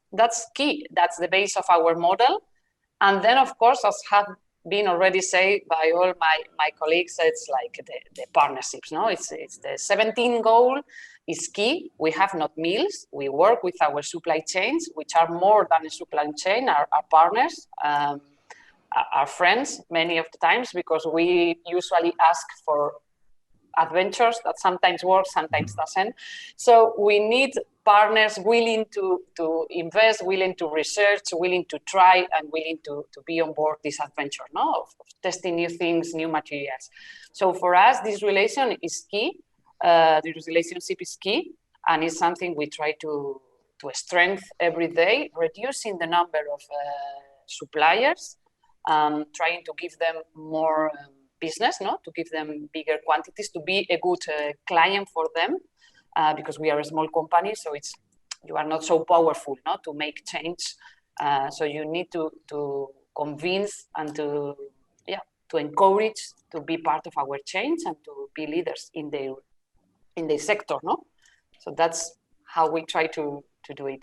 key. That's the base of our model. And then, of course, as have been already said by all my colleagues, it's like the partnerships, no? It's the 17 goal is key. We have not mills. We work with our supply chains, which are more than a supply chain, our partners, our friends many of the times, because we usually ask for adventures that sometimes work, sometimes doesn't. So we need partners willing to invest, willing to research, willing to try, and willing to be on board this adventure, no? Of testing new things, new materials. So for us, this relation is key. The relationship is key, and it's something we try to strengthen every day, reducing the number of suppliers, trying to give them more business, no? To give them bigger quantities, to be a good client for them, because we are a small company, so you are not so powerful, no? To make change. So you need to convince and to encourage to be part of our change and to be leaders in the sector, no? So that's how we try to do it.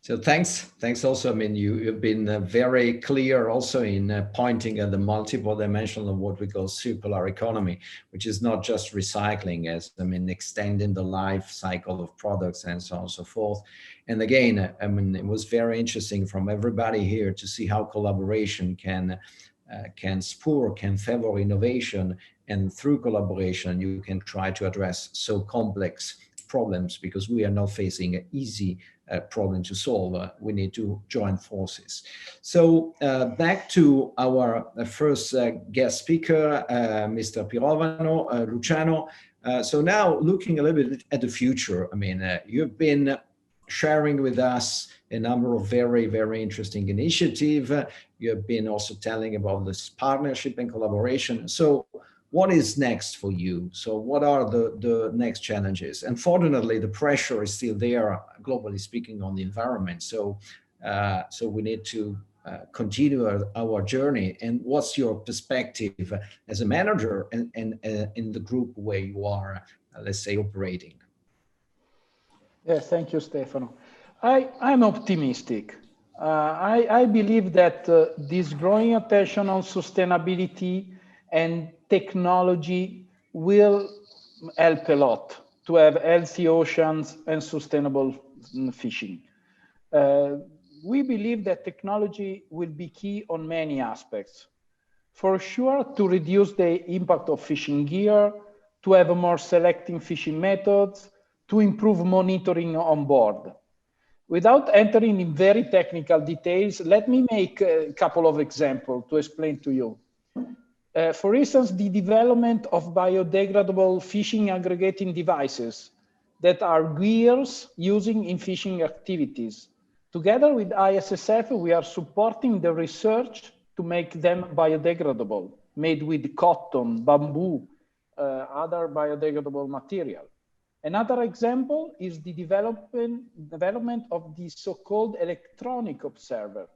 So thanks also. I mean, you've been very clear also in pointing at the multiple dimension of what we call circular economy, which is not just recycling, as I mean, extending the life cycle of products and so on and so forth. And again, I mean, it was very interesting from everybody here to see how collaboration can spur, can favor innovation, and through collaboration you can try to address so complex problems, because we are not facing an easy problem to solve. We need to join forces. So back to our first guest speaker, Mr. Pirovano, Luciano. So now looking a little bit at the future, I mean, you've been sharing with us a number of very, very interesting initiatives. You have been also telling about this partnership and collaboration. So what is next for you? So what are the next challenges? Unfortunately, the pressure is still there, globally speaking, on the environment. So we need to continue our journey. And what's your perspective as a manager and in the group where you are, let's say, operating?
Yes, thank you, Stefano. I'm optimistic. I believe that this growing attention on sustainability and technology will help a lot to have healthy oceans and sustainable fishing. we believe that technology will be key on many aspects. For sure, to reduce the impact of fishing gear, to have more selective fishing methods, to improve monitoring on board. Without entering in very technical details, let me make a couple of examples to explain to you. For instance, the development of biodegradable fishing aggregating devices that are gears using in fishing activities. Together with ISSF, we are supporting the research to make them biodegradable, made with cotton, bamboo, other biodegradable material. Another example is the development of the so-called electronic observer.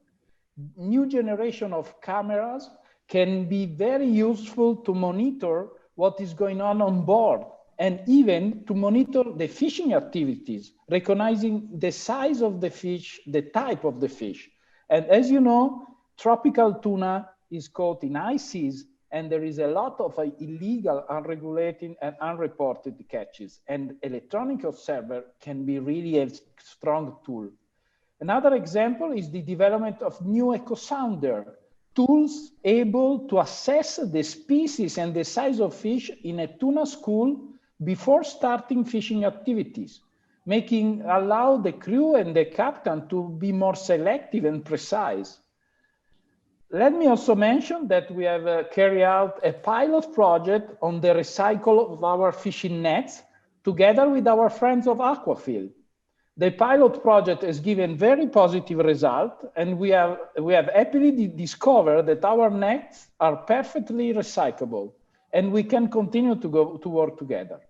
New generation of cameras can be very useful to monitor what is going on board, and even to monitor the fishing activities, recognizing the size of the fish, the type of the fish. And as you know, tropical tuna is caught in high seas, and there is a lot of illegal, unregulated, and unreported catches. And electronic observer can be really a strong tool. Another example is the development of new ecosounder, tools able to assess the species and the size of fish in a tuna school before starting fishing activities, allow the crew and the captain to be more selective and precise. Let me also mention that we have carried out a pilot project on the recycle of our fishing nets together with our friends of Aquafil. The pilot project has given very positive result, and we have happily discovered that our nets are perfectly recyclable, and we can continue to work together.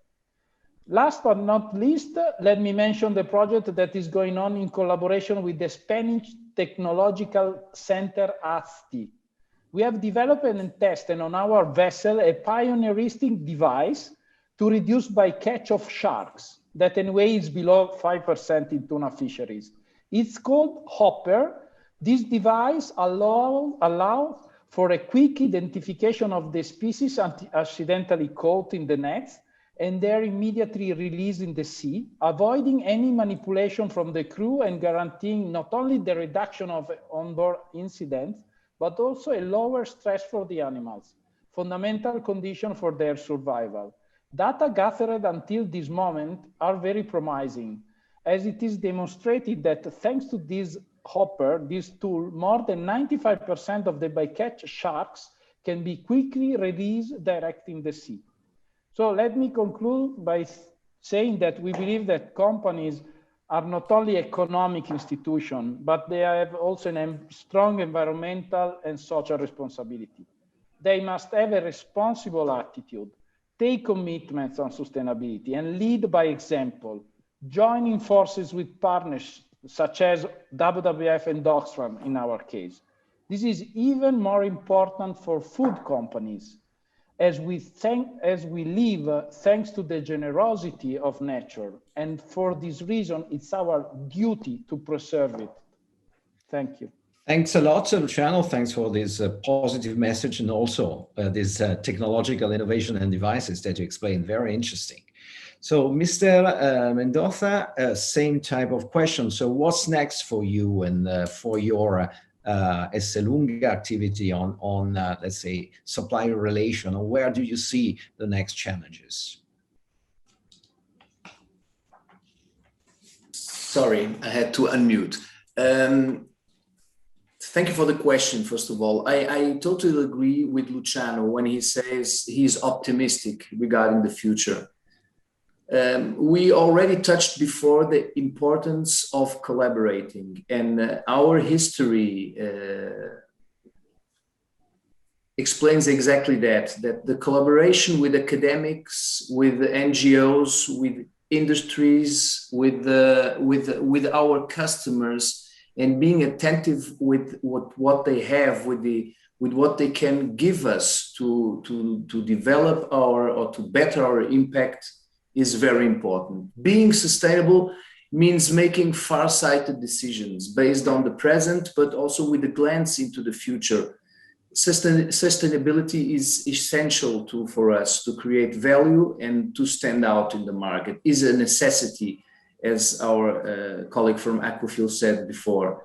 Last but not least, let me mention the project that is going on in collaboration with the Spanish Technological Center ASTI. We have developed and tested on our vessel a pioneeristic device to reduce bycatch of sharks that anyway is below 5% in tuna fisheries. It's called Hopper. This device allows for a quick identification of the species accidentally caught in the nets, and they're immediately released in the sea, avoiding any manipulation from the crew and guaranteeing not only the reduction of onboard incidents, but also a lower stress for the animals, fundamental condition for their survival. Data gathered until this moment are very promising, as it is demonstrated that thanks to this hopper, this tool, more than 95% of the bycatch sharks can be quickly released direct in the sea. So let me conclude by saying that we believe that companies are not only economic institutions, but they have also a strong environmental and social responsibility. They must have a responsible attitude, take commitments on sustainability, and lead by example, joining forces with partners such as WWF and Oxfam in our case. This is even more important for food companies, as we live thanks to the generosity of nature. And for this reason, it's our duty to preserve it. Thank you.
Thanks a lot, Luciano. Thanks for this positive message, and also this technological innovation and devices that you explained. Very interesting. So, Mr. Mendoza, same type of question. So what's next for you and for your Esselunga activity on let's say, supplier relation, or where do you see the next challenges?
Sorry, I had to unmute. Thank you for the question, first of all. I totally agree with Luciano when he says he's optimistic regarding the future. We already touched before the importance of collaborating, and our history explains exactly that the collaboration with academics, with NGOs, with industries, with our customers, and being attentive with what they have, with what they can give us to develop or to better our impact is very important. Being sustainable means making far-sighted decisions based on the present, but also with a glance into the future. Sustainability is essential for us to create value and to stand out in the market, is a necessity, as our colleague from Aquafil said before.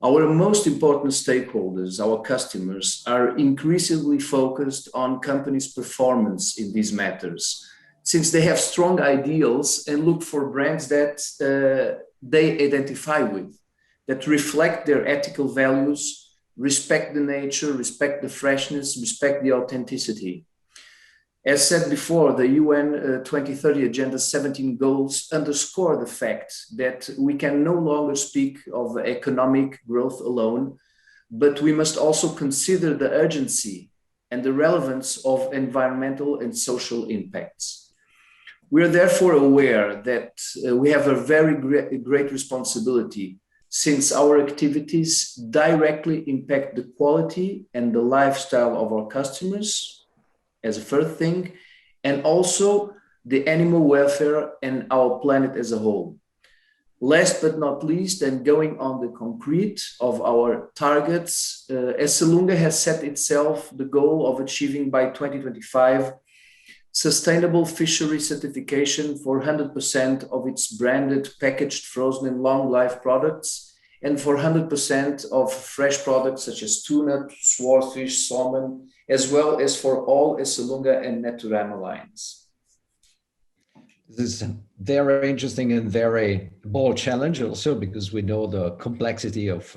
Our most important stakeholders, our customers, are increasingly focused on companies' performance in these matters, since they have strong ideals and look for brands that they identify with, that reflect their ethical values, respect the nature, respect the freshness, respect the authenticity. As said before, the UN 2030 Agenda 17 goals underscore the fact that we can no longer speak of economic growth alone, but we must also consider the urgency and the relevance of environmental and social impacts. We are therefore aware that we have a very great responsibility, since our activities directly impact the quality and the lifestyle of our customers, as a first thing, and also the animal welfare and our planet as a whole. Last but not least, and going on the concrete of our targets, Esselunga has set itself the goal of achieving by 2025 sustainable fishery certification for 100% of its branded, packaged, frozen and long life products, and for 100% of fresh products such as tuna, swordfish, salmon, as well as for all Esselunga and Naturama lines.
This is very interesting and very bold challenge also, because we know the complexity of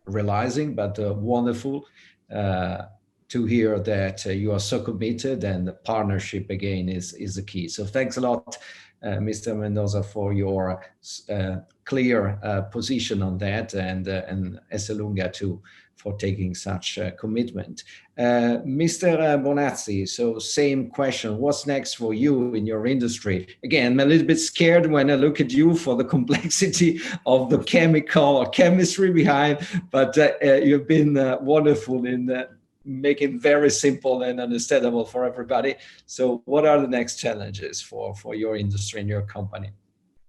realizing, but wonderful to hear that you are so committed, and the partnership again is the key. So thanks a lot, Mr. Mendoza, for your clear position on that, and Esselunga too, for taking such a commitment. Mr. Bonazzi, so same question. What's next for you in your industry? Again, I'm a little bit scared when I look at you for the complexity of the chemistry behind, but you've been wonderful in making very simple and understandable for everybody. So what are the next challenges for your industry and your company?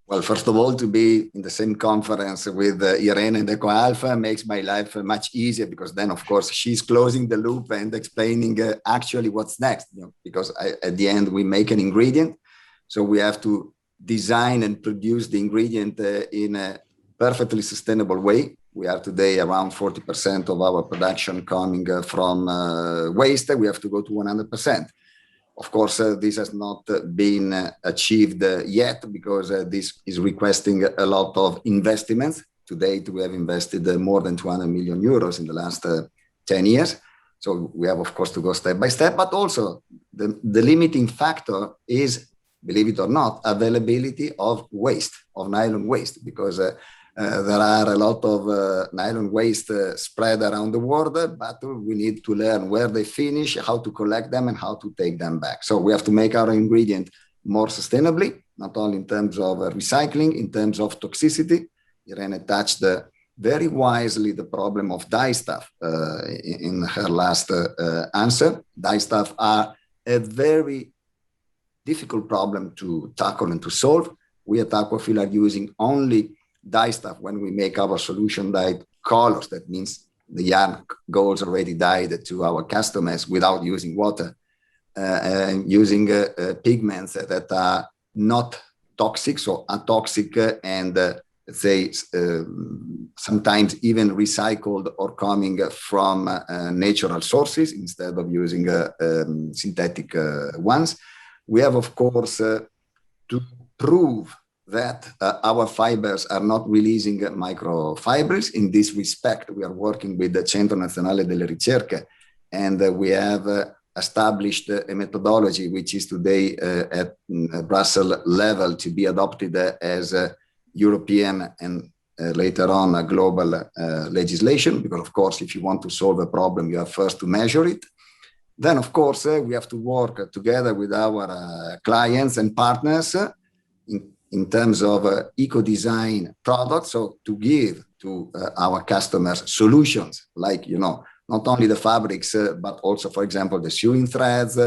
Well, first of all, to be in the same conference with Irene and EcoAlpha makes my life much easier, because then, of course, she's closing the loop and explaining actually what's next. Because at the end, we make an ingredient. So we have to design and produce the ingredient in a perfectly sustainable way. We are today around 40% of our production coming from waste. We have to go to 100%. Of course, this has not been achieved yet, because this is requesting a lot of investments. To date, we have invested more than 200 million euros in the last 10 years. So we have, of course, to go step by step, but also the limiting factor is, believe it or not, availability of waste, of nylon waste, because there are a lot of nylon waste spread around the world, but we need to learn where they finish, how to collect them, and how to take them back. So we have to make our ingredient more sustainably, not only in terms of recycling, in terms of toxicity. Irene touched very wisely the problem of dye stuff in her last answer. Dye stuff are a very difficult problem to tackle and to solve. We at Aquafil are using only dye stuff when we make our solution dyed colors. That means the yarn goes already dyed to our customers without using water, and using pigments that are not toxic, so atoxic, and let's say sometimes even recycled or coming from natural sources instead of using synthetic ones. We have, of course, to prove that our fibers are not releasing microfibers. In this respect, we are working with the Centro Nazionale delle Ricerche, and we have established a methodology which is today at Brussels level to be adopted as a European and later on a global legislation, because of course, if you want to solve a problem, you have first to measure it. Then, of course, we have to work together with our clients and partners in terms of eco-design products, so to give to our customers solutions like, not only the fabrics, but also, for example, the sewing threads,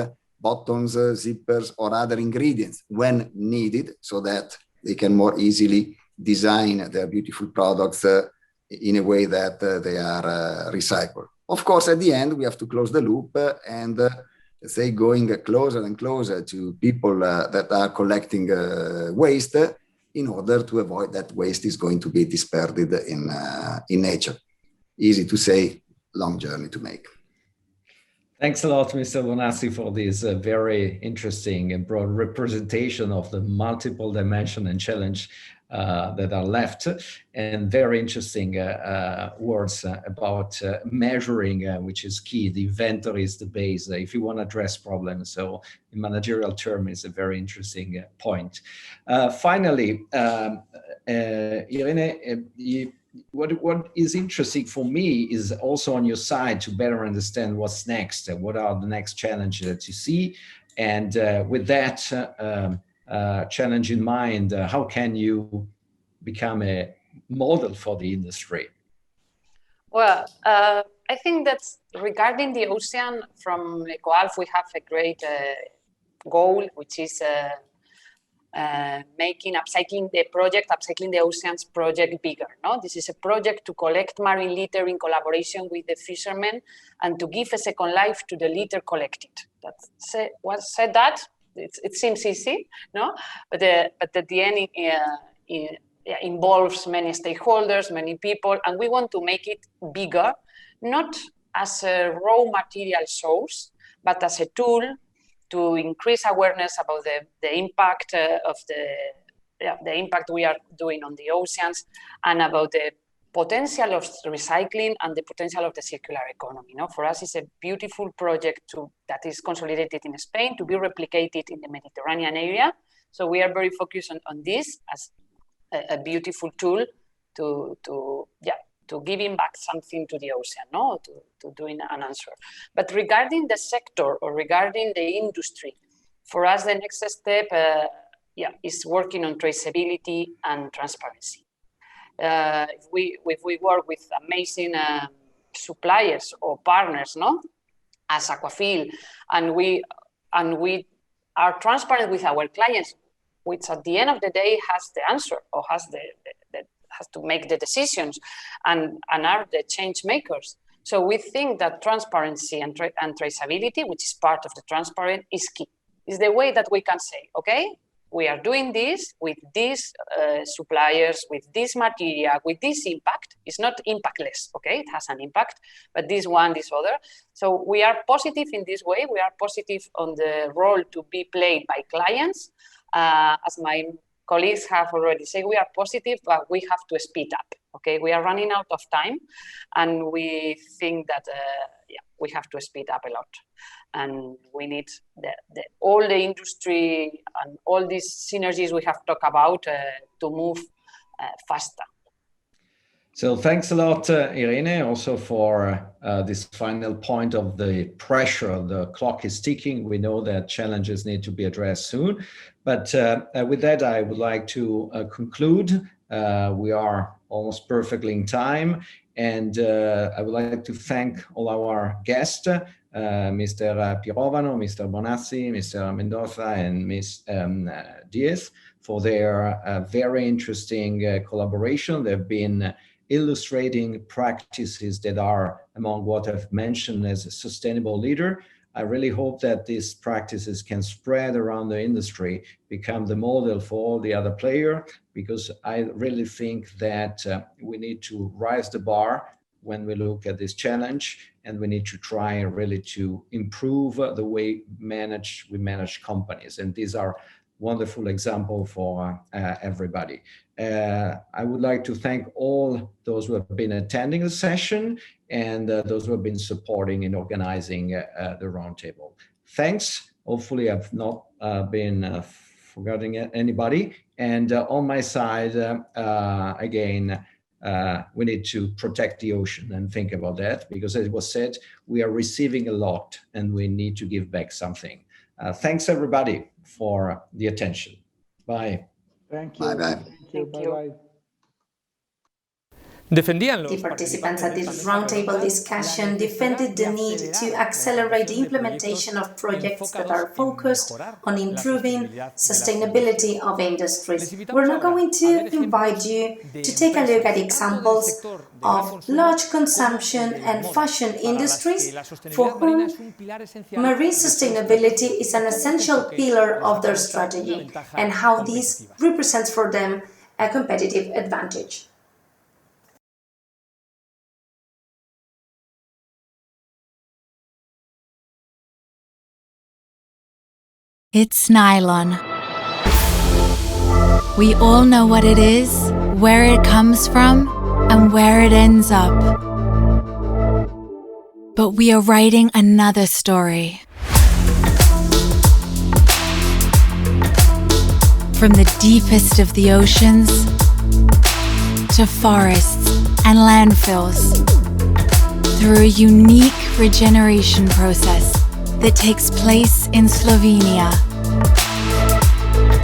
buttons, zippers, or other ingredients when needed, so that they can more easily design their beautiful products in a way that they are recycled. Of course, at the end, we have to close the loop and let's say going closer and closer to people that are collecting waste in order to avoid that waste is going to be dispersed in nature. Easy to say, long journey to make.
Thanks a lot, Mr. Bonazzi, for this very interesting and broad representation of the multiple dimension and challenge that are left, and very interesting words about measuring, which is key. The inventory is the base if you want to address problems. So in managerial term is a very interesting point. Finally, Irene, what is interesting for me is also on your side to better understand what's next, what are the next challenges that you see, and with that challenge in mind, how can you become a model for the industry?
Well, I think that regarding the ocean, from EcoAlf, we have a great goal, which is upcycling the oceans project bigger. No? This is a project to collect marine litter in collaboration with the fishermen and to give a second life to the litter collected. It seems easy, no? But at the end, it involves many stakeholders, many people, and we want to make it bigger, not as a raw material source, but as a tool to increase awareness about the impact of the impact we are doing on the oceans, and about the potential of recycling and the potential of the circular economy. No? For us, it's a beautiful project that is consolidated in Spain to be replicated in the Mediterranean area. So we are very focused on this as a beautiful tool to giving back something to the ocean, no? to doing an answer. But regarding the sector or regarding the industry, for us, the next step is working on traceability and transparency. If we work with amazing suppliers or partners, no, as Aquafil, and we are transparent with our clients, which at the end of the day has the answer or has to make the decisions and are the change makers. So we think that transparency and traceability, which is part of the transparent, is key. Is the way that we can say, okay, we are doing this with these suppliers, with this material, with this impact. It's not impactless, okay? It has an impact, but this one, this other. So we are positive in this way. We are positive on the role to be played by clients. As my colleagues have already said, we are positive, but we have to speed up, okay? We are running out of time, and we think that we have to speed up a lot. And we need all the industry and all these synergies we have talked about to move faster.
So thanks a lot, Irene, also for this final point of the pressure. The clock is ticking. We know that challenges need to be addressed soon. But with that, I would like to conclude. We are almost perfectly in time. And I would like to thank all our guests, Mr. Pirovano, Mr. Bonazzi, Mr. Mendoza, and Ms. Diaz, for their very interesting collaboration. They've been illustrating practices that are among what I've mentioned as a sustainable leader. I really hope that these practices can spread around the industry, become the model for all the other players, because I really think that we need to raise the bar when we look at this challenge, and we need to try really to improve the way we manage companies. And these are wonderful example for everybody. I would like to thank all those who have been attending the session and those who have been supporting and organizing the roundtable. Thanks. Hopefully I've not been forgetting anybody. And on my side, again, we need to protect the ocean and think about that, because as it was said, we are receiving a lot and we need to give back something. Thanks everybody for the attention. Bye.
Thank you.
Bye-bye.
Thank you. Bye-bye.
The participants at this roundtable discussion defended the need to accelerate the implementation of projects that are focused on improving sustainability of industries. We're now going to invite you to take a look at examples of large consumption and fashion industries for whom marine sustainability is an essential pillar of their strategy and how this represents for them a competitive advantage.
It's nylon. We all know what it is, where it comes from, and where it ends up. But we are writing another story. From the deepest of the oceans to forests and landfills, through a unique regeneration process that takes place in Slovenia.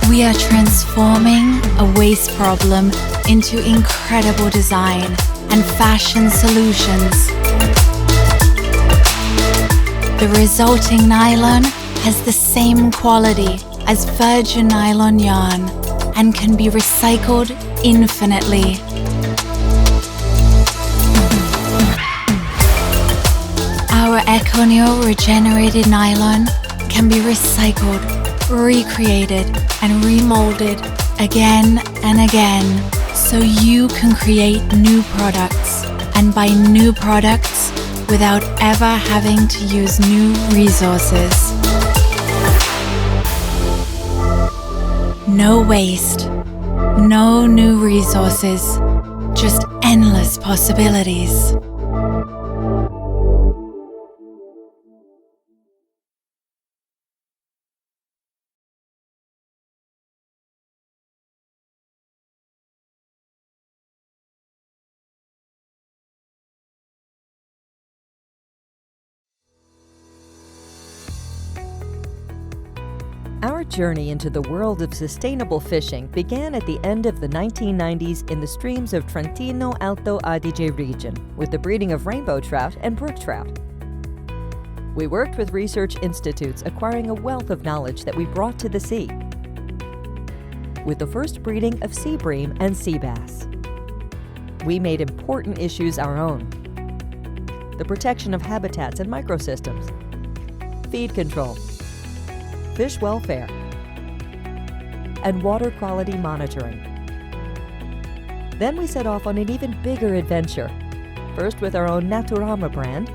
We are transforming a waste problem into incredible design and fashion solutions. The resulting nylon has the same quality as virgin nylon yarn and can be recycled infinitely. Our ECONYL regenerated nylon can be recycled, recreated, and remolded again and again, so you can create new products, and buy new products without ever having to use new resources. No waste, no new resources, just endless possibilities.
Our journey into the world of sustainable fishing began at the end of the 1990s in the streams of Trentino Alto Adige region with the breeding of rainbow trout and brook trout. We worked with research institutes acquiring a wealth of knowledge that we brought to the sea, with the first breeding of sea bream and sea bass. We made important issues our own: the protection of habitats and microsystems, feed control, fish welfare, and water quality monitoring. Then we set off on an even bigger adventure, first with our own Naturama brand,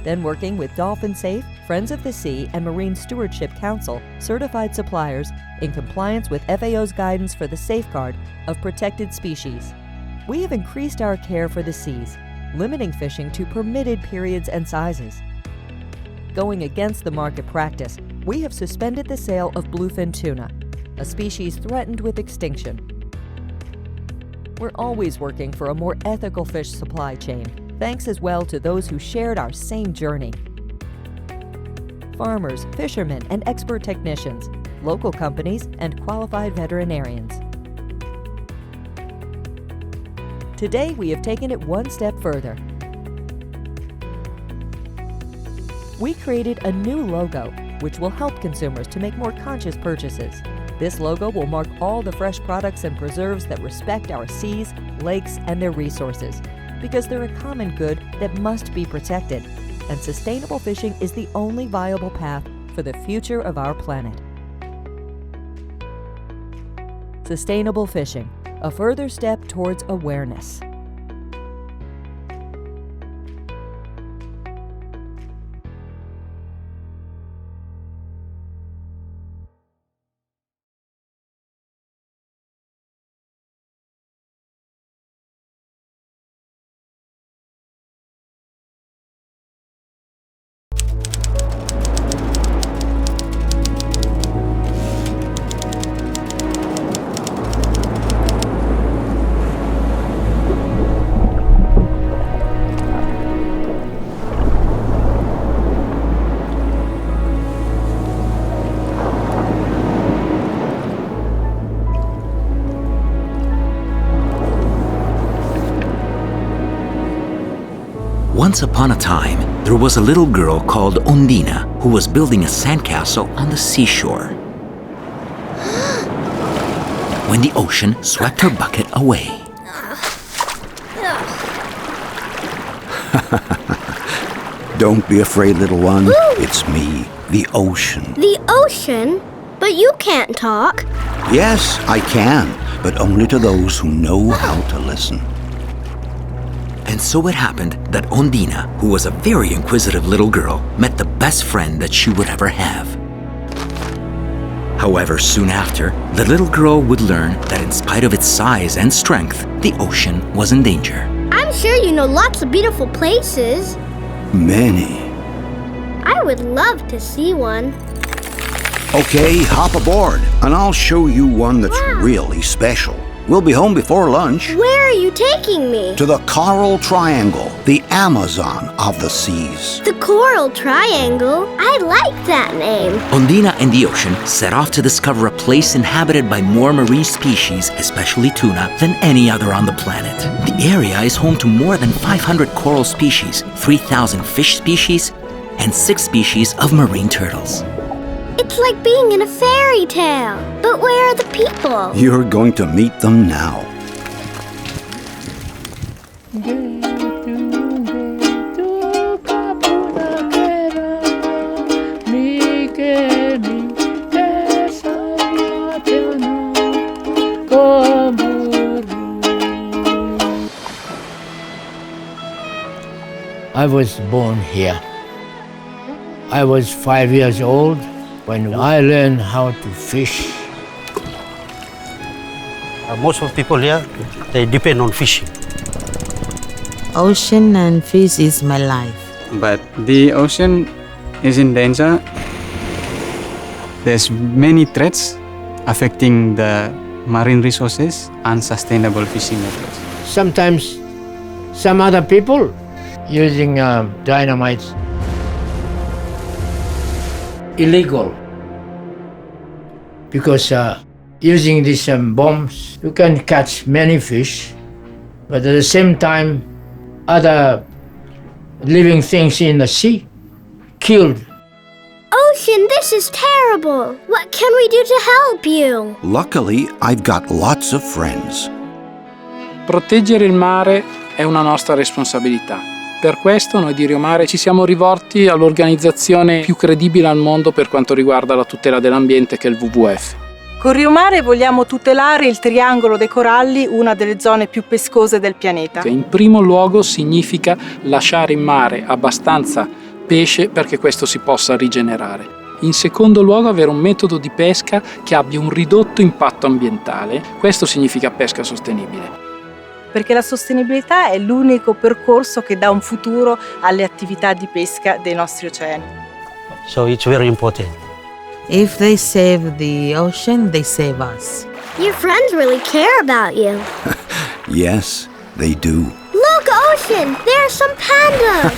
then working with Dolphin Safe, Friends of the Sea, and Marine Stewardship Council certified suppliers in compliance with FAO's guidance for the safeguard of protected species. We have increased our care for the seas, limiting fishing to permitted periods and sizes. Going against the market practice, we have suspended the sale of bluefin tuna, a species threatened with extinction. We're always working for a more ethical fish supply chain, thanks as well to those who shared our same journey. Farmers, fishermen, and expert technicians, local companies, and qualified veterinarians. Today, we have taken it one step further. We created a new logo, which will help consumers to make more conscious purchases. This logo will mark all the fresh products and preserves that respect our seas, lakes, and their resources, because they're a common good that must be protected, and sustainable fishing is the only viable path for the future of our planet. Sustainable fishing, a further step towards awareness.
Once upon a time, there was a little girl called Ondina who was building a sandcastle on the seashore when the ocean swept her bucket away.
Don't be afraid, little one. It's me, the ocean.
The ocean? But you can't talk.
Yes, I can, but only to those who know how to listen.
And so it happened that Ondina, who was a very inquisitive little girl, met the best friend that she would ever have. However, soon after, the little girl would learn that in spite of its size and strength, the ocean was in danger.
I'm sure you know lots of beautiful places.
Many.
I would love to see one.
Okay, hop aboard, and I'll show you one that's really special. We'll be home before lunch.
Where are you taking me?
To the Coral Triangle, the Amazon of the seas.
The Coral Triangle? I like that name.
Ondina and the ocean set off to discover a place inhabited by more marine species, especially tuna, than any other on the planet. The area is home to more than 500 coral species, 3,000 fish species, and 6 species of marine turtles.
It's like being in a fairy tale. But where are the people?
You're going to meet them now.
I was born here. I was 5 years old when I learned how to fish.
Most of the people here, they depend on fishing.
Ocean and fish is my life.
But the ocean is in danger. There's many threats affecting the marine resources and sustainable fishing methods.
Sometimes some other people using dynamite. Illegal. Because using these bombs, you can catch many fish, but at the same time, other living things in the sea killed.
Ocean, this is terrible. What can we do to help you?
Luckily, I've got lots of friends.
Proteggere il mare è una nostra responsabilità. Per questo noi di Rio Mare ci siamo rivolti all'organizzazione più credibile al mondo per quanto riguarda la tutela dell'ambiente, che è il WWF.
Con Rio Mare vogliamo tutelare il Triangolo dei Coralli, una delle zone più pescose del pianeta.
Che in primo luogo significa lasciare in mare abbastanza pesce perché questo si possa rigenerare. In secondo luogo avere un metodo di pesca che abbia un ridotto impatto ambientale. Questo significa pesca sostenibile.
Perché la sostenibilità è l'unico percorso che dà un futuro alle attività di pesca dei nostri oceani.
So it's very important.
If they save the ocean, they save us.
Your friends really care about you.
Yes, they do.
Look, Ocean, there are some pandas.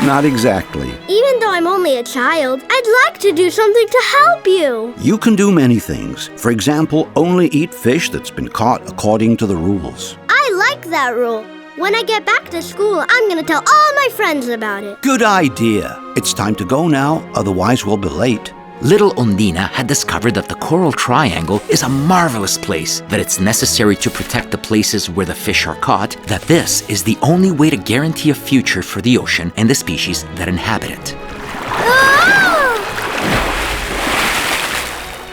Not exactly.
Even though I'm only a child, I'd like to do something to help you.
You can do many things. For example, only eat fish that's been caught according to the rules.
I like that rule. When I get back to school, I'm gonna tell all my friends about it.
Good idea. It's time to go now, otherwise we'll be late.
Little Ondina had discovered that the Coral Triangle is a marvelous place, that it's necessary to protect the places where the fish are caught, that this is the only way to guarantee a future for the ocean and the species that inhabit it.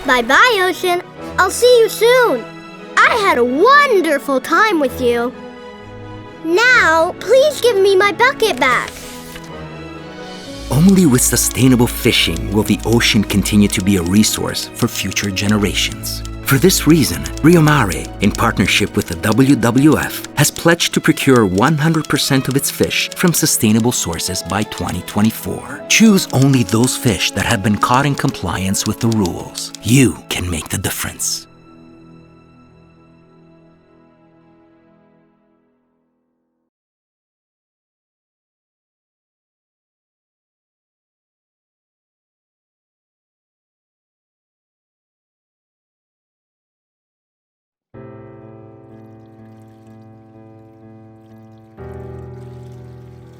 Bye-bye, Ocean. I'll see you soon. I had a wonderful time with you. Now, please give me my bucket back.
Only with sustainable fishing will the ocean continue to be a resource for future generations. For this reason, Rio Mare, in partnership with the WWF, has pledged to procure 100% of its fish from sustainable sources by 2024. Choose only those fish that have been caught in compliance with the rules. You can make the difference.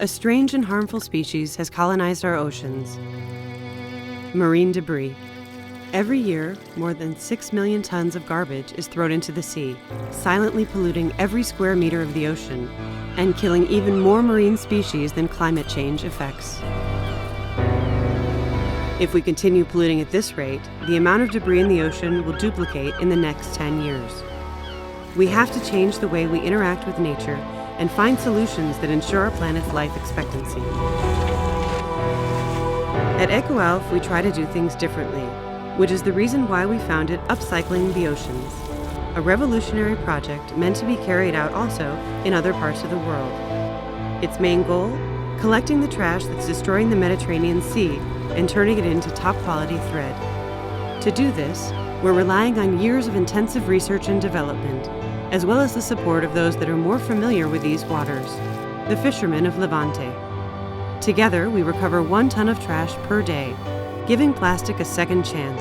A strange and harmful species has colonized our oceans. Marine debris. Every year, more than 6 million tons of garbage is thrown into the sea, silently polluting every square meter of the ocean and killing even more marine species than climate change affects. If we continue polluting at this rate, the amount of debris in the ocean will duplicate in the next 10 years. We have to change the way we interact with nature and find solutions that ensure our planet's life expectancy. At EcoAlf, we try to do things differently, which is the reason why we founded Upcycling the Oceans, a revolutionary project meant to be carried out also in other parts of the world. Its main goal? Collecting the trash that's destroying the Mediterranean Sea and turning it into top-quality thread. To do this, we're relying on years of intensive research and development, as well as the support of those that are more familiar with these waters, the fishermen of Levante. Together, we recover 1 ton of trash per day, giving plastic a second chance.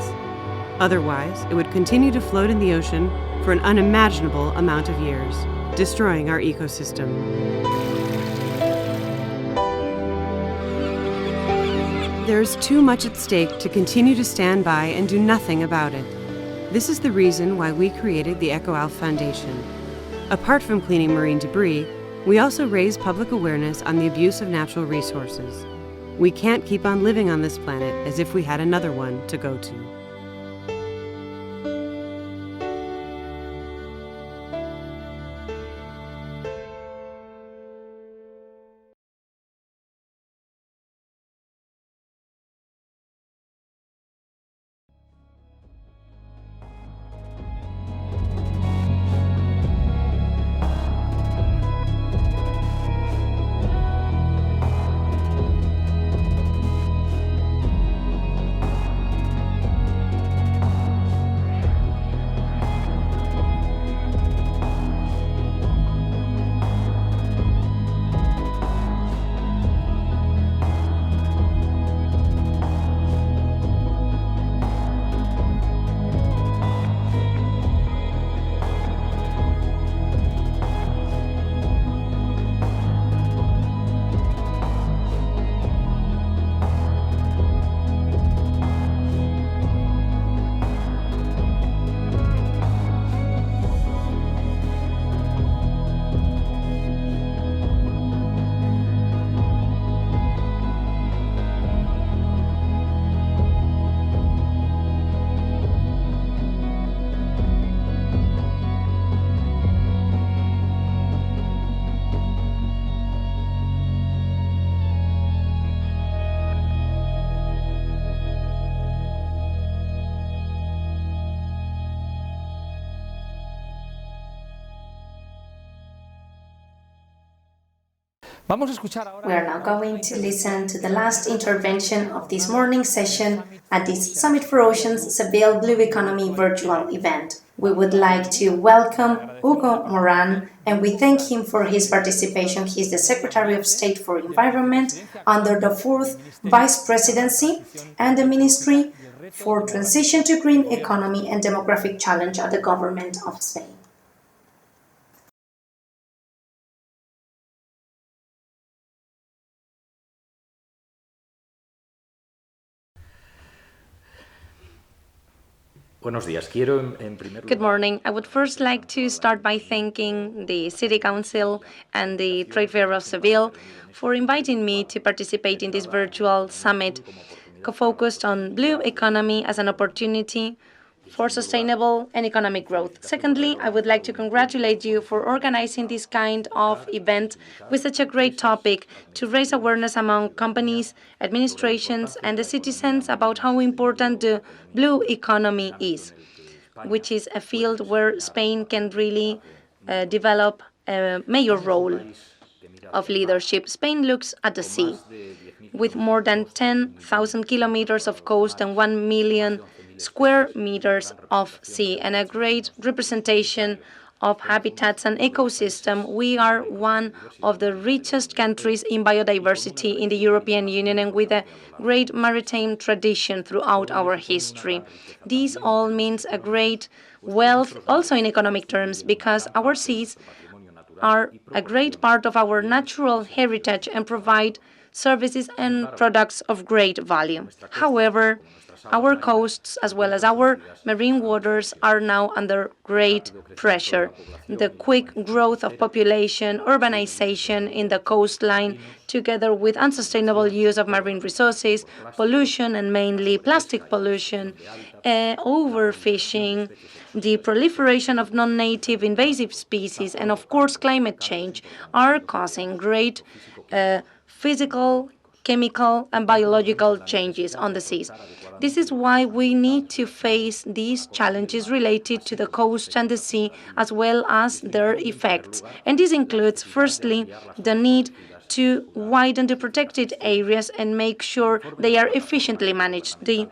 Otherwise, it would continue to float in the ocean for an unimaginable amount of years, destroying our ecosystem. There's too much at stake to continue to stand by and do nothing about it. This is the reason why we created the EcoAlf Foundation. Apart from cleaning marine debris, we also raise public awareness on the abuse of natural resources. We can't keep on living on this planet as if we had another one to go to.
We are now going to listen to the last intervention of this morning session at this Summit for Oceans Seville Blue Economy virtual event. We would like to welcome Hugo Moran, and we thank him for his participation. He is the Secretary of State for Environment under the 4th Vice Presidency and the Ministry for Transition to Green Economy and Demographic Challenge at the Government of Spain.
Good morning. I would first like to start by thanking the City Council and the Trade Fair of Seville for inviting me to participate in this virtual summit focused on blue economy as an opportunity for sustainable and economic growth. Secondly, I would like to congratulate you for organizing this kind of event with such a great topic to raise awareness among companies, administrations, and the citizens about how important the blue economy is, which is a field where Spain can really develop a major role of leadership. Spain looks at the sea. With more than 10,000 kilometers of coast and 1 million square meters of sea and a great representation of habitats and ecosystem, we are one of the richest countries in biodiversity in the European Union and with a great maritime tradition throughout our history. This all means a great wealth also in economic terms because our seas are a great part of our natural heritage and provide services and products of great value. However, our coasts, as well as our marine waters, are now under great pressure. The quick growth of population, urbanization in the coastline, together with unsustainable use of marine resources, pollution, and mainly plastic pollution, overfishing, the proliferation of non-native invasive species, and of course climate change are causing great physical, chemical, and biological changes on the seas. This is why we need to face these challenges related to the coast and the sea, as well as their effects. And this includes, firstly, the need to widen the protected areas and make sure they are efficiently managed. The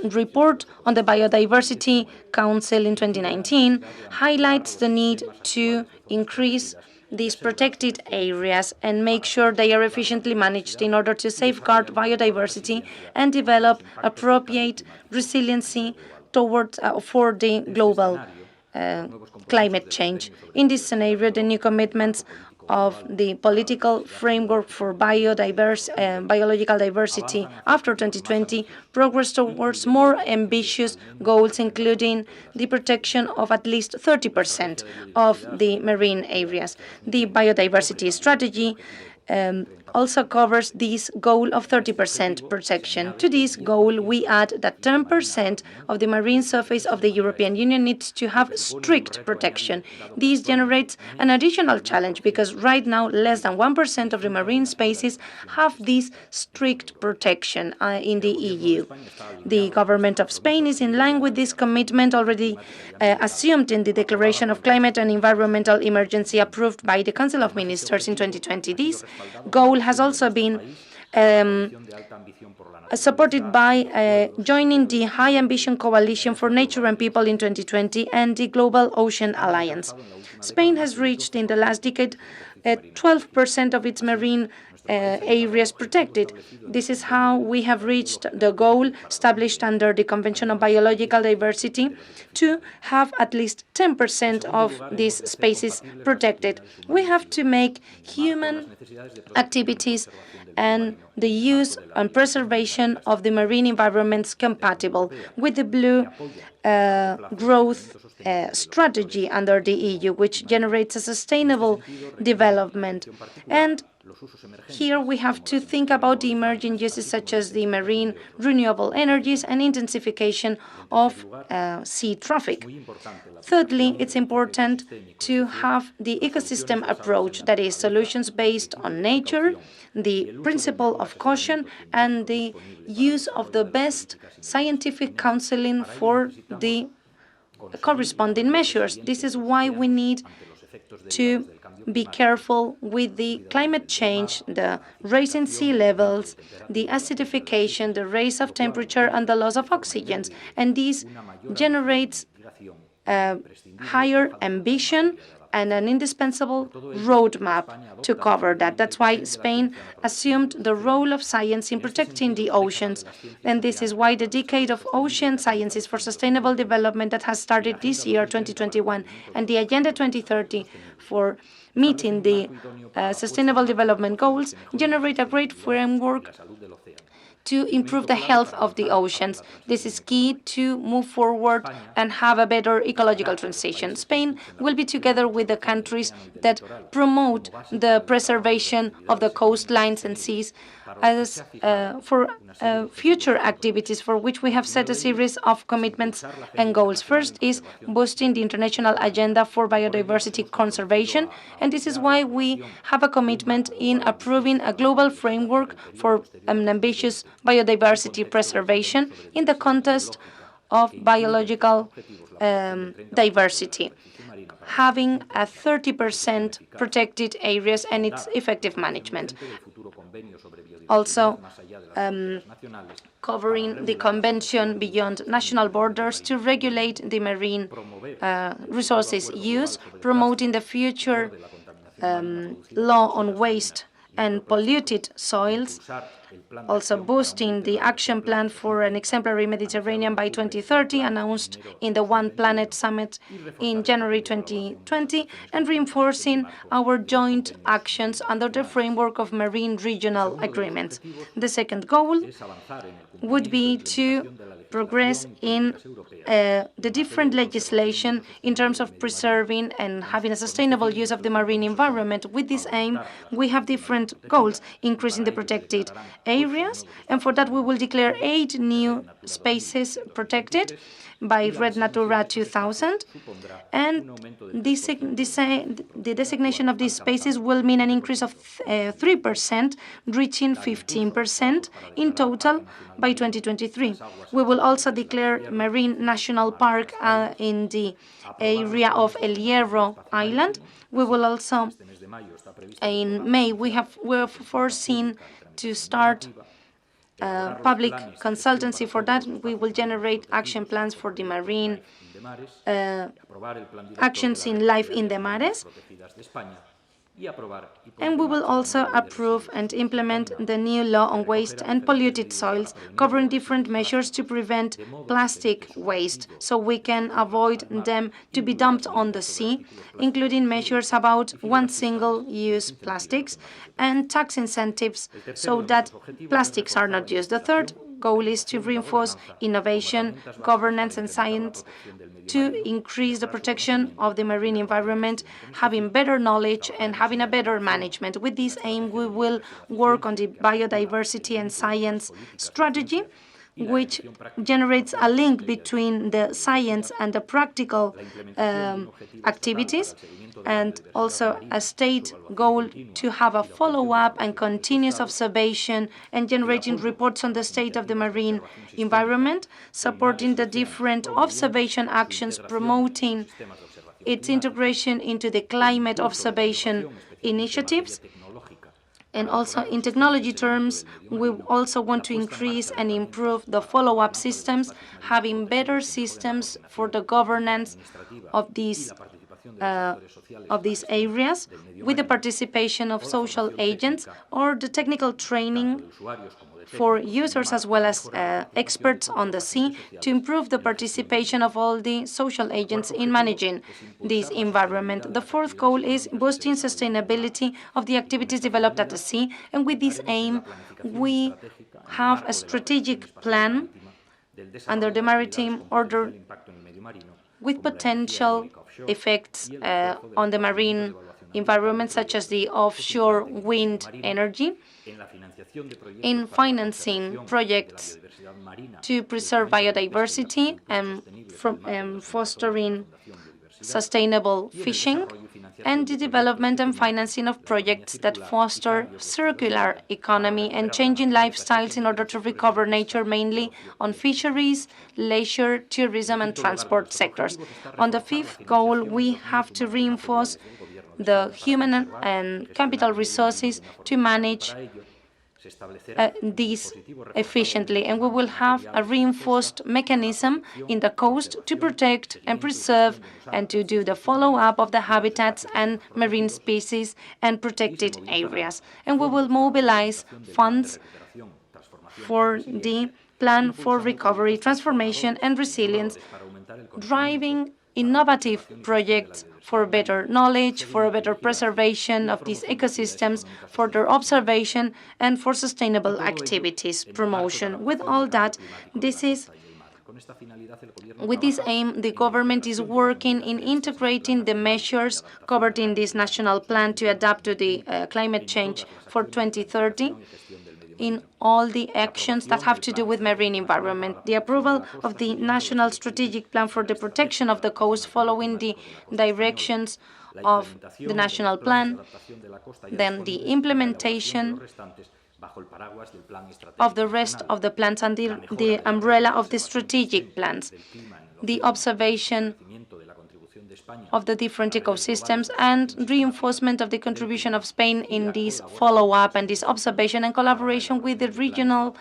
report on the Biodiversity Council in 2019 highlights the need to increase these protected areas and make sure they are efficiently managed in order to safeguard biodiversity and develop appropriate resiliency towards for the global climate change. In this scenario, the new commitments of the political framework for biological diversity after 2020 progress towards more ambitious goals, including the protection of at least 30% of the marine areas. The biodiversity strategy also covers this goal of 30% protection. To this goal, we add that 10% of the marine surface of the European Union needs to have strict protection. This generates an additional challenge because right now less than 1% of the marine spaces have this strict protection in the EU. The government of Spain is in line with this commitment already assumed in the Declaration of Climate and Environmental Emergency approved by the Council of Ministers in 2020. This goal has also been supported by joining the High Ambition Coalition for Nature and People in 2020 and the Global Ocean Alliance. Spain has reached in the last decade 12% of its marine areas protected. This is how we have reached the goal established under the Convention on Biological Diversity to have at least 10% of these spaces protected. We have to make human activities and the use and preservation of the marine environments compatible with the blue growth strategy under the EU, which generates a sustainable development. And here we have to think about the emerging uses such as the marine renewable energies and intensification of sea traffic. Thirdly, it's important to have the ecosystem approach, that is, solutions based on nature, the principle of caution, and the use of the best scientific counseling for the corresponding measures. This is why we need to be careful with the climate change, the rising sea levels, the acidification, the rise of temperature, and the loss of oxygen. And this generates higher ambition and an indispensable roadmap to cover that. That's why Spain assumed the role of science in protecting the oceans. And this is why the Decade of Ocean Sciences for Sustainable Development that has started this year, 2021, and the Agenda 2030 for meeting the Sustainable Development Goals generate a great framework to improve the health of the oceans. This is key to move forward and have a better ecological transition. Spain will be together with the countries that promote the preservation of the coastlines and seas as for future activities for which we have set a series of commitments and goals. First is boosting the international agenda for biodiversity conservation, and this is why we have a commitment in approving a global framework for an ambitious biodiversity preservation in the context of biological diversity, having a 30% protected areas and its effective management. Also, covering the convention beyond national borders to regulate the marine resources use, promoting the future law on waste and polluted soils, also boosting the action plan for an exemplary Mediterranean by 2030, announced in the One Planet Summit in January 2020, and reinforcing our joint actions under the framework of marine regional agreements. The second goal would be to progress in the different legislation in terms of preserving and having a sustainable use of the marine environment. With this aim, we have different goals: increasing the protected areas, and for that we will declare 8 new spaces protected by Red Natura 2000, and the designation of these spaces will mean an increase of 3%, reaching 15% in total by 2023. We will also declare Marine National Park in the area of El Hierro Island. We will also, in May, we're foreseen to start public consultancy. For that, we will generate action plans for the marine actions in life in the mares. And we will also approve and implement the new law on waste and polluted soils, covering different measures to prevent plastic waste, so we can avoid them to be dumped on the sea, including measures about single-use plastics and tax incentives so that plastics are not used. The third goal is to reinforce innovation, governance, and science to increase the protection of the marine environment, having better knowledge and having a better management. With this aim, we will work on the biodiversity and science strategy, which generates a link between the science and the practical activities, and also a state goal to have a follow-up and continuous observation and generating reports on the state of the marine environment, supporting the different observation actions, promoting its integration into the climate observation initiatives. And also in technology terms, we also want to increase and improve the follow-up systems, having better systems for the governance of these areas, with the participation of social agents, or the technical training for users as well as experts on the sea, to improve the participation of all the social agents in managing this environment. The fourth goal is boosting sustainability of the activities developed at the sea, and with this aim, we have a strategic plan under the Maritime Order with potential effects on the marine environment, such as the offshore wind energy, in financing projects to preserve biodiversity and fostering sustainable fishing, and the development and financing of projects that foster circular economy and changing lifestyles in order to recover nature, mainly on fisheries, leisure, tourism, and transport sectors. On the fifth goal, we have to reinforce the human and capital resources to manage these efficiently, and we will have a reinforced mechanism in the coast to protect and preserve and to do the follow-up of the habitats and marine species and protected areas. And we will mobilize funds for the Plan for Recovery, Transformation and Resilience, driving innovative projects for better knowledge, for a better preservation of these ecosystems, for their observation, and for sustainable activities promotion. With all that, with this aim, the government is working in integrating the measures covered in this national plan to adapt to the climate change for 2030 in all the actions that have to do with marine environment. The approval of the National Strategic Plan for the Protection of the Coast following the directions of the national plan, then the implementation of the rest of the plans under the umbrella of the strategic plans, the observation of the different ecosystems, and reinforcement of the contribution of Spain in this follow-up and this observation and collaboration with the regional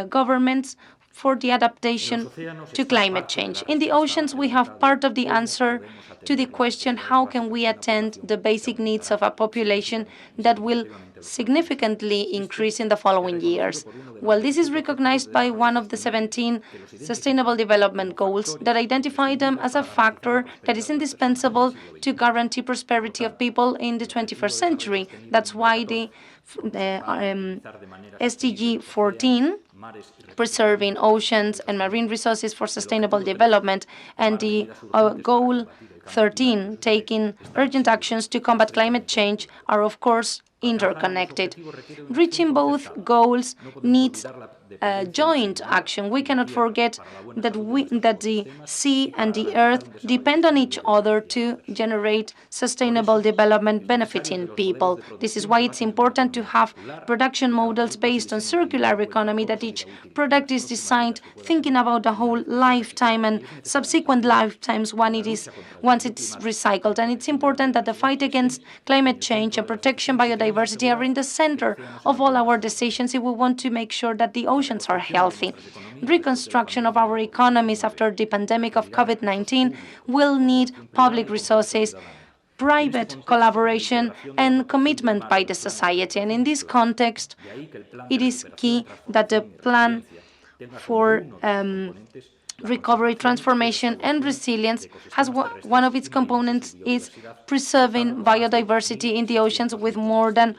governments for the adaptation to climate change. In the oceans, we have part of the answer to the question, how can we attend the basic needs of a population that will significantly increase in the following years. Well, this is recognized by one of the 17 Sustainable Development Goals that identify them as a factor that is indispensable to guarantee prosperity of people in the 21st century. That's why the SDG 14, preserving oceans and marine resources for sustainable development, and the Goal 13, taking urgent actions to combat climate change, are of course interconnected. Reaching both goals needs joint action. We cannot forget that the sea and the earth depend on each other to generate sustainable development benefiting people. This is why it's important to have production models based on circular economy, that each product is designed thinking about the whole lifetime and subsequent lifetimes once it's recycled. And it's important that the fight against climate change and protection biodiversity are in the center of all our decisions if we want to make sure that the oceans are healthy. Reconstruction of our economies after the pandemic of COVID-19 will need public resources, private collaboration, and commitment by the society. And in this context, it is key that the plan for recovery, transformation, and resilience has one of its components is preserving biodiversity in the oceans with more than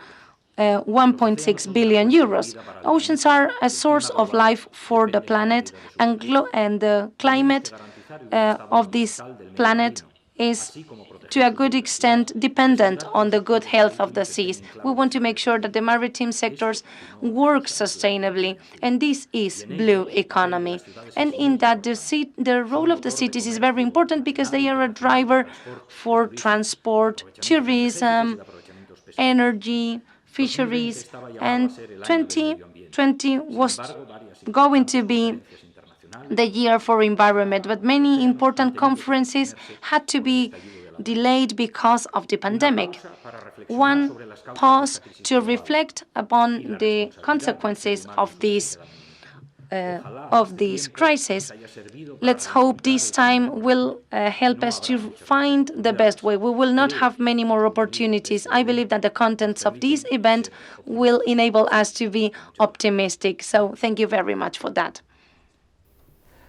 1.6 billion euros. Oceans are a source of life for the planet, and the climate of this planet is to a good extent dependent on the good health of the seas. We want to make sure that the maritime sectors work sustainably, and this is blue economy. And in that, the role of the cities is very important because they are a driver for transport, tourism, energy, fisheries, and 2020 was going to be the year for environment, but many important conferences had to be delayed because of the pandemic. One pause to reflect upon the consequences of this crisis. Let's hope this time will help us to find the best way. We will not have many more opportunities. I believe that the contents of this event will enable us to be optimistic. So thank you very much for that.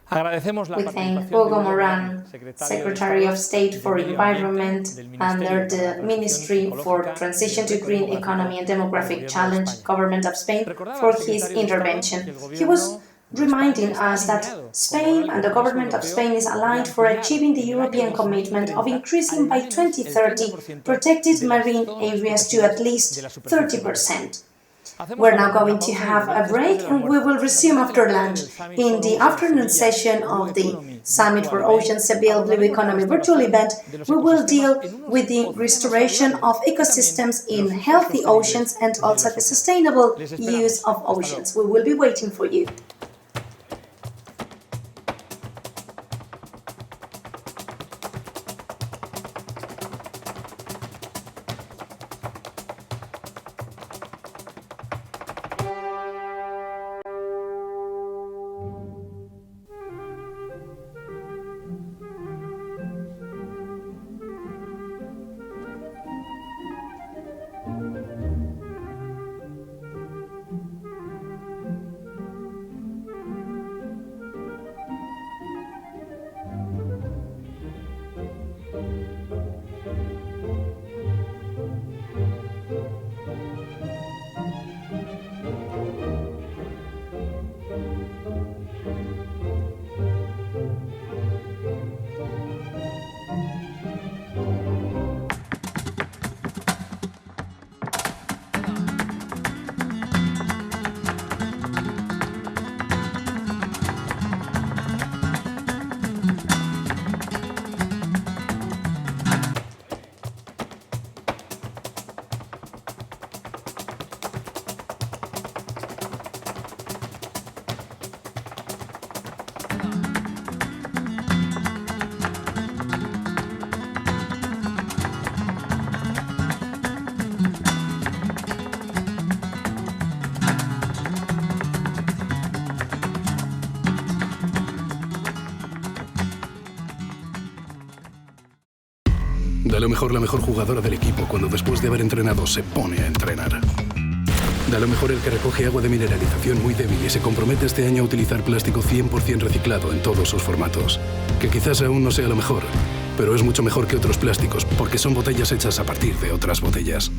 We thank Hugo Moran, Secretary of State for Environment under the Ministry for Transition to Green Economy and Demographic Challenge, Government of Spain, for his intervention. He was reminding us that Spain and the Government of Spain is aligned for achieving the European commitment of increasing by 2030 protected marine areas to at least 30%. We're now going to have a break and we will resume after lunch. In the afternoon session of the Summit for Oceans Seville Blue Economy virtual event, we will deal with the restoration of ecosystems in healthy oceans and also the sustainable use of oceans. We will be waiting for you.
Da lo mejor la mejor jugadora del equipo cuando después de haber entrenado se pone a entrenar. Da lo mejor el que recoge agua de mineralización muy débil y se compromete este año a utilizar plástico 100% reciclado en todos sus formatos. Que quizás aún no sea lo mejor, pero es mucho mejor que otros plásticos porque son botellas hechas a partir de otras botellas.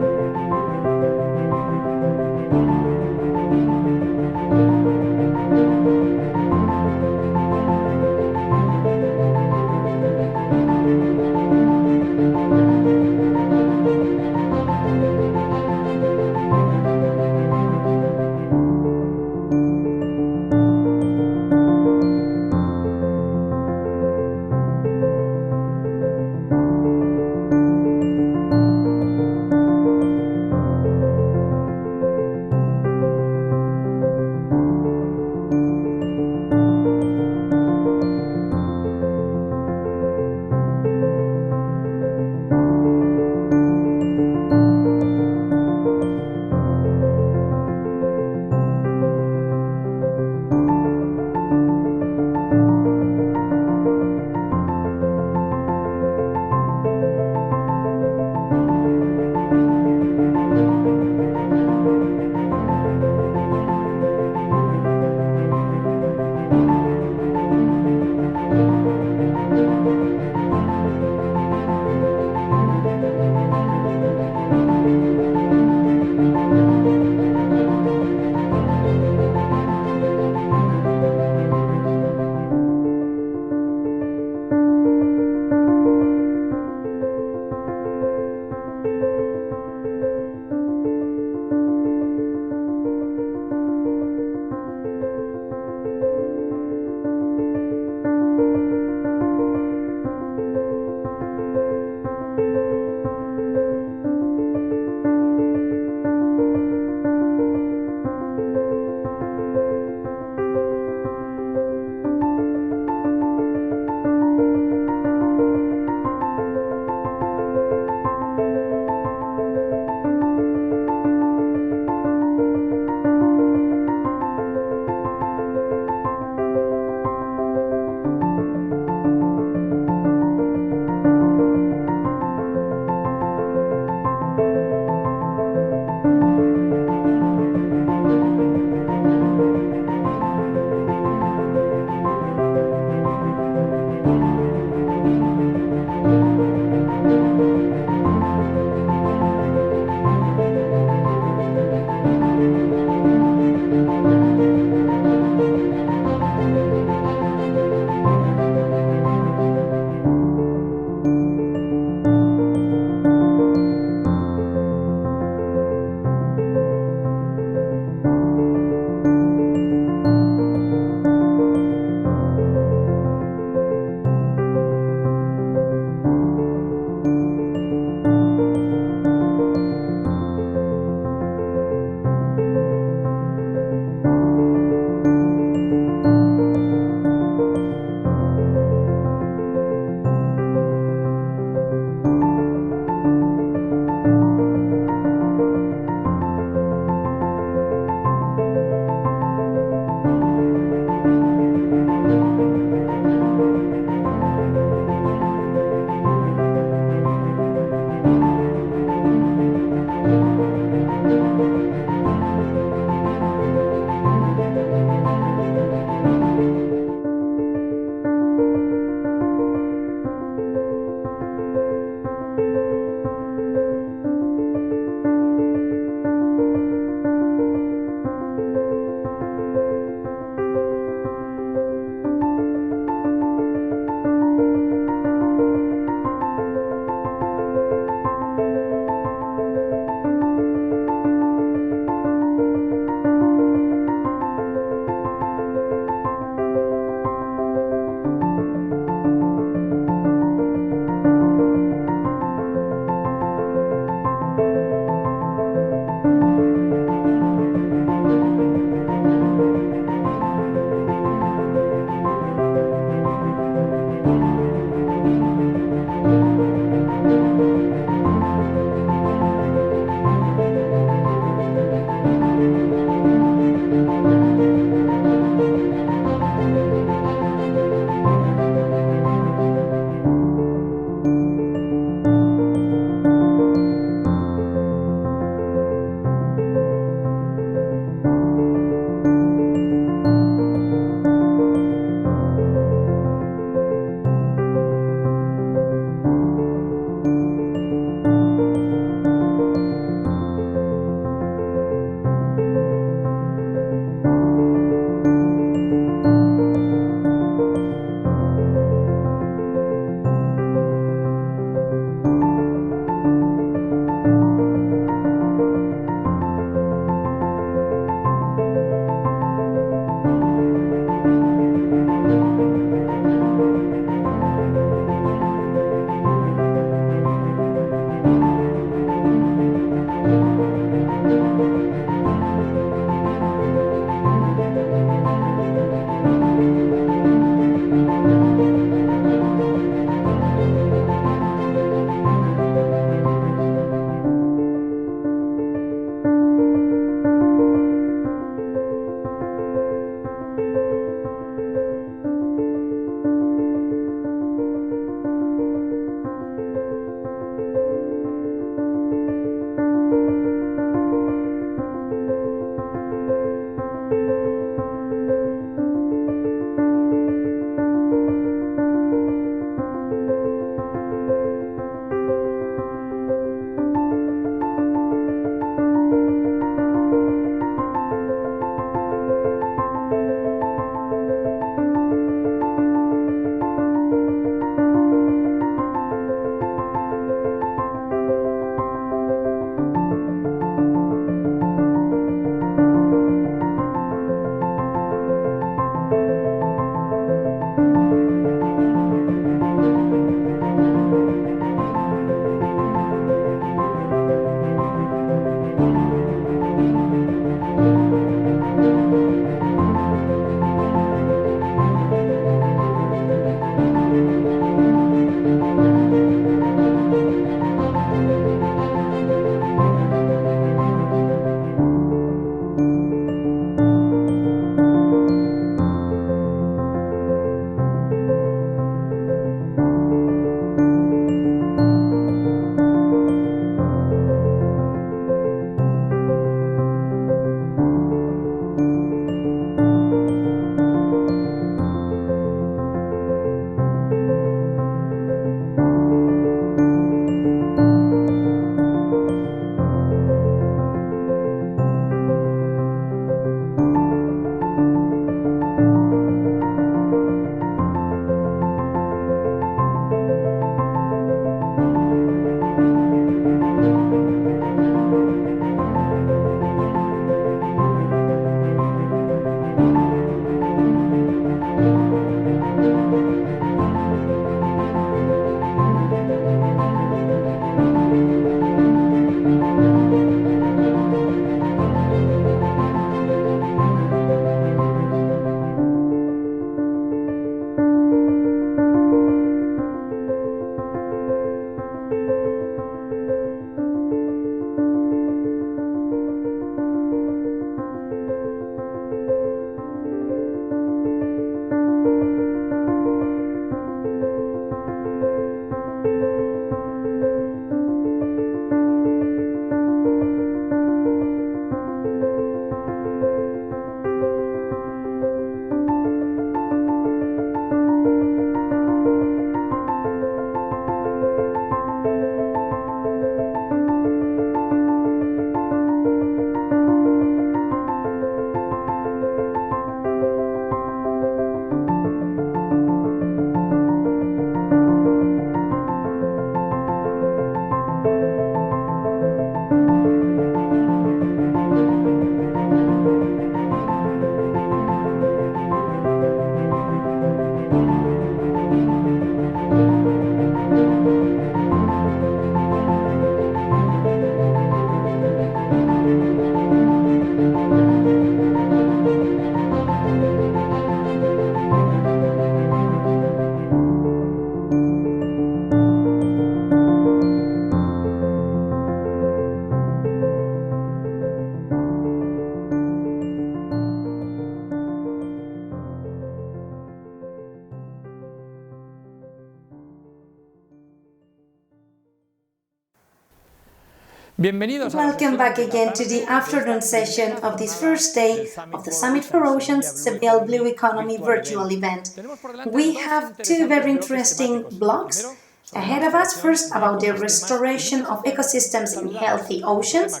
Welcome back again to the afternoon session of this first day of the Summit for Oceans Seville Blue Economy virtual event. We have two very interesting blocks ahead of us. First, about the restoration of ecosystems in healthy oceans,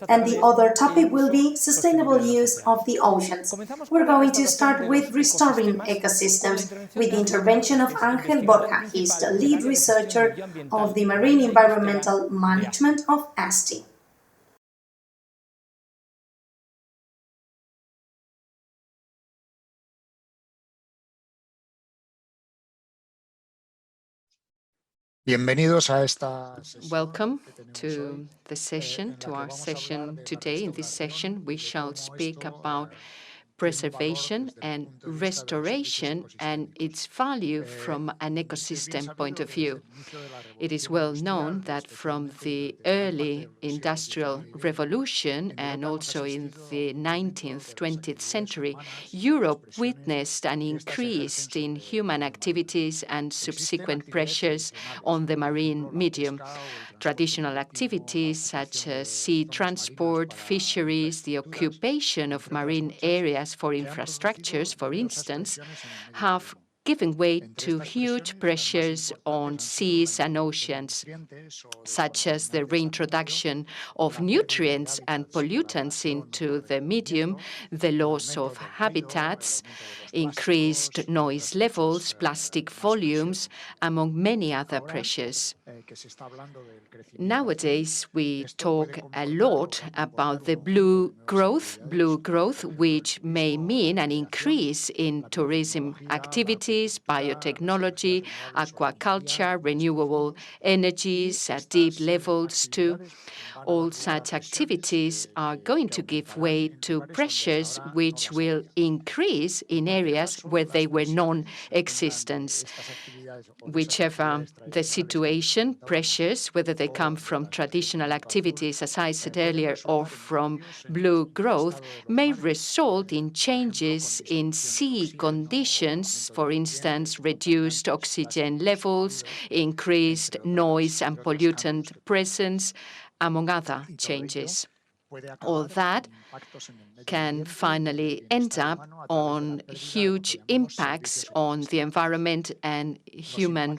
and the other topic will be sustainable use of the oceans. We're going to start with restoring ecosystems with the intervention of Ángel Borja. He's the lead researcher of the Marine Environmental Management of ASTI.
Welcome to the session, to our session today. In this session, we shall speak about preservation and restoration and its value from an ecosystem point of view. It is well known that from the early industrial revolution and also in the 19th, 20th century, Europe witnessed an increase in human activities and subsequent pressures on the marine medium. Traditional activities such as sea transport, fisheries, the occupation of marine areas for infrastructures, for instance, have given way to huge pressures on seas and oceans, such as the reintroduction of nutrients and pollutants into the medium, the loss of habitats, increased noise levels, plastic volumes, among many other pressures. Nowadays, we talk a lot about the blue growth, which may mean an increase in tourism activities, biotechnology, aquaculture, renewable energies at deep levels too. All such activities are going to give way to pressures which will increase in areas where they were non-existent. Whichever the situation, pressures, whether they come from traditional activities, as I said earlier, or from blue growth, may result in changes in sea conditions, for instance, reduced oxygen levels, increased noise and pollutant presence, among other changes. All that can finally end up on huge impacts on the environment and human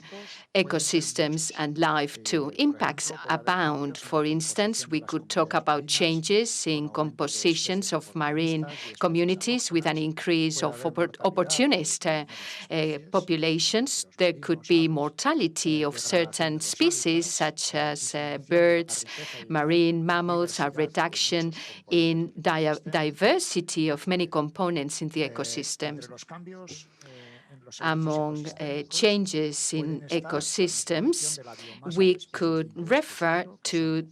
ecosystems and life too. Impacts abound. For instance, we could talk about changes in compositions of marine communities with an increase of opportunist populations. There could be mortality of certain species such as birds, marine mammals, a reduction in diversity of many components in the ecosystem. Among changes in ecosystems, we could refer to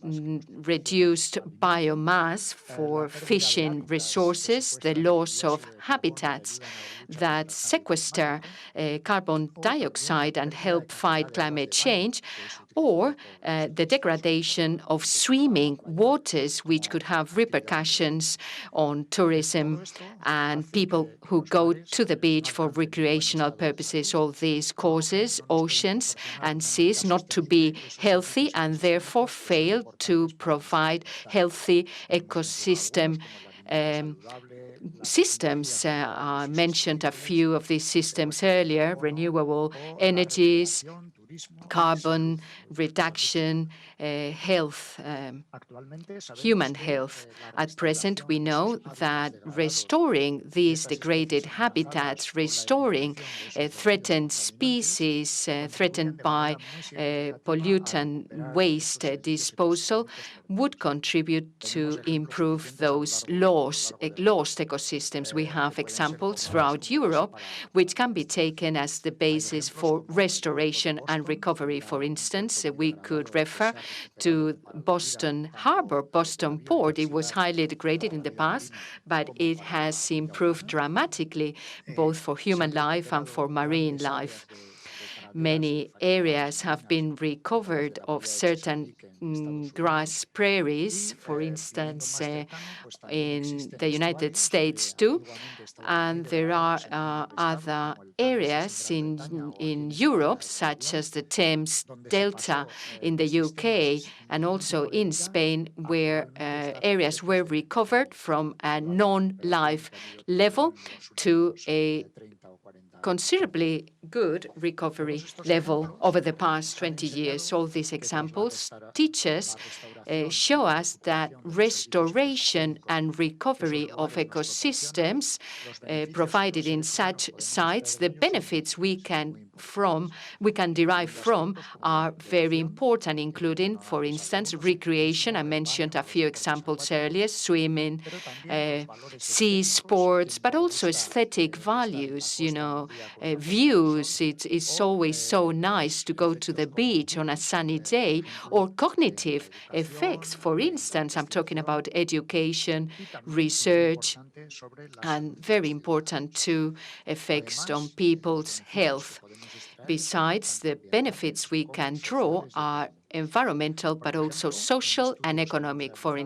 reduced biomass for fishing resources, the loss of habitats that sequester carbon dioxide and help fight climate change, or the degradation of swimming waters, which could have repercussions on tourism and people who go to the beach for recreational purposes. All these causes oceans and seas not to be healthy and therefore fail to provide healthy ecosystem systems. I mentioned a few of these systems earlier: renewable energies, carbon reduction, health, human health. At present, we know that restoring these degraded habitats, restoring threatened species threatened by pollutant waste disposal would contribute to improve those lost ecosystems. We have examples throughout Europe which can be taken as the basis for restoration and recovery. For instance, we could refer to Boston Harbor, Boston Port. It was highly degraded in the past, but it has improved dramatically, both for human life and for marine life. Many areas have been recovered of certain grass prairies, for instance, in the United States too. And there are other areas in Europe, such as the Thames Delta in the UK and also in Spain, where areas were recovered from a non-life level to a considerably good recovery level over the past 20 years. All these examples teach us, show us that restoration and recovery of ecosystems provided in such sites, the benefits we can derive from are very important, including, for instance, recreation. I mentioned a few examples earlier, swimming, sea sports, but also aesthetic values, views. It's always so nice to go to the beach on a sunny day, or cognitive effects. For instance, I'm talking about education, research, and very important too, effects on people's health. Besides, the benefits we can draw are environmental, but also social and economic. For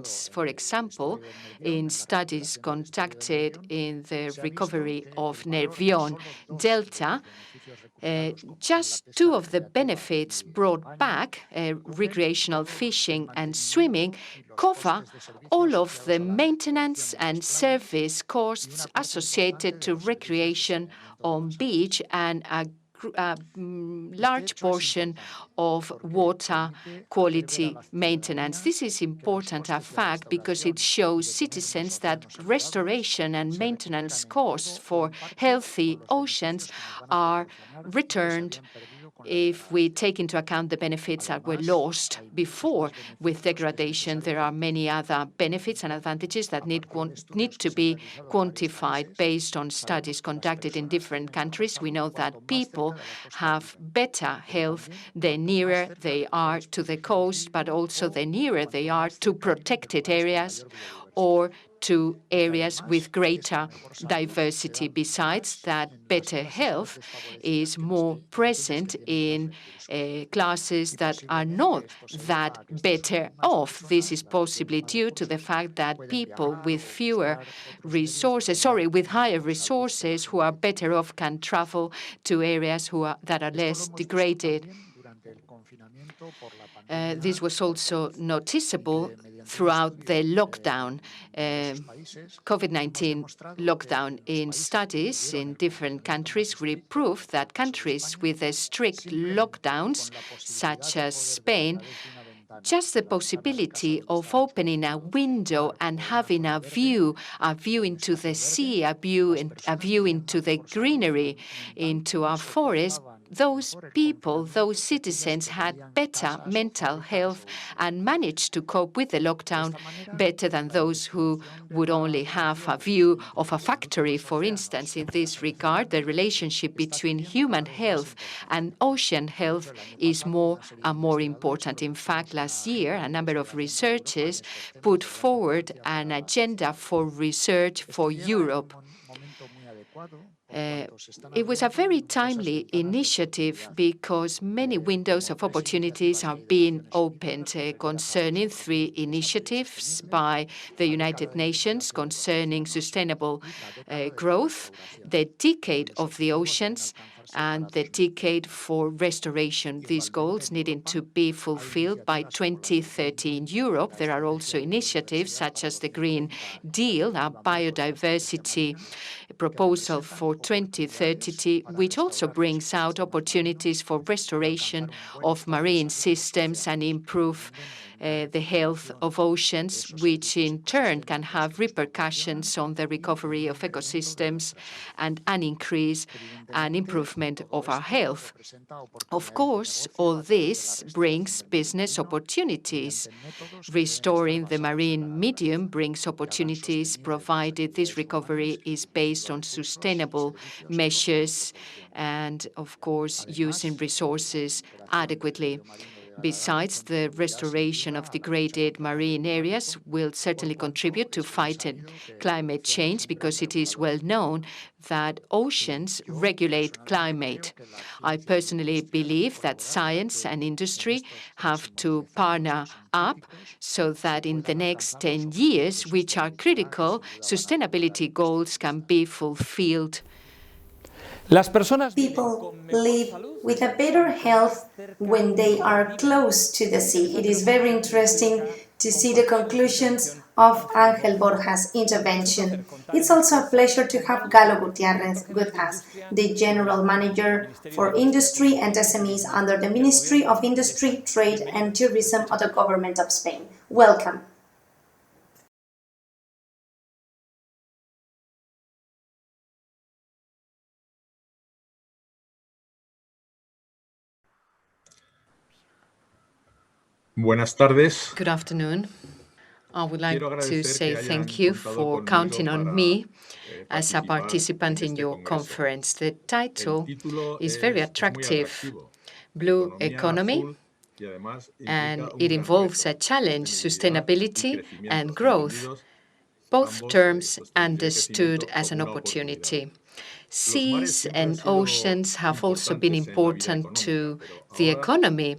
example, in studies conducted in the recovery of Nervión Delta, just two of the benefits brought back, recreational fishing and swimming, cover all of the maintenance and service costs associated to recreation on beach and a large portion of water quality maintenance. This is important, a fact, because it shows citizens that restoration and maintenance costs for healthy oceans are returned if we take into account the benefits that were lost before with degradation. There are many other benefits and advantages that need to be quantified based on studies conducted in different countries. We know that people have better health the nearer they are to the coast, but also the nearer they are to protected areas or to areas with greater diversity. Besides that, better health is more present in classes that are not that better off. This is possibly due to the fact that people with with higher resources who are better off can travel to areas that are less degraded. This was also noticeable throughout the lockdown, COVID-19 lockdown. In studies in different countries, we prove that countries with strict lockdowns, such as Spain, just the possibility of opening a window and having a view into the sea, a view into the greenery, into our forest, those people, those citizens had better mental health and managed to cope with the lockdown better than those who would only have a view of a factory, for instance. In this regard, the relationship between human health and ocean health is more and more important. In fact, last year, a number of researchers put forward an agenda for research for Europe. It was a very timely initiative because many windows of opportunities are being opened concerning 3 initiatives by the United Nations concerning sustainable growth, the Decade of the Oceans, and the Decade for Restoration. These goals needing to be fulfilled by 2030. In Europe, there are also initiatives such as the Green Deal, a biodiversity proposal for 2030, which also brings out opportunities for restoration of marine systems and improve the health of oceans, which in turn can have repercussions on the recovery of ecosystems and an increase and improvement of our health. Of course, all this brings business opportunities. Restoring the marine medium brings opportunities provided this recovery is based on sustainable measures and, of course, using resources adequately. Besides, the restoration of degraded marine areas will certainly contribute to fighting climate change because it is well known that oceans regulate climate. I personally believe that science and industry have to partner up so that in the next 10 years, which are critical, sustainability goals can be fulfilled.
People live with a better health when they are close to the sea. It is very interesting to see the conclusions of Ángel Borja's intervention. It's also a pleasure to have Galo Gutiérrez with us, the General Manager for Industry and SMEs under the Ministry of Industry, Trade and Tourism of the Government of Spain. Welcome.
Buenas tardes.
Good afternoon. I would like to say thank you for counting on me as a participant in your conference. The title is very attractive, Blue Economy, and it involves a challenge, sustainability and growth, both terms understood as an opportunity. Seas and oceans have also been important to the economy.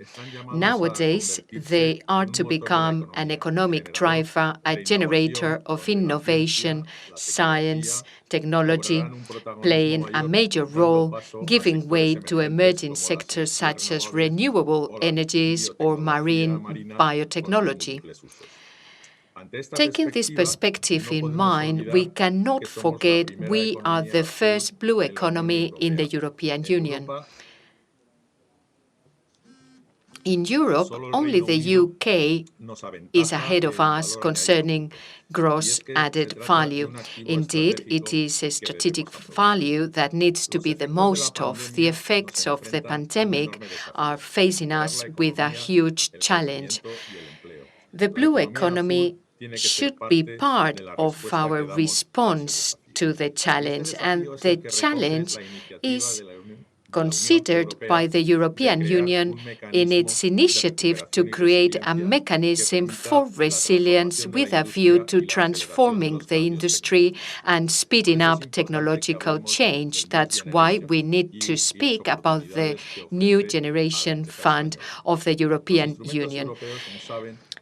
Nowadays, they are to become an economic driver, a generator of innovation, science, technology, playing a major role, giving way to emerging sectors such as renewable energies or marine biotechnology. Taking this perspective in mind, we cannot forget we are the first blue economy in the European Union. In Europe, only the UK is ahead of us concerning gross added value. Indeed, it is a strategic value that needs to be the most of. The effects of the pandemic are facing us with a huge challenge. The blue economy should be part of our response to the challenge, and the challenge is considered by the European Union in its initiative to create a mechanism for resilience with a view to transforming the industry and speeding up technological change. That's why we need to speak about the New Generation Fund of the European Union.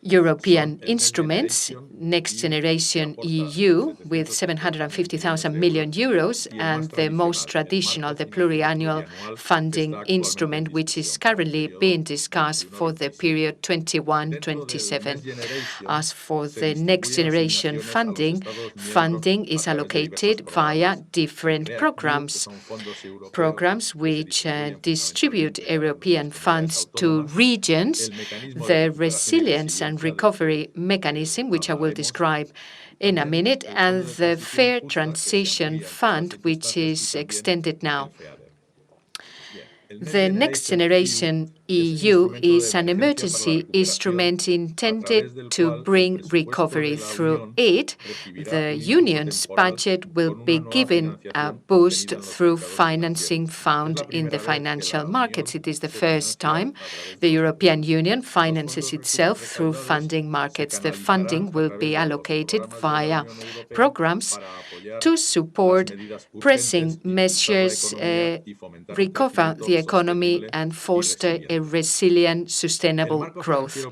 European instruments, Next Generation EU, with 750,000 million euros, and the most traditional, the pluriannual funding instrument, which is currently being discussed for the period 21-27. As for the Next Generation funding, funding is allocated via different programs which distribute European funds to regions. The resilience and recovery mechanism, which I will describe in a minute, and the Fair Transition Fund, which is extended now. The Next Generation EU is an emergency instrument intended to bring recovery. Through it, the Union's budget will be given a boost through financing found in the financial markets. It is the first time the European Union finances itself through funding markets. The funding will be allocated via programs to support pressing measures, recover the economy and foster a resilient, sustainable growth.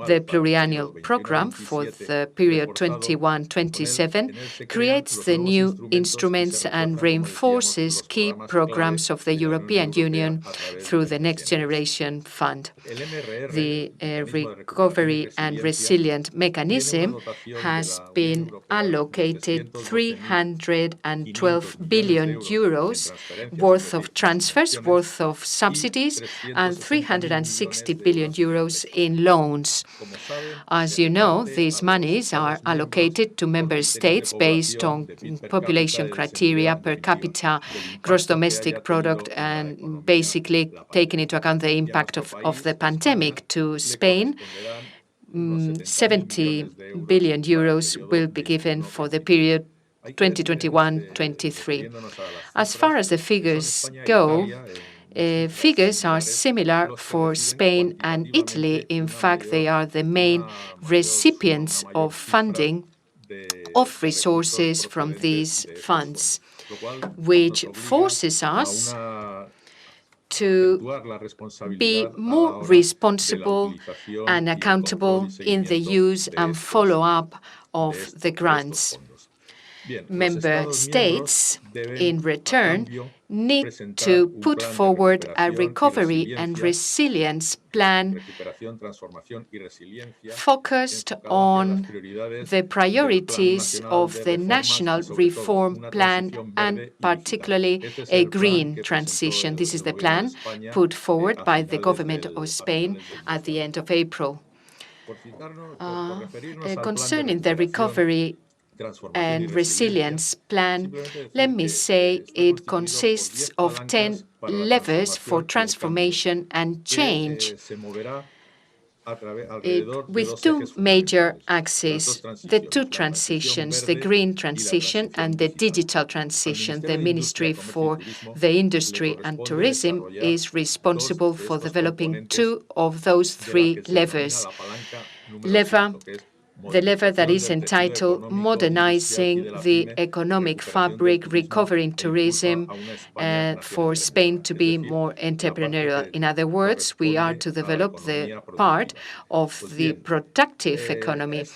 The pluriannual program for the period 21-27 creates the new instruments and reinforces key programs of the European Union through the Next Generation Fund. The Recovery and Resilient Mechanism has been allocated 312 billion euros worth of transfers, worth of subsidies, and 360 billion euros in loans. As you know, these monies are allocated to member states based on population criteria, per capita gross domestic product, and basically taking into account the impact of the pandemic. To Spain, 70 billion euros will be given for the period 2021-23. As far as the figures go, Figures are similar for Spain and Italy. In fact, they are the main recipients of funding of resources from these funds, which forces us to be more responsible and accountable in the use and follow-up of the grants. Member states, in return, need to put forward a recovery and resilience plan focused on the priorities of the national reform plan and particularly a green transition. This is the plan put forward by the government of Spain at the end of April. Concerning the recovery and resilience plan, let me say it consists of 10 levers for transformation and change, with two major axes, the two transitions, the green transition and the digital transition. The Ministry for the Industry and Tourism is responsible for developing two of those three levers. The lever that is entitled Modernizing the Economic Fabric, Recovering Tourism, for Spain to be more entrepreneurial. In other words, we are to develop the part of the productive economy.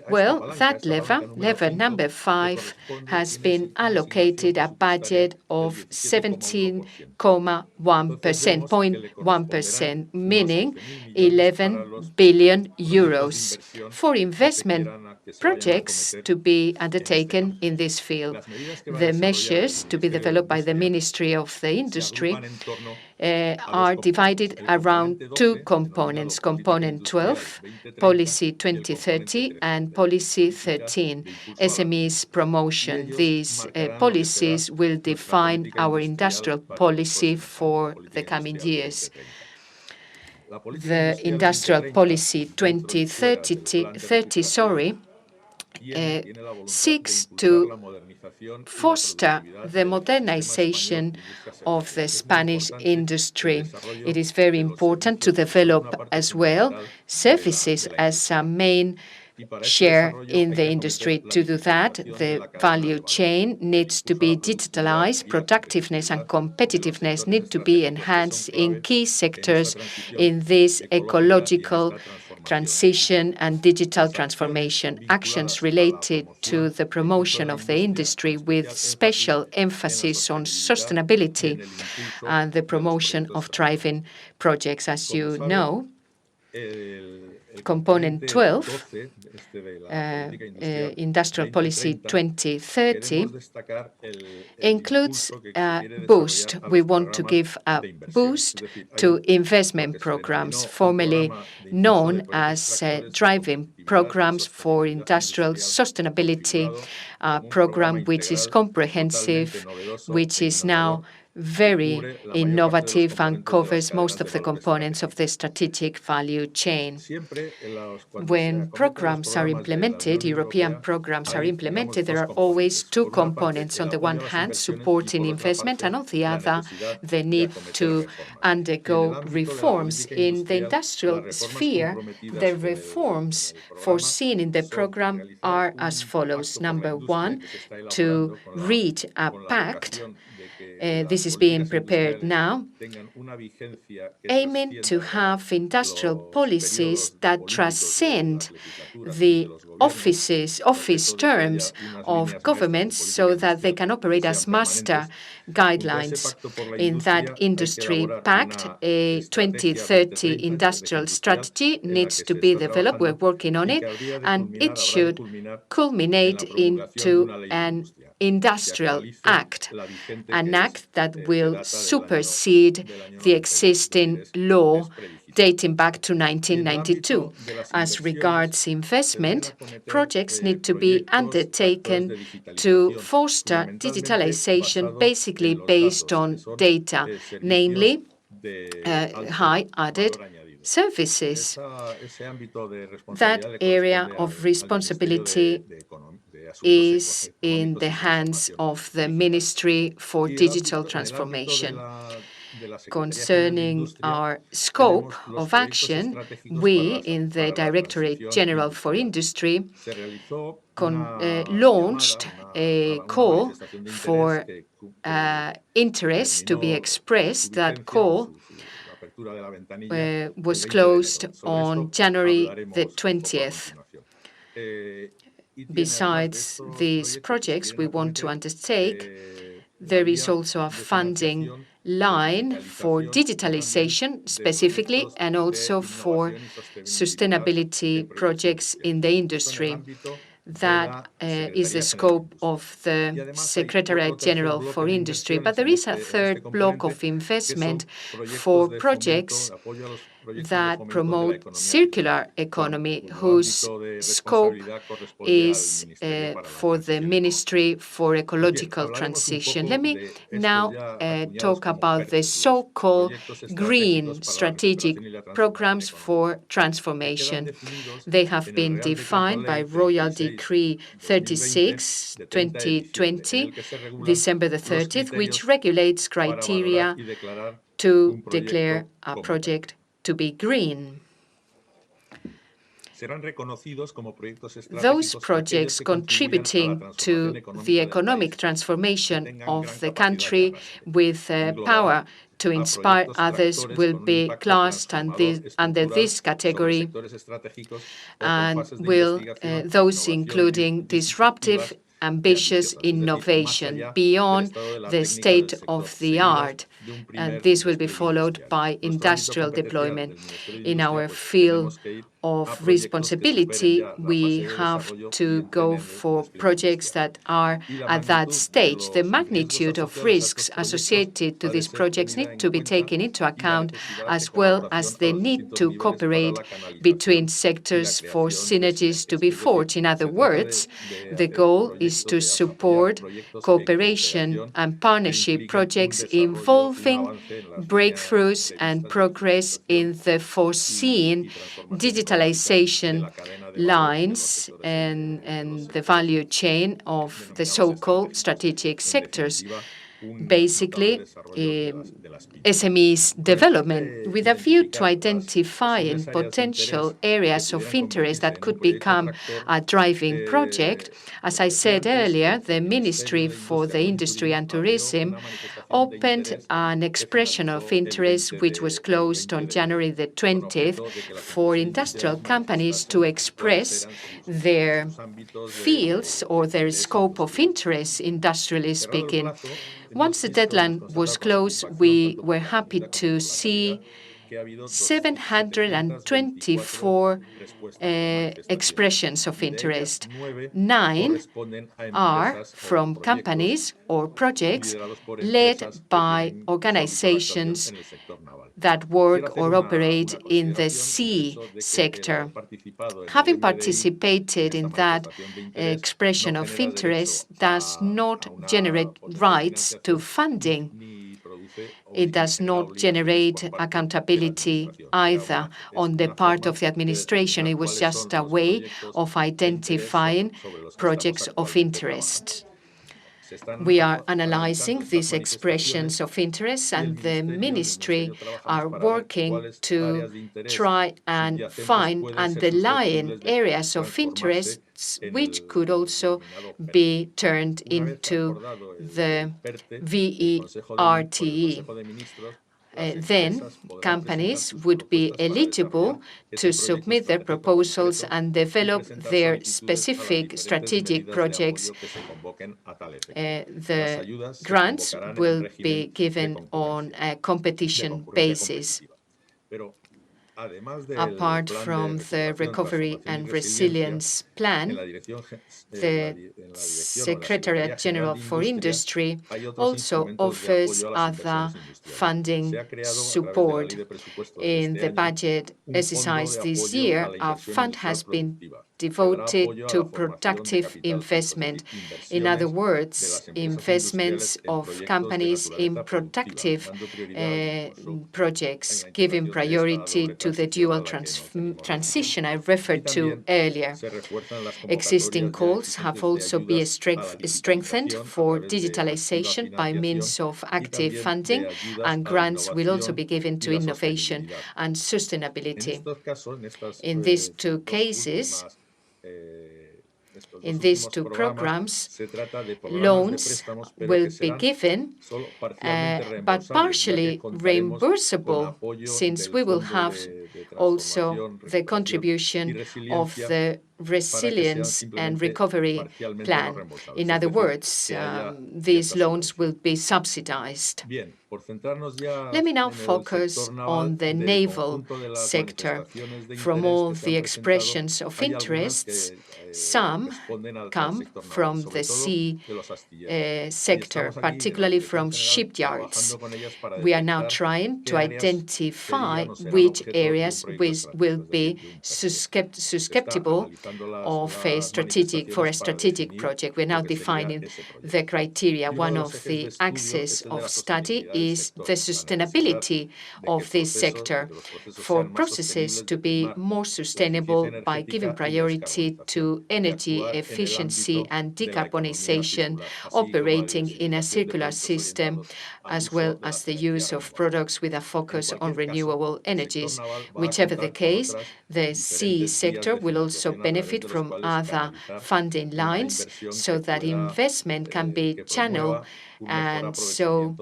Well, that lever number 5, has been allocated a budget of 0.1%, meaning 11 billion euros for investment projects to be undertaken in this field. The measures to be developed by the Ministry of the Industry are divided around two components. Component 12, Policy 2030, and Policy 13, SMEs promotion. These policies will define our industrial policy for the coming years. The Industrial Policy 2030 seeks to foster the modernization of the Spanish industry. It is very important to develop as well services as a main share in the industry. To do that, the value chain needs to be digitalized, productiveness and competitiveness need to be enhanced in key sectors in this ecological transition and digital transformation. Actions related to the promotion of the industry with special emphasis on sustainability and the promotion of thriving projects. As you know, Component 12, Industrial Policy 2030, includes a boost. We want to give a boost to investment programs, formerly known as driving programs for industrial sustainability, a program which is comprehensive, which is now very innovative and covers most of the components of the strategic value chain. When programs are implemented, European programs are implemented, there are always two components. On the one hand, supporting investment, and on the other, the need to undergo reforms. In the industrial sphere, the reforms foreseen in the program are as follows. Number 1, to reach a pact. This is being prepared now, aiming to have industrial policies that transcend the office terms of governments so that they can operate as master guidelines. In that industry pact, a 2030 industrial strategy needs to be developed. We're working on it, and it should culminate into an industrial act, an act that will supersede the existing law dating back to 1992. As regards investment, projects need to be undertaken to foster digitalization, basically based on data, namely high added services. That area of responsibility is in the hands of the Ministry for Digital Transformation. Concerning our scope of action, we in the Directorate General for Industry launched a call for interest to be expressed. That call was closed on January the 20th. Besides these projects we want to undertake, there is also a funding line for digitalization specifically, and also for sustainability projects in the industry. That is the scope of the Secretariat General for Industry. But there is a third block of investment for projects that promote circular economy, whose scope is for the Ministry for Ecological Transition. Let me now talk about the so-called green strategic programs for transformation. They have been defined by Royal Decree 36/2020, December the 30th, which regulates criteria to declare a project to be green. Those projects contributing to the economic transformation of the country with power to inspire others will be classed under this category, and those including disruptive, ambitious innovation beyond the state of the art, and this will be followed by industrial deployment. In our field of responsibility, we have to go for projects that are at that stage. The magnitude of risks associated to these projects need to be taken into account, as well as the need to cooperate between sectors for synergies to be forged. In other words, the goal is to support cooperation and partnership projects involving breakthroughs and progress in the foreseen digitalization lines and the value chain of the so-called strategic sectors. Basically, SMEs development with a view to identifying potential areas of interest that could become a driving project. As I said earlier, the Ministry for the Industry and Tourism opened an expression of interest which was closed on January the 20th for industrial companies to express their fields or their scope of interest, industrially speaking. Once the deadline was closed, we were happy to see 724 expressions of interest. 9 are from companies or projects led by organizations that work or operate in the sea sector. Having participated in that expression of interest does not generate rights to funding. It does not generate accountability either on the part of the administration. It was just a way of identifying projects of interest. We are analyzing these expressions of interest, and the Ministry are working to try and find underlying areas of interest which could also be turned into the VERTE. Then companies would be eligible to submit their proposals and develop their specific strategic projects. The grants will be given on a competition basis. Apart from the Recovery and Resilience Plan, the Secretariat General for Industry also offers other funding support. In the budget exercise this year, a fund has been devoted to productive investment. In other words, investments of companies in productive projects, giving priority to to the dual transition I referred to earlier. Existing calls have also been strengthened for digitalization by means of active funding, and grants will also be given to innovation and sustainability. In these two cases, in these two programs, loans will be given, but partially reimbursable, since we will have also the contribution of the Resilience and Recovery Plan. In other words, these loans will be subsidized. Let me now focus on the naval sector. From all the expressions of interests, some come from the sea sector, particularly from shipyards. We are now trying to identify which areas will be susceptible of a strategic project. We're now defining the criteria. One of the axes of study is the sustainability of this sector, for processes to be more sustainable by giving priority to energy efficiency and decarbonization, operating in a circular system, as well as the use of products with a focus on renewable energies. Whichever the case, the sea sector will also benefit from other funding lines so that investment can be channeled, and so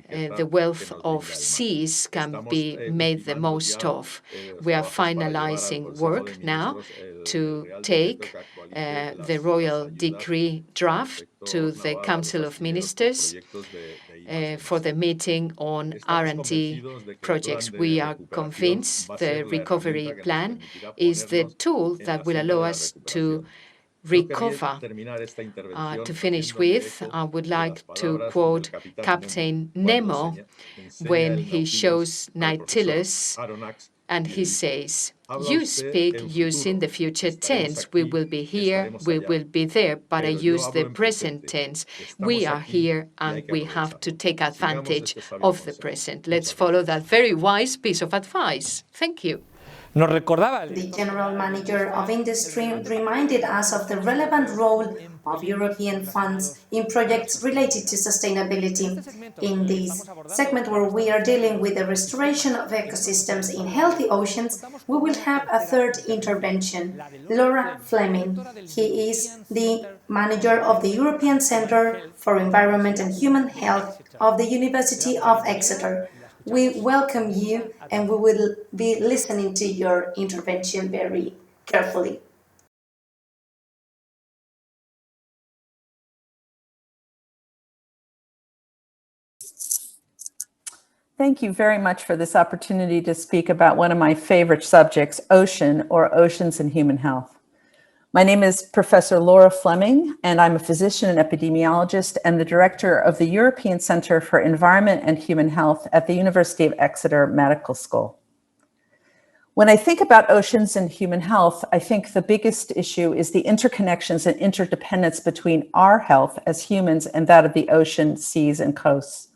the wealth of seas can be made the most of. We are finalizing work now to take the Royal Decree draft to the Council of Ministers for the meeting on R&D projects. We are convinced the recovery plan is the tool that will allow us to recover. To finish with, I would like to quote Captain Nemo when he shows Nautilus and he says, "You speak using the future tense. We will be here, we will be there, but I use the present tense. We are here and we have to take advantage of the present." Let's follow that very wise piece of advice. Thank you.
The General Manager of Industry reminded us of the relevant role of European funds in projects related to sustainability. In this segment where we are dealing with the restoration of ecosystems in healthy oceans, we will have a third intervention. Laura Fleming. He is the manager of the European Centre for Environment and Human Health of the University of Exeter. We welcome you, and we will be listening to your intervention very carefully.
Thank you very much for this opportunity to speak about one of my favorite subjects, ocean, or oceans and human health. My name is Professor Laura Fleming, and I'm a physician and epidemiologist and the director of the European Centre for Environment and Human Health at the University of Exeter Medical School. When I think about oceans and human health, I think the biggest issue is the interconnections and interdependence between our health as humans and that of the ocean, seas, and coasts.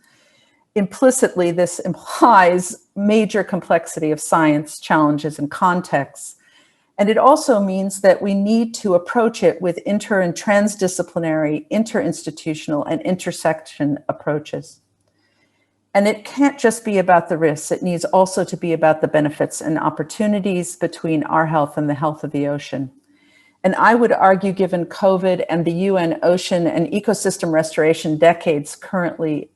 Implicitly, this implies major complexity of science, challenges, and contexts. And it also means that we need to approach it with inter and transdisciplinary, interinstitutional, and intersection approaches. And it can't just be about the risks. It needs also to be about the benefits and opportunities between our health and the health of the ocean. And I would argue, given COVID and the UN ocean and ecosystem restoration decades currently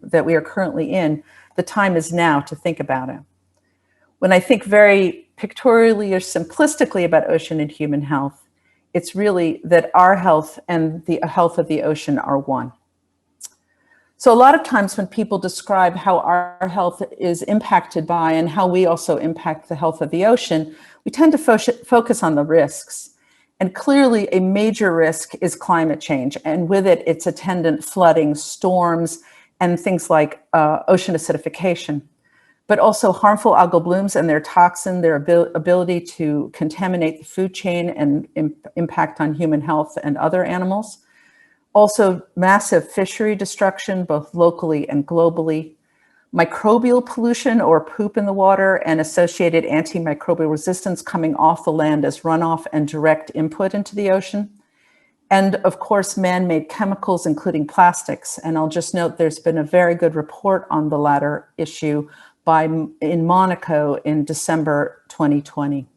that we are currently in, the time is now to think about it. When I think very pictorially or simplistically about ocean and human health, it's really that our health and the health of the ocean are one. So a lot of times when people describe how our health is impacted by and how we also impact the health of the ocean, we tend to focus on the risks. And clearly a major risk is climate change, and with it, its attendant flooding, storms, and things like ocean acidification. But also harmful algal blooms and their toxin, their ability to contaminate the food chain and impact on human health and other animals. Also massive fishery destruction, both locally and globally. microbial pollution or poop in the water, and associated antimicrobial resistance coming off the land as runoff and direct input into the ocean. And of course, man-made chemicals, including plastics. And I'll just note there's been a very good report on the latter issue in Monaco in December 2020.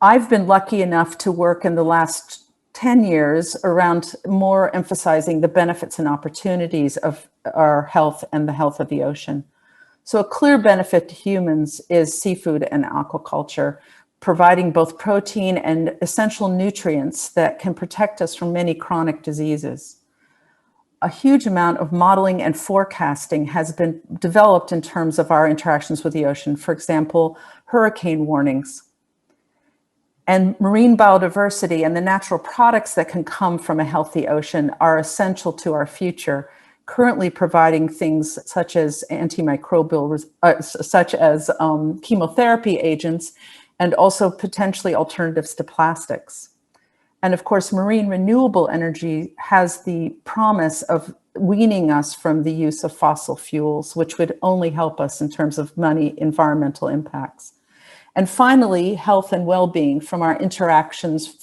I've been lucky enough to work in the last 10 years around more emphasizing the benefits and opportunities of our health and the health of the ocean. So a clear benefit to humans is seafood and aquaculture, providing both protein and essential nutrients that can protect us from many chronic diseases. A huge amount of modeling and forecasting has been developed in terms of our interactions with the ocean. For example, hurricane warnings. And marine biodiversity and the natural products that can come from a healthy ocean are essential to our future, currently providing things such as antimicrobial, such as chemotherapy agents, and also potentially alternatives to plastics. And of course, marine renewable energy has the promise of weaning us from the use of fossil fuels, which would only help us in terms of environmental impacts. And finally, health and well-being from our interactions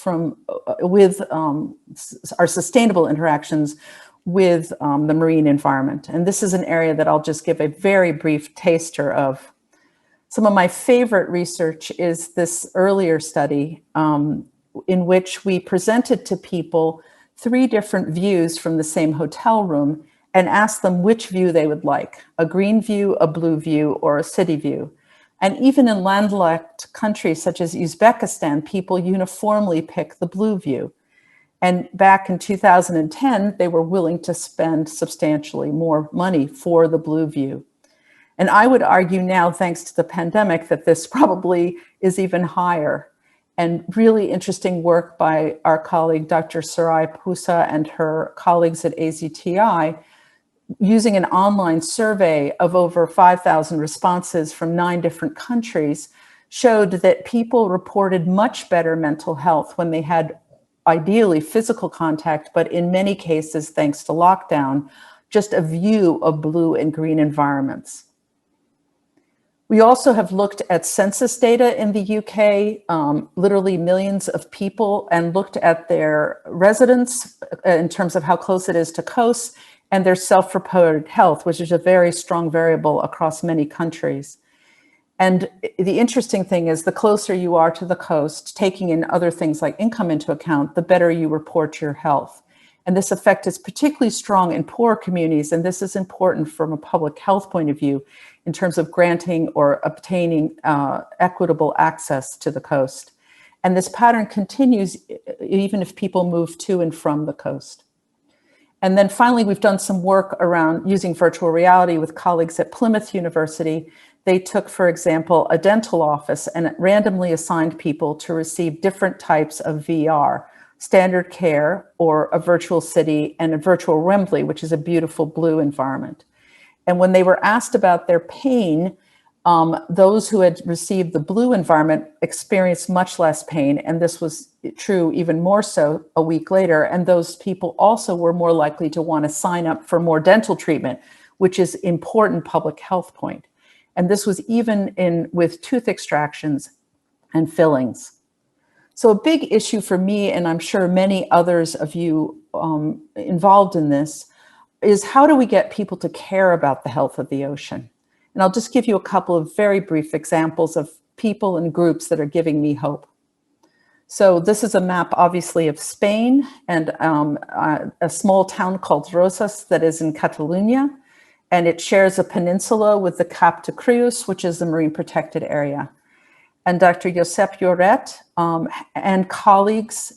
with our sustainable interactions with the marine environment. And this is an area that I'll just give a very brief taster of. Some of my favorite research is this earlier study in which we presented to people 3 different views from the same hotel room and asked them which view they would like, a green view, a blue view, or a city view. And even in landlocked countries such as Uzbekistan, people uniformly pick the blue view. And back in 2010, they were willing to spend substantially more money for the blue view. And I would argue now, thanks to the pandemic, that this probably is even higher. And really interesting work by our colleague, Dr. Sarai Pousa, and her colleagues at AZTI, using an online survey of over 5,000 responses from 9 different countries, showed that people reported much better mental health when they had ideally physical contact, but in many cases, thanks to lockdown, just a view of blue and green environments. We also have looked at census data in the UK, literally millions of people, and looked at their residence in terms of how close it is to coasts and their self-reported health, which is a very strong variable across many countries. And the interesting thing is the closer you are to the coast, taking in other things like income into account, the better you report your health. And this effect is particularly strong in poor communities, and this is important from a public health point of view in terms of granting or obtaining equitable access to the coast. And this pattern continues even if people move to and from the coast. And then finally, we've done some work around using virtual reality with colleagues at Plymouth University. They took, for example, a dental office and randomly assigned people to receive different types of VR, standard care or a virtual city and a virtual Wembley, which is a beautiful blue environment. And when they were asked about their pain, those who had received the blue environment experienced much less pain. And this was true even more so a week later. And those people also were more likely to want to sign up for more dental treatment, which is an important public health point. And this was even with tooth extractions and fillings. So a big issue for me, and I'm sure many others of you involved in this, is how do we get people to care about the health of the ocean? And I'll just give you a couple of very brief examples of people and groups that are giving me hope. So this is a map, obviously, of Spain and a small town called Rosas that is in Catalonia. And it shares a peninsula with the Cap de Creus, which is the marine protected area. And Dr. Josep Lloret and colleagues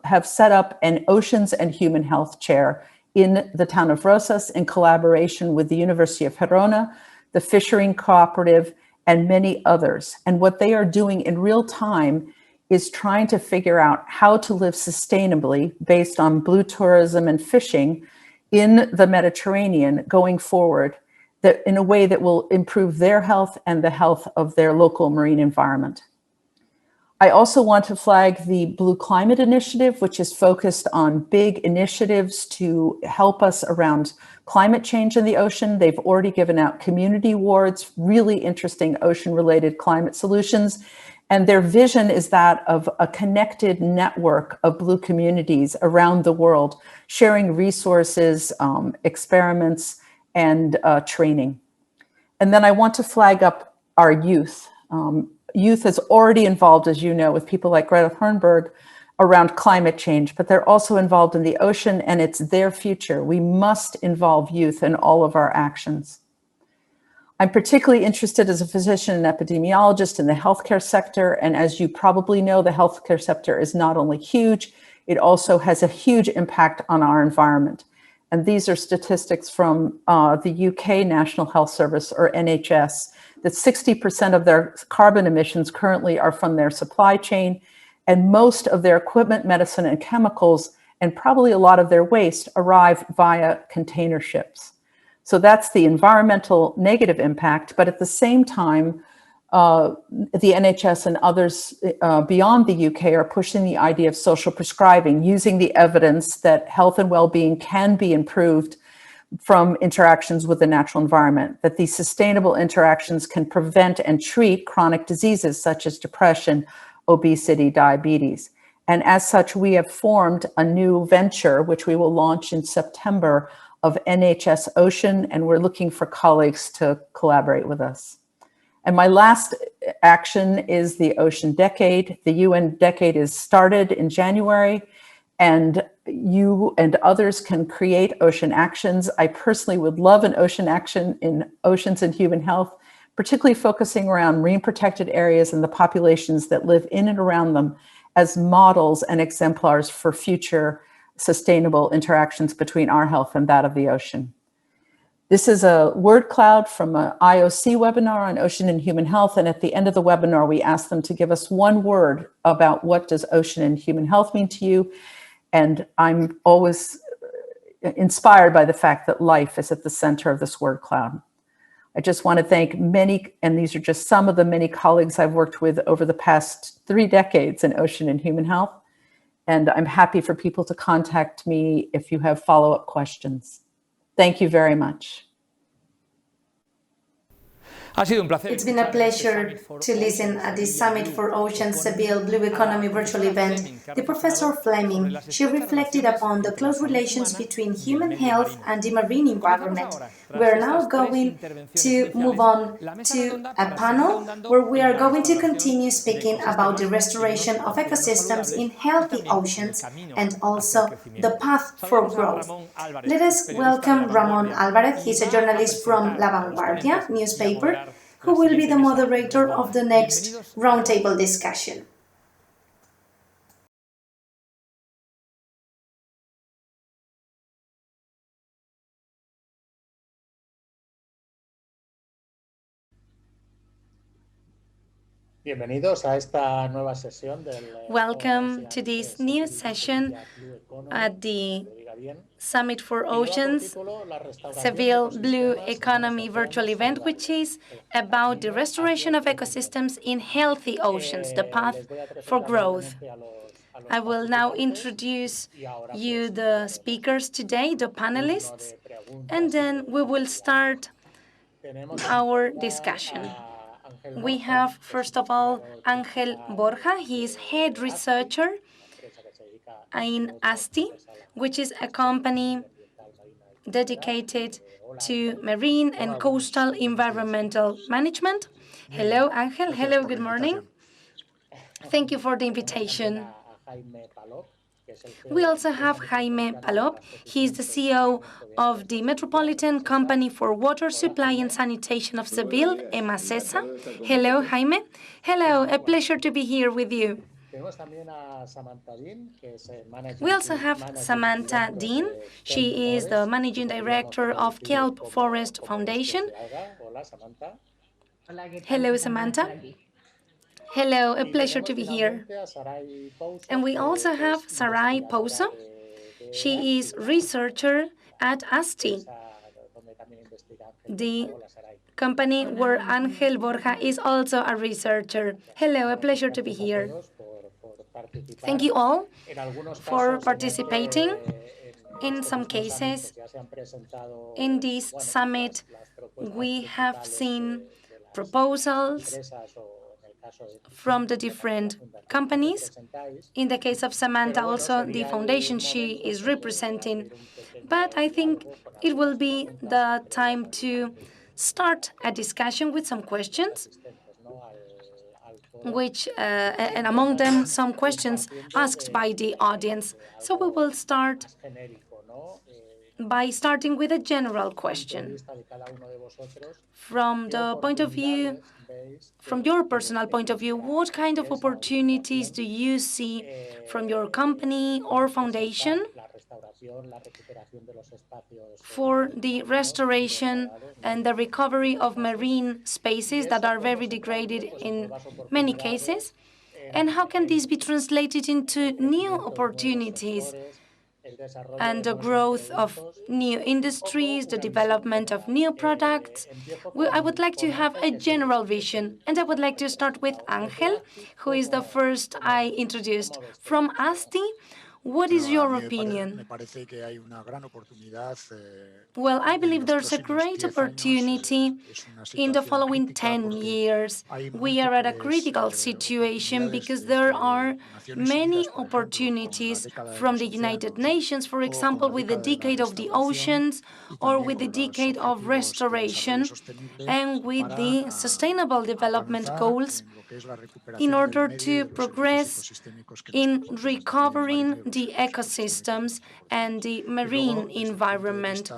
have set up an Oceans and Human Health Chair in the town of Rosas in collaboration with the University of Gerona, the Fishing Cooperative, and many others. And what they are doing in real time is trying to figure out how to live sustainably based on blue tourism and fishing in the Mediterranean going forward, that in a way that will improve their health and the health of their local marine environment. I also want to flag the Blue Climate Initiative, which is focused on big initiatives to help us around climate change in the ocean. They've already given out community awards, really interesting ocean-related climate solutions. And their vision is that of a connected network of blue communities around the world, sharing resources, experiments, and training. And then I want to flag up our youth. Youth is already involved, as you know, with people like Greta Thunberg around climate change, but they're also involved in the ocean, and it's their future. We must involve youth in all of our actions. I'm particularly interested as a physician and epidemiologist in the healthcare sector, and as you probably know, the healthcare sector is not only huge, it also has a huge impact on our environment. And these are statistics from the UK National Health Service, or NHS, that 60% of their carbon emissions currently are from their supply chain, and most of their equipment, medicine, and chemicals, and probably a lot of their waste arrive via container ships. So that's the environmental negative impact, but at the same time, the NHS and others beyond the UK are pushing the idea of social prescribing, using the evidence that health and well-being can be improved from interactions with the natural environment, that these sustainable interactions can prevent and treat chronic diseases such as depression, obesity, diabetes. And as such, we have formed a new venture, which we will launch in September, of NHS Ocean, and we're looking for colleagues to collaborate with us. And my last action is the Ocean Decade. The UN Decade is started in January, and you and others can create ocean actions. I personally would love an ocean action in oceans and human health, particularly focusing around marine protected areas and the populations that live in and around them as models and exemplars for future sustainable interactions between our health and that of the ocean. This is a word cloud from an IOC webinar on ocean and human health. And at the end of the webinar, we asked them to give us one word about what does ocean and human health mean to you. And I'm always inspired by the fact that life is at the center of this word cloud. I just want to thank many, and these are just some of the many colleagues I've worked with over the past 3 decades in ocean and human health. And I'm happy for people to contact me if you have follow-up questions. Thank you very much.
It's been a pleasure to listen at this Summit for Ocean Seville Blue Economy virtual event. The Professor Fleming, she reflected upon the close relations between human health and the marine environment. We're now going to move on to a panel where we are going to continue speaking about the restoration of ecosystems in healthy oceans and also the path for growth. Let us welcome Ramon Alvarez. He's a journalist from La Vanguardia newspaper, who will be the moderator of the next roundtable discussion. Welcome to this new session at the Summit for Oceans, Seville Blue Economy virtual event, which is about the restoration of ecosystems in healthy oceans, the path for growth. I will now introduce you the speakers today, the panelists, and then we will start our discussion. We have, first of all, Ángel Borja. He is head researcher in ASTI, which is a company dedicated to marine and coastal environmental management. Hello, Ángel. Hello, good morning. Thank you for the invitation. We also have Jaime Palop. He is the CEO of the Metropolitan Company for Water Supply and Sanitation of Seville, EMASESA. Hello, Jaime. Hello, a pleasure to be here with you. We also have Samantha Dean. She is the Managing Director of Kelp Forest Foundation. Hello, Samantha. Hello, a pleasure to be here. And we also have Sarai Pouso. She is researcher at ASTI, the
company where Ángel Borja is also a researcher. Hello, a pleasure to be here. Thank you all for participating. In some cases, in this summit, we have seen proposals from the different companies. In the case of Samantha, also the foundation she is representing. But I think it will be the time to start a discussion with some questions, and among them, some questions asked by the audience. So we will start by starting with a general question. From the point of view, from your personal point of view, what kind of opportunities do you see from your company or foundation for the restoration and the recovery of marine spaces that are very degraded in many cases? And how can this be translated into new opportunities and the growth of new industries, the development of new products? I would like to have a general vision, and I would like to start with Ángel, who is the first I introduced. From ASTI, what is your opinion? Well, I believe there's a great opportunity in the following 10 years. We are at a critical situation because there are many opportunities from the United Nations, for example, with the Decade of the Oceans or with the Decade of Restoration and with the Sustainable Development Goals in order to progress in recovering the ecosystems and the marine environment.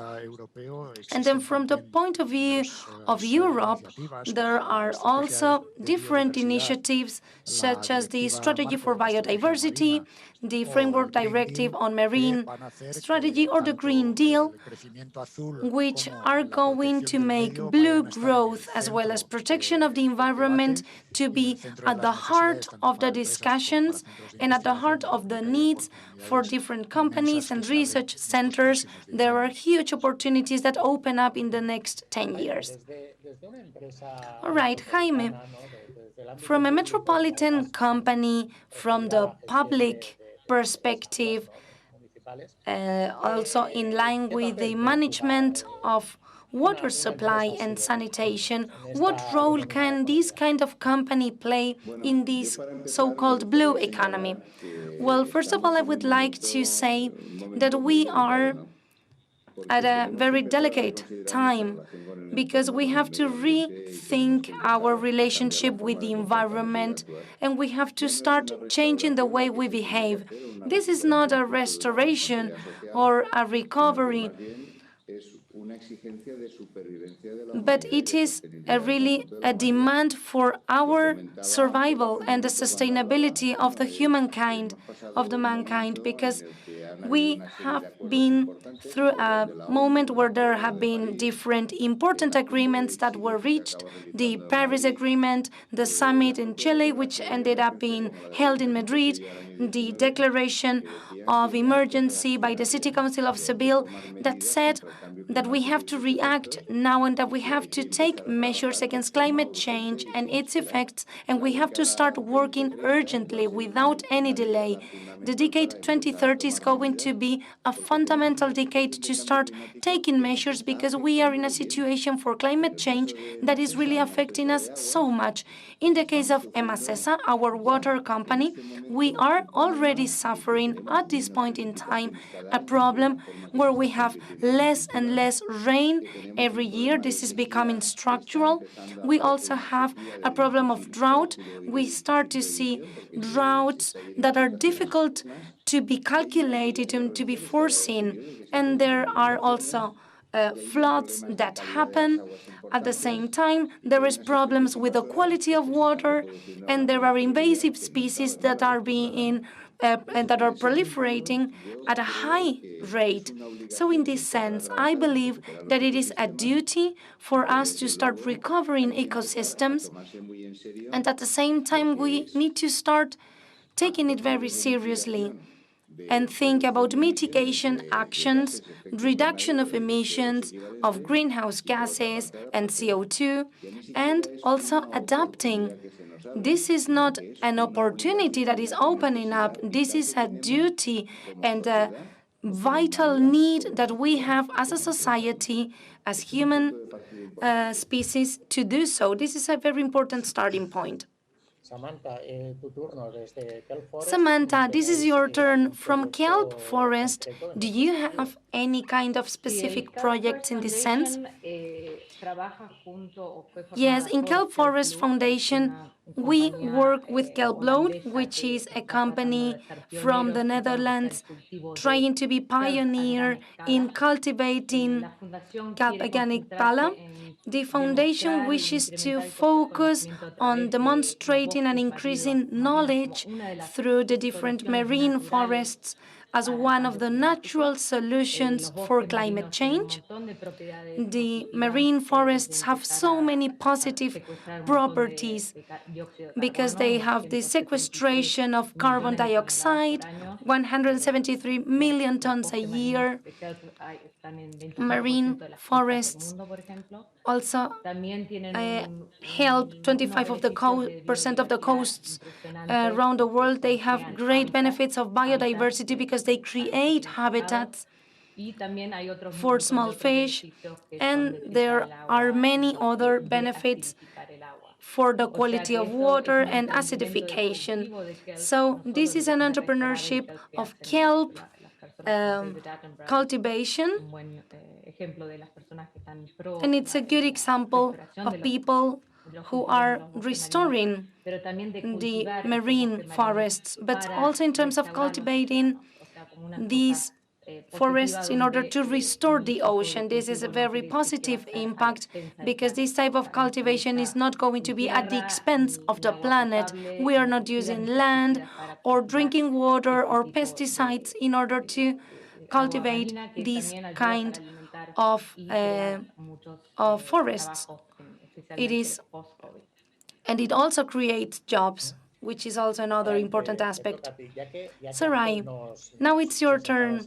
And then from the point of view of Europe, there are also different initiatives such as the Strategy for Biodiversity, the Framework Directive on Marine Strategy, or the Green Deal, which are going to make blue growth as well as protection of the environment to be at the heart of the discussions and at the heart of the needs for different companies and research centers. There are huge opportunities that open up in the next 10 years. All right, Jaime, from a metropolitan company, from the public perspective, also in line with the management of water supply and sanitation, what role can this kind of company play in this so-called blue economy? Well, first of all, I would like to say that we are at a very delicate time because we have to rethink our relationship with the environment and we have to start changing the way we behave. This is not a restoration or a recovery, but it is really a demand for our survival and the sustainability of the humankind, of the mankind, because we have been through a moment where there have been different important agreements that were reached, the Paris Agreement, the summit in Chile, which ended up being held in Madrid, the declaration of emergency by the City Council of Seville that said that we have to react now and that we have to take measures against climate change and its effects, and we have to start working urgently without any delay. The decade 2030 is going to be a fundamental decade to start taking measures because we are in a situation for climate change that is really affecting us so much. In the case of Emasesa, our water company, we are already suffering at this point in time a problem where we have less and less rain every year. This is becoming structural. We also have a problem of drought. We start to see droughts that are difficult to be calculated and to be foreseen. And there are also floods that happen. At the same time, there is problems with the quality of water, and there are invasive species that are being and that are proliferating at a high rate. So in this sense, I believe that it is a duty for us to start recovering ecosystems, and at the same time, we need to start taking it very seriously. and think about mitigation actions, reduction of emissions of greenhouse gases and CO2, and also adapting. This is not an opportunity that is opening up. This is a duty and a vital need that we have as a society, as human species, to do so. This is a very important starting point. Samantha, this is your turn. From Kelp Forest, do you have any kind of specific projects in this sense? Yes, in Kelp Forest Foundation, we work with Kelplood, which is a company from the Netherlands trying to be pioneer in cultivating Kelp Organic Pala. The foundation wishes to focus on demonstrating and increasing knowledge through the different marine forests as one of the natural solutions for climate change. The marine forests have so many positive properties because they have the sequestration of carbon dioxide, 173 million tons a year. Marine forests also help 25% of the coasts around the world. They have great benefits of biodiversity because they create habitats for small fish, and there are many other benefits for the quality of water and acidification. So this is an entrepreneurship of kelp cultivation, and it's a good example of people who are restoring the marine forests, but also in terms of cultivating these forests in order to restore the ocean. This is a very positive impact because this type of cultivation is not going to be at the expense of the planet. We are not using land or drinking water or pesticides in order to cultivate this kind of forests. And it also creates jobs, which is also another important aspect. Sarai, now it's your turn.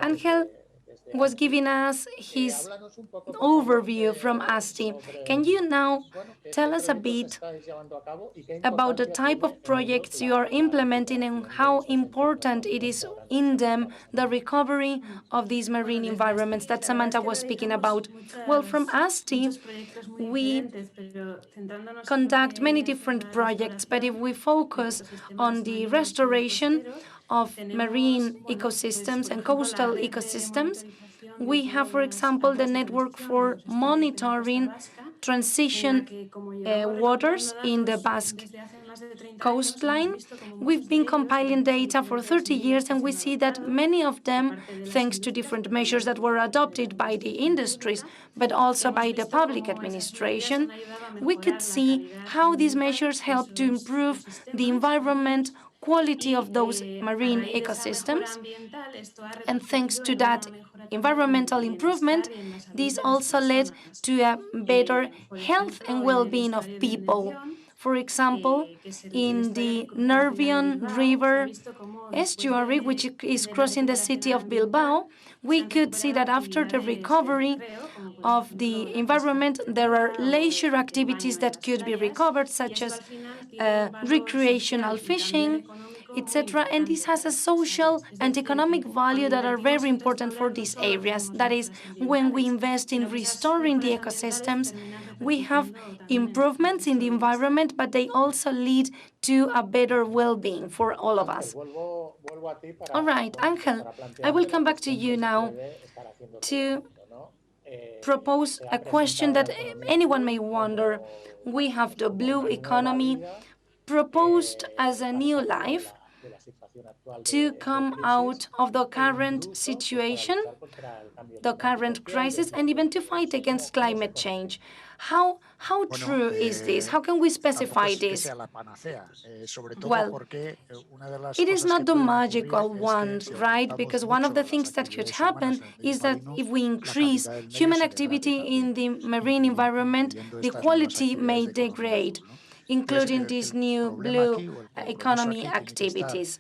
Angel was giving us his overview from ASTI. Can you now tell us a bit about the type of projects you are implementing and how important it is in them, the recovery of these marine environments that Samantha was speaking about? Well, from ASTI, we conduct many different projects, but if we focus on the restoration of marine ecosystems and coastal ecosystems, we have, for example, the network for monitoring transition waters in the Basque coastline. We've been compiling data for 30 years, and we see that many of them, thanks to different measures that were adopted by the industries, but also by the public administration, we could see how these measures help to improve the environment, quality of those marine ecosystems. And thanks to that environmental improvement, this also led to a better health and well-being of people. For example, in the Nervion River estuary, which is crossing the city of Bilbao, we could see that after the recovery of the environment, there are leisure activities that could be recovered, such as recreational fishing, etc. And this has a social and economic value that are very important for these areas. That is, when we invest in restoring the ecosystems, we have improvements in the environment, but they also lead to a better well-being for all of us. All right, Angel, I will come back to you now to propose a question that anyone may wonder. We have the blue economy proposed as a new life to come out of the current situation, the current crisis, and even to fight against climate change. How true is this? How can we specify this? Well, it is not the magical wand, right? Because one of the things that could happen is that if we increase human activity in the marine environment, the quality may degrade. including these new blue economy activities.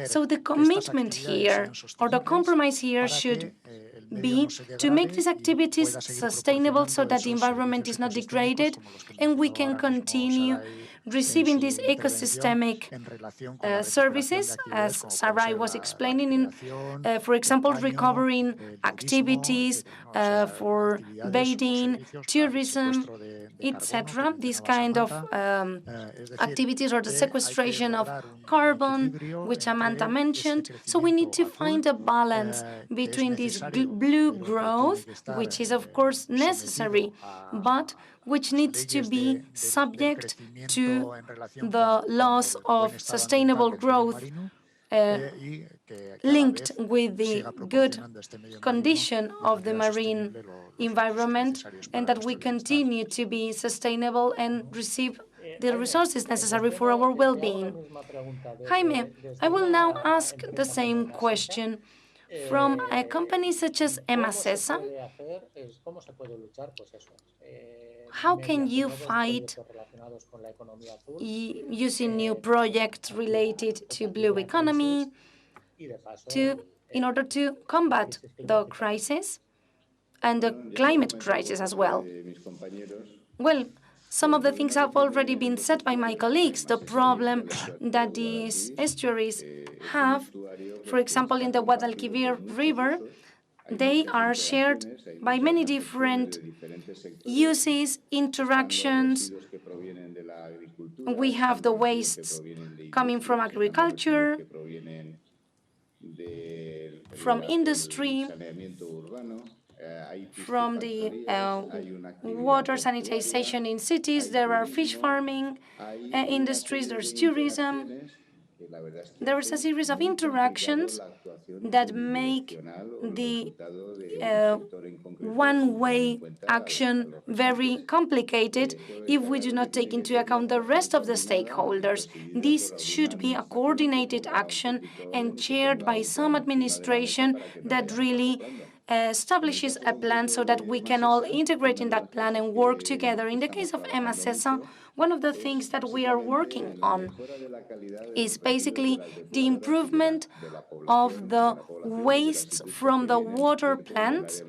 So the commitment here, or the compromise here, should be to make these activities sustainable so that the environment is not degraded and we can continue receiving these ecosystemic services, as Sarai was explaining, in, for example, recovering activities for bathing, tourism, etc. These kind of activities, or the sequestration of carbon, which Amanda mentioned. So we need to find a balance between this blue growth, which is of course necessary, but which needs to be subject to the laws of sustainable growth linked with the good condition of the marine environment, and that we continue to be sustainable and receive the resources necessary for our well-being. Jaime, I will now ask the same question. From a company such as Emacesa, how can you fight using new projects related to blue economy in order to combat the crisis and the climate crisis as well? Well, some of the things have already been said by my colleagues. The problem that these estuaries have, for example, in the Guadalquivir River, they are shared by many different uses, interactions. We have the wastes coming from agriculture, from industry, from the water sanitization in cities. There are fish farming industries, there's tourism. There is a series of interactions that make the one-way action very complicated if we do not take into account the rest of the stakeholders. This should be a coordinated action and chaired by some administration that really establishes a plan so that we can all integrate in that plan and work together. In the case of Emacesa, one of the things that we are working on is basically the improvement of the wastes from the water plants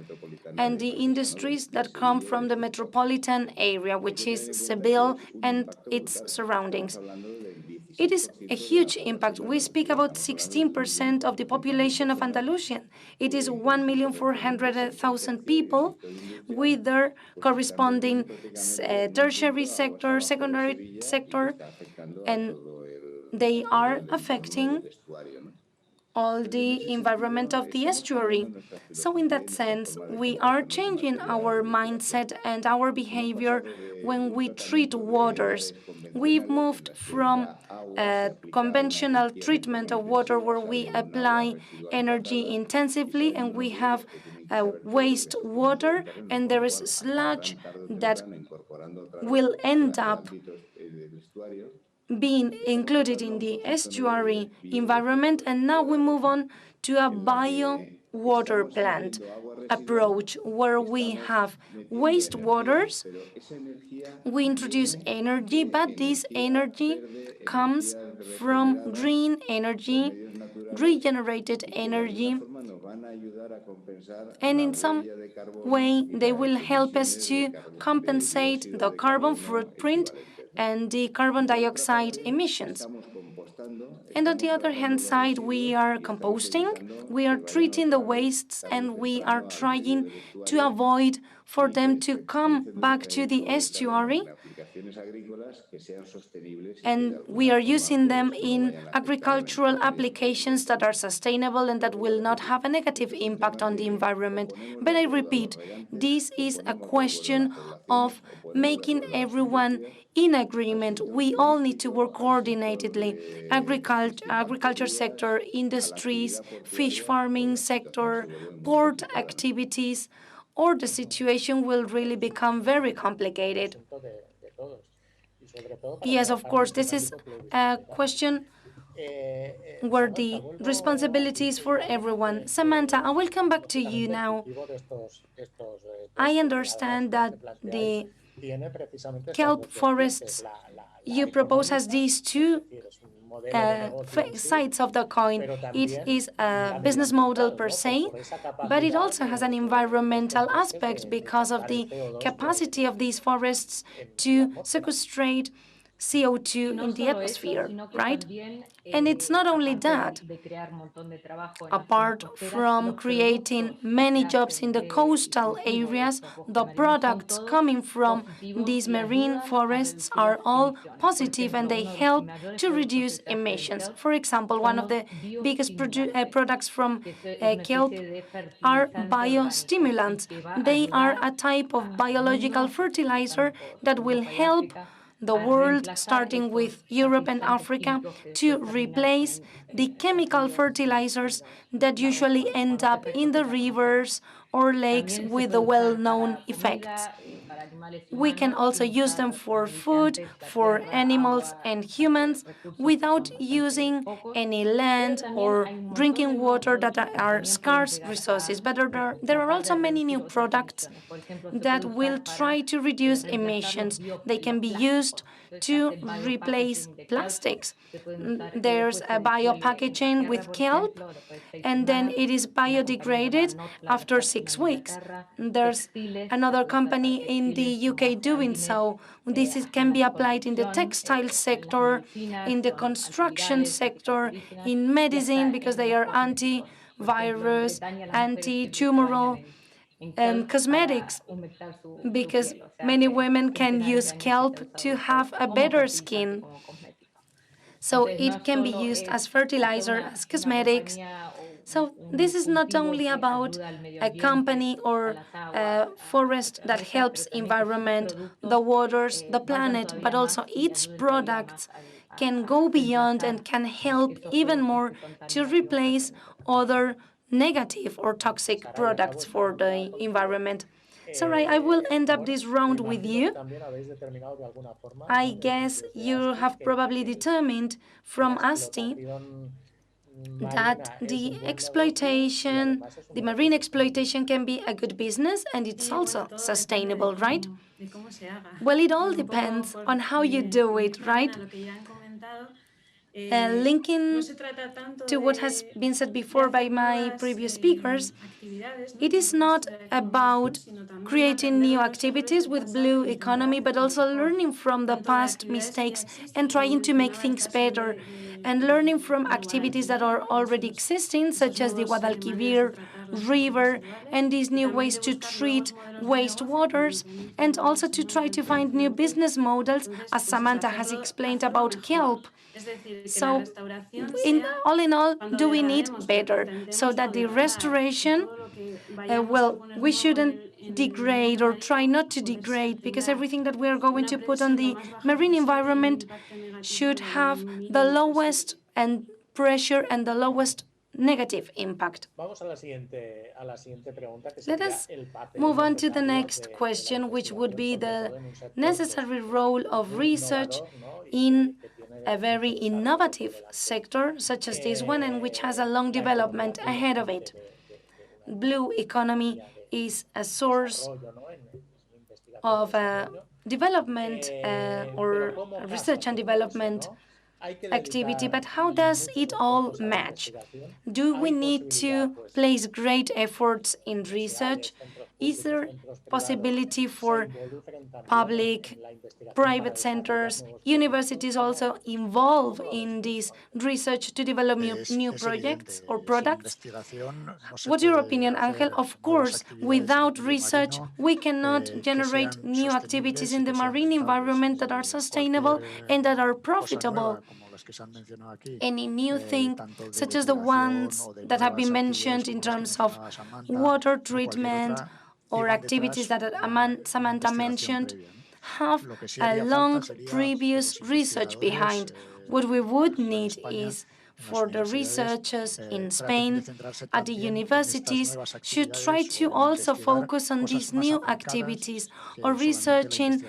and the industries that come from the metropolitan area, which is Seville and its surroundings. It is a huge impact. We speak about 16% of the population of Andalusia. It is 1,400,000 people with their corresponding tertiary sector, secondary sector, and they are affecting all the environment of the estuary. So in that sense, we are changing our mindset and our behavior when we treat waters. We've moved from conventional treatment of water where we apply energy intensively and we have waste water, and there is sludge that will end up being included in the estuary environment, and now we move on to a bio-water plant approach where we have wastewaters. We introduce energy, but this energy comes from green energy, regenerated energy, and in some way they will help us to compensate the carbon footprint and the carbon dioxide emissions. And on the other hand side, we are composting, we are treating the wastes, and we are trying to avoid for them to come back to the estuary, and we are using them in agricultural applications that are sustainable and that will not have a negative impact on the environment. But I repeat, this is a question of making everyone in agreement. We all need to work coordinatedly. Agriculture sector, industries, fish farming sector, port activities, or the situation will really become very complicated. Yes, of course, this is a question where the responsibility is for everyone. Samantha, I will come back to you now. I understand that the kelp forests you propose has these two sides of the coin. It is a business model per se, but it also has an environmental aspect because of the capacity of these forests to sequestrate CO2 in the atmosphere, right? And it's not only that. Apart from creating many jobs in the coastal areas, the products coming from these marine forests are all positive and they help to reduce emissions. For example, one of the biggest products from kelp are biostimulants. They are a type of biological fertilizer that will help the world, starting with Europe and Africa, to replace the chemical fertilizers that usually end up in the rivers or lakes with the well-known effects. We can also use them for food, for animals and humans, without using any land or drinking water that are scarce resources. But there are also many new products that will try to reduce emissions. They can be used to replace plastics. There's a biopackaging with kelp, and then it is biodegraded after 6 weeks. There's another company in the UK doing so. This can be applied in the textile sector, in the construction sector, in medicine, because they are antivirus, anti-tumoral, and cosmetics, because many women can use kelp to have a better skin. So it can be used as fertilizer, as cosmetics. So this is not only about a company or a forest that helps environment, the waters, the planet, but also its products can go beyond and can help even more to replace other negative or toxic products for the environment. So I will end up this round with you. I guess you have probably determined from ASTI that the exploitation, the marine exploitation can be a good business and it's also sustainable, right? Well, it all depends on how you do it, right? Linking to what has been said before by my previous speakers, it is not about creating new activities with blue economy, but also learning from the past mistakes and trying to make things better, and learning from activities that are already existing, such as the Guadalquivir River, and these new ways to treat wastewaters, and also to try to find new business models, as Samantha has explained about kelp. So, all in all, do we need better so that the restoration, we shouldn't degrade or try not to degrade, because everything that we are going to put on the marine environment should have the lowest and pressure and the lowest negative impact. Let us move on to the next question, which would be the necessary role of research in a very innovative sector such as this one, and which has a long development ahead of it. Blue economy is a source of development or research and development activity, but how does it all match? Do we need to place great efforts in research? Is there possibility for public, private centers, universities also involved in this research to develop new projects or products? What's your opinion, Angel? Of course, without research, we cannot generate new activities in the marine environment that are sustainable and that are profitable. Any new thing, such as the ones that have been mentioned in terms of water treatment or activities that Samantha mentioned, have a long previous research behind. What we would need is for the researchers in Spain at the universities should try to also focus on these new activities or researching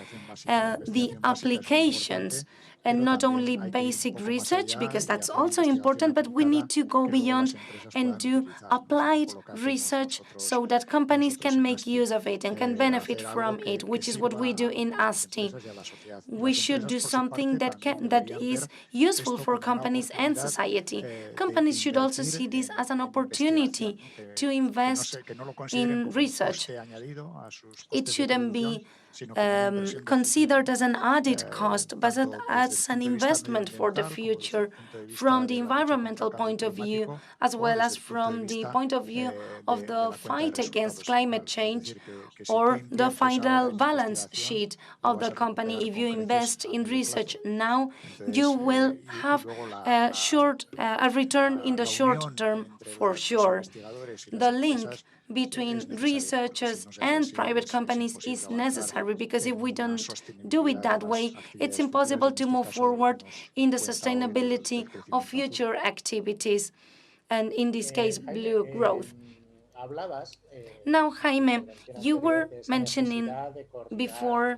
the applications and not only basic research, because that's also important, but we need to go beyond and do applied research so that companies can make use of it and can benefit from it, which is what we do in ASTI. We should do something that is useful for companies and society. Companies should also see this as an opportunity to invest in research. It shouldn't be considered as an added cost, but as an investment for the future from the environmental point of view, as well as from the point of view of the fight against climate change or the final balance sheet of the company. If you invest in research now, you will have a return in the short term for sure. The link between researchers and private companies is necessary, because if we don't do it that way, it's impossible to move forward in the sustainability of future activities, and in this case, blue growth. Now, Jaime, you were mentioning before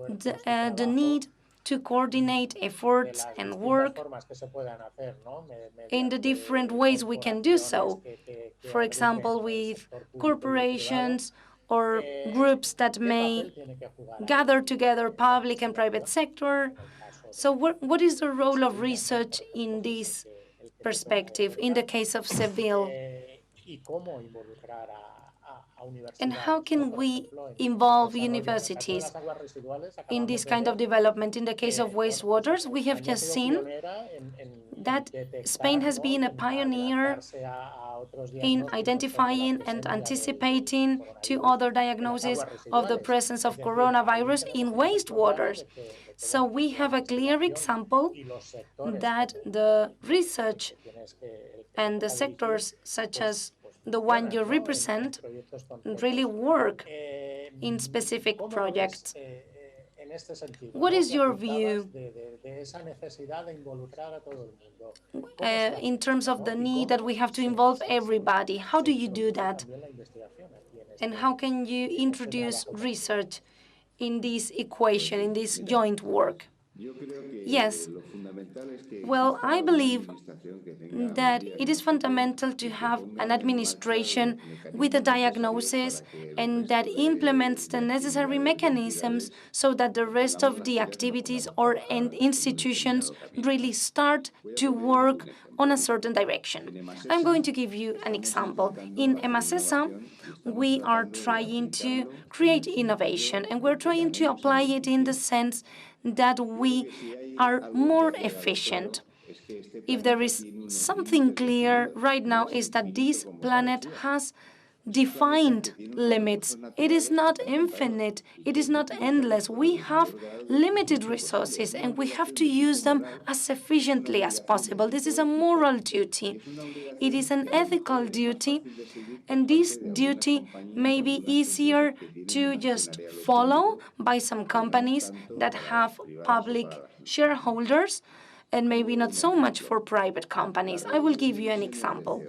the need to coordinate efforts and work in the different ways we can do so. For example, with corporations or groups that may gather together public and private sector. So what is the role of research in this perspective, in the case of Seville? And how can we involve universities in this kind of development? In the case of wastewaters, we have just seen that Spain has been a pioneer in identifying and anticipating to other diagnoses of the presence of coronavirus in wastewaters. So we have a clear example that the research and the sectors such as the one you represent really work in specific projects. What is your view in terms of the need that we have to involve everybody? How do you do that? And how can you introduce research in this equation, in this joint work? Yes. Well, I believe that it is fundamental to have an administration with a diagnosis and that implements the necessary mechanisms so that the rest of the activities and institutions really start to work on a certain direction. I'm going to give you an example. In EMASESA, we are trying to create innovation, and we're trying to apply it in the sense that we are more efficient. If there is something clear right now, is that this planet has defined limits. It is not infinite. It is not endless. We have limited resources, and we have to use them as efficiently as possible. This is a moral duty. It is an ethical duty, and this duty may be easier to just follow by some companies that have public shareholders, and maybe not so much for private companies. I will give you an example.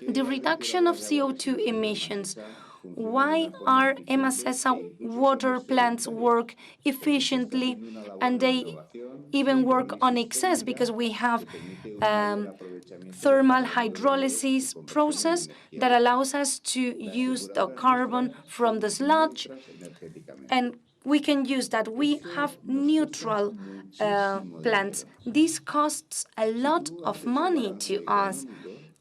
The reduction of CO2 emissions. Why are EMASESA water plants work efficiently and they even work on excess? Because we have thermal hydrolysis process that allows us to use the carbon from the sludge, and we can use that. We have neutral plants. This costs a lot of money to us.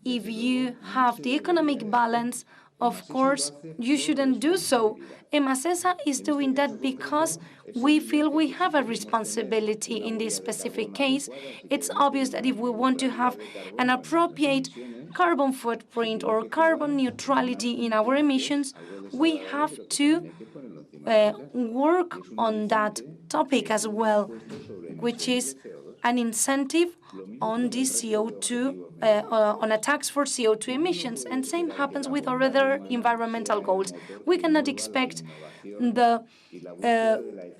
If you have the economic balance, of course, you shouldn't do so. EMASESA is doing that because we feel we have a responsibility in this specific case. It's obvious that if we want to have an appropriate carbon footprint or carbon neutrality in our emissions, we have to work on that topic as well, which is an incentive on the CO2, on a tax for CO2 emissions. And same happens with our other environmental goals. We cannot expect the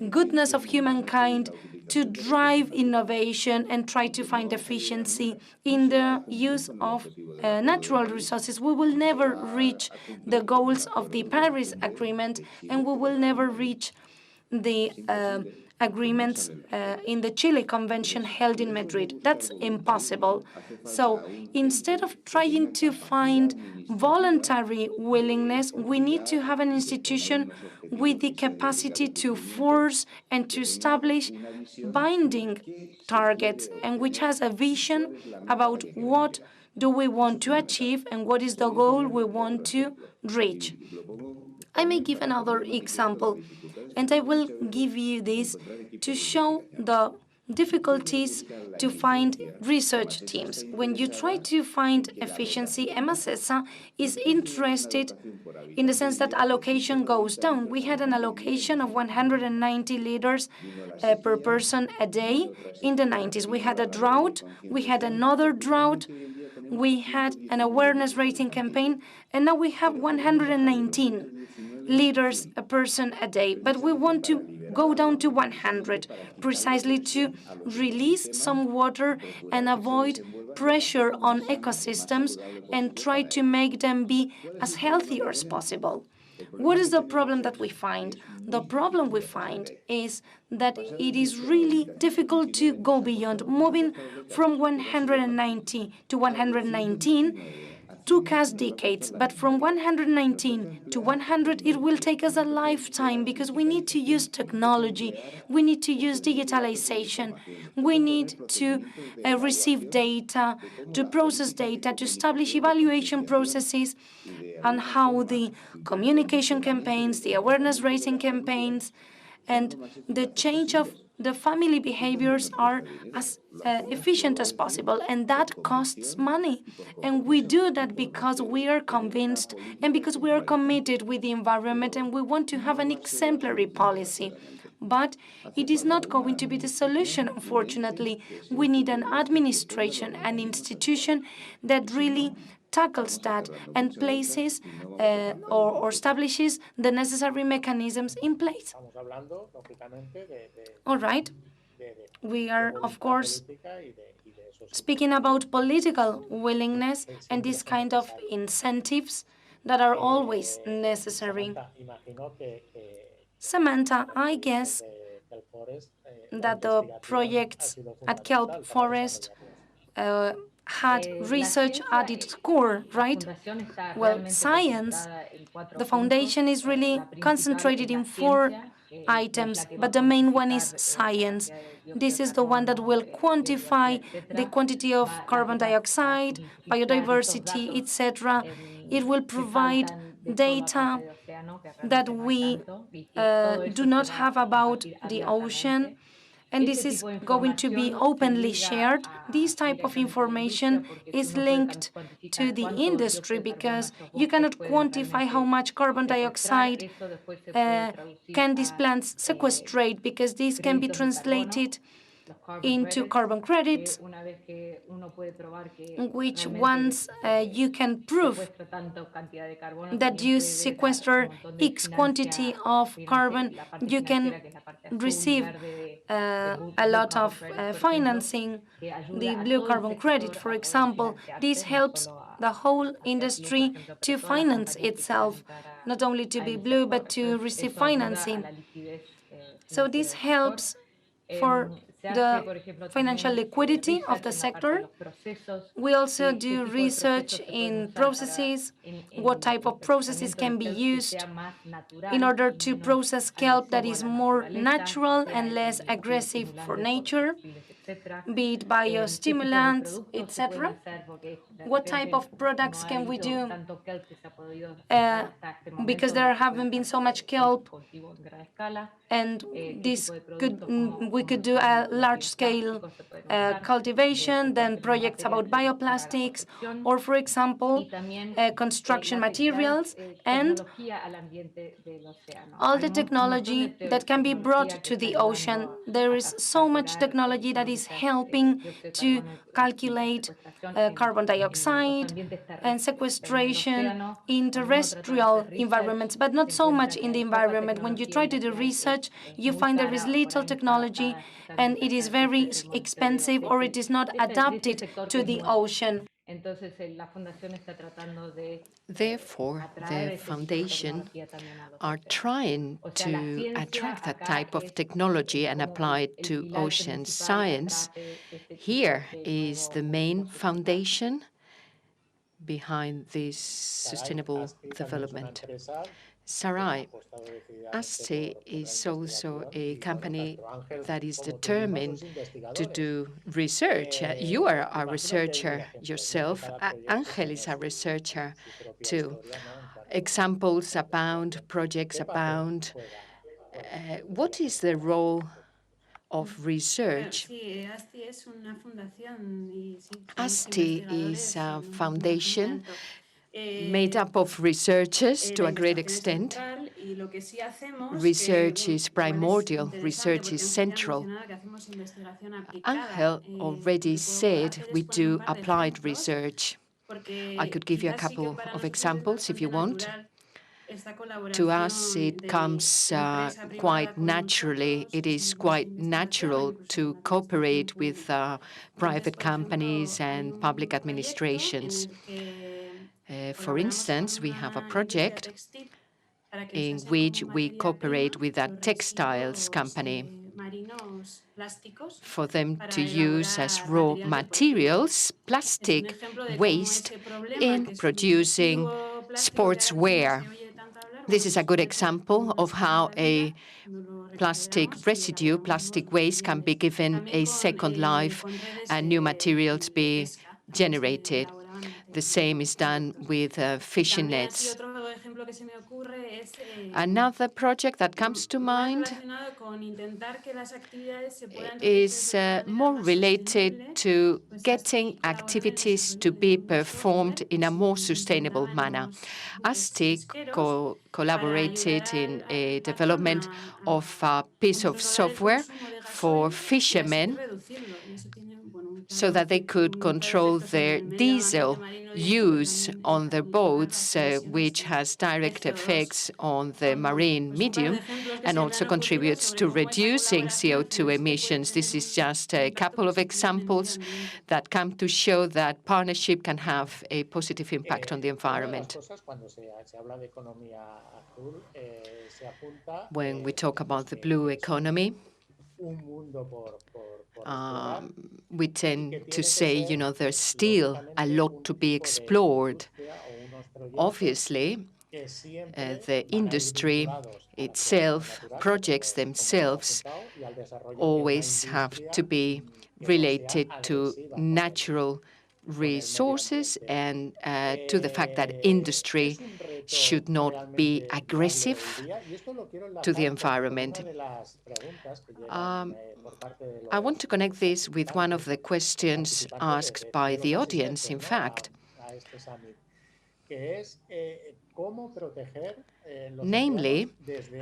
goodness of humankind to drive innovation and try to find efficiency in the use of natural resources. We will never reach the goals of the Paris Agreement, and we will never reach the agreements in the Chile Convention held in Madrid. That's impossible. So instead of trying to find voluntary willingness, we need to have an institution with the capacity to force and to establish binding targets, and which has a vision about what do we want to achieve and what is the goal we want to reach. I may give another example, and I will give you this to show the difficulties to find research teams. When you try to find efficiency, EMACESA is interested in the sense that allocation goes down. We had an allocation of 190 liters per person a day in the 90s. We had a drought, we had another drought, we had an awareness raising campaign, and now we have 119 liters a person a day. But we want to go down to 100, precisely to release some water and avoid pressure on ecosystems and try to make them be as healthy as possible. What is the problem that we find? The problem we find is that it is really difficult to go beyond. Moving from 190 to 119 took us decades, but from 119 to 100, it will take us a lifetime because we need to use technology, we need to use digitalization, we need to receive data, to process data, to establish evaluation processes on how the communication campaigns, the awareness raising campaigns, and the change of the family behaviors are as efficient as possible, and that costs money. And we do that because we are convinced and because we are committed with the environment and we want to have an exemplary policy. But it is not going to be the solution, unfortunately. We need an administration, an institution that really tackles that and places or establishes the necessary mechanisms in place. All right. We are, of course, speaking about political willingness and this kind of incentives that are always necessary. Samantha, I guess that the projects at Kelp Forest had research at its core, right? Well, science, the foundation is really concentrated in 4 items, but the main one is science. This is the one that will quantify the quantity of carbon dioxide, biodiversity, etc. It will provide data that we do not have about the ocean, and this is going to be openly shared. This type of information is linked to the industry because you cannot quantify how much carbon dioxide can these plants sequestrate, because this can be translated into carbon credits, which once you can prove that you sequester X quantity of carbon, you can receive a lot of financing, the blue carbon credit, for example. This helps the whole industry to finance itself, not only to be blue, but to receive financing. So this helps for the financial liquidity of the sector. We also do research in processes, what type of processes can be used in order to process kelp that is more natural and less aggressive for nature, be it biostimulants, etc. What type of products can we do? Because there haven't been so much kelp, and we could do a large-scale cultivation, then projects about bioplastics, or, for example, construction materials, and all the technology that can be brought to the ocean. There is so much technology that is helping to calculate carbon dioxide and sequestration in terrestrial environments, but not so much in the environment. When you try to do research, you find there is little technology and it is very expensive, or it is not adapted to the ocean.
Therefore, the foundation are trying to attract that type of technology and apply it to ocean science. Here is the main foundation behind this sustainable development. Sarai, ASTI is also a company that is determined to do research. You are a researcher yourself. Angel is a researcher too. Examples abound, projects abound. What is the role of research? ASTI is a foundation made up of researchers to a great extent. Research is primordial, research is central. Angel already said we do applied research. I could give you a couple of examples if you want. To us, it comes quite naturally. It is quite natural to cooperate with private companies and public administrations. For instance, we have a project in which we cooperate with a textiles company for them to use as raw materials plastic waste in producing sportswear. This is a good example of how a plastic residue, plastic waste, can be given a second life and new materials be generated. The same is done with fishing nets. Another project that comes to mind is more related to getting activities to be performed in a more sustainable manner. ASTI collaborated in a development of a piece of software for fishermen so that they could control their diesel use on their boats, which has direct effects on the marine medium and also contributes to reducing CO2 emissions. This is just a couple of examples that come to show that partnership can have a positive impact on the environment. When we talk about the blue economy, we tend to say, there's still a lot to be explored. Obviously, the industry itself, projects themselves, always have to be related to natural resources and to the fact that industry should not be aggressive to the environment. I want to connect this with one of the questions asked by the audience, in fact. Namely,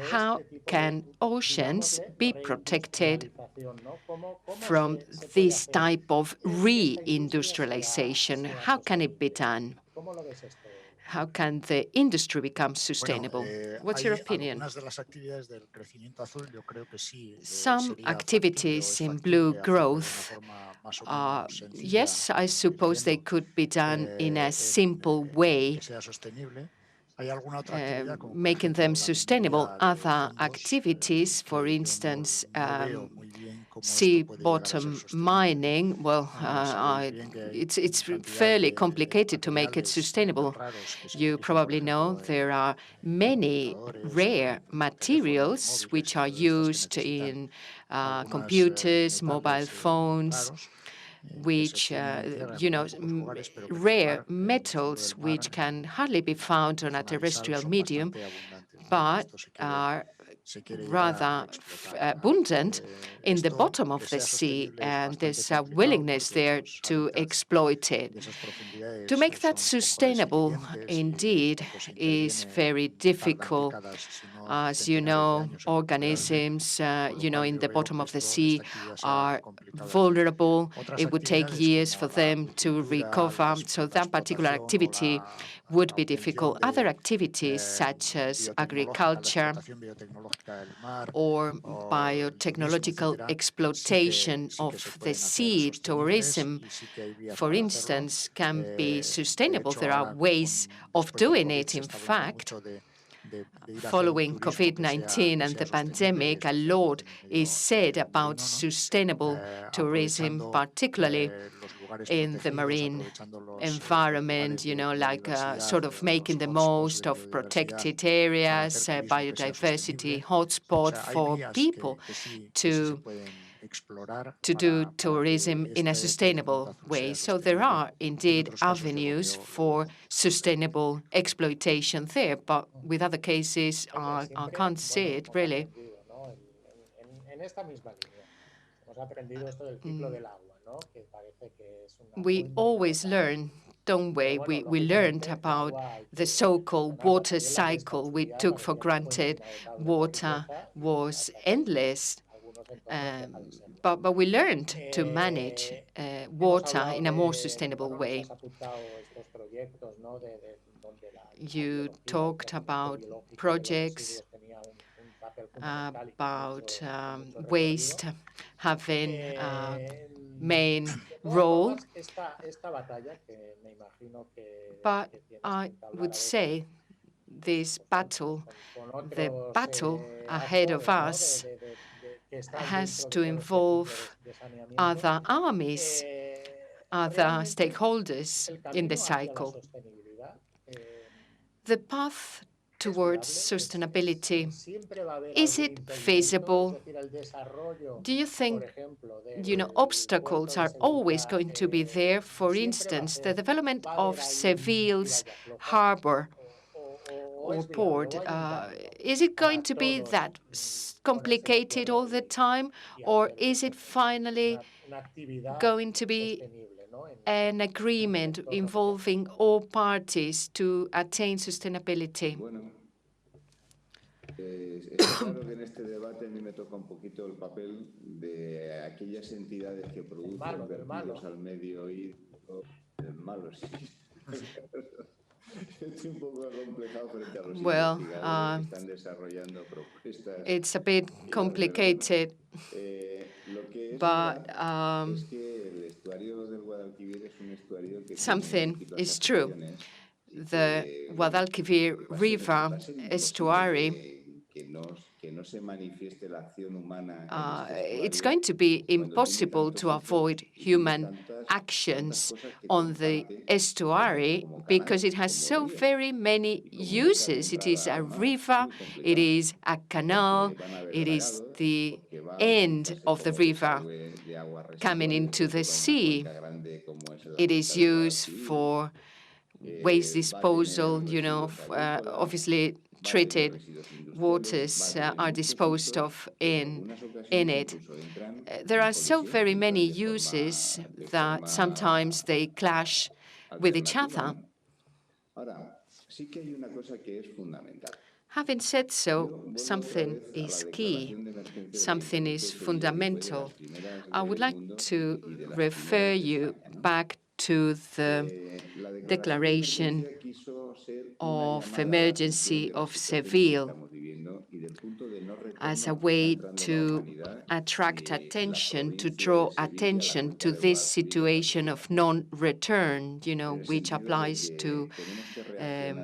how can oceans be protected from this type of re-industrialization? How can it be done? How can the industry become sustainable? What's your opinion? Some activities in blue growth, yes, I suppose they could be done in a simple way, making them sustainable. Other activities, for instance, sea bottom mining, well, it's fairly complicated to make it sustainable. You probably know there are many rare materials which are used in computers, mobile phones, which, rare metals which can hardly be found on a terrestrial medium, but are rather abundant in the bottom of the sea, and there's a willingness there to exploit it. To make that sustainable, indeed, is very difficult. As you know, organisms, in the bottom of the sea are vulnerable. It would take years for them to recover, so that particular activity would be difficult. Other activities, such as agriculture, or biotechnological exploitation of the sea. Tourism, for instance, can be sustainable. There are ways of doing it. In fact, following COVID-19 and the pandemic, a lot is said about sustainable tourism, particularly in the marine environment, like sort of making the most of protected areas, biodiversity hotspot for people to do tourism in a sustainable way. So there are indeed avenues for sustainable exploitation there, but with other cases, I can't see it really. We always learn, don't we? We learned about the so-called water cycle. We took for granted water was endless. But we learned to manage water in a more sustainable way. You talked about projects, about waste having a main role. But I would say this battle, the battle ahead of us, has to involve other armies, other stakeholders in the cycle. The path towards sustainability, is it feasible? Do you think, obstacles are always going to be there? For instance, the development of Seville's harbor or port, is it going to be that complicated all the time, or is it finally going to be an agreement involving all parties to attain sustainability?
Está claro que en este debate a mí me toca un poquito el papel de aquellas entidades que producen vertidos al medio hídrico. El malo, sí.
Well, it's a bit complicated, but something is true. The Guadalquivir River estuary, it's going to be impossible to avoid human actions on the estuary because it has so very many uses. It is a river, it is a canal, it is the end of the river coming into the sea. It is used for waste disposal, obviously treated waters are disposed of in it. There are so very many uses that sometimes they clash with each other. Having said so, something is key, something is fundamental. I would like to refer you back to the declaration of emergency of Seville as a way to attract attention, to draw attention to this situation of non-return, which applies to the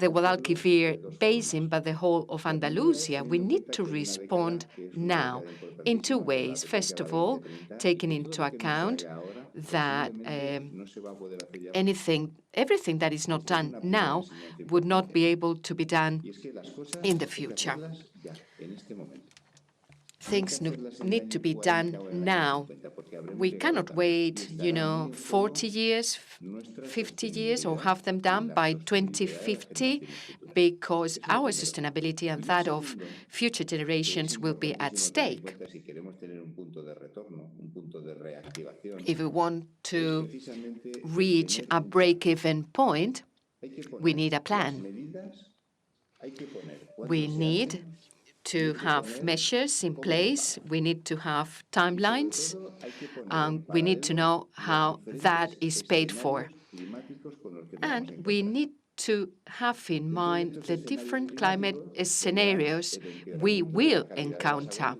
Guadalquivir Basin, but the whole of Andalusia. We need to respond now in two ways. First of all, taking into account that everything that is not done now would not be able to be done in the future. Things need to be done now. We cannot wait, 40 years, 50 years, or have them done by 2050, because our sustainability and that of future generations will be at stake. If we want to reach a break-even point, we need a plan. We need to have measures in place, we need to have timelines, we need to know how that is paid for. And we need to have in mind the different climate scenarios we will encounter.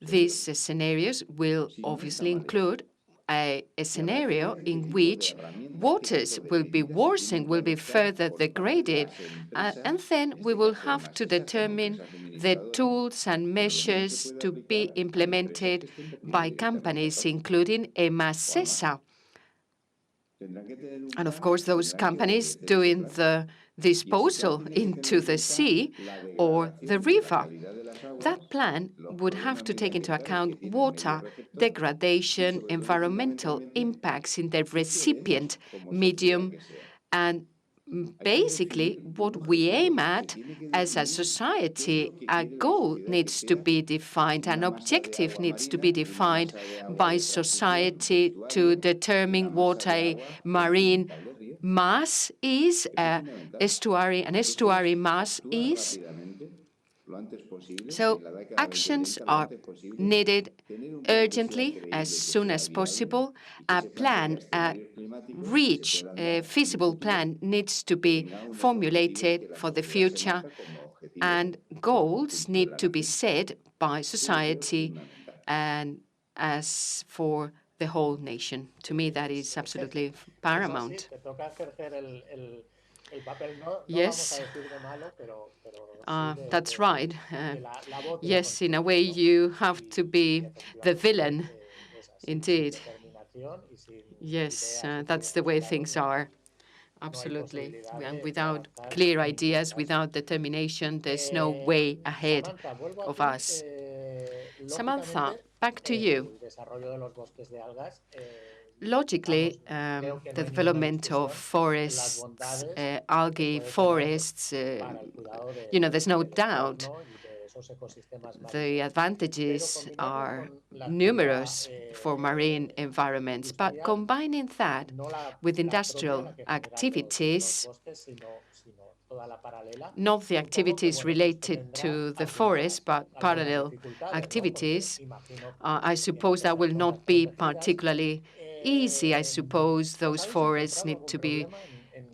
These scenarios will obviously include a scenario in which waters will be worsened, will be further degraded, and then we will have to determine the tools and measures to be implemented by companies, including EMASESA. And of course, those companies doing the disposal into the sea or the river. That plan would have to take into account water degradation, environmental impacts in the recipient medium, and basically what we aim at as a society. A goal needs to be defined, an objective needs to be defined by society to determine what a marine mass is, an estuary mass is. So actions are needed urgently, as soon as possible. A plan, a feasible plan needs to be formulated for the future, and goals need to be set by society and as for the whole nation. To me, that is absolutely paramount. Yes, that's right. Yes, in a way, you have to be the villain, indeed. Yes, that's the way things are. Absolutely. And without clear ideas, without determination, there's no way ahead of us. Samantha, back to you. Logically, the development of forests, algae forests, there's no doubt the advantages are numerous for marine environments, but combining that with industrial activities, not the activities related to the forest, but parallel activities, I suppose that will not be particularly easy. I suppose those forests need to be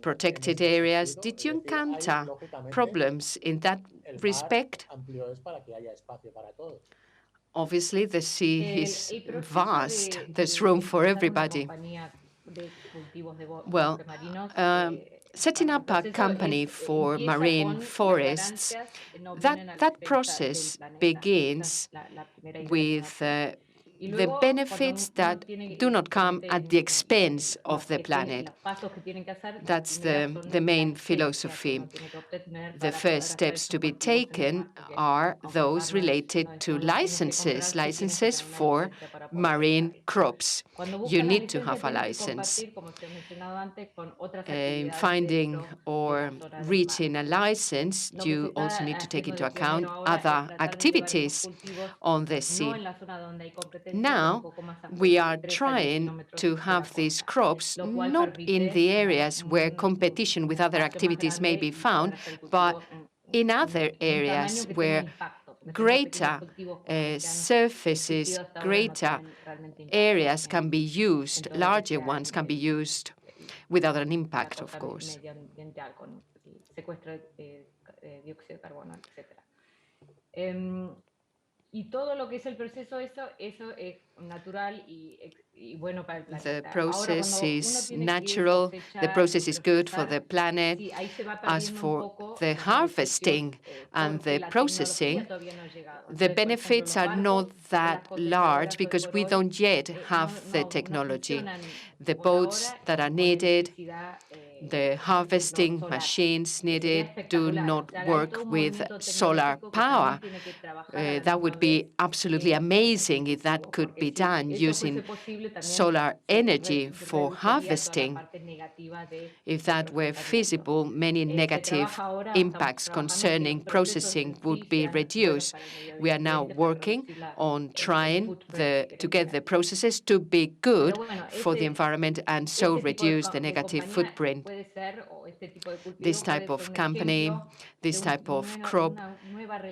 protected areas. Did you encounter problems in that respect? Obviously, the sea is vast. There's room for everybody. Well, setting up a company for marine forests, that process begins with the benefits that do not come at the expense of the planet. That's the main philosophy. The first steps to be taken are those related to licenses for marine crops. You need to have a license. In finding or reaching a license, you also need to take into account other activities on the sea. Now, we are trying to have these crops not in the areas where competition with other activities may be found, but in other areas where greater surfaces, greater areas can be used, larger ones can be used without an impact, of course. The process is natural, the process is good for the planet. As for the harvesting and the processing, the benefits are not that large because we don't yet have the technology. The boats that are needed, the harvesting machines needed do not work with solar power. That would be absolutely amazing if that could be done using solar energy for harvesting. If that were feasible, many negative impacts concerning processing would be reduced. We are now working on trying to get the processes to be good for the environment and so reduce the negative footprint. This type of company, this type of crop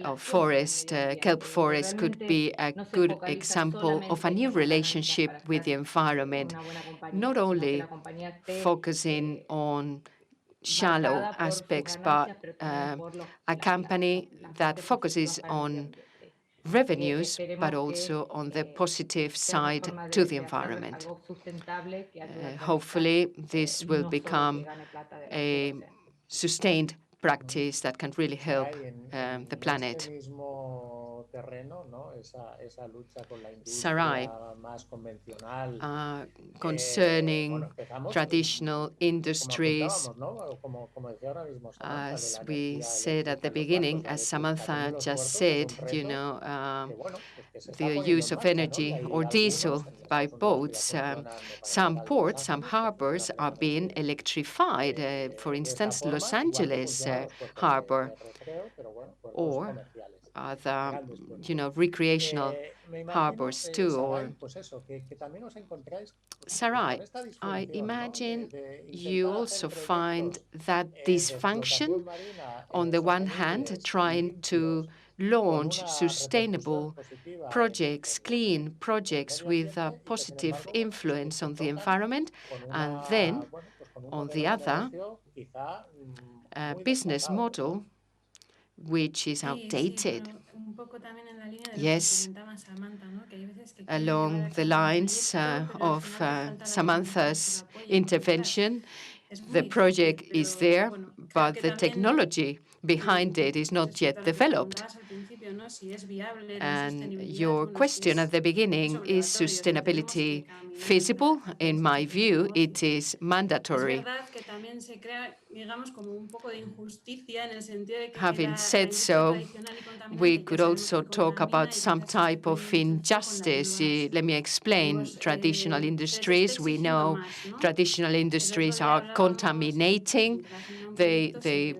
of forest, kelp forest, could be a good example of a new relationship with the environment, not only focusing on shallow aspects, but a company that focuses on revenues, but also on the positive side to the environment. Hopefully, this will become a sustained practice that can really help the planet. Sarai, concerning traditional industries, as we said at the beginning, as Samantha just said, the use of energy or diesel by boats. Some ports, some harbors are being electrified. For instance, Los Angeles harbor, or other, recreational harbors too. Or Sarai, I imagine you also find that this function, on the one hand, trying to launch sustainable projects, clean projects with a positive influence on the environment, and then, on the other, a business model which is outdated. Yes, along the lines of Samantha's intervention, the project is there, but the technology behind it is not yet developed. And your question at the beginning, is sustainability feasible? In my view, it is mandatory. Having said so, we could also talk about some type of injustice. Let me explain. Traditional industries, we know traditional industries are contaminating. They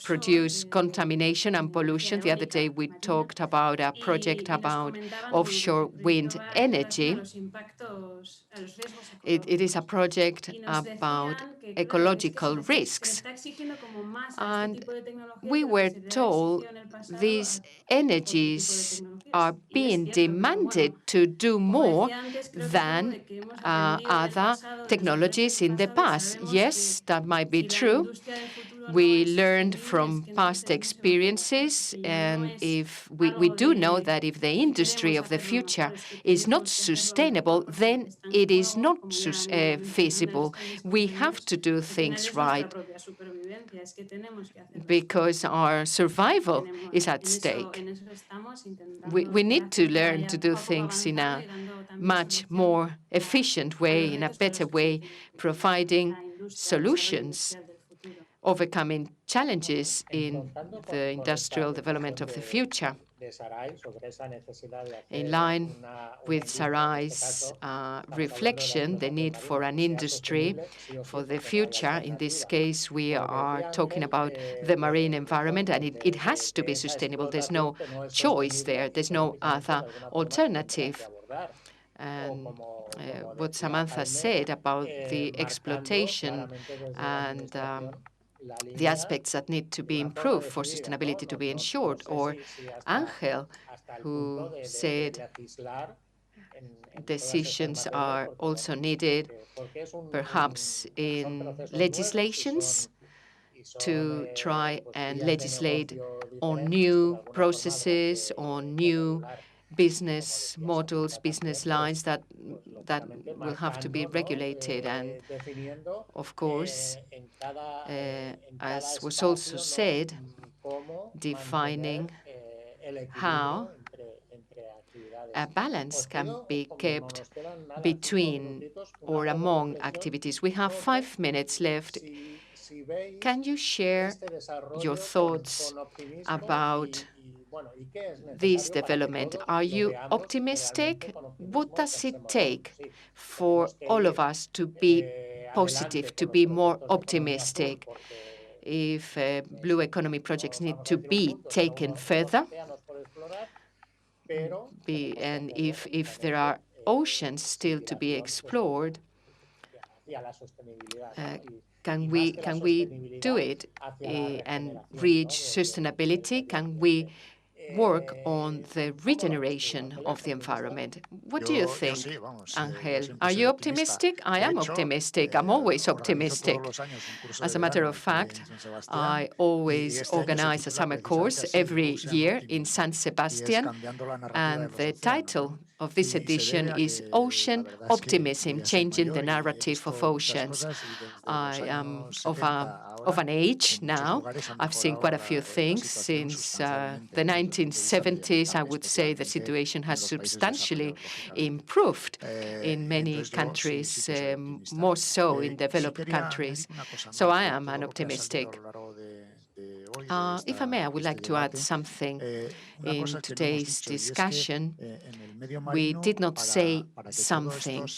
produce contamination and pollution. The other day we talked about a project about offshore wind energy. It is a project about ecological risks. And we were told these energies are being demanded to do more than other technologies in the past. Yes, that might be true. We learned from past experiences, and if we do know that if the industry of the future is not sustainable, then it is not feasible. We have to do things right because our survival is at stake. We need to learn to do things in a much more efficient way, in a better way, providing solutions, overcoming challenges in the industrial development of the future. In line with Sarai's reflection, the need for an industry for the future, in this case we are talking about the marine environment, and it has to be sustainable. There's no choice there. There's no other alternative. And what Samantha said about the exploitation and the aspects that need to be improved for sustainability to be ensured, or Angel, who said decisions are also needed, perhaps in legislations, to try and legislate on new processes, on new business models, business lines that will have to be regulated. And of course, as was also said, defining how a balance can be kept between or among activities. We have 5 minutes left. Can you share your thoughts about this development? Are you optimistic? What does it take for all of us to be positive, to be more optimistic? If blue economy projects need to be taken further, and if there are oceans still to be explored, can we do it and reach sustainability? Can we work on the regeneration of the environment. What do you think, Ángel? Are you optimistic? I am optimistic. I'm always optimistic. As a matter of fact, I always organize a summer course every year in San Sebastian, and the title of this edition is Ocean Optimism, Changing the Narrative of Oceans. I am of an age now. I've seen quite a few things since the 1970s. I would say the situation has substantially improved in many countries, more so in developed countries. So I am an optimistic. If I may, I would like to add something in today's discussion. We did not say something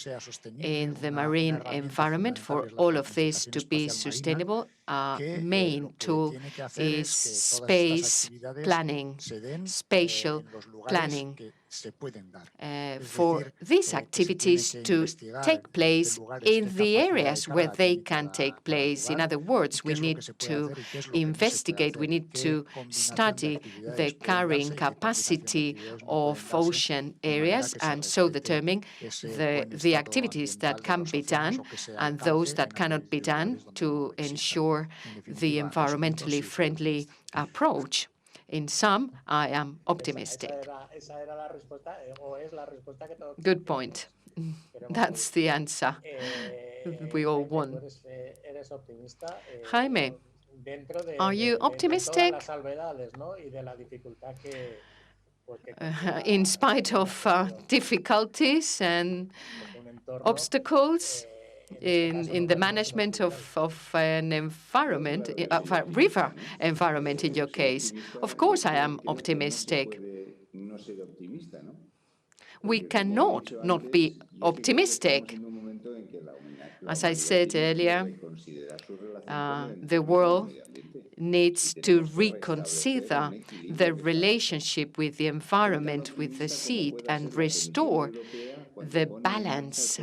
in the marine environment for all of this to be sustainable. Our main tool is space planning, spatial planning, for these activities to take place in the areas where they can take place. In other words, we need to investigate, we need to study the carrying capacity of ocean areas and so determine the activities that can be done and those that cannot be done to ensure the environmentally friendly approach. In some, I am optimistic. Good point. That's the answer we all want. Jaime, are you optimistic? In spite of difficulties and obstacles in the management of an environment, of a river environment in your case. Of course I am optimistic. We cannot not be optimistic. As I said earlier, the world needs to reconsider the relationship with the environment, with the sea, and restore the balance.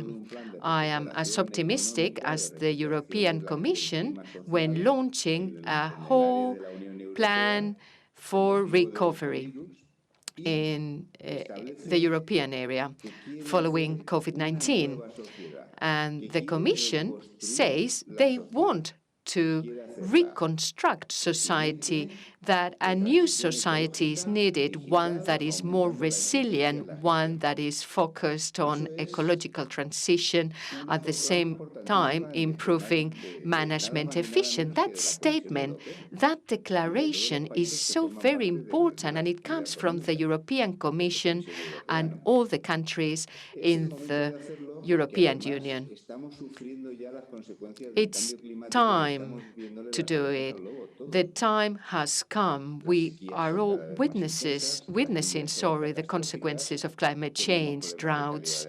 I am as optimistic as the European Commission when launching a whole plan for recovery in the European area following COVID-19. And the Commission says they want to reconstruct society, that a new society is needed, one that is more resilient, one that is focused on ecological transition, at the same time improving management efficiency. That statement, that declaration is so very important, and it comes from the European Commission and all the countries in the European Union. It's time to do it. The time has come. We are all witnessing the consequences of climate change, droughts,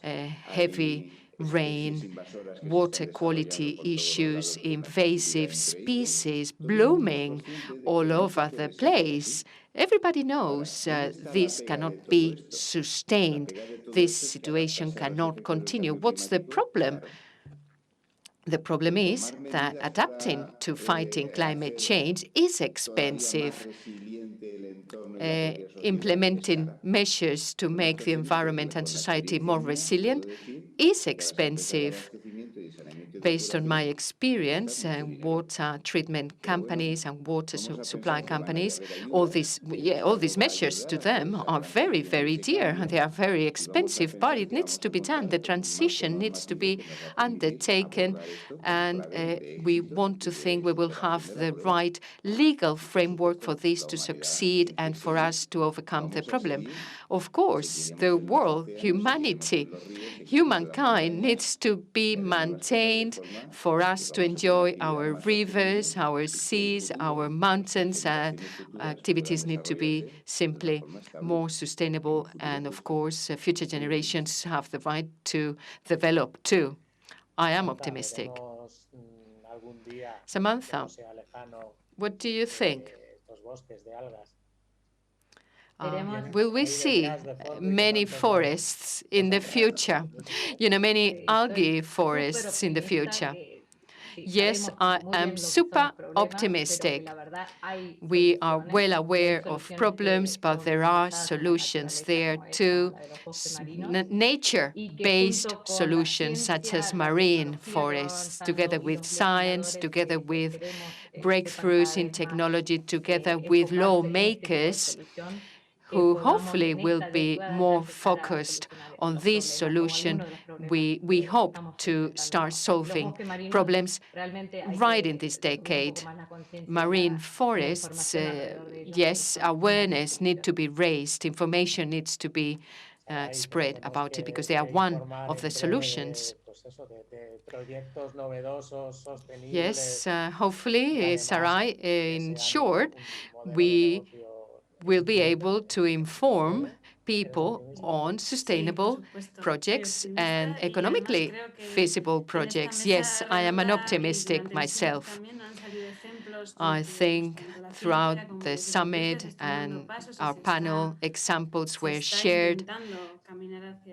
heavy rain, water quality issues, invasive species blooming all over the place. Everybody knows this cannot be sustained. This situation cannot continue. What's the problem? The problem is that adapting to fighting climate change is expensive. Implementing measures to make the environment and society more resilient is expensive. Based on my experience, water treatment companies and water supply companies, all these measures to them are very, very dear. They are very expensive, but it needs to be done. The transition needs to be undertaken, and we want to think we will have the right legal framework for this to succeed and for us to overcome the problem. Of course, the world, humankind needs to be maintained for us to enjoy our rivers, our seas, our mountains, and activities need to be simply more sustainable. And of course, future generations have the right to develop too. I am optimistic. Samantha, what do you think? Will we see many forests in the future? Many algae forests in the future. Yes, I am super optimistic. We are well aware of problems, but there are solutions there too. Nature-based solutions such as marine forests, together with science, together with breakthroughs in technology, together with lawmakers who hopefully will be more focused on this solution. We hope to start solving problems right in this decade. Marine forests, yes, awareness needs to be raised, information needs to be spread about it because they are one of the solutions. Yes, hopefully, Sarai, in short, we will be able to inform people on sustainable projects and economically feasible projects. Yes, I am an optimistic myself. I think throughout the summit and our panel, examples were shared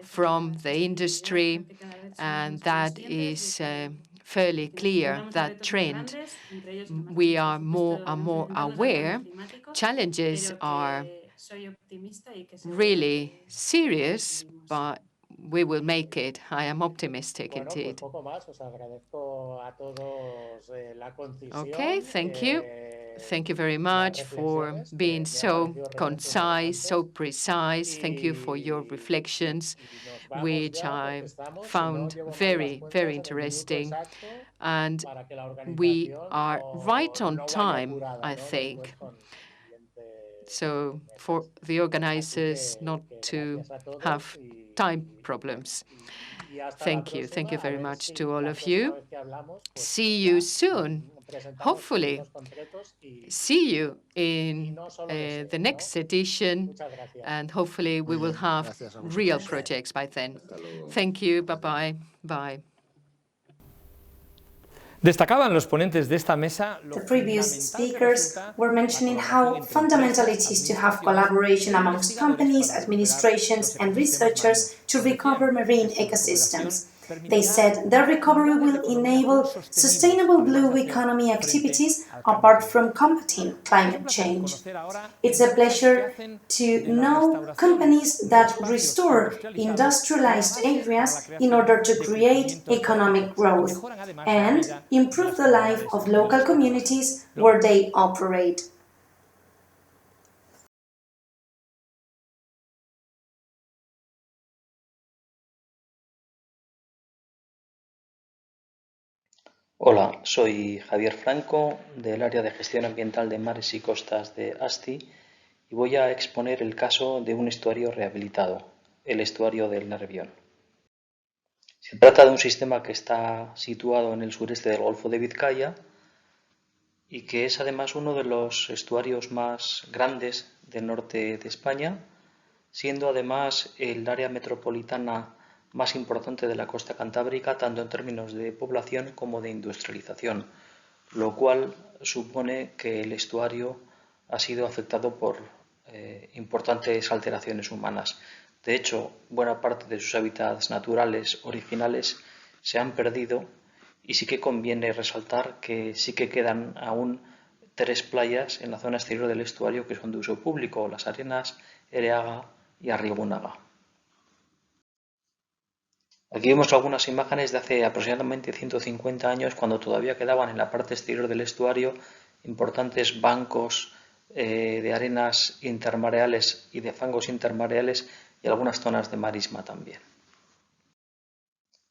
from the industry, and that is fairly clear, that trend. We are more and more aware. Challenges are really serious, but we will make it. I am optimistic indeed. Okay, thank you. Thank you very much for being so concise, so precise. Thank you for your reflections, which I found very, very interesting. And we are right on time, I think. So for the organizers not to have time problems. Thank you. Thank you very much to all of you. See you soon. Hopefully, see you in the next edition, and hopefully we will have real projects by then. Thank you. Bye-bye. Bye.
Destacaban los ponentes de esta mesa.
The previous speakers were mentioning how fundamental it is to have collaboration amongst companies, administrations, and researchers to recover marine ecosystems. They said their recovery will enable sustainable blue economy activities apart from combating climate change. It's a pleasure to know companies that restore industrialized areas in order to create economic growth and improve the life of local communities where they operate.
Hola, soy Javier Franco del área de gestión ambiental de mares y costas de ASTI y voy a exponer el caso de un estuario rehabilitado, el estuario del Nervión. Se trata de un sistema que está situado en el sureste del Golfo de Vizcaya y que es además uno de los estuarios más grandes del norte de España, siendo además el área metropolitana más importante de la costa cantábrica, tanto en términos de población como de industrialización, lo cual supone que el estuario ha sido afectado por importantes alteraciones humanas. De hecho, buena parte de sus hábitats naturales originales se han perdido y sí que conviene resaltar que sí que quedan aún 3 playas en la zona exterior del estuario que son de uso público: Las Arenas, Ereaga y Arriagunaga. Aquí vemos algunas imágenes de hace aproximadamente 150 años, cuando todavía quedaban en la parte exterior del estuario importantes bancos de arenas intermareales y de fangos intermareales y algunas zonas de marisma también.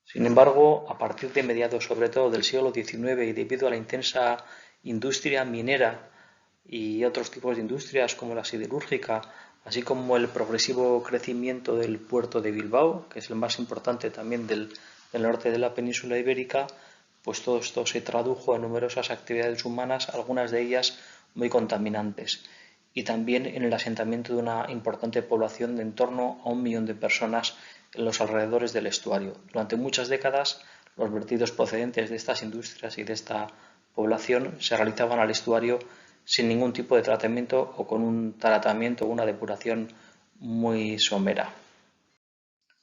Sin embargo, a partir de mediados sobre todo del siglo XIX y debido a la intensa industria minera y otros tipos de industrias como la siderúrgica, así como el progresivo crecimiento del puerto de Bilbao, que es el más importante también del norte de la península ibérica, pues todo esto se tradujo en numerosas actividades humanas, algunas de ellas muy contaminantes, y también en el asentamiento de una importante población de en torno a 1 millón de personas en los alrededores del estuario. Durante muchas décadas, los vertidos procedentes de estas industrias y de esta población se realizaban al estuario sin ningún tipo de tratamiento o con un tratamiento o una depuración muy somera.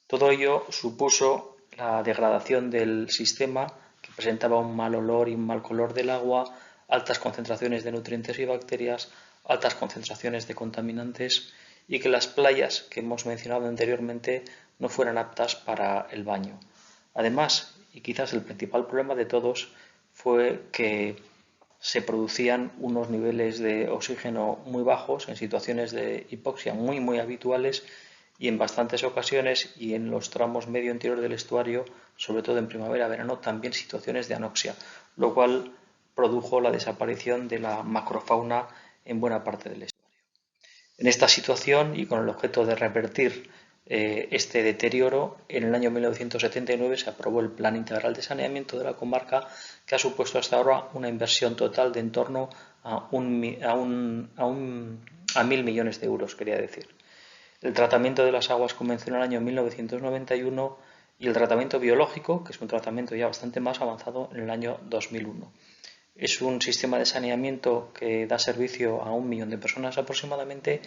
Todo ello supuso la degradación del sistema, que presentaba un mal olor y un mal color del agua, altas concentraciones de nutrientes y bacterias, altas concentraciones de contaminantes y que las playas que hemos mencionado anteriormente no fueran aptas para el baño. Además, y quizás el principal problema de todos, fue que se producían unos niveles de oxígeno muy bajos en situaciones de hipoxia muy habituales y en bastantes ocasiones y en los tramos medio interior del estuario, sobre todo en primavera-verano, también situaciones de anoxia, lo cual produjo la desaparición de la macrofauna en buena parte del estuario. En esta situación y con el objeto de revertir este deterioro, en el año 1979 se aprobó el Plan Integral de Saneamiento de la comarca, que ha supuesto hasta ahora una inversión total de en torno a 1.000 millones de euros, quería decir. El tratamiento de las aguas comenzó en el año 1991 y el tratamiento biológico, que es un tratamiento ya bastante más avanzado, en el año 2001. Es un sistema de saneamiento que da servicio a 1 millón de personas aproximadamente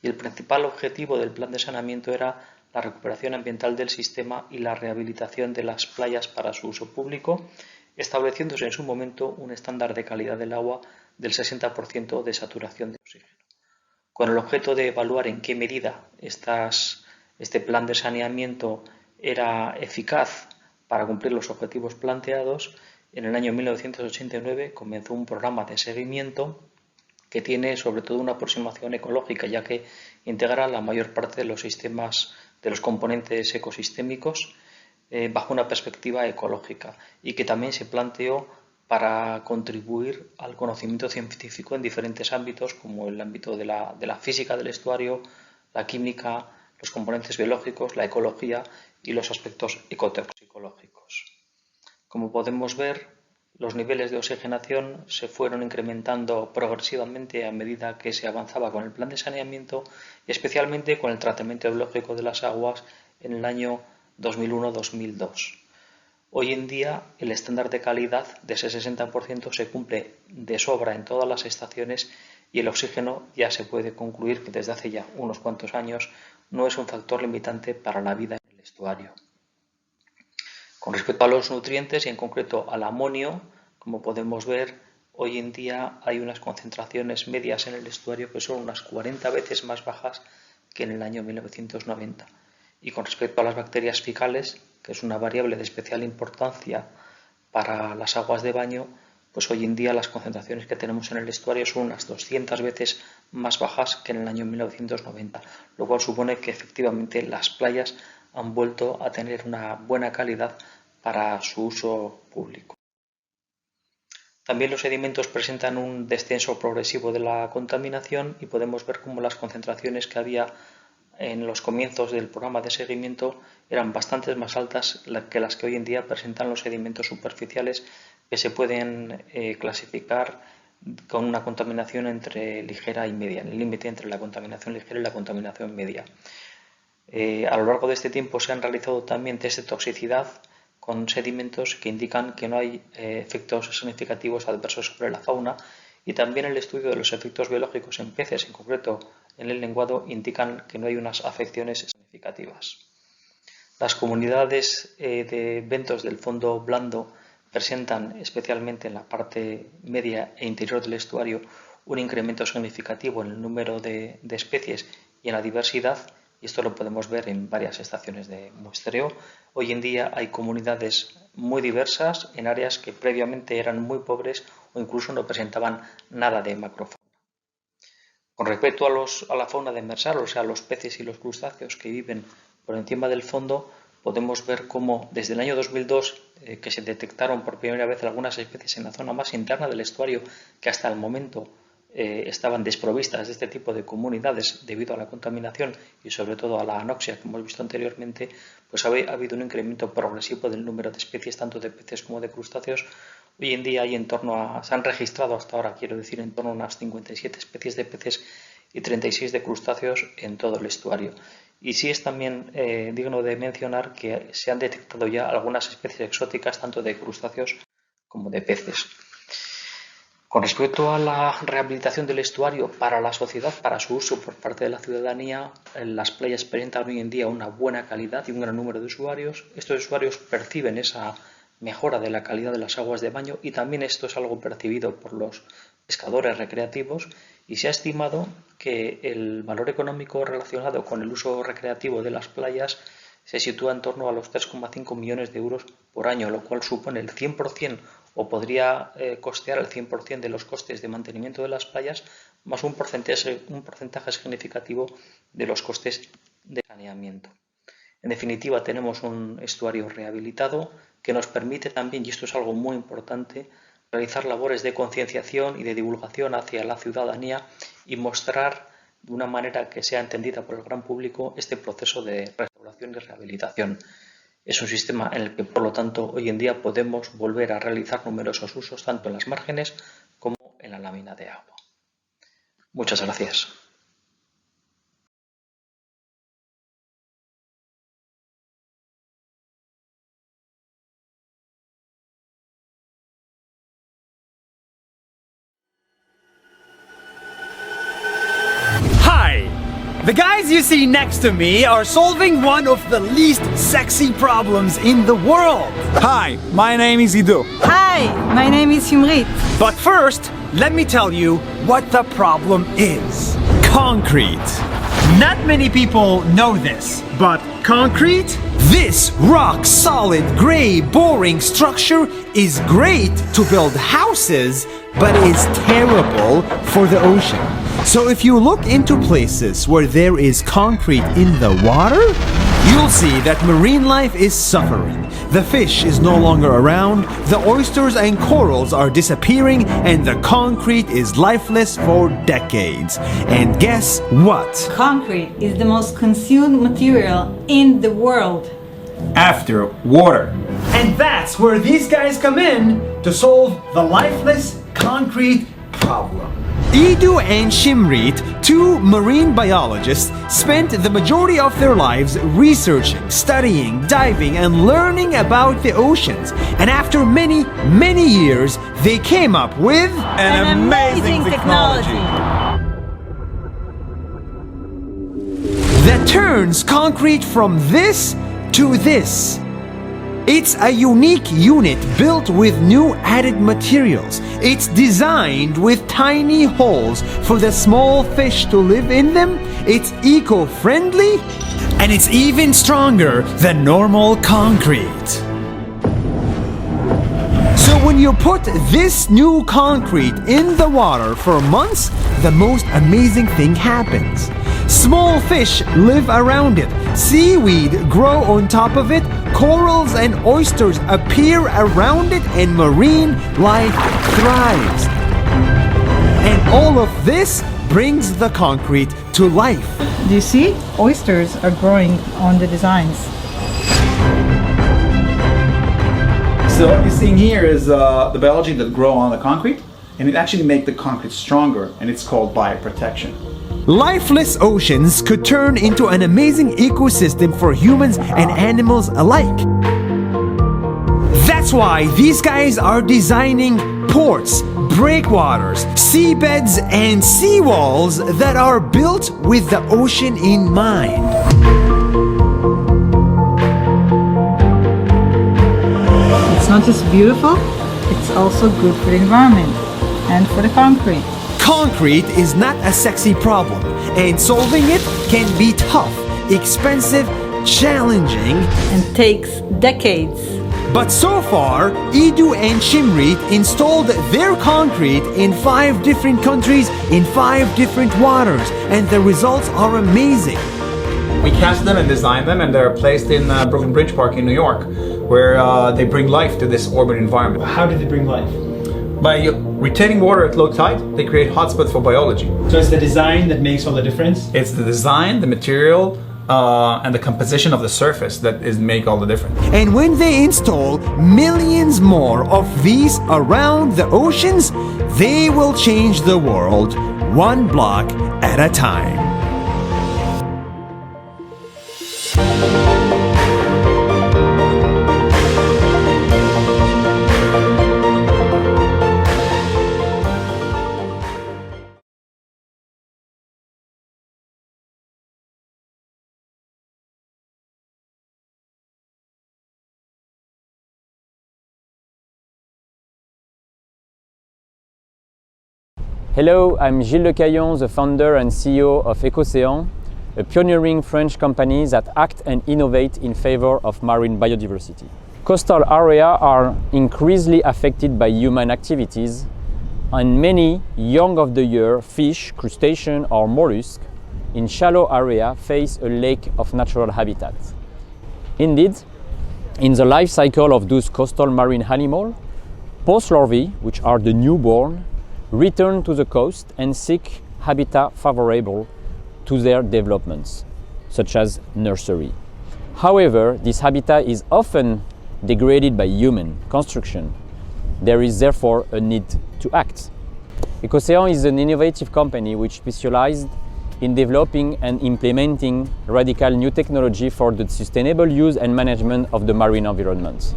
y el principal objetivo del plan de saneamiento era la recuperación ambiental del sistema y la rehabilitación de las playas para su uso público, estableciéndose en su momento un estándar de calidad del agua del 60% de saturación de oxígeno. Con el objeto de evaluar en qué medida este plan de saneamiento era eficaz para cumplir los objetivos planteados, en el año 1989 comenzó un programa de seguimiento que tiene sobre todo una aproximación ecológica, ya que integra la mayor parte de los sistemas, de los componentes ecosistémicos bajo una perspectiva ecológica y que también se planteó para contribuir al conocimiento científico en diferentes ámbitos, como el ámbito de la física del estuario, la química, los componentes biológicos, la ecología y los aspectos ecotoxicológicos. Como podemos ver, los niveles de oxigenación se fueron incrementando progresivamente a medida que se avanzaba con el plan de saneamiento y especialmente con el tratamiento biológico de las aguas en el año 2001-2002. Hoy en día el estándar de calidad de ese 60% se cumple de sobra en todas las estaciones y el oxígeno ya se puede concluir que desde hace ya unos cuantos años no es un factor limitante para la vida en el estuario. Con respecto a los nutrientes y en concreto al amonio, como podemos ver, hoy en día hay unas concentraciones medias en el estuario que son unas 40 veces más bajas que en el año 1990. Y con respecto a las bacterias fecales, que es una variable de especial importancia para las aguas de baño, pues hoy en día las concentraciones que tenemos en el estuario son unas 200 veces más bajas que en el año 1990, lo cual supone que efectivamente las playas han vuelto a tener una buena calidad para su uso público. También los sedimentos presentan un descenso progresivo de la contaminación y podemos ver cómo las concentraciones que había en los comienzos del programa de seguimiento eran bastante más altas que las que hoy en día presentan los sedimentos superficiales, que se pueden clasificar con una contaminación entre ligera y media, en el límite entre la contaminación ligera y la contaminación media. A lo largo de este tiempo se han realizado también test de toxicidad con sedimentos que indican que no hay efectos significativos adversos sobre la fauna y también el estudio de los efectos biológicos en peces, en concreto en el lenguado, indican que no hay unas afecciones significativas. Las comunidades de bentos del fondo blando presentan, especialmente en la parte media e interior del estuario, un incremento significativo en el número de especies y en la diversidad, y esto lo podemos ver en varias estaciones de muestreo. Hoy en día hay comunidades muy diversas en áreas que previamente eran muy pobres o incluso no presentaban nada de macrofauna. Con respecto a la fauna demersal, o sea, los peces y los crustáceos que viven por encima del fondo, podemos ver cómo desde el año 2002, que se detectaron por primera vez algunas especies en la zona más interna del estuario que hasta el momento estaban desprovistas de este tipo de comunidades debido a la contaminación y sobre todo a la anoxia que hemos visto anteriormente, pues ha habido un incremento progresivo del número de especies tanto de peces como de crustáceos. Hoy en día hay se han registrado hasta ahora, quiero decir, en torno a unas 57 especies de peces y 36 de crustáceos en todo el estuario. Y sí es también digno de mencionar que se han detectado ya algunas especies exóticas tanto de crustáceos como de peces. Con respecto a la rehabilitación del estuario para la sociedad, para su uso por parte de la ciudadanía, las playas presentan hoy en día una buena calidad y un gran número de usuarios. Estos usuarios perciben esa mejora de la calidad de las aguas de baño, y también esto es algo percibido por los pescadores recreativos, y se ha estimado que el valor económico relacionado con el uso recreativo de las playas se sitúa en torno a los 3,5 millones de euros por año, lo cual supone el 100% o podría costear el 100% de los costes de mantenimiento de las playas, más un porcentaje significativo de los costes de saneamiento. En definitiva, tenemos un estuario rehabilitado que nos permite también, y esto es algo muy importante, realizar labores de concienciación y de divulgación hacia la ciudadanía y mostrar de una manera que sea entendida por el gran público este proceso de restauración y rehabilitación. Es un sistema en el que, por lo tanto, hoy en día podemos volver a realizar numerosos usos tanto en las márgenes como en la lámina de agua. Muchas gracias.
Hi! The guys you see next to me are solving one of the least sexy problems in the world. Hi, my name is Ido.
Hi, my name is Humrit.
But first, let me tell you what the problem is. Concrete. Not many people know this, but concrete? This rock-solid, gray, boring structure is great to build houses, but is terrible for the ocean. So if you look into places where there is concrete in the water, you'll see that marine life is suffering. The fish is no longer around, the oysters and corals are disappearing, and the concrete is lifeless for decades. And guess what?
Concrete is the most consumed material in the world.
After water. And that's where these guys come in to solve the lifeless concrete problem. Ido and Shimrit, two marine biologists, spent the majority of their lives researching, studying, diving, and learning about the oceans. And after many, many years, they came up with
an amazing technology
that turns concrete from this to this. It's a unique unit built with new added materials. It's designed with tiny holes for the small fish to live in them. It's eco-friendly, and it's even stronger than normal concrete. So when you put this new concrete in the water for months, the most amazing thing happens. Small fish live around it, seaweed grow on top of it, corals and oysters appear around it, and marine life thrives. And all of this brings the concrete to life.
Do you see? Oysters are growing on the designs.
So what you're seeing here is the biology that grow on the concrete, and it actually makes the concrete stronger, and it's called bioprotection.
Lifeless oceans could turn into an amazing ecosystem for humans and animals alike. That's why these guys are designing ports, breakwaters, seabeds, and seawalls that are built with the ocean in mind.
It's not just beautiful, it's also good for the environment and for the concrete.
Concrete is not a sexy problem, and solving it can be tough, expensive, challenging,
and takes decades.
But so far, Ido and Shimrit installed their concrete in 5 different countries in 5 different waters, and the results are amazing.
We cast them and designed them, and they're placed in Brooklyn Bridge Park in New York, where they bring life to this urban environment.
How do they bring life?
By retaining water at low tide, they create hotspots for biology.
So it's the design that makes all the difference?
It's the design, the material, and the composition of the surface that make all the difference.
And when they install millions more of these around the oceans, they will change the world one block at a time.
Hello, I'm Gilles Lecaillon, the founder and CEO of Ecocéan, a pioneering French company that acts and innovates in favor of marine biodiversity. Coastal areas are increasingly affected by human activities, and many young-of-the-year fish, crustaceans or mollusks in shallow areas face a lack of natural habitat. Indeed, in the life cycle of those coastal marine animals, post-larvae, which are the newborn, return to the coast and seek habitat favorable to their developments, such as nursery. However, this habitat is often degraded by human construction. There is therefore a need to act. Ecocéan is an innovative company which specializes in developing and implementing radical new technology for the sustainable use and management of the marine environment.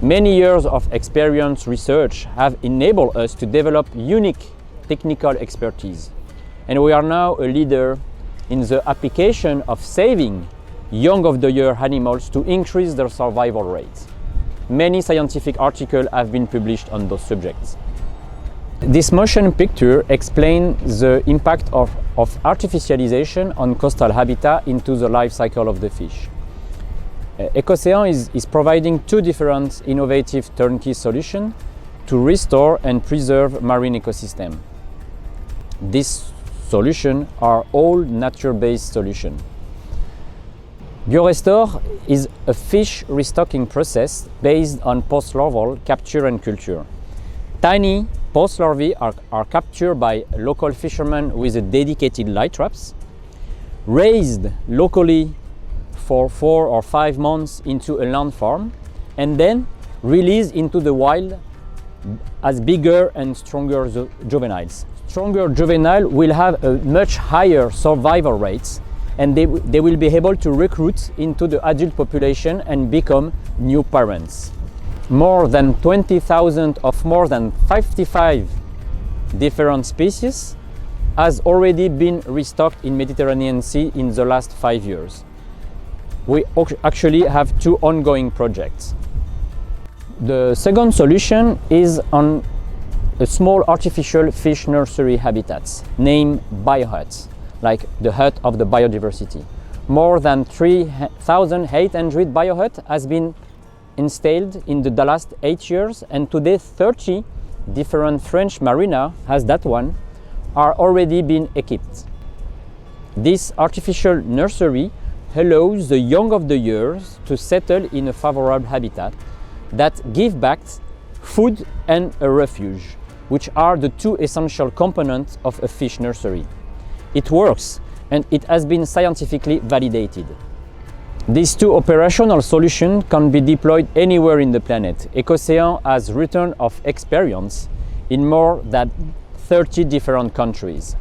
Many years of experience research have enabled us to develop unique technical expertise, and we are now a leader in the application of saving young-of-the-year animals to increase their survival rate. Many scientific articles have been published on those subjects. This motion picture explains the impact of artificialization on coastal habitat into the life cycle of the fish. Ecocéan is providing two different innovative turnkey solutions to restore and preserve marine ecosystem. These solutions are all nature-based solutions. BioRestore is a fish restocking process based on post-larval capture and culture. Tiny post-larvae are captured by local fishermen with a dedicated light traps, raised locally for 4 or 5 months into a land farm, and then released into the wild as bigger and stronger juveniles. Stronger juvenile will have a much higher survival rates, and they will be able to recruit into the adult population and become new parents. More than 20,000 of more than 55 different species has already been restocked in Mediterranean Sea in the last 5 years. We actually have 2 ongoing projects. The second solution is on a small artificial fish nursery habitats named biohuts, like the hut of the biodiversity. More than 3,800 biohuts has been installed in the last 8 years, and today 30 different French marinas, as that one, are already been equipped. This artificial nursery allows the young of the years to settle in a favorable habitat that give back food and a refuge, which are the 2 essential components of a fish nursery. It works, and it has been scientifically validated. These 2 operational solutions can be deployed anywhere in the planet. Ecocéan has return of experience in more than 30 different countries.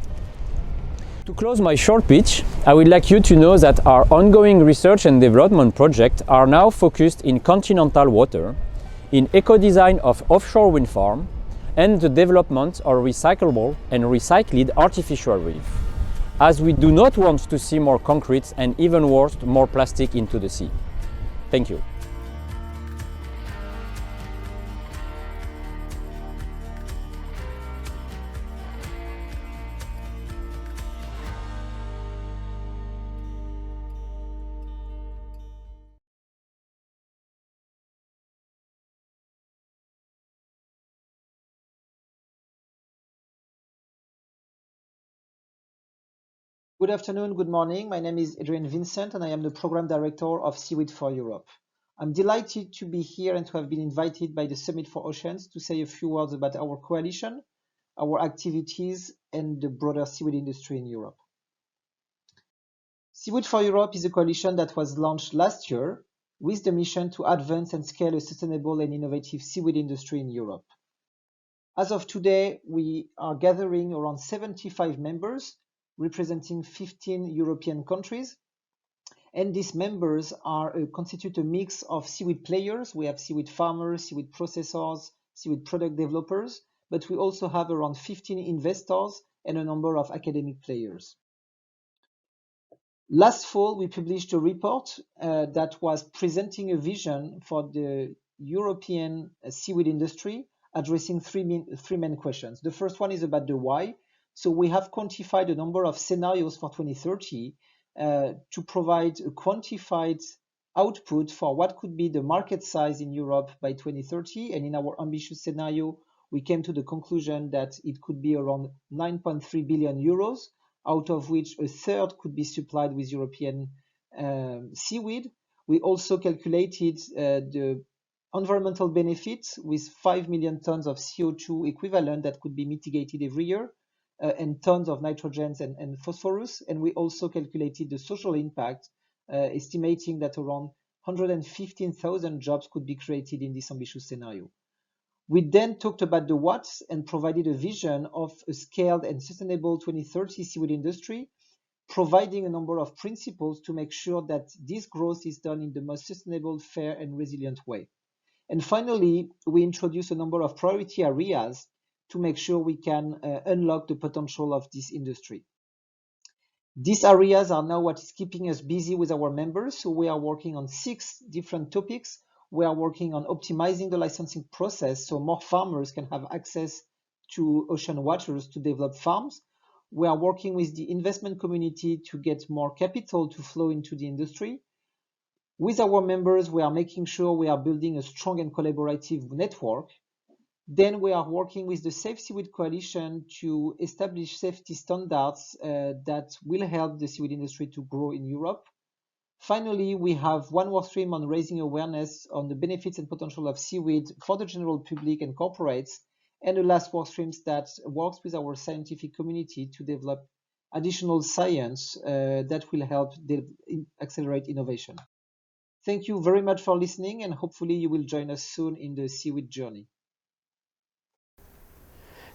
To close my short pitch, I would like you to know that our ongoing research and development projects are now focused in continental water, in eco-design of offshore wind farm, and the development of recyclable and recycled artificial reef, as we do not want to see more concrete and, even worse, more plastic into the sea. Thank you.
Good afternoon, good morning. My name is Adrian Vincent and I am the Program Director of Seaweed for Europe. I'm delighted to be here and to have been invited by the Summit for Oceans to say a few words about our coalition, our activities, and the broader seaweed industry in Europe. Seaweed for Europe is a coalition that was launched last year with the mission to advance and scale a sustainable and innovative seaweed industry in Europe. As of today, we are gathering around 75 members representing 15 European countries. And these members constitute a mix of seaweed players. We have seaweed farmers, seaweed processors, seaweed product developers, but we also have around 15 investors and a number of academic players. Last fall, we published a report that was presenting a vision for the European seaweed industry addressing three main questions. The first one is about the why. So we have quantified a number of scenarios for 2030 to provide a quantified output for what could be the market size in Europe by 2030. And in our ambitious scenario, we came to the conclusion that it could be around 9.3 billion euros, out of which a third could be supplied with European seaweed. We also calculated the environmental benefits with 5 million tons of CO2 equivalent that could be mitigated every year, and tons of nitrogens and phosphorus. And we also calculated the social impact, estimating that around 115,000 jobs could be created in this ambitious scenario. We then talked about the what's and provided a vision of a scaled and sustainable 2030 seaweed industry, providing a number of principles to make sure that this growth is done in the most sustainable, fair, and resilient way. And finally, we introduced a number of priority areas to make sure we can unlock the potential of this industry. These areas are now what is keeping us busy with our members. So we are working on 6 different topics. We are working on optimizing the licensing process so more farmers can have access to ocean waters to develop farms. We are working with the investment community to get more capital to flow into the industry. With our members, we are making sure we are building a strong and collaborative network. Then we are working with the Safe Seaweed Coalition to establish safety standards that will help the seaweed industry to grow in Europe. Finally, we have one work stream on raising awareness on the benefits and potential of seaweed for the general public and corporates, and the last work streams that works with our scientific community to develop additional science that will help accelerate innovation. Thank you very much for listening, and hopefully you will join us soon in the seaweed journey.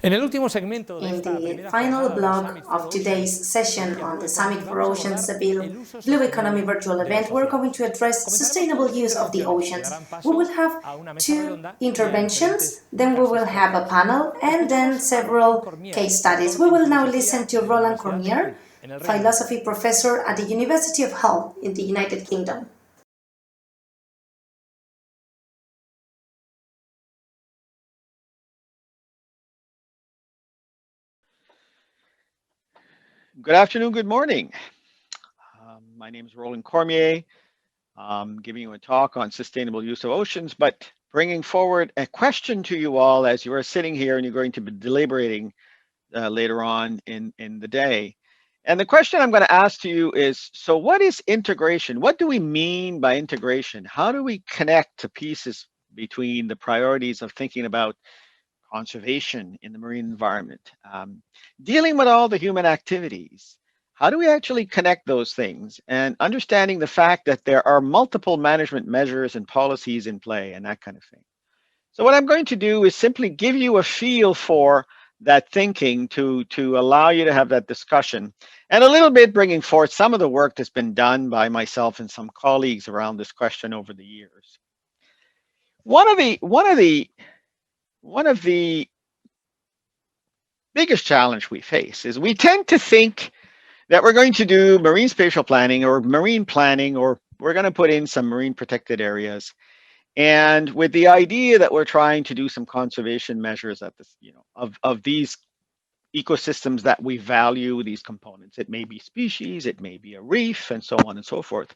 In the final block of today's session on the Summit for Oceans Seville Blue Economy virtual event, we're going to address sustainable use of the oceans. We will have 2 interventions, then we will have a panel, and then several case studies. We will now listen to Roland Cormier, philosophy professor at the University of Hull in the United Kingdom.
Good afternoon, good morning. My name is Roland Cormier. I'm giving you a talk on sustainable use of oceans, but bringing forward a question to you all as you are sitting here and you're going to be deliberating later on in the day. And the question I'm going to ask to you is, so what is integration? What do we mean by integration? How do we connect the pieces between the priorities of thinking about conservation in the marine environment, dealing with all the human activities? How do we actually connect those things, and understanding the fact that there are multiple management measures and policies in play and that kind of thing? So what I'm going to do is simply give you a feel for that thinking to allow you to have that discussion, and a little bit bringing forth some of the work that's been done by myself and some colleagues around this question over the years. One of the biggest challenge we face is we tend to think that we're going to do marine spatial planning or marine planning, or we're going to put in some marine protected areas, and with the idea that we're trying to do some conservation measures at this, of these ecosystems that we value, these components. It may be species, it may be a reef, and so on and so forth.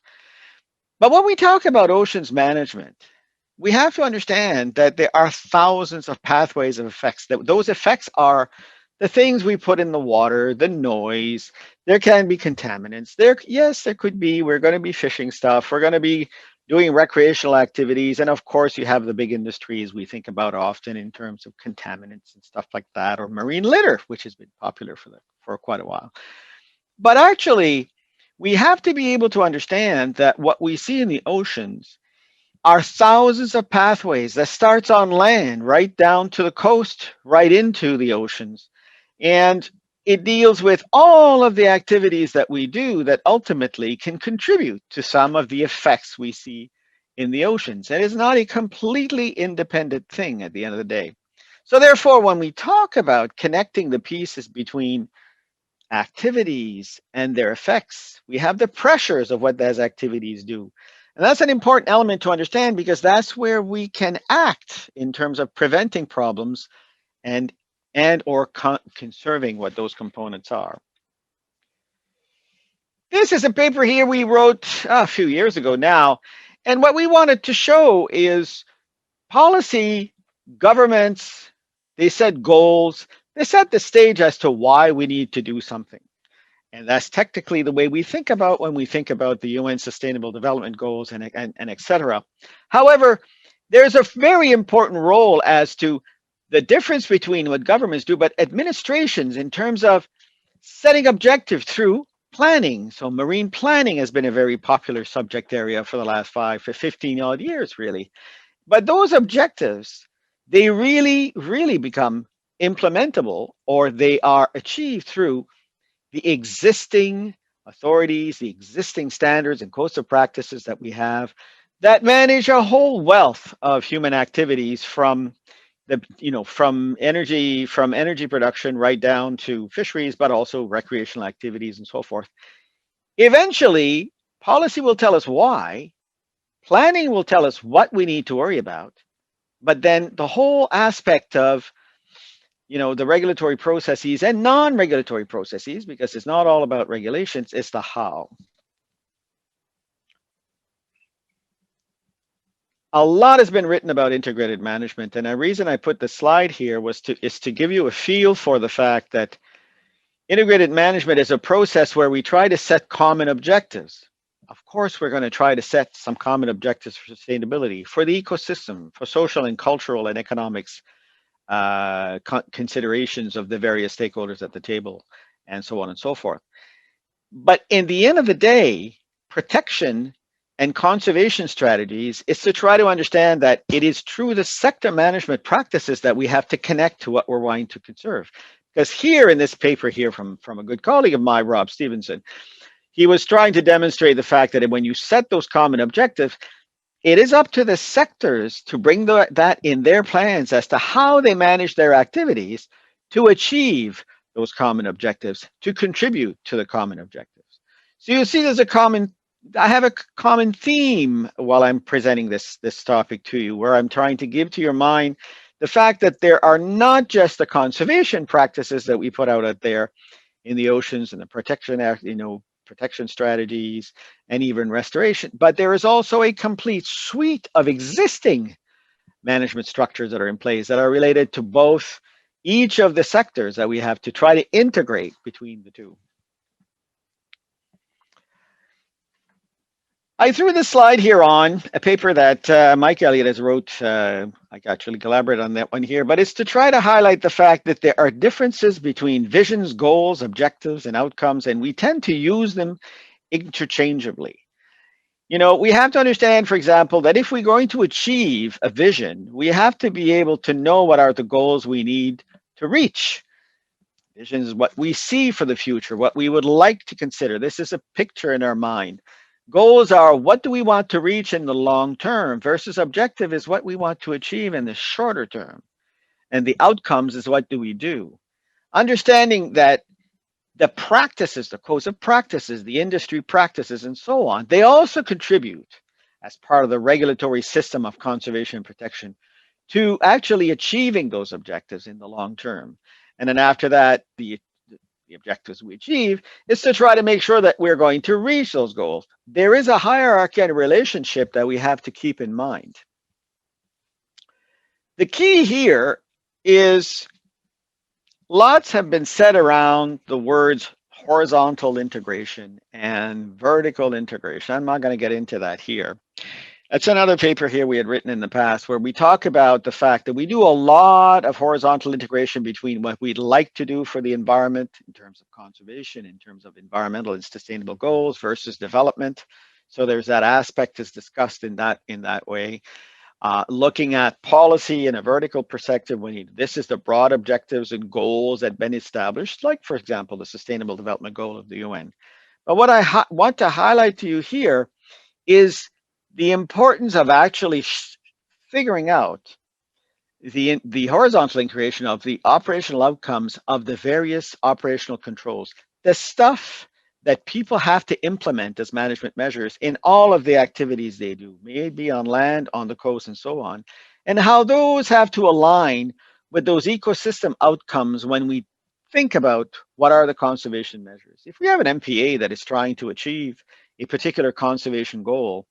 But when we talk about oceans management, we have to understand that there are thousands of pathways of effects. Those effects are the things we put in the water, the noise. There can be contaminants. There could be, we're going to be fishing stuff. We're going to be doing recreational activities. And of course, you have the big industries we think about often in terms of contaminants and stuff like that, or marine litter, which has been popular for quite a while. But actually, we have to be able to understand that what we see in the oceans are thousands of pathways that starts on land, right down to the coast, right into the oceans. And it deals with all of the activities that we do that ultimately can contribute to some of the effects we see in the oceans. And it's not a completely independent thing at the end of the day. So therefore, when we talk about connecting the pieces between activities and their effects, we have the pressures of what those activities do. And that's an important element to understand because that's where we can act in terms of preventing problems and or conserving what those components are. This is a paper here we wrote a few years ago now. And what we wanted to show is policy, governments, they set goals, they set the stage as to why we need to do something. And that's technically the way we think about when we think about the UN Sustainable Development Goals and et cetera. However, there's a very important role as to the difference between what governments do, but administrations in terms of setting objectives through planning. So marine planning has been a very popular subject area for the last 15 odd years, really. But those objectives, they really, really become implementable, or they are achieved through the existing authorities, the existing standards and codes of practices that we have that manage a whole wealth of human activities from energy production right down to fisheries, but also recreational activities and so forth. Eventually, policy will tell us why, planning will tell us what we need to worry about, but then the whole aspect of the regulatory processes and non-regulatory processes, because it's not all about regulations, it's the how. A lot has been written about integrated management, and the reason I put the slide here is to give you a feel for the fact that integrated management is a process where we try to set common objectives. Of course, we're going to try to set some common objectives for sustainability, for the ecosystem, for social and cultural and economics considerations of the various stakeholders at the table, and so on and so forth. But in the end of the day, protection and conservation strategies is to try to understand that it is through the sector management practices that we have to connect to what we're wanting to conserve. Because here in this paper here from a good colleague of mine, Rob Stevenson, he was trying to demonstrate the fact that when you set those common objectives, it is up to the sectors to bring that in their plans as to how they manage their activities to achieve those common objectives, to contribute to the common objectives. So you see I have a common theme while I'm presenting this topic to you, where I'm trying to give to your mind the fact that there are not just the conservation practices that we put out there in the oceans and the protection strategies and even restoration, but there is also a complete suite of existing management structures that are in place that are related to both each of the sectors that we have to try to integrate between the two. I threw this slide here on a paper that Mike Elliott has wrote. I actually collaborated on that one here, but it's to try to highlight the fact that there are differences between visions, goals, objectives, and outcomes, and we tend to use them interchangeably. We have to understand, for example, that if we're going to achieve a vision, we have to be able to know what are the goals we need to reach. Vision is what we see for the future, what we would like to consider. This is a picture in our mind. Goals are what do we want to reach in the long term versus objective is what we want to achieve in the shorter term. And the outcomes is what do we do. Understanding that the practices, the codes of practices, the industry practices, and so on, they also contribute as part of the regulatory system of conservation and protection to actually achieving those objectives in the long term. And then after that, the objectives we achieve is to try to make sure that we're going to reach those goals. There is a hierarchy and relationship that we have to keep in mind. The key here is lots have been said around the words horizontal integration and vertical integration. I'm not going to get into that here. That's another paper here we had written in the past where we talk about the fact that we do a lot of horizontal integration between what we'd like to do for the environment in terms of conservation, in terms of environmental and sustainable goals versus development. So there's that aspect is discussed in that way. Looking at policy in a vertical perspective, this is the broad objectives and goals that have been established, like, for example, the Sustainable Development Goal of the UN. But what I want to highlight to you here is the importance of actually figuring out the horizontal integration of the operational outcomes of the various operational controls, the stuff that people have to implement as management measures in all of the activities they do, may it be on land, on the coast, and so on, and how those have to align with those ecosystem outcomes when we think about what are the conservation measures. If we have an MPA that is trying to achieve a particular conservation goal,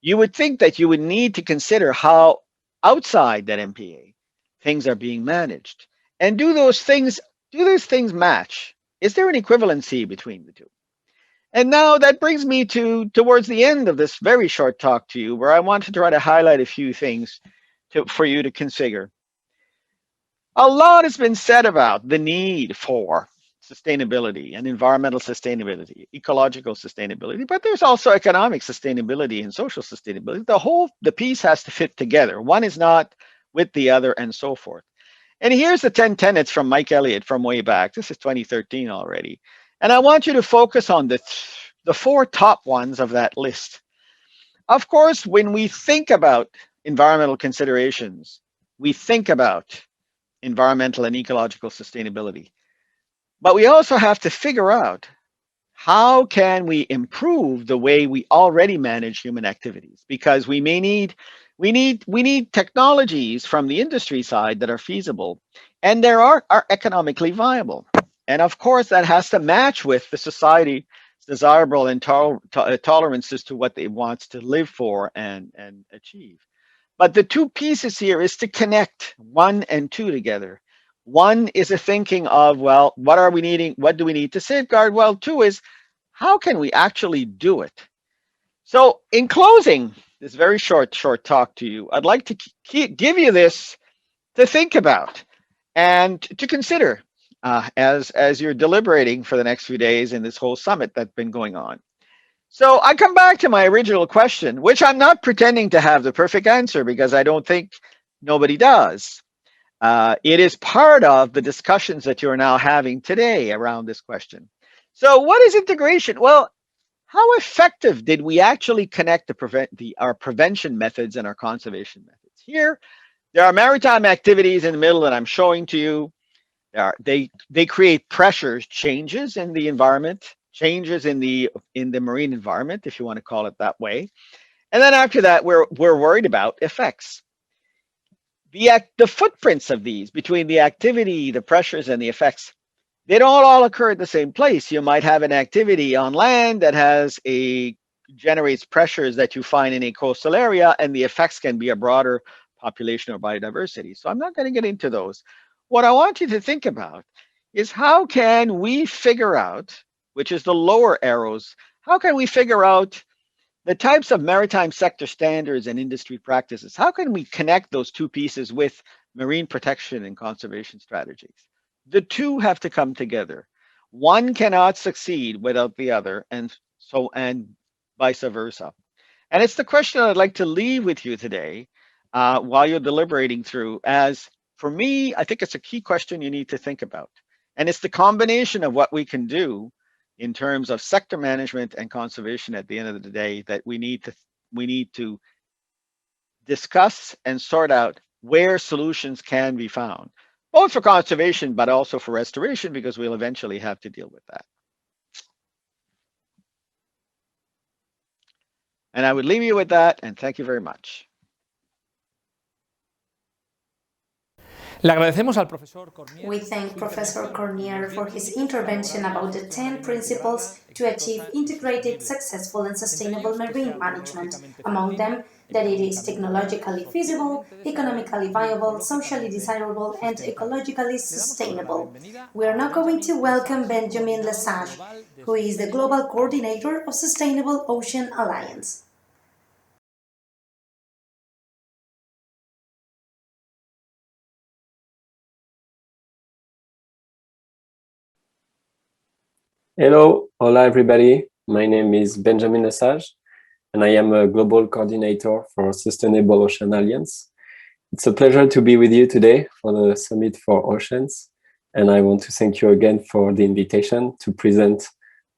you would think that you would need to consider how outside that MPA things are being managed. And do those things match? Is there an equivalency between the two? And now that brings me towards the end of this very short talk to you, where I want to try to highlight a few things for you to consider. A lot has been said about the need for sustainability and environmental sustainability, ecological sustainability, but there's also economic sustainability and social sustainability. The piece has to fit together. One is not with the other, and so forth. And here's the 10 tenets from Mike Elliott from way back. This is 2013 already. And I want you to focus on the 4 top ones of that list. Of course, when we think about environmental considerations, we think about environmental and ecological sustainability. But we also have to figure out how can we improve the way we already manage human activities, because we need technologies from the industry side that are feasible and there are economically viable. And of course, that has to match with the society's desirable and tolerances to what they want to live for and achieve. But the 2 pieces here is to connect 1 and 2 together. 1 is a thinking of, well, what are we needing? What do we need to safeguard? Well, 2 is, how can we actually do it? So in closing this very short talk to you, I'd like to give you this to think about and to consider as you're deliberating for the next few days in this whole summit that's been going on. So I come back to my original question, which I'm not pretending to have the perfect answer, because I don't think nobody does. It is part of the discussions that you're now having today around this question. So what is integration? Well, how effective did we actually connect our prevention methods and our conservation methods? Here, there are maritime activities in the middle that I'm showing to you. They create pressures, changes in the environment, changes in the marine environment, if you want to call it that way. And then after that, we're worried about effects. The footprints of these between the activity, the pressures, and the effects, they don't all occur at the same place. You might have an activity on land that generates pressures that you find in a coastal area, and the effects can be a broader population or biodiversity. So I'm not going to get into those. What I want you to think about is, how can we figure out, which is the lower arrows, how can we figure out the types of maritime sector standards and industry practices? How can we connect those 2 pieces with marine protection and conservation strategies? The 2 have to come together. One cannot succeed without the other, and vice versa. And it's the question I'd like to leave with you today while you're deliberating through. As for me, I think it's a key question you need to think about. And it's the combination of what we can do in terms of sector management and conservation at the end of the day that we need to discuss and sort out where solutions can be found, both for conservation, but also for restoration, because we'll eventually have to deal with that. And I would leave you with that, and thank you very much.
We thank Professor Cornier for his intervention about the 10 principles to achieve integrated, successful and sustainable marine management. Among them, that it is technologically feasible, economically viable, socially desirable and ecologically sustainable. We are now going to welcome Benjamin Lesage, who is the Global Coordinator of Sustainable Ocean Alliance.
Hello, hola everybody. My name is Benjamin Lesage, and I am a global coordinator for Sustainable Ocean Alliance. It's a pleasure to be with you today for the Summit for Oceans, and I want to thank you again for the invitation to present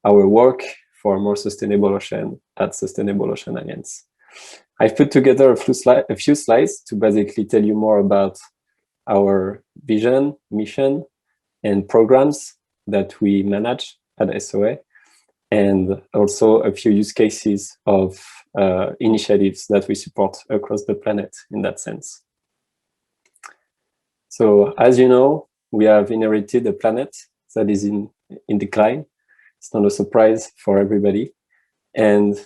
our work for a more sustainable ocean at Sustainable Ocean Alliance. I've put together a few slides to basically tell you more about our vision, mission, and programs that we manage at SOA. and also a few use cases of initiatives that we support across the planet in that sense. So as you know, we have inherited a planet that is in decline. It's not a surprise for everybody. And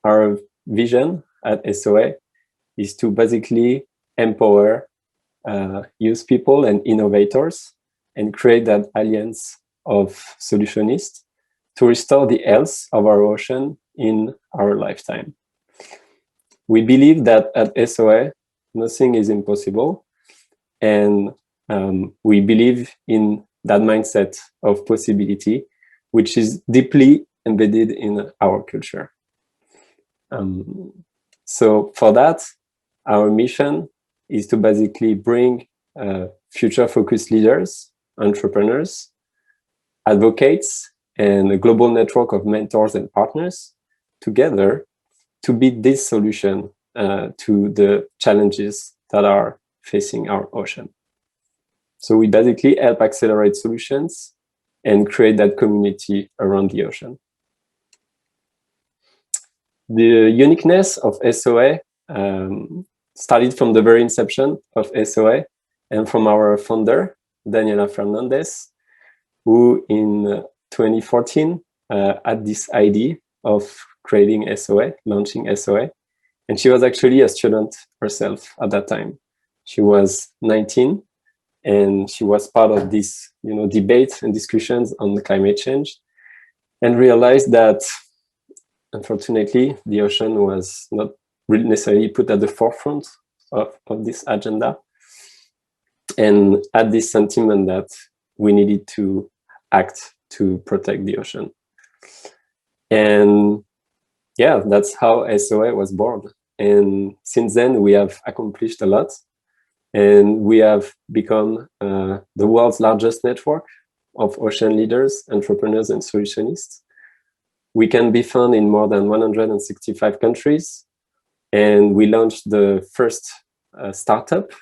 our vision at SOA is to basically empower youth people and innovators and create that alliance of solutionists to restore the health of our ocean in our lifetime. We believe that at SOA, nothing is impossible. And we believe in that mindset of possibility, which is deeply embedded in our culture. So for that, our mission is to basically bring future-focused leaders, entrepreneurs, advocates, and a global network of mentors and partners together to be this solution to the challenges that are facing our ocean. So we basically help accelerate solutions and create that community around the ocean. The uniqueness of SOA started from the very inception of SOA and from our founder, Daniela Fernandez, who in 2014 had this idea of creating SOA, launching SOA. And she was actually a student herself at that time. She was 19 and she was part of this, debate and discussions on the climate change, and realized that unfortunately the ocean was not really necessarily put at the forefront of this agenda, and had this sentiment that we needed to act to protect the ocean. And yeah, that's how SOA was born. And since then, we have accomplished a lot. And we have become the world's largest network of ocean leaders, entrepreneurs, and solutionists. We can be found in more than 165 countries. And we launched the first startup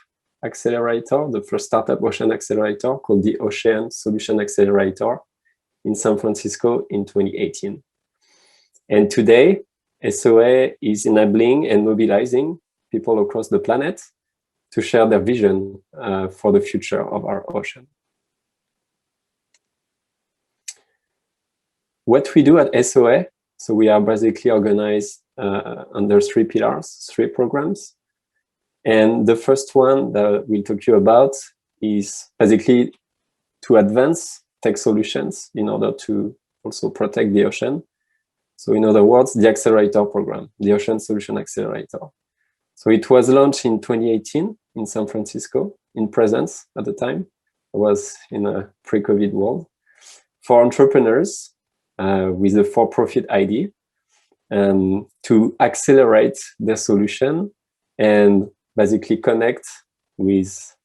accelerator, the first startup ocean accelerator called the Ocean Solution Accelerator in San Francisco in 2018. And today, SOA is enabling and mobilizing people across the planet to share their vision for the future of our ocean. What we do at SOA, so we are basically organized under 3 pillars, 3 programs. And the first one that we'll talk to you about is basically to advance tech solutions in order to also protect the ocean. So in other words, the accelerator program, the Ocean Solution Accelerator. So it was launched in 2018 in San Francisco, in Presence at the time. It was in a pre-COVID world, for entrepreneurs with a for-profit idea to accelerate their solution and basically connect with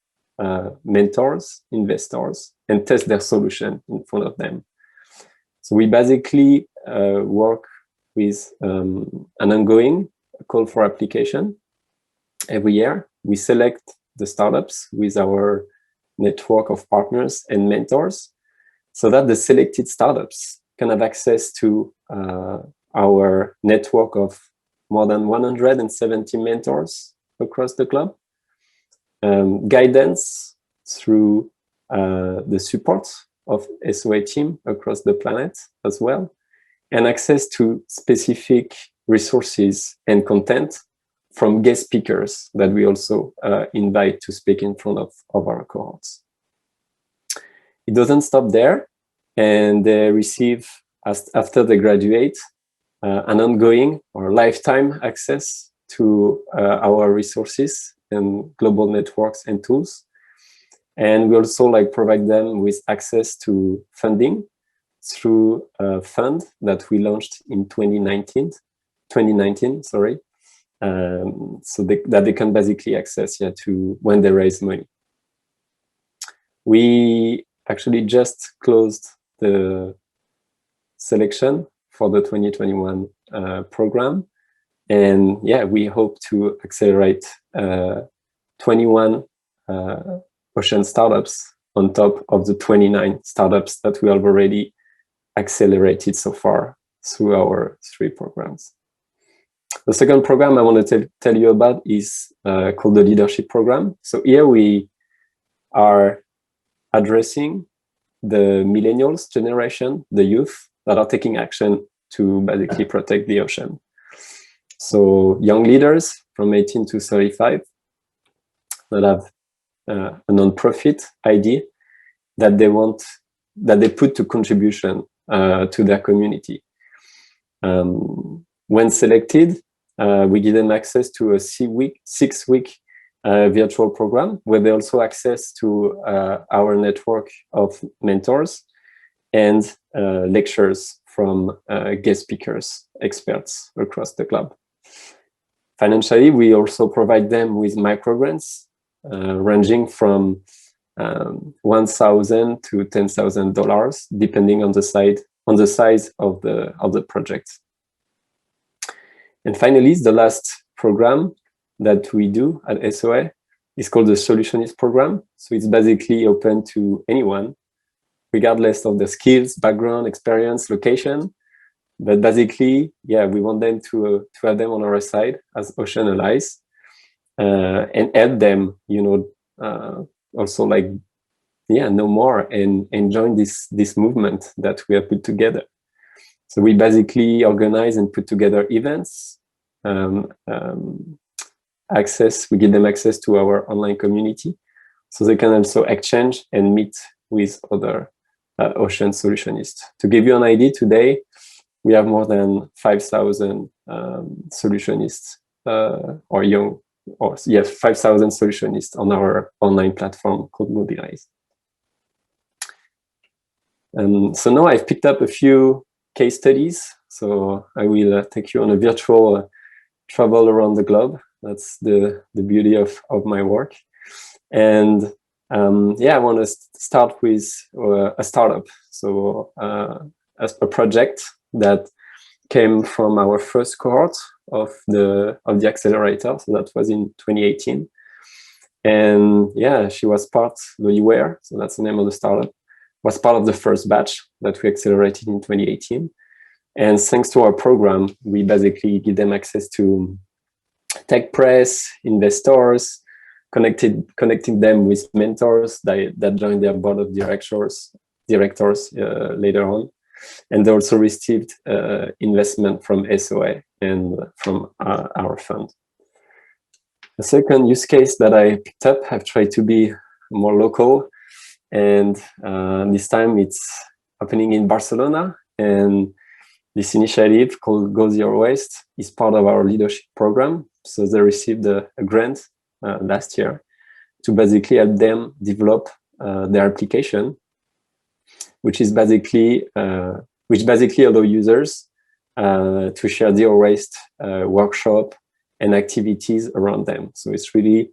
mentors, investors, and test their solution in front of them. So we basically work with an ongoing call for application. Every year, we select the startups with our network of partners and mentors so that the selected startups can have access to our network of more than 170 mentors across the globe, guidance through the support of SOA team across the planet as well, and access to specific resources and content from guest speakers that we also invite to speak in front of our cohorts. It doesn't stop there, and they receive, after they graduate, an ongoing or lifetime access to our resources and global networks and tools. And we also provide them with access to funding through a fund that we launched in 2019, so that they can basically access to when they raise money. We actually just closed the selection for the 2021 program. And we hope to accelerate 21 ocean startups on top of the 29 startups that we have already accelerated so far through our 3 programs. The second program I want to tell you about is called the Leadership Program. So here we are addressing the millennials generation, the youth that are taking action to basically protect the ocean. So young leaders from 18 to 35 that have a non-profit idea that they put to contribution to their community. When selected, we give them access to a 6-week virtual program where they also access to our network of mentors and lectures from guest speakers, experts across the club. Financially, we also provide them with microgrants ranging from $1,000 to $10,000, depending on the size of the project. And finally, the last program that we do at SOA is called the Solutionist Program. So it's basically open to anyone, regardless of the skills, background, experience, location. But basically, yeah, we want them to have them on our side as ocean allies and help them, also know more and join this movement that we have put together. So we basically organize and put together events, we give them access to our online community, so they can also exchange and meet with other ocean solutionists. To give you an idea, today, we have more than 5,000 solutionists 5,000 solutionists on our online platform called Mobilize. So now I've picked up a few case studies. So I will take you on a virtual travel around the globe. That's the beauty of my work. And I want to start with a startup. So a project that came from our first cohort of the accelerator. So that was in 2018. And she was part, the UAIR, so that's the name of the startup, was part of the first batch that we accelerated in 2018. And thanks to our program, we basically give them access to tech press, investors, connecting them with mentors that join their board of directors later on. And they also received investment from SOA and from our fund. The second use case that I picked up, I've tried to be more local, and this time it's happening in Barcelona. And this initiative called Go Zero Waste is part of our leadership program. So they received a grant last year to basically help them develop their application, which basically allow users to share zero waste workshop and activities around them. So it's really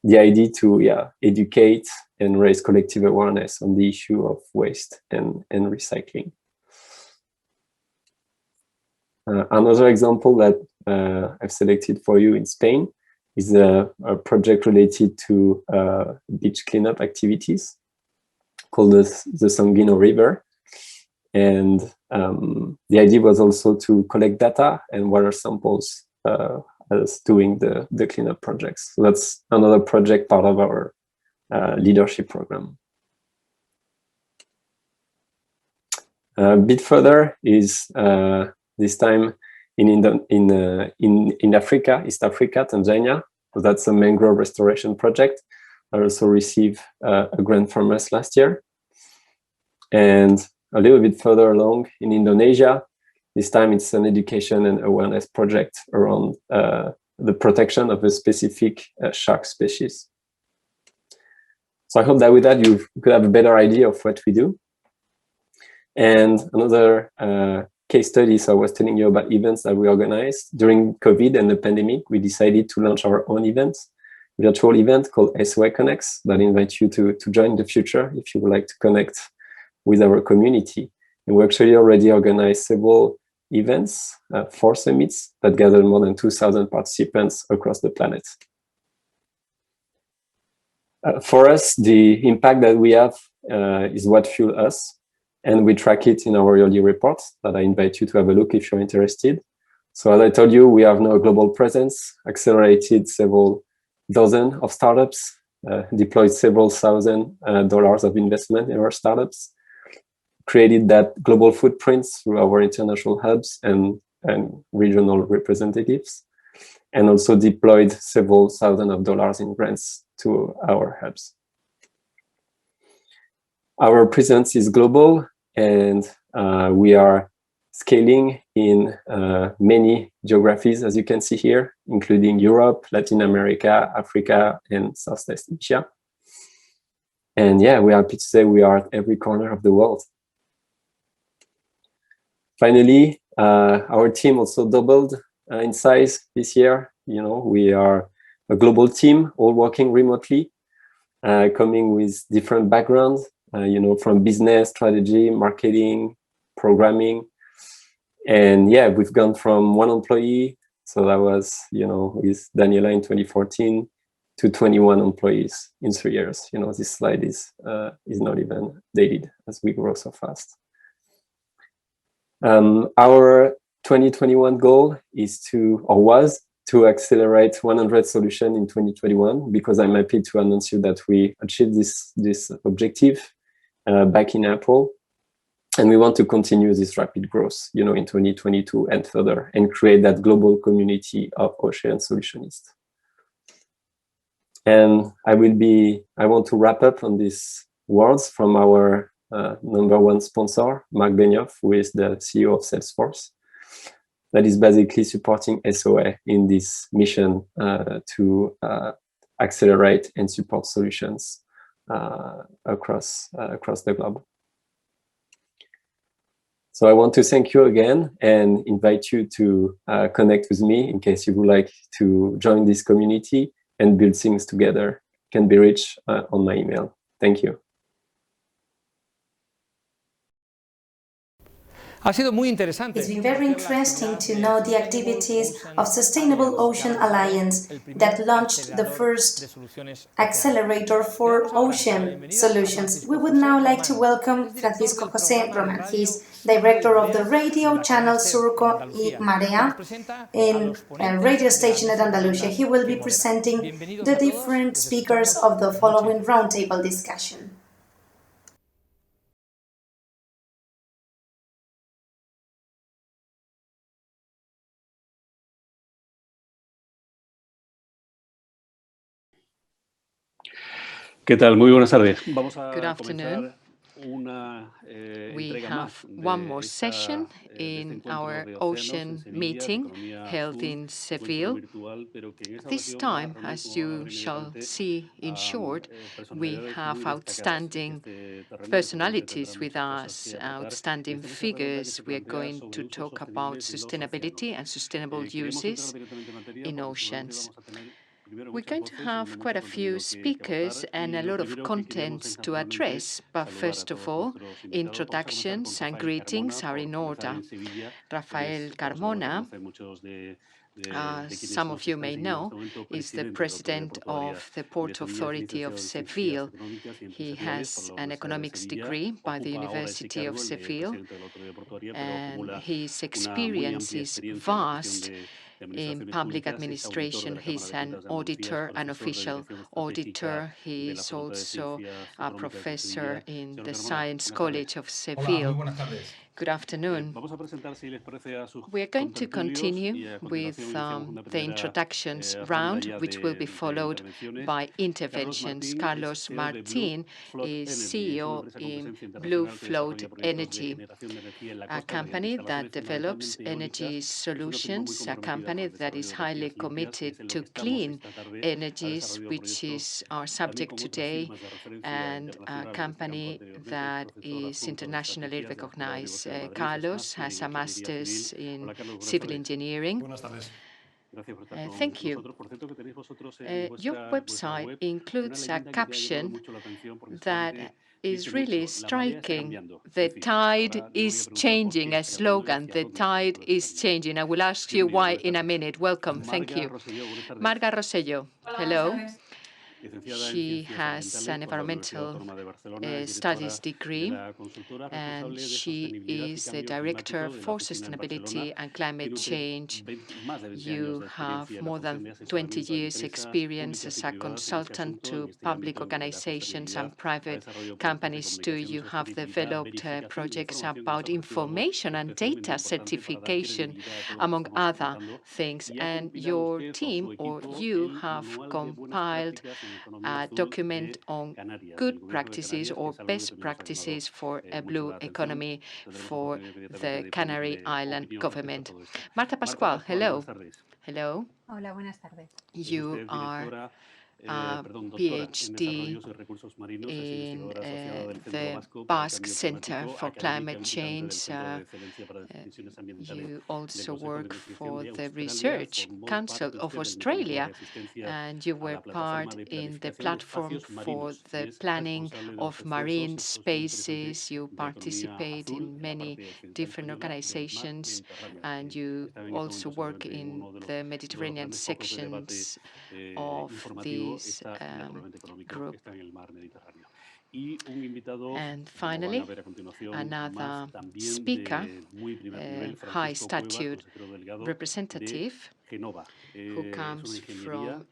the idea to educate and raise collective awareness on the issue of waste and recycling. Another example that I've selected for you in Spain is a project related to beach cleanup activities called the Sanguino River. And the idea was also to collect data and water samples as doing the cleanup projects. So that's another project part of our leadership program. A bit further is this time in Africa, East Africa, Tanzania. So that's a mangrove restoration project. I also received a grant from us last year. And a little bit further along in Indonesia, this time it's an education and awareness project around the protection of a specific shark species. So I hope that with that you could have a better idea of what we do. And another case study, so I was telling you about events that we organized. During COVID and the pandemic, we decided to launch our own events, virtual event called SOA Connects, that invite you to join in the future if you would like to connect with our community. And we actually already organized several events, 4 summits that gathered more than 2,000 participants across the planet. For us, the impact that we have is what fuels us. And we track it in our yearly reports that I invite you to have a look if you're interested. So as I told you, we have now a global presence, accelerated several dozen of startups, deployed several thousand dollars of investment in our startups, created that global footprints through our international hubs and regional representatives, and also deployed several thousand of dollars in grants to our hubs. Our presence is global, and we are scaling in many geographies, as you can see here, including Europe, Latin America, Africa, and Southeast Asia. And yeah, we are happy to say we are at every corner of the world. Finally, our team also doubled in size this year. You know, we are a global team, all working remotely, coming with different backgrounds, you know, from business, strategy, marketing, programming. And yeah, we've gone from 1 employee, so that was, you know, with Daniela in 2014, to 21 employees in 3 years. You know, this slide is not even dated as we grow so fast. Our 2021 goal is to, or was, to accelerate 100 solutions in 2021, because I'm happy to announce you that we achieved this objective back in April. And we want to continue this rapid growth, you know, in 2022 and further, and create that global community of ocean solutionists. And I want to wrap up on these words from our #1 sponsor, Mark Benioff, who is the CEO of Salesforce, that is basically supporting SOA in this mission to accelerate and support solutions across the globe. So I want to thank you again and invite you to connect with me in case you would like to join this community and build things together. Can be reached on my email. Thank you.
It's been very interesting to know the activities of Sustainable Ocean Alliance that launched the first accelerator for ocean solutions. We would now like to welcome Francisco José Roman. He's director of the radio channel Surco y Marea in a radio station at Andalusia. He will be presenting the different speakers of the following roundtable discussion.
¿Qué tal? Muy buenas tardes.
Good afternoon. We have one more session in our ocean meeting held in Seville. This time, as you shall see in short, we have outstanding personalities with us, outstanding figures. We are going to talk about sustainability and sustainable uses in oceans. We're going to have quite a few speakers and a lot of contents to address, but first of all, introductions and greetings are in order. Rafael Carmona, some of you may know, is the president of the Port Authority of Seville. He has an economics degree by the University of Seville, and his experience is vast in public administration. He's an auditor, an official auditor. He is also a professor in the Science College of Seville. Good afternoon. We are going to continue with the introductions round, which will be followed by interventions. Carlos Martin is CEO in Blue Float Energy, a company that develops energy solutions, a company that is highly committed to clean energies, which is our subject today, and a company that is internationally recognized. Carlos has a master's in civil engineering. Thank you. Your website includes a caption that is really striking. The tide is changing, a slogan, the tide is changing. I will ask you why in a minute. Welcome. Thank you. Marga Rosselló, hello. She has an environmental studies degree, and she is the Director for Sustainability and Climate Change. You have more than 20 years' experience as a consultant to public organizations and private companies too. You have developed projects about information and data certification, among other things. And your team or you have compiled a document on good practices or best practices for a blue economy for the Canary Island government. Marta Pascual, hello. Hello.
Hola, buenas tardes.
You are a PhD in the Basque Center for Climate Change. You also work for the Research Council of Australia, and you were part in the platform for the planning of marine spaces. You participate in many different organizations, and you also work in the Mediterranean sections of this group. And finally, another speaker, high statute representative, who comes from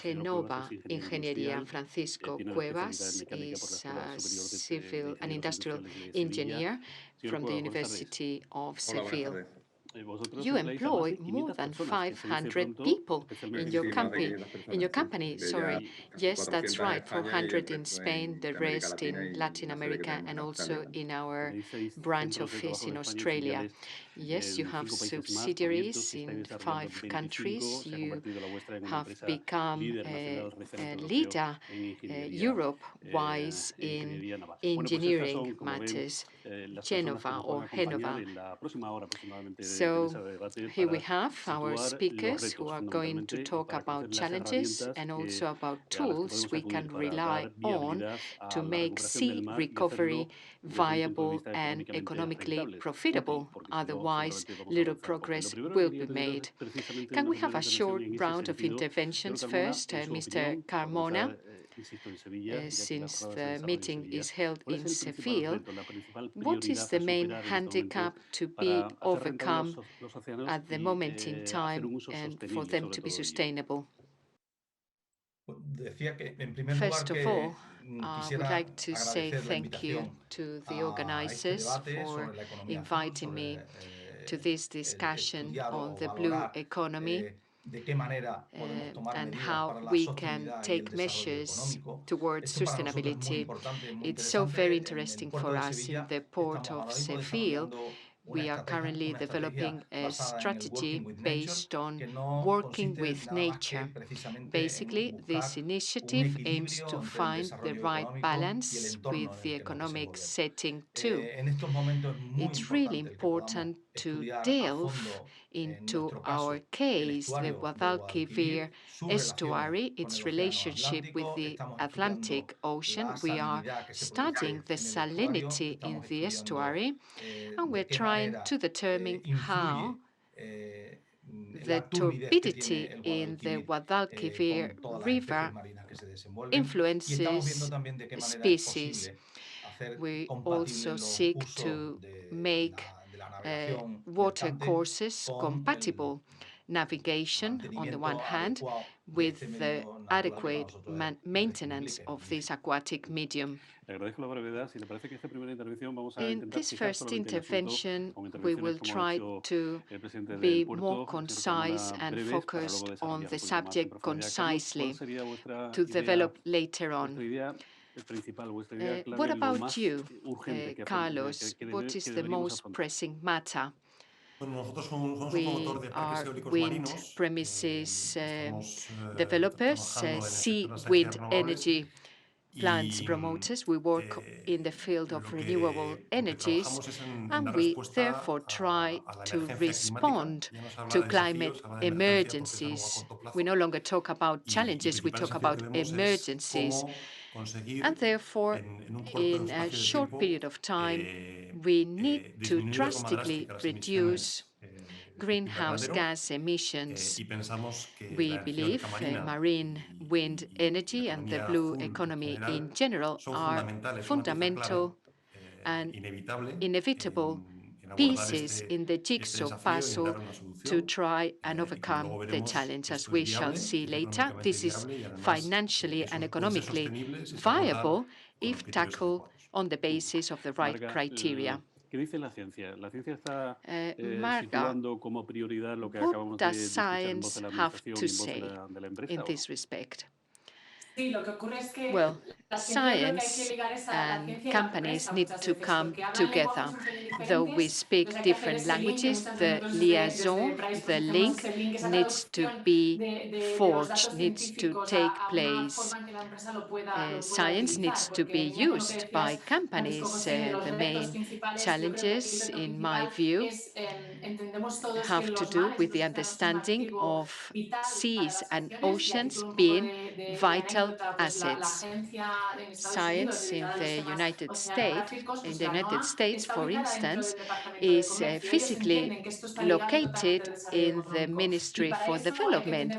Genova Ingeniería. Francisco Cuevas is a civil and industrial engineer from the University of Seville. You employ more than 500 people in your company. Sorry. Yes, that's right. 400 in Spain, the rest in Latin America, and also in our branch office in Australia. Yes, you have subsidiaries in 5 countries. You have become a leader Europe-wise in engineering matters, Genova or Genova. So here we have our speakers who are going to talk about challenges and also about tools we can rely on to make sea recovery viable and economically profitable. Otherwise, little progress will be made. Can we have a short round of interventions first? Mr. Carmona, since the meeting is held in Seville, what is the main handicap to be overcome at the moment in time and for them to be sustainable? First of all, I would like to say thank you to the organizers for inviting me to this discussion on the blue economy and how we can take measures towards sustainability. It's so very interesting for us in the port of Seville. We are currently developing a strategy based on working with nature. Basically, this initiative aims to find the right balance with the economic setting too. It's really important to delve into our case, the Guadalquivir estuary, its relationship with the Atlantic Ocean. We are studying the salinity in the estuary, and we're trying to determine how the turbidity in the Guadalquivir River influences species. We also seek to make water courses compatible navigation on the one hand with the adequate maintenance of this aquatic medium. In this first intervention, we will try to be more concise and focused on the subject concisely to develop later on. What about you, Carlos? What is the most pressing matter? We are wind premises developers, sea wind energy plants promoters. We work in the field of renewable energies, and we therefore try to respond to climate emergencies. We no longer talk about challenges, we talk about emergencies. And therefore, in a short period of time, we need to drastically reduce greenhouse gas emissions. We believe marine wind energy and the blue economy in general are fundamental and inevitable pieces in the jigsaw puzzle to try and overcome the challenge. As we shall see later, this is financially and economically viable if tackled on the basis of the right criteria. Marga, what does science have to say in this respect? Well, science and companies need to come together. Though we speak different languages, the liaison, the link needs to be forged, needs to take place. Science needs to be used by companies. The main challenges, in my view, have to do with the understanding of seas and oceans being vital assets. Science in the United States, for instance, is physically located in the Ministry for Development.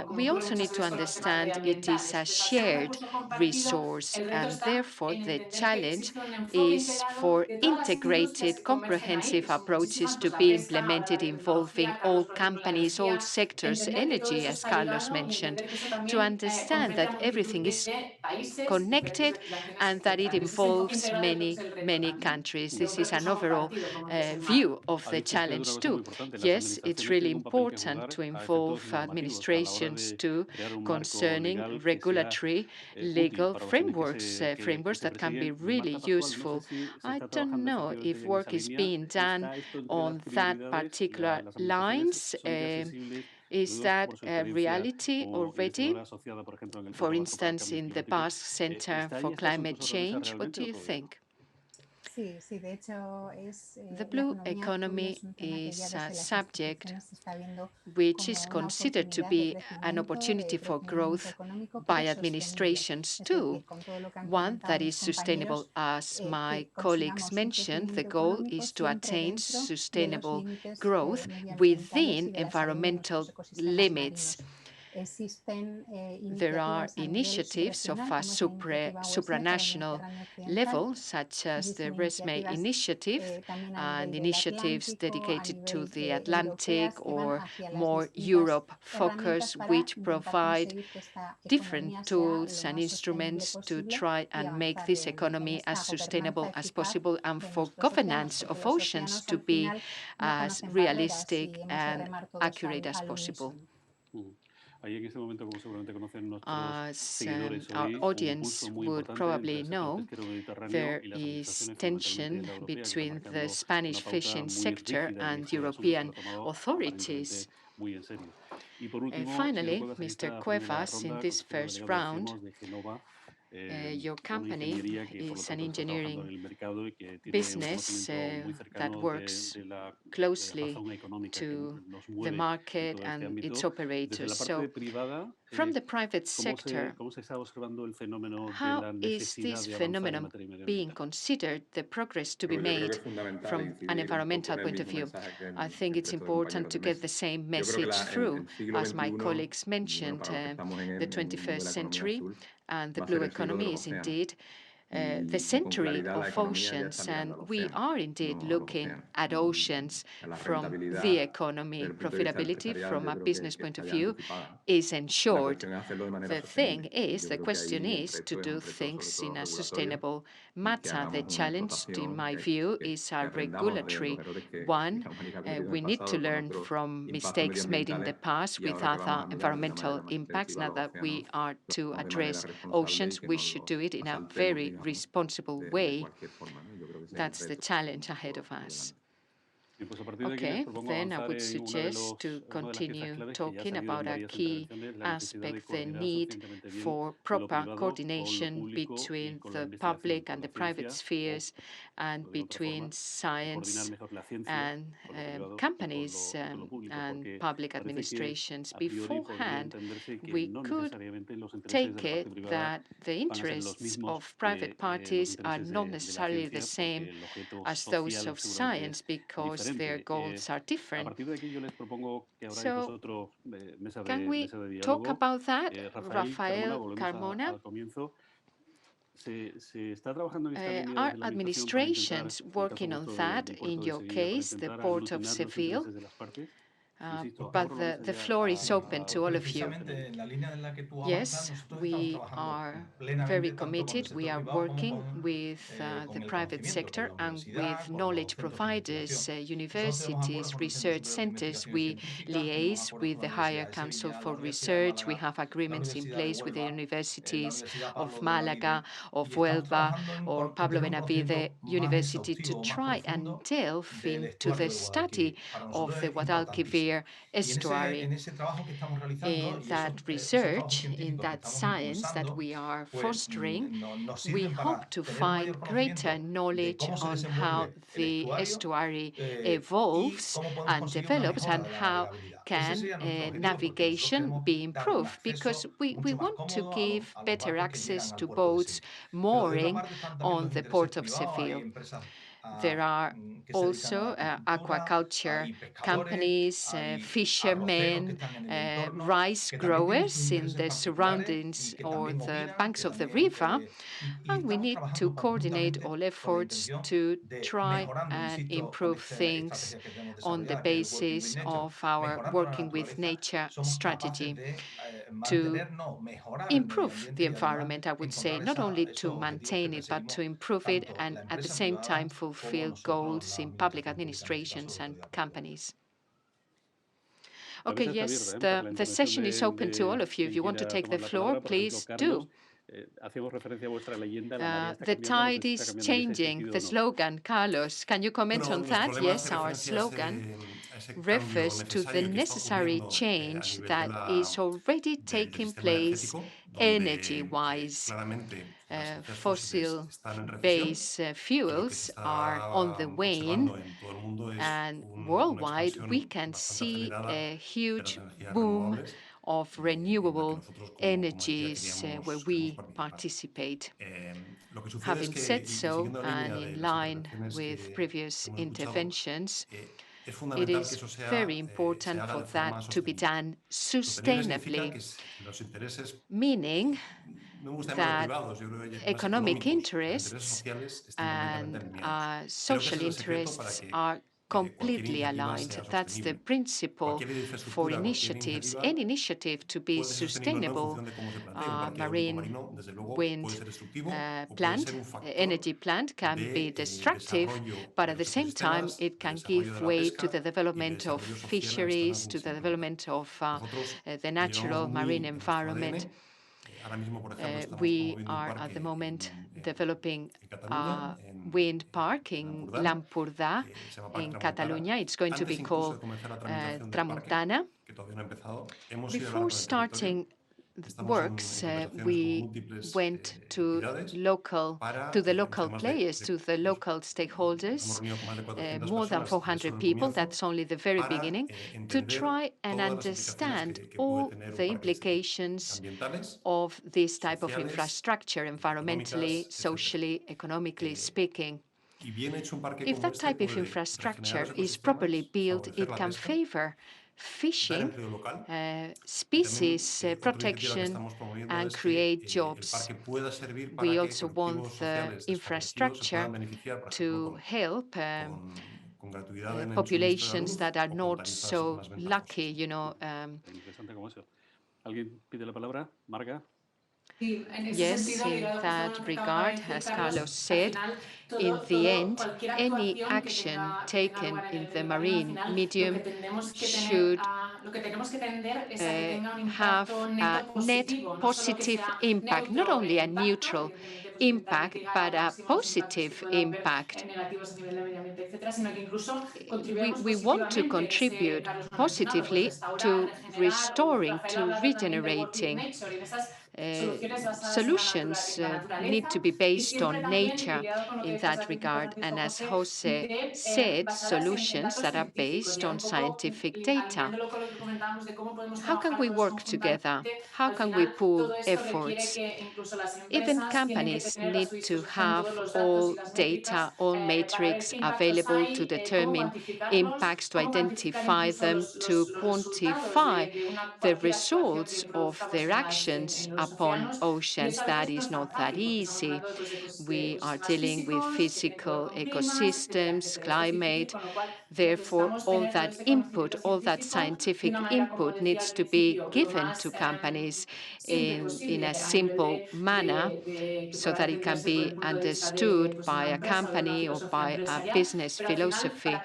We also need to understand it is a shared resource, and therefore the challenge is for integrated, comprehensive approaches to be implemented involving all companies, all sectors, energy, as Carlos mentioned, to understand that everything is connected and that it involves many, many countries. This is an overall view of the challenge too. Yes, it's really important to involve administrations too concerning regulatory legal frameworks, frameworks that can be really useful. I don't know if work is being done on that particular lines. Is that a reality already? For instance, in the Basque Center for Climate Change, what do you think? The blue economy is a subject which is considered to be an opportunity for growth by administrations too, one that is sustainable. As my colleagues mentioned, the goal is to attain sustainable growth within environmental limits. There are initiatives of a supranational level, such as the RESME initiative, and initiatives dedicated to the Atlantic or more Europe focus, which provide different tools and instruments to try and make this economy as sustainable as possible and for governance of oceans to be as realistic and accurate as possible. As our audience would probably know, there is tension between the Spanish fishing sector and European authorities. Finally, Mr. Cuevas, in this first round, your company is an engineering business that works closely to the market and its operators. So, from the private sector, how is this phenomenon being considered, the progress to be made from an environmental point of view? I think it's important to get the same message through. As my colleagues mentioned, the 21st century and the blue economy is indeed the century of oceans, and we are indeed looking at oceans from the economy. Profitability from a business point of view is ensured. The question is to do things in a sustainable manner. The challenge, in my view, is a regulatory one. We need to learn from mistakes made in the past with other environmental impacts. Now that we are to address oceans, we should do it in a very responsible way. That's the challenge ahead of us. Okay, then I would suggest to continue talking about a key aspect, the need for proper coordination between the public and the private spheres and between science and companies and public administrations. Beforehand, we could take it that the interests of private parties are not necessarily the same as those of science, because their goals are different. So, can we talk about that, Rafael Carmona? Are administrations working on that? In your case, the Port of Seville? But the floor is open to all of you. Yes, we are very committed. We are working with the private sector and with knowledge providers, universities, research centers. We liaise with the Higher Council for Research. We have agreements in place with the universities of Malaga, of Huelva, or Pablo Benavide University to try and delve into the study of the Guadalquivir estuary. In that research, in that science that we are fostering, we hope to find greater knowledge on how the estuary evolves and develops and how can navigation be improved, because we want to give better access to boats mooring on the Port of Seville. There are also aquaculture companies, fishermen, rice growers in the surroundings or the banks of the river, and we need to coordinate all efforts to try and improve things on the basis of our working with nature strategy to improve the environment, I would say, not only to maintain it, but to improve it and at the same time fulfill goals in public administrations and companies. Okay, yes, the session is open to all of you. If you want to take the floor, please do. The tide is changing, the slogan, Carlos. Can you comment on that? Yes, our slogan refers to the necessary change that is already taking place energy-wise. Fossil-based fuels are on the wane, and worldwide we can see a huge boom of renewable energies where we participate. Having said so, and in line with previous interventions, it is very important for that to be done sustainably, meaning that economic interests and social interests are completely aligned. That's the principle for initiatives. Any initiative to be sustainable, marine wind plant, energy plant can be destructive, but at the same time it can give way to the development of fisheries, to the development of the natural marine environment. We are at the moment developing a wind park in L'Empordà in Catalonia. It's going to be called Tramuntana. Before starting works, we went to the local players, to the local stakeholders, more than 400 people. That's only the very beginning, to try and understand all the implications of this type of infrastructure, environmentally, socially, economically speaking. If that type of infrastructure is properly built, it can favor fishing, species protection, and create jobs. We also want the infrastructure to help populations that are not so lucky, you know. Yes, in that regard, as Carlos said, in the end, any action taken in the marine medium should have a net positive impact, not only a neutral impact, but a positive impact. We want to contribute positively to restoring, to regenerating Solutions need to be based on nature in that regard. And as Jose said, solutions that are based on scientific data. How can we work together? How can we pool efforts? Even companies need to have all data, all metrics available to determine impacts, to identify them, to quantify the results of their actions upon oceans. That is not that easy. We are dealing with physical ecosystems, climate. Therefore, all that input, all that scientific input needs to be given to companies in a simple manner so that it can be understood by a company or by a business philosophy.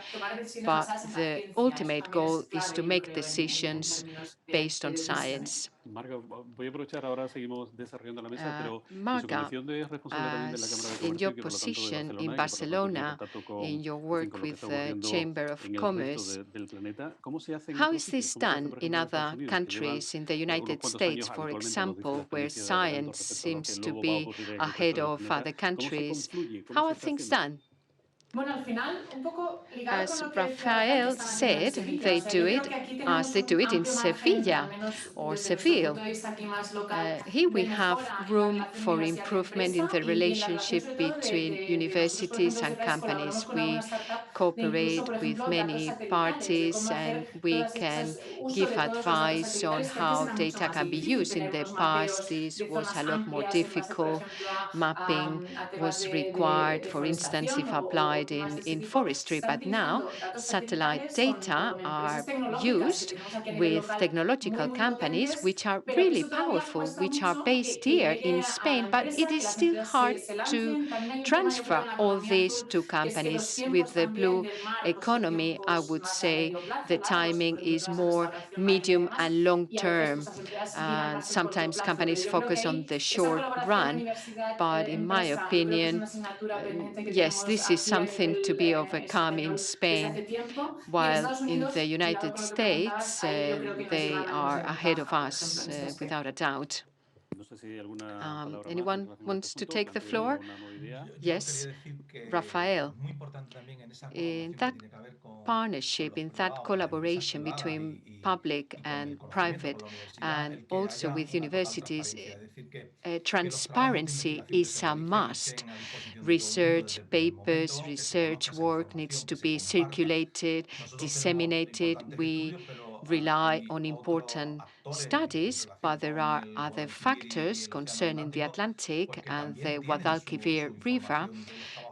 But the ultimate goal is to make decisions based on science.
Marga, voy a aprovechar, ahora seguimos desarrollando la mesa, pero en su
Marga,
condición de responsable también de la Cámara de
in
Comercio
your
y que por lo tanto de
position
Barcelona
in
y que por lo tanto tiene
Barcelona,
contacto con,
in your
en fin,
work
con lo que
with
está
the
ocurriendo
Chamber of
en el
Commerce,
resto del planeta, ¿cómo se hace en
how
otros
is this
sitios? ¿Cómo se hace,
done
por
in
ejemplo, en Estados
other
Unidos, que llevan
countries, in the
unos
United
cuantos
States,
años
for
habitualmente nos dice la
example, where
experiencia de adelanto
science
respecto a lo que
seems to
luego va a
be
ocurrir en el resto
ahead
del
of
planeta?
other
¿Cómo se
countries?
confluye? ¿Cómo
How
se
are
está
things
haciendo?
done? As Rafael said, they do it as they do it in Sevilla or Seville. Here we have room for improvement in the relationship between universities and companies. We cooperate with many parties and we can give advice on how data can be used. In the past, this was a lot more difficult. Mapping was required, for instance, if applied in forestry. But now, satellite data are used with technological companies which are really powerful, which are based here in Spain, but it is still hard to transfer all this to companies. With the blue economy, I would say the timing is more medium and long term. Sometimes companies focus on the short run, but in my opinion, yes, this is something to be overcome in Spain, while in the United States, they are ahead of us, without a doubt. Anyone wants to take the floor? Yes, Rafael. In that partnership, in that collaboration between public and private, and also with universities, transparency is a must. Research papers, research work needs to be circulated, disseminated. We rely on important studies, but there are other factors concerning the Atlantic and the Guadalquivir River,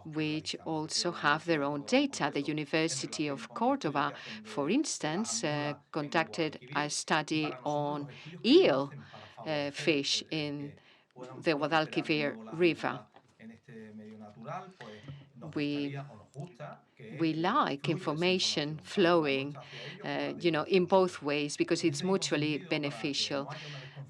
which also have their own data. The University of Córdoba, for instance, conducted a study on eel fish in the Guadalquivir River. We like information flowing, in both ways because it's mutually beneficial.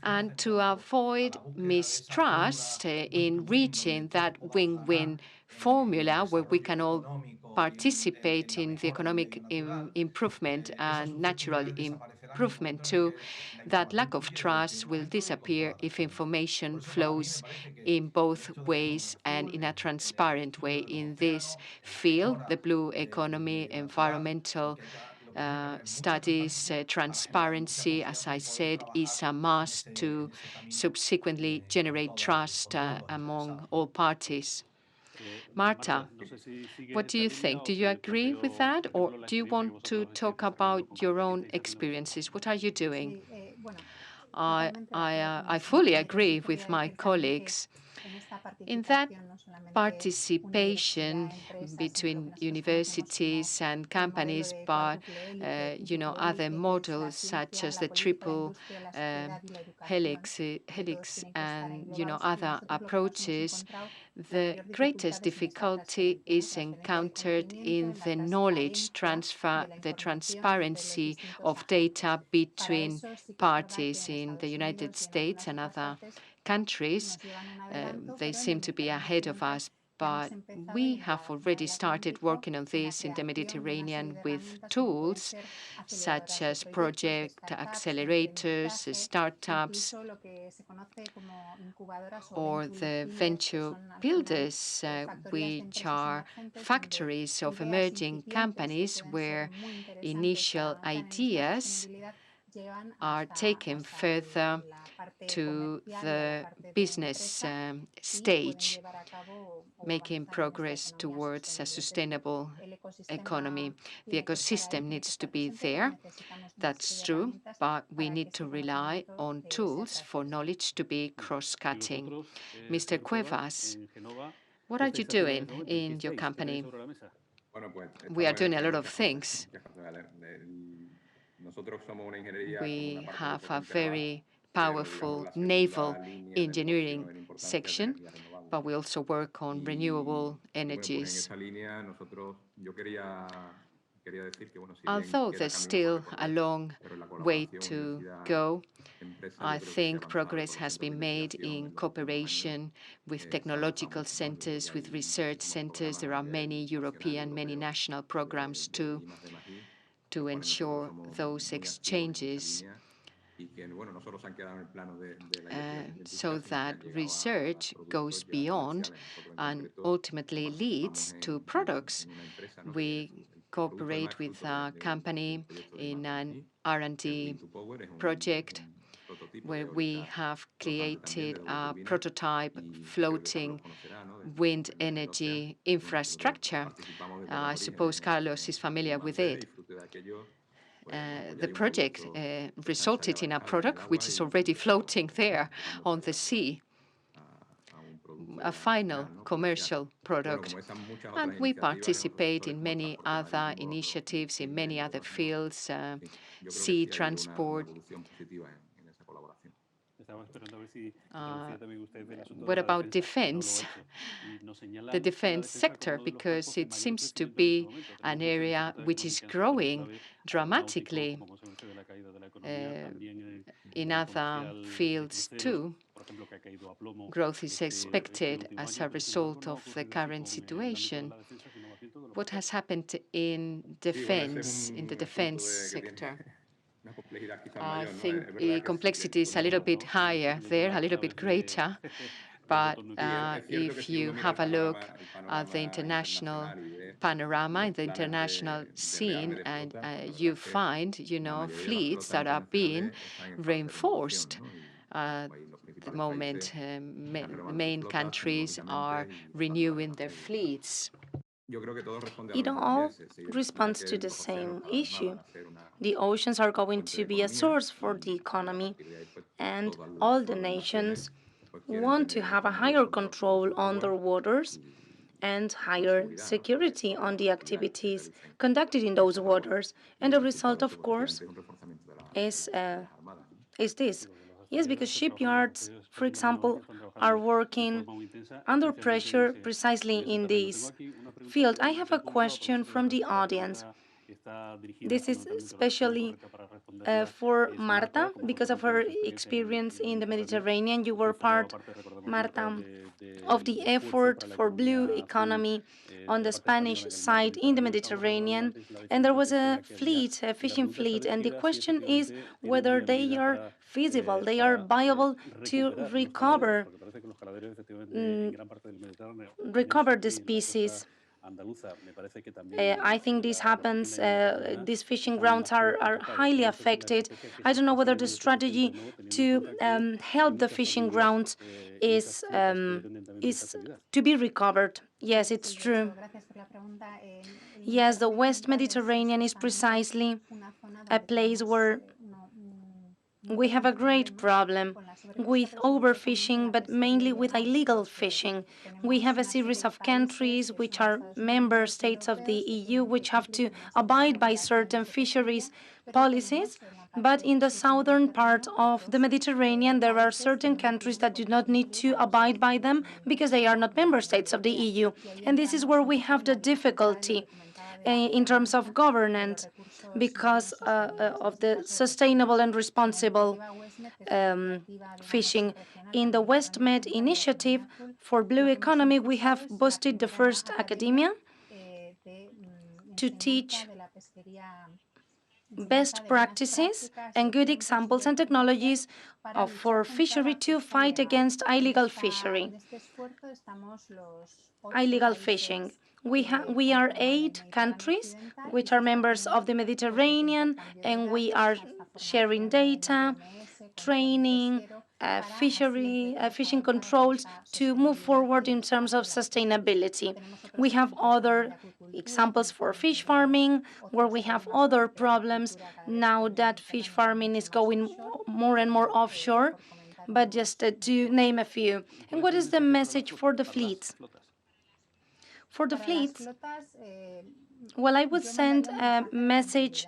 And to avoid mistrust in reaching that win-win formula where we can all participate in the economic improvement and natural improvement too, that lack of trust will disappear if information flows in both ways and in a transparent way. In this field, the blue economy, environmental studies, transparency, as I said, is a must to subsequently generate trust among all parties. Marta, what do you think? Do you agree with that, or do you want to talk about your own experiences? What are you doing? I fully agree with my colleagues. In that participation between universities and companies, but other models such as the triple helix and other approaches, the greatest difficulty is encountered in the knowledge transfer, the transparency of data between parties in the United States and other countries. They seem to be ahead of us. but we have already started working on this in the Mediterranean with tools such as project accelerators, startups, or the venture builders, which are factories of emerging companies where initial ideas are taken further to the business stage, making progress towards a sustainable economy. The ecosystem needs to be there, that's true, but we need to rely on tools for knowledge to be cross-cutting. Mr. Cuevas, what are you doing in your company? We are doing a lot of things. We have a very powerful naval engineering section, but we also work on renewable energies. Although there's still a long way to go, I think progress has been made in cooperation with technological centers, with research centers. There are many European, many national programs too, to ensure those exchanges so that research goes beyond and ultimately leads to products. We cooperate with a company in an R&D project where we have created a prototype floating wind energy infrastructure. I suppose Carlos is familiar with it. The project resulted in a product which is already floating there on the sea, a final commercial product. And we participate in many other initiatives in many other fields, sea transport. What about defense? The defense sector, because it seems to be an area which is growing dramatically in other fields too. Growth is expected as a result of the current situation. What has happened in defense, in the defense sector? I think the complexity is a little bit higher there, a little bit greater. But if you have a look at the international panorama, in the international scene, and you find, fleets that are being reinforced. At the moment, the main countries are renewing their fleets.
It all responds to the same issue. The oceans are going to be a source for the economy, and all the nations want to have a higher control on their waters and higher security on the activities conducted in those waters. And the result, of course, is this. Yes, because shipyards, for example, are working under pressure precisely in this field. I have a question from the audience. This is especially for Marta, because of her experience in the Mediterranean. You were part, Marta, of the effort for blue economy on the Spanish side in the Mediterranean. And there was a fleet, a fishing fleet, and the question is whether they are feasible, they are viable to recover the species. I think this happens, these fishing grounds are highly affected. I don't know whether the strategy to help the fishing grounds is to be recovered. Yes, it's true. Yes, the West Mediterranean is precisely a place where we have a great problem with overfishing, but mainly with illegal fishing. We have a series of countries which are member states of the EU which have to abide by certain fisheries policies, but in the southern part of the Mediterranean, there are certain countries that do not need to abide by them because they are not member states of the EU. And this is where we have the difficulty. in terms of governance because of the sustainable and responsible fishing. In the WestMed initiative for blue economy, we have boosted the first academia to teach best practices and good examples and technologies for fishery to fight against illegal fishing. We are 8 countries which are members of the Mediterranean, and we are sharing data, training, fishing controls to move forward in terms of sustainability. We have other examples for fish farming, where we have other problems now that fish farming is going more and more offshore, but just to name a few. And what is the message for the fleets? For the fleets, well, I would send a message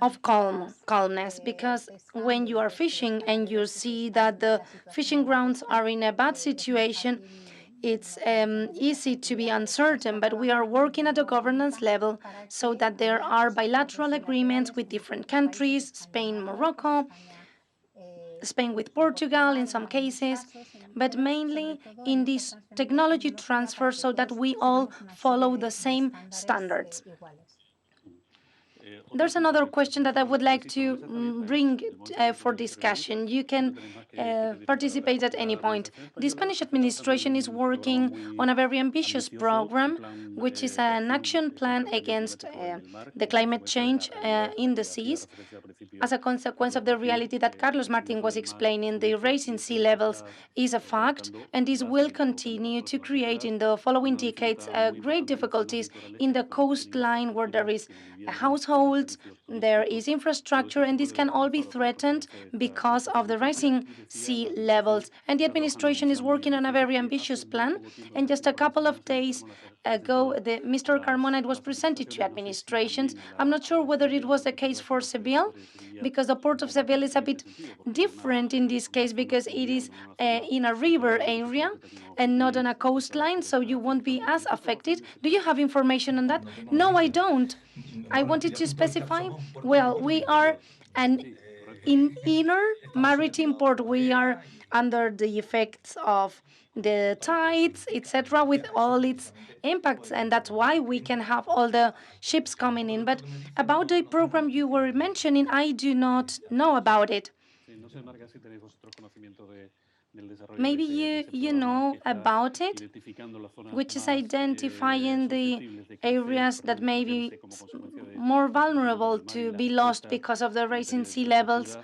of calmness, because when you are fishing and you see that the fishing grounds are in a bad situation, it's easy to be uncertain, but we are working at a governance level so that there are bilateral agreements with different countries, Spain, Morocco, Spain with Portugal in some cases, but mainly in this technology transfer so that we all follow the same standards. There's another question that I would like to bring for discussion. You can participate at any point. The Spanish administration is working on a very ambitious program, which is an action plan against the climate change in the seas. As a consequence of the reality that Carlos Martin was explaining, the rise in sea levels is a fact, and this will continue to create in the following decades great difficulties in the coastline where there is households, there is infrastructure, and this can all be threatened because of the rising sea levels. And the administration is working on a very ambitious plan. And just a couple of days ago, Mr. Carmona was presented to administrations. I'm not sure whether it was the case for Seville, because the port of Seville is a bit different in this case, because it is in a river area and not on a coastline, so you won't be as affected. Do you have information on that? No, I don't. I wanted to specify. Well, we are an inner maritime port. We are under the effects of the tides, etc., with all its impacts, and that's why we can have all the ships coming in. But about the program you were mentioning, I do not know about it. Maybe you know about it, which is identifying the areas that may be more vulnerable to be lost because of the rising sea levels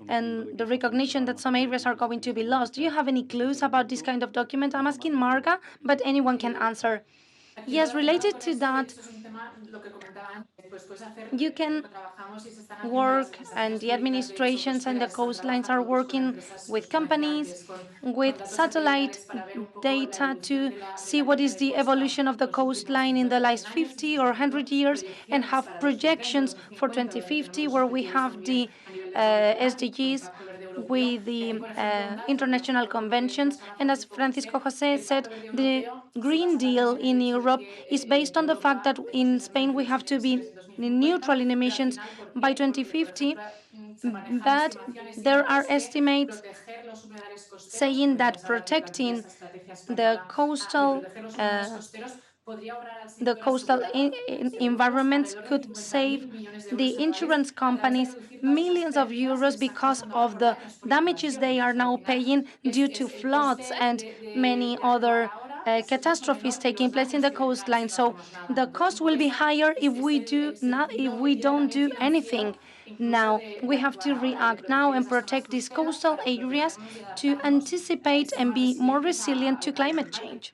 and the recognition that some areas are going to be lost. Do you have any clues about this kind of document? I'm asking Marga, but anyone can answer. Yes, related to that, you can work, and the administrations and the coastlines are working with companies, with satellite data to see what is the evolution of the coastline in the last 50 or 100 years, and have projections for 2050 where we have the SDGs with the international conventions. And as Francisco José said, the Green Deal in Europe is based on the fact that in Spain we have to be neutral in emissions by 2050, but there are estimates saying that protecting the coastal environments could save the insurance companies millions of euros because of the damages they are now paying due to floods and many other catastrophes taking place in the coastline. So the cost will be higher if we don't do anything now. We have to react now and protect these coastal areas to anticipate and be more resilient to climate change.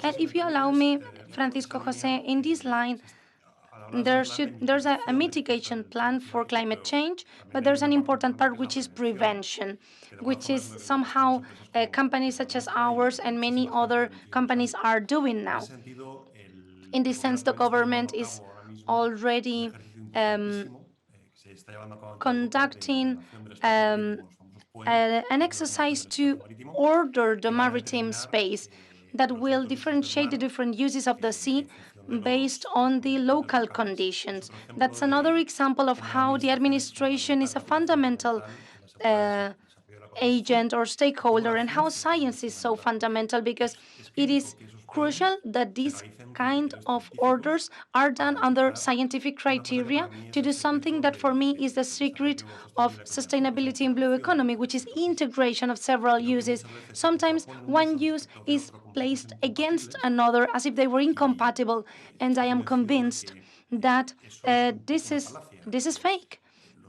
And if you allow me, Francisco José, in this line, there's a mitigation plan for climate change, but there's an important part which is prevention, which is somehow companies such as ours and many other companies are doing now. In this sense, the government is already conducting an exercise to order the maritime space. that will differentiate the different uses of the sea based on the local conditions. That's another example of how the administration is a fundamental agent or stakeholder, and how science is so fundamental, because it is crucial that these kind of orders are done under scientific criteria to do something that for me is the secret of sustainability in blue economy, which is integration of several uses. Sometimes one use is placed against another as if they were incompatible, and I am convinced that this is fake.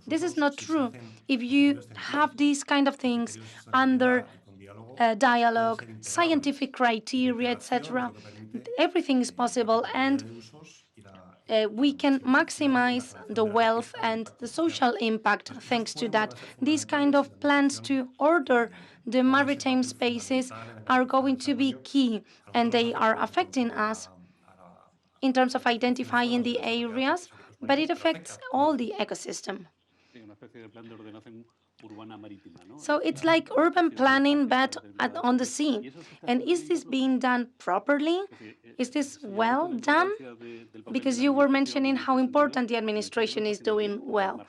This is not true. If you have these kind of things under dialogue, scientific criteria, etc., everything is possible, and we can maximize the wealth and the social impact thanks to that. These kind of plans to order the maritime spaces are going to be key, and they are affecting us in terms of identifying the areas, but it affects all the ecosystem. So it's like urban planning, but on the sea. And is this being done properly? Is this well done? Because you were mentioning how important the administration is doing well.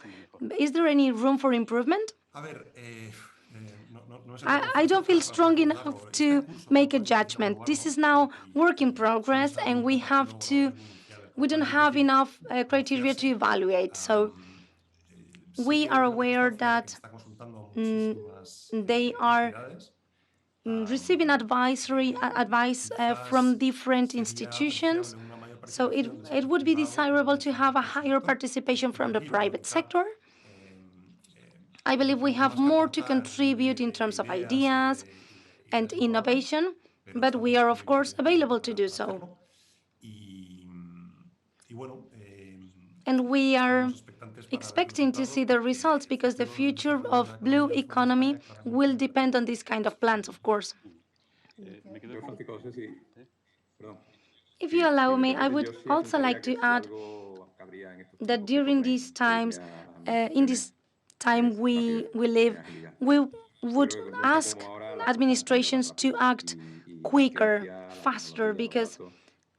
Is there any room for improvement? I don't feel strong enough to make a judgment. This is now work in progress, and we don't have enough criteria to evaluate. So we are aware that they are receiving advice from different institutions. So it would be desirable to have a higher participation from the private sector. I believe we have more to contribute in terms of ideas and innovation, but we are, of course, available to do so. And we are expecting to see the results, because the future of blue economy will depend on these kind of plans, of course. If you allow me, I would also like to add that during these times, in this time we live, we would ask administrations to act quicker, faster, because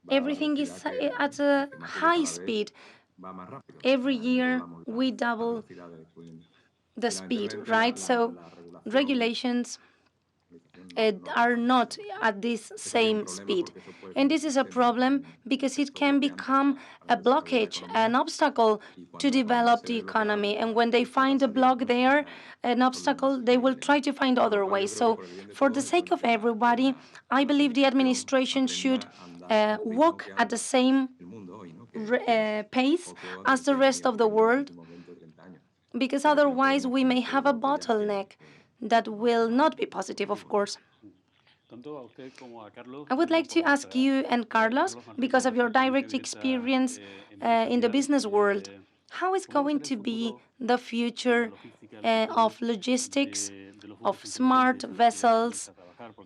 everything is at a high speed. Every year we double the speed, right? So regulations are not at this same speed. And this is a problem because it can become a blockage, an obstacle to develop the economy. And when they find a block there, an obstacle, they will try to find other ways. So for the sake of everybody, I believe the administration should walk at the same pace as the rest of the world, because otherwise we may have a bottleneck that will not be positive, of course. I would like to ask you and Carlos, because of your direct experience in the business world, how is going to be the future of logistics, of smart vessels?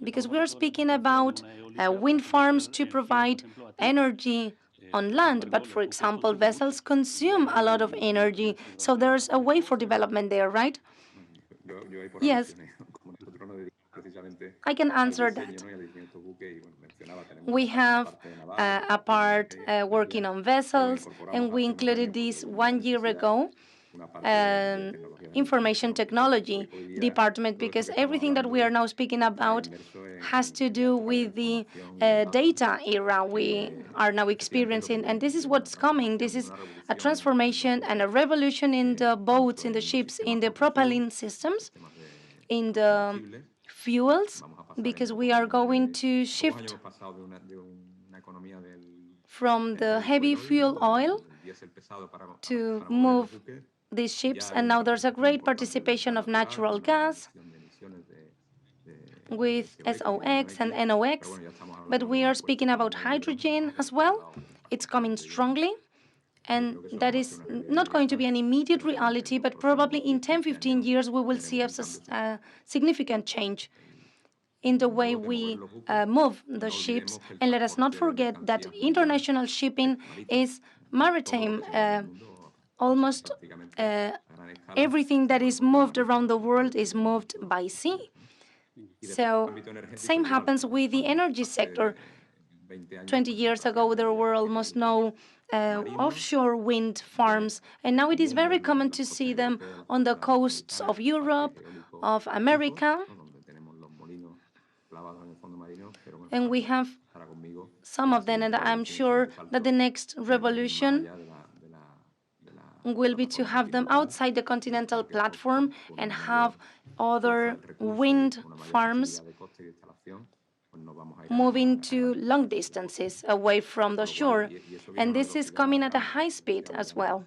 Because we are speaking about wind farms to provide energy on land, but for example, vessels consume a lot of energy, so there's a way for development there, right? Yes, I can answer that. We have a part working on vessels, and we included this 1 year ago, information technology department, because everything that we are now speaking about has to do with the data era we are now experiencing, and this is what's coming. This is a transformation and a revolution in the boats, in the ships, in the propelling systems, in the fuels, because we are going to shift from the heavy fuel oil to move these ships, and now there's a great participation of natural gas with SOx and NOx, but we are speaking about hydrogen as well. It's coming strongly, and that is not going to be an immediate reality, but probably in 10-15 years we will see a significant change in the way we move the ships. And let us not forget that international shipping is maritime. Almost everything that is moved around the world is moved by sea. So same happens with the energy sector. 20 years ago, there were almost no offshore wind farms, and now it is very common to see them on the coasts of Europe, of America. And we have some of them, and I'm sure that the next revolution will be to have them outside the continental platform and have other wind farms moving to long distances away from the shore. And this is coming at a high speed as well.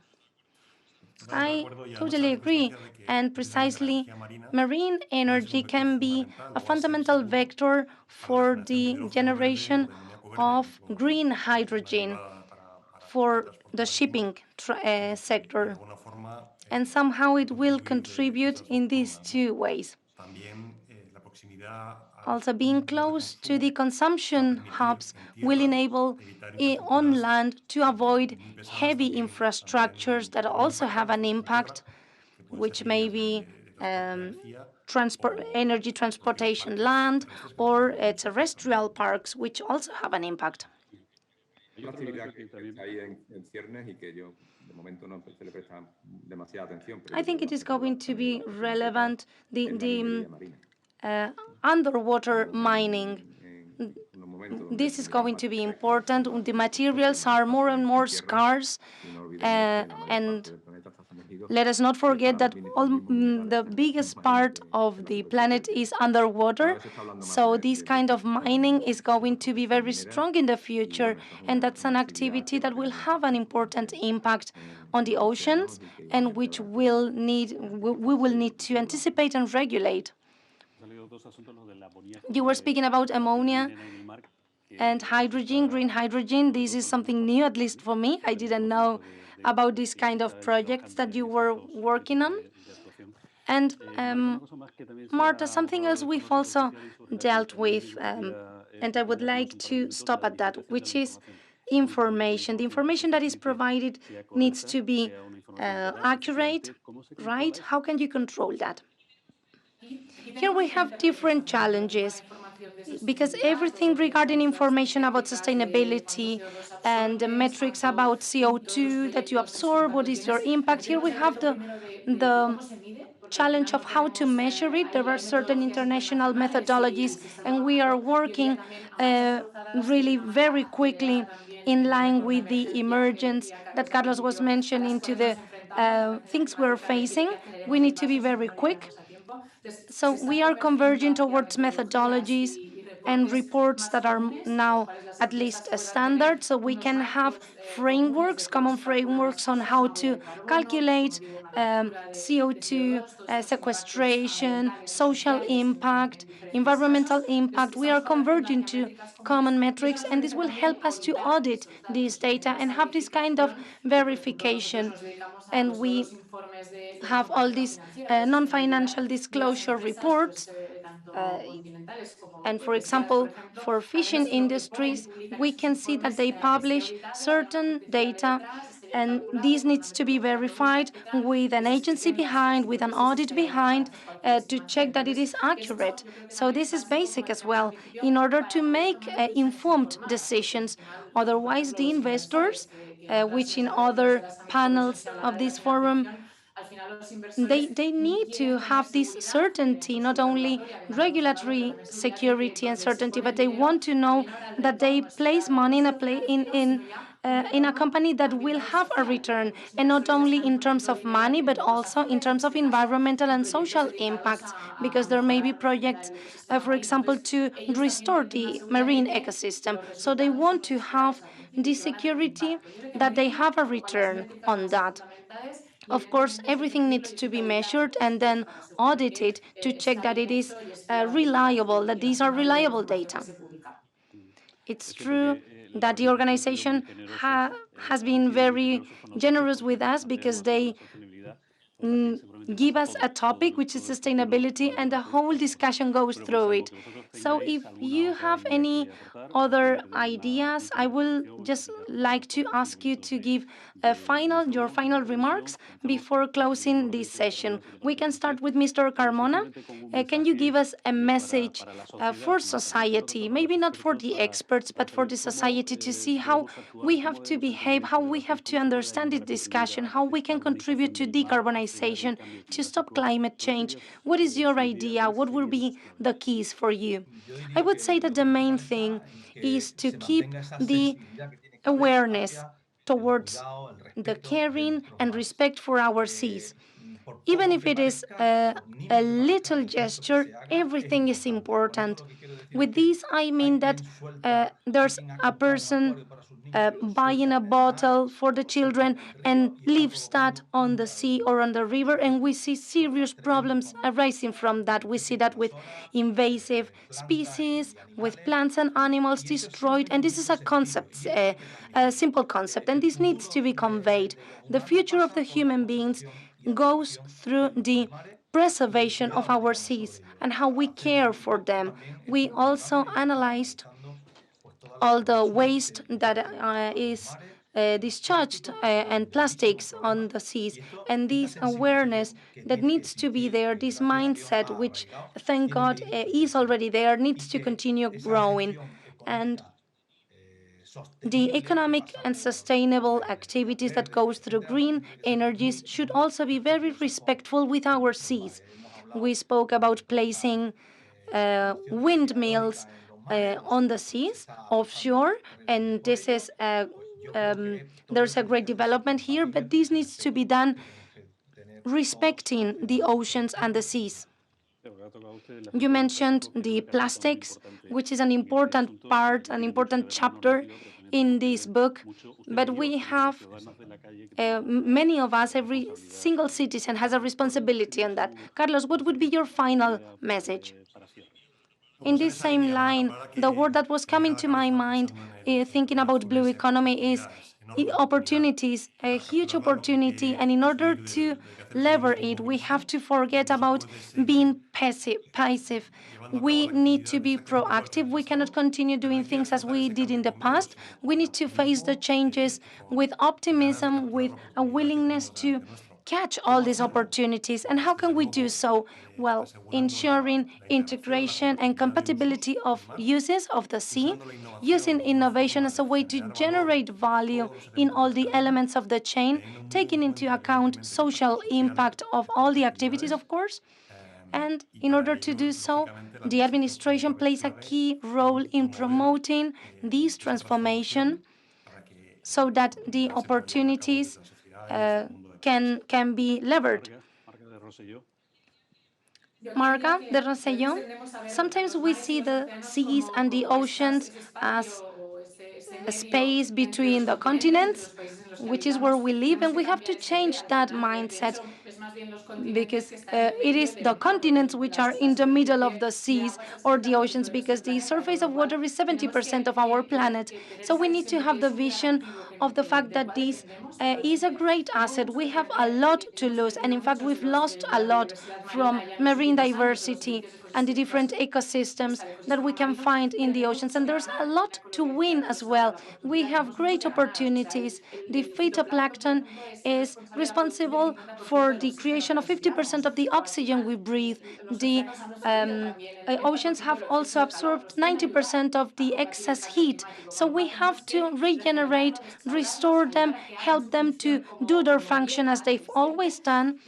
I totally agree. And precisely, marine energy can be a fundamental vector for the generation of green hydrogen for the shipping sector. And somehow it will contribute in these two ways. Also, being close to the consumption hubs will enable on land to avoid heavy infrastructures that also have an impact, which may be energy transportation land or terrestrial parks, which also have an impact. I think it is going to be relevant, the underwater mining. This is going to be important. The materials are more and more scarce, and let us not forget that the biggest part of the planet is underwater. So this kind of mining is going to be very strong in the future, and that's an activity that will have an important impact on the oceans, and which we will need to anticipate and regulate. You were speaking about ammonia and hydrogen, green hydrogen. This is something new, at least for me. I didn't know about this kind of projects that you were working on. And Marta, something else we've also dealt with, and I would like to stop at that, which is information. The information that is provided needs to be accurate, right? How can you control that? Here we have different challenges, because everything regarding information about sustainability and the metrics about CO2 that you absorb, what is your impact, here we have the challenge of how to measure it. There are certain international methodologies, and we are working really very quickly in line with the emergence that Carlos was mentioning to the things we're facing. We need to be very quick. So we are converging towards methodologies and reports that are now at least a standard, so we can have frameworks, common frameworks on how to calculate CO2 sequestration, social impact, environmental impact. We are converging to common metrics, and this will help us to audit this data and have this kind of verification. And we have all these non-financial disclosure reports. And for example, for fishing industries, we can see that they publish certain data, and this needs to be verified with an agency behind, with an audit behind, to check that it is accurate. So this is basic as well, in order to make informed decisions. Otherwise, the investors, which in other panels of this forum, they need to have this certainty, not only regulatory security and certainty, but they want to know that they place money in a company that will have a return, and not only in terms of money, but also in terms of environmental and social impacts, because there may be projects, for example, to restore the marine ecosystem. So they want to have the security that they have a return on that. Of course, everything needs to be measured and then audited to check that it is reliable, that these are reliable data. It's true that the organization has been very generous with us, because they give us a topic, which is sustainability, and the whole discussion goes through it. So if you have any other ideas, I will just like to ask you to give your final remarks before closing this session. We can start with Mr. Carmona. Can you give us a message for society, maybe not for the experts, but for the society, to see how we have to behave, how we have to understand this discussion, how we can contribute to decarbonization, to stop climate change? What is your idea? What will be the keys for you? I would say that the main thing is to keep the awareness towards the caring and respect for our seas. Even if it is a little gesture, everything is important. With this, I mean that there's a person buying a bottle for the children and leaves that on the sea or on the river, and we see serious problems arising from that. We see that with invasive species, with plants and animals destroyed, and this is a concept, a simple concept, and this needs to be conveyed. The future of the human beings goes through the preservation of our seas and how we care for them. We also analyzed all the waste that is discharged and plastics on the seas, and this awareness that needs to be there, this mindset, which thank God is already there, needs to continue growing. And the economic and sustainable activities that goes through green energies should also be very respectful with our seas. We spoke about placing windmills on the seas, offshore, and this is there's a great development here, but this needs to be done respecting the oceans and the seas. You mentioned the plastics, which is an important part, an important chapter in this book, but we have, many of us, every single citizen has a responsibility on that. Carlos, what would be your final message? In this same line, the word that was coming to my mind, thinking about blue economy, is opportunities, a huge opportunity, and in order to lever it, we have to forget about being passive. We need to be proactive. We cannot continue doing things as we did in the past. We need to face the changes with optimism, with a willingness to catch all these opportunities. And how can we do so? Well, ensuring integration and compatibility of uses of the sea, using innovation as a way to generate value in all the elements of the chain, taking into account social impact of all the activities, of course. And in order to do so, the administration plays a key role in promoting this transformation so that the opportunities can be levered. Marga de Rosselló, sometimes we see the seas and the oceans as a space between the continents, which is where we live, and we have to change that mindset, because it is the continents which are in the middle of the seas or the oceans, because the surface of water is 70% of our planet. So we need to have the vision of the fact that this is a great asset. We have a lot to lose, and in fact we've lost a lot from marine diversity and the different ecosystems that we can find in the oceans. And there's a lot to win as well. We have great opportunities. The phytoplankton is responsible for the creation of 50% of the oxygen we breathe. The oceans have also absorbed 90% of the excess heat. So we have to regenerate, restore them, help them to do their function as they've always done,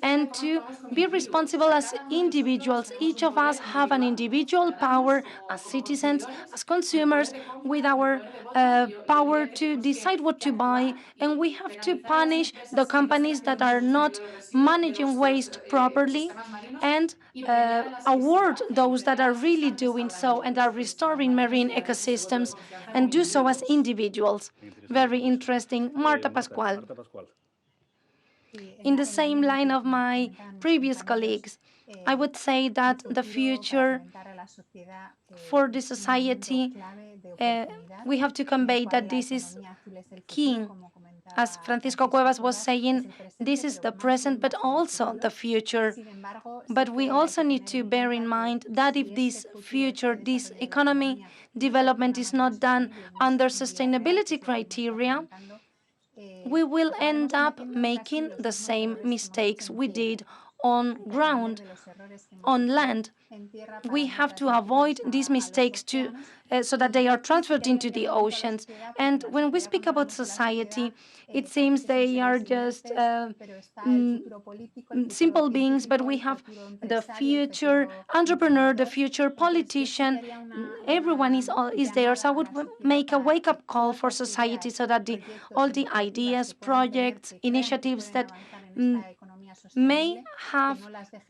and to be responsible as individuals. Each of us have an individual power as citizens, as consumers, with our power to decide what to buy, and we have to punish the companies that are not managing waste properly and award those that are really doing so and are restoring marine ecosystems, and do so as individuals. Very interesting. Marta Pascual. In the same line of my previous colleagues, I would say that the future for the society, we have to convey that this is key as Francisco Cuevas was saying, this is the present, but also the future. But we also need to bear in mind that if this future, this economy development is not done under sustainability criteria, we will end up making the same mistakes we did on ground, on land. We have to avoid these mistakes so that they are transferred into the oceans. And when we speak about society, it seems they are just simple beings, but we have the future entrepreneur, the future politician. Everyone is there. So I would make a wake-up call for society so that all the ideas, projects, initiatives that may have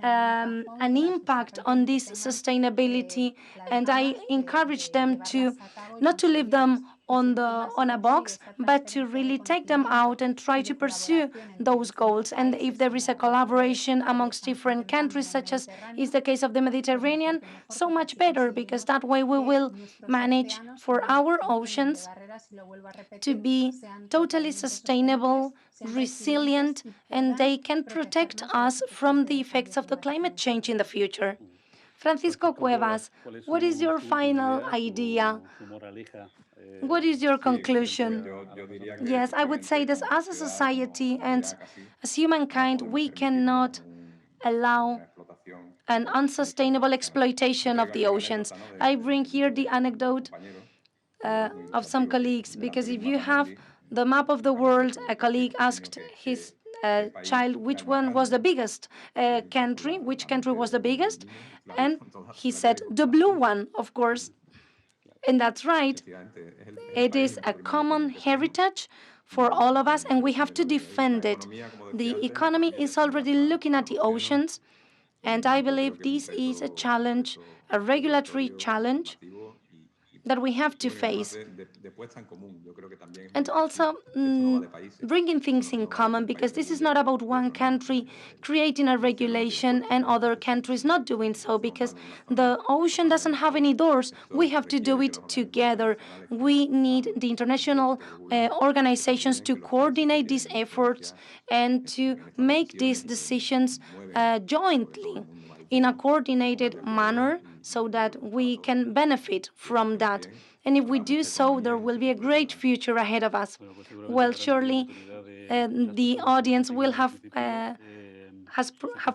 an impact on this sustainability, and I encourage them to not to leave them on a box, but to really take them out and try to pursue those goals. And if there is a collaboration amongst different countries, such as is the case of the Mediterranean, so much better, because that way we will manage for our oceans to be totally sustainable, resilient, and they can protect us from the effects of the climate change in the future. Francisco Cuevas, what is your final idea? What is your conclusion? Yes, I would say that as a society and as humankind, we cannot allow an unsustainable exploitation of the oceans. I bring here the anecdote of some colleagues, because if you have the map of the world, a colleague asked his child which one was the biggest country, which country was the biggest, and he said the blue one, of course. And that's right. It is a common heritage for all of us, and we have to defend it. The economy is already looking at the oceans, and I believe this is a challenge, a regulatory challenge that we have to face. And also bringing things in common, because this is not about one country creating a regulation and other countries not doing so, because the ocean doesn't have any doors. We have to do it together. We need the international organizations to coordinate these efforts and to make these decisions jointly in a coordinated manner, so that we can benefit from that. And if we do so, there will be a great future ahead of us. Well, surely the audience will have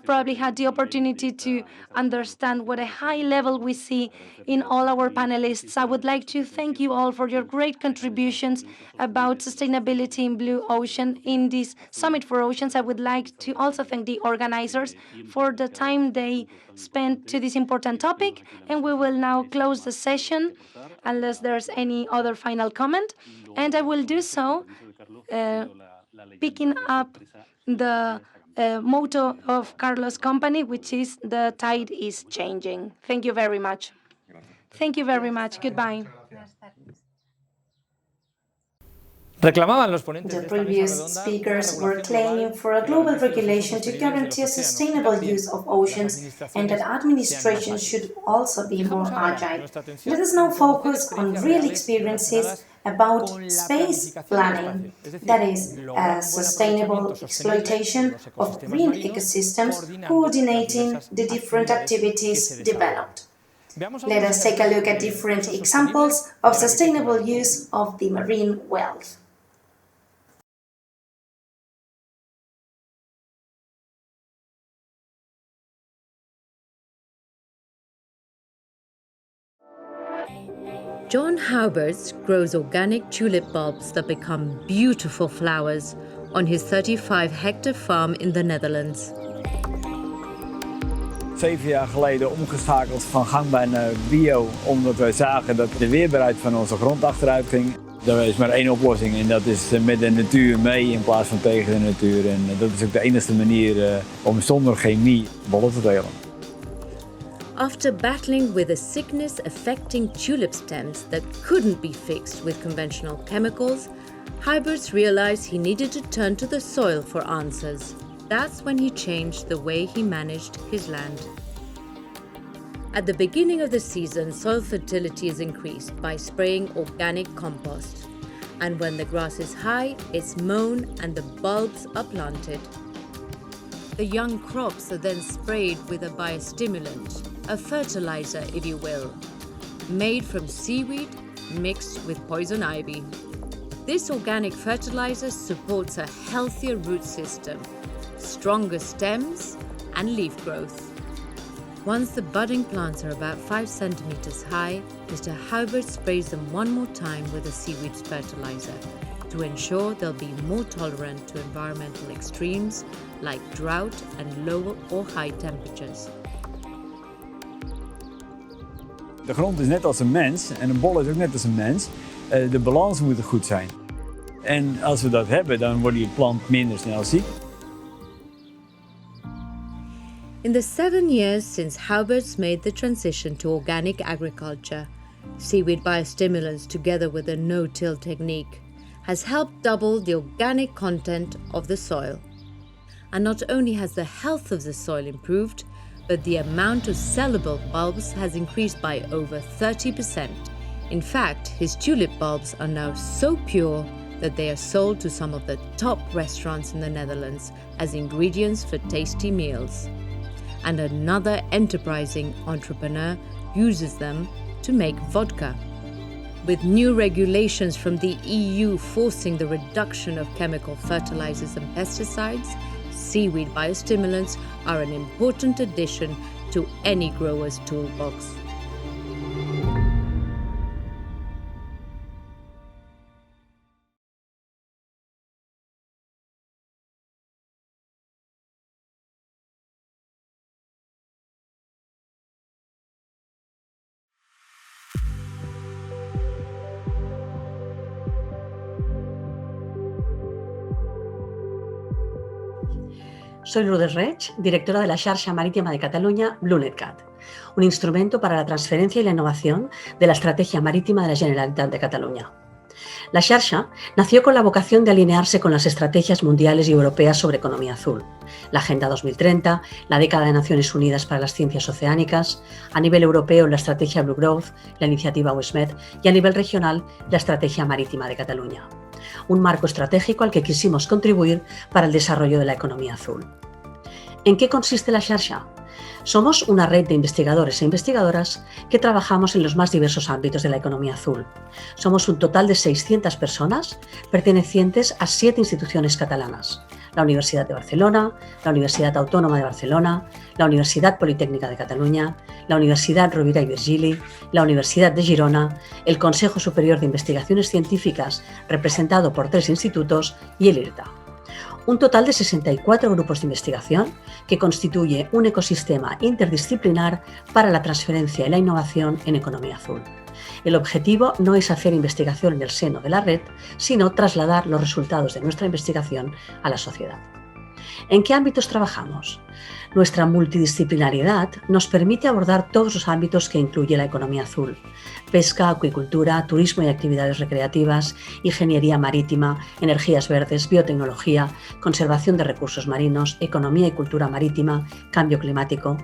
probably had the opportunity to understand what a high level we see in all our panelists. I would like to thank you all for your great contributions about sustainability in Blue Ocean in this Summit for Oceans. I would like to also thank the organizers for the time they spent to this important topic. And we will now close the session, unless there's any other final comment. And I will do so picking up the motto of Carlos' company, which is "The tide is changing." Thank you very much. Thank you very much. Goodbye.
The previous speakers were claiming for a global regulation to guarantee a sustainable use of oceans, and that administration should also be more agile. Let us now focus on real experiences about space planning, that is, a sustainable exploitation of green ecosystems, coordinating the different activities developed. Let us take a look at different examples of sustainable use of the marine wealth.
John Houberts grows organic tulip bulbs that become beautiful flowers on his 35-hectare farm in the Netherlands.
7 jaar geleden omgeschakeld van gangbaar naar bio, omdat wij zagen dat de weerbaarheid van onze grond achteruit ging. Er is maar één oplossing en dat is met de natuur mee in plaats van tegen de natuur. En dat is ook de enige manier om zonder chemie bollen te telen.
After battling with a sickness affecting tulip stems that couldn't be fixed with conventional chemicals, Houberts realized he needed to turn to the soil for answers. That's when he changed the way he managed his land. At the beginning of the season, soil fertility is increased by spraying organic compost. And when the grass is high, it's mown and the bulbs are planted. The young crops are then sprayed with a biostimulant, a fertilizer if you will, made from seaweed mixed with poison ivy. This organic fertilizer supports a healthier root system, stronger stems and leaf growth. Once the budding plants are about 5 centimeters high, Mr. Haubert sprays them one more time with a seaweed fertilizer to ensure they'll be more tolerant to environmental extremes like drought and low or high temperatures.
De grond is net als een mens en een bol is ook net als een mens. De balans moet goed zijn. En als we dat hebben, dan wordt die plant minder snel ziek.
In the 7 years since Haubert's made the transition to organic agriculture, seaweed biostimulants together with a no-till technique has helped double the organic content of the soil. And not only has the health of the soil improved, but the amount of sellable bulbs has increased by over 30%. In fact, his tulip bulbs are now so pure that they are sold to some of the top restaurants in the Netherlands as ingredients for tasty meals. And another enterprising entrepreneur uses them to make vodka. With new regulations from the EU forcing the reduction of chemical fertilizers and pesticides, seaweed biostimulants are an important addition to any grower's toolbox.
Soy Lourdes Reig, directora de la Xarxa Marítima de Cataluña, BlueNetCat, un instrumento para la transferencia y la innovación de la estrategia marítima de la Generalitat de Cataluña. La Xarxa nació con la vocación de alinearse con las estrategias mundiales y europeas sobre economía azul, la Agenda 2030, la década de Naciones Unidas para las Ciencias Oceánicas, a nivel europeo la Estrategia Blue Growth, la iniciativa WESMED y a nivel regional la Estrategia Marítima de Cataluña. Un marco estratégico al que quisimos contribuir para el desarrollo de la economía azul. ¿En qué consiste la Xarxa? Somos una red de investigadores e investigadoras que trabajamos en los más diversos ámbitos de la economía azul. Somos un total de 600 personas pertenecientes a 7 instituciones catalanas: la Universidad de Barcelona, la Universidad Autónoma de Barcelona, la Universidad Politécnica de Cataluña, la Universidad Rovira i Virgili, la Universidad de Girona, el Consejo Superior de Investigaciones Científicas, representado por 3 institutos, y el IRTA. Un total de 64 grupos de investigación que constituye un ecosistema interdisciplinar para la transferencia y la innovación en economía azul. El objetivo no es hacer investigación en el seno de la red, sino trasladar los resultados de nuestra investigación a la sociedad. ¿En qué ámbitos trabajamos? Nuestra multidisciplinariedad nos permite abordar todos los ámbitos que incluye la economía azul: pesca, acuicultura, turismo y actividades recreativas, ingeniería marítima, energías verdes, biotecnología, conservación de recursos marinos, economía y cultura marítima, cambio climático.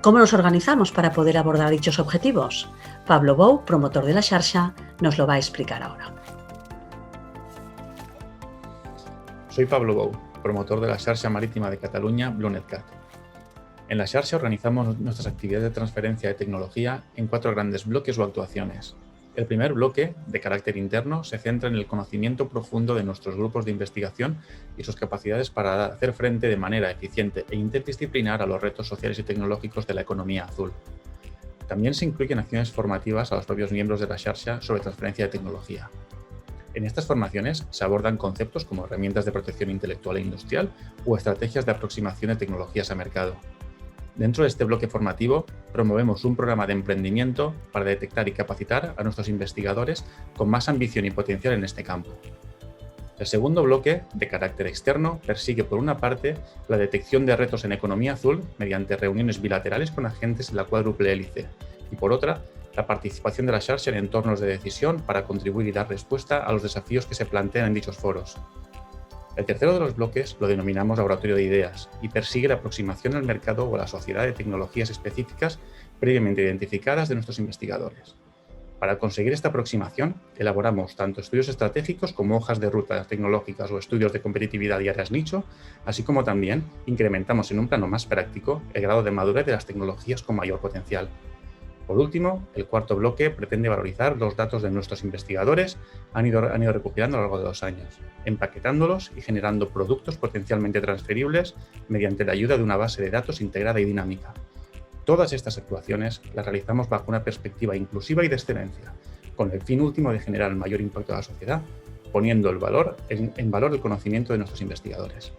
¿Cómo nos organizamos para poder abordar dichos objetivos? Pablo Bou, promotor de la Xarxa, nos lo va a explicar ahora.
Soy Pablo Bou, promotor de la Xarxa Marítima de Cataluña, BlueNetCat. En la Xarxa organizamos nuestras actividades de transferencia de tecnología en 4 grandes bloques o actuaciones. El primer bloque, de carácter interno, se centra en el conocimiento profundo de nuestros grupos de investigación y sus capacidades para hacer frente de manera eficiente e interdisciplinar a los retos sociales y tecnológicos de la economía azul. También se incluyen acciones formativas a los propios miembros de la Xarxa sobre transferencia de tecnología. En estas formaciones se abordan conceptos como herramientas de protección intelectual e industrial o estrategias de aproximación de tecnologías a mercado. Dentro de este bloque formativo, promovemos un programa de emprendimiento para detectar y capacitar a nuestros investigadores con más ambición y potencial en este campo. El segundo bloque, de carácter externo, persigue por una parte la detección de retos en economía azul mediante reuniones bilaterales con agentes de la cuádruple hélice y por otra, la participación de la Xarxa en entornos de decisión para contribuir y dar respuesta a los desafíos que se plantean en dichos foros. El tercero de los bloques lo denominamos laboratorio de ideas y persigue la aproximación al mercado o a la sociedad de tecnologías específicas previamente identificadas de nuestros investigadores. Para conseguir esta aproximación, elaboramos tanto estudios estratégicos como hojas de ruta tecnológicas o estudios de competitividad y áreas nicho, así como también incrementamos en un plano más práctico el grado de madurez de las tecnologías con mayor potencial. Por último, el cuarto bloque pretende valorizar los datos de nuestros investigadores han ido recopilando a lo largo de 2 años, empaquetándolos y generando productos potencialmente transferibles mediante la ayuda de una base de datos integrada y dinámica. Todas estas actuaciones las realizamos bajo una perspectiva inclusiva y de excelencia, con el fin último de generar el mayor impacto a la sociedad, poniendo en valor el conocimiento de nuestros investigadores.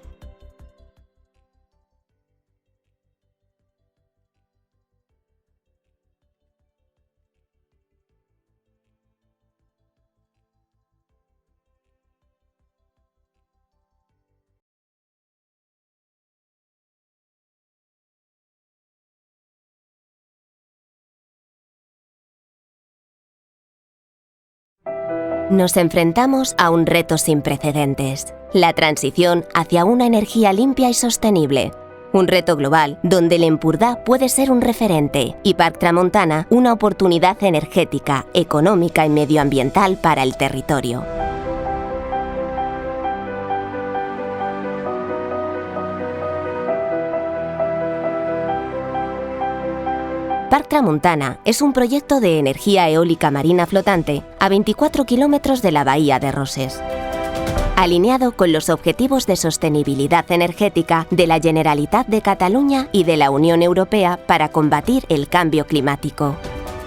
Nos enfrentamos a un reto sin precedentes, la transición hacia una energía limpia y sostenible. Un reto global donde el Empordà puede ser un referente y Parc Tramuntana una oportunidad energética, económica y medioambiental para el territorio. Parc Tramuntana es un proyecto de energía eólica marina flotante a 24 kilómetros de la bahía de Roses, alineado con los objetivos de sostenibilidad energética de la Generalitat de Cataluña y de la Unión Europea para combatir el cambio climático.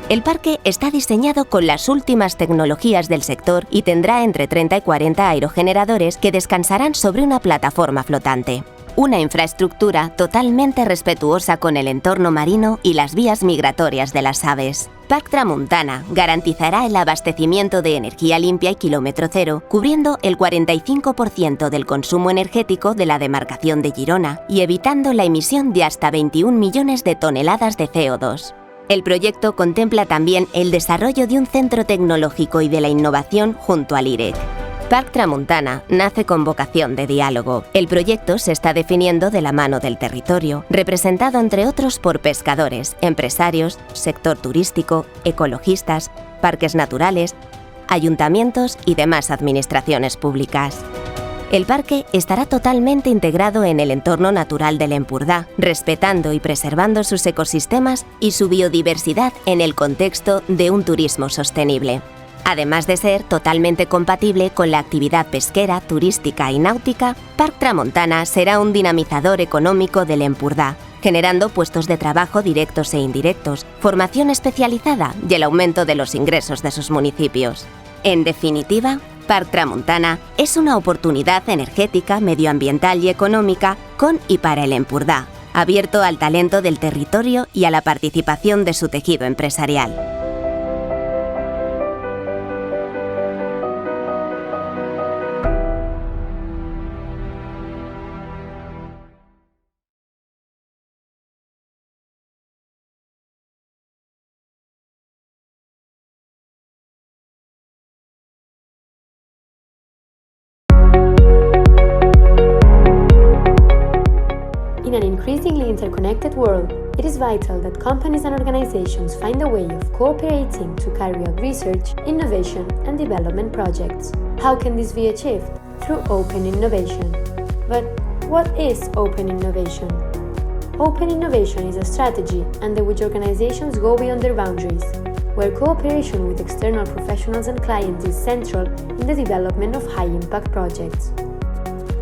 El parque está diseñado con las últimas tecnologías del sector y tendrá entre 30 y 40 aerogeneradores que descansarán sobre una plataforma flotante. Una infraestructura totalmente respetuosa con el entorno marino y las vías migratorias de las aves. Parc Tramuntana garantizará el abastecimiento de energía limpia y kilómetro cero, cubriendo el 45% del consumo energético de la demarcación de Girona y evitando la emisión de hasta 21 millones de toneladas de CO2. El proyecto contempla también el desarrollo de un centro tecnológico y de la innovación junto al IREC. Parc Tramuntana nace con vocación de diálogo. El proyecto se está definiendo de la mano del territorio, representado entre otros por pescadores, empresarios, sector turístico, ecologistas, parques naturales, ayuntamientos y demás administraciones públicas. El parque estará totalmente integrado en el entorno natural del Empordà, respetando y preservando sus ecosistemas y su biodiversidad en el contexto de un turismo sostenible. Además de ser totalmente compatible con la actividad pesquera, turística y náutica, Parc Tramuntana será un dinamizador económico del Empordà, generando puestos de trabajo directos e indirectos, formación especializada y el aumento de los ingresos de sus municipios. En definitiva, Parc Tramuntana es una oportunidad energética, medioambiental y económica con y para el Empordà, abierto al talento del territorio y a la participación de su tejido empresarial.
In an increasingly interconnected world, it is vital that companies and organizations find a way of cooperating to carry out research, innovation, and development projects. How can this be achieved? Through open innovation. But what is open innovation? Open innovation is a strategy under which organizations go beyond their boundaries, where cooperation with external professionals and clients is central in the development of high-impact projects.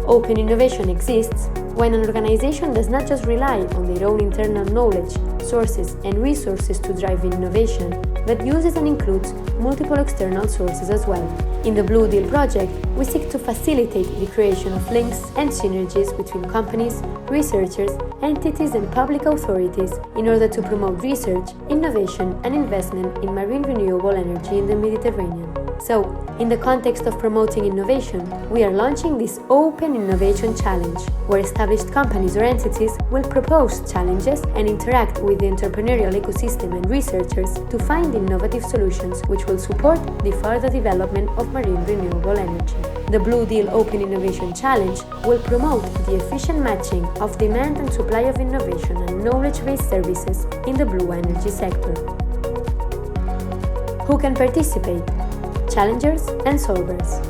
Open innovation exists when an organization does not just rely on their own internal knowledge, sources, and resources to drive innovation, but uses and includes multiple external sources as well. In the Blue Deal project, we seek to facilitate the creation of links and synergies between companies, researchers, entities, and public authorities in order to promote research, innovation, and investment in marine renewable energy in the Mediterranean. So, in the context of promoting innovation, we are launching this Open Innovation Challenge, where established companies or entities will propose challenges and interact with the entrepreneurial ecosystem and researchers to find innovative solutions which will support the further development of marine renewable energy. The Blue Deal Open Innovation Challenge will promote the efficient matching of demand and supply of innovation and knowledge-based services in the blue energy sector. Who can participate? Challengers and solvers.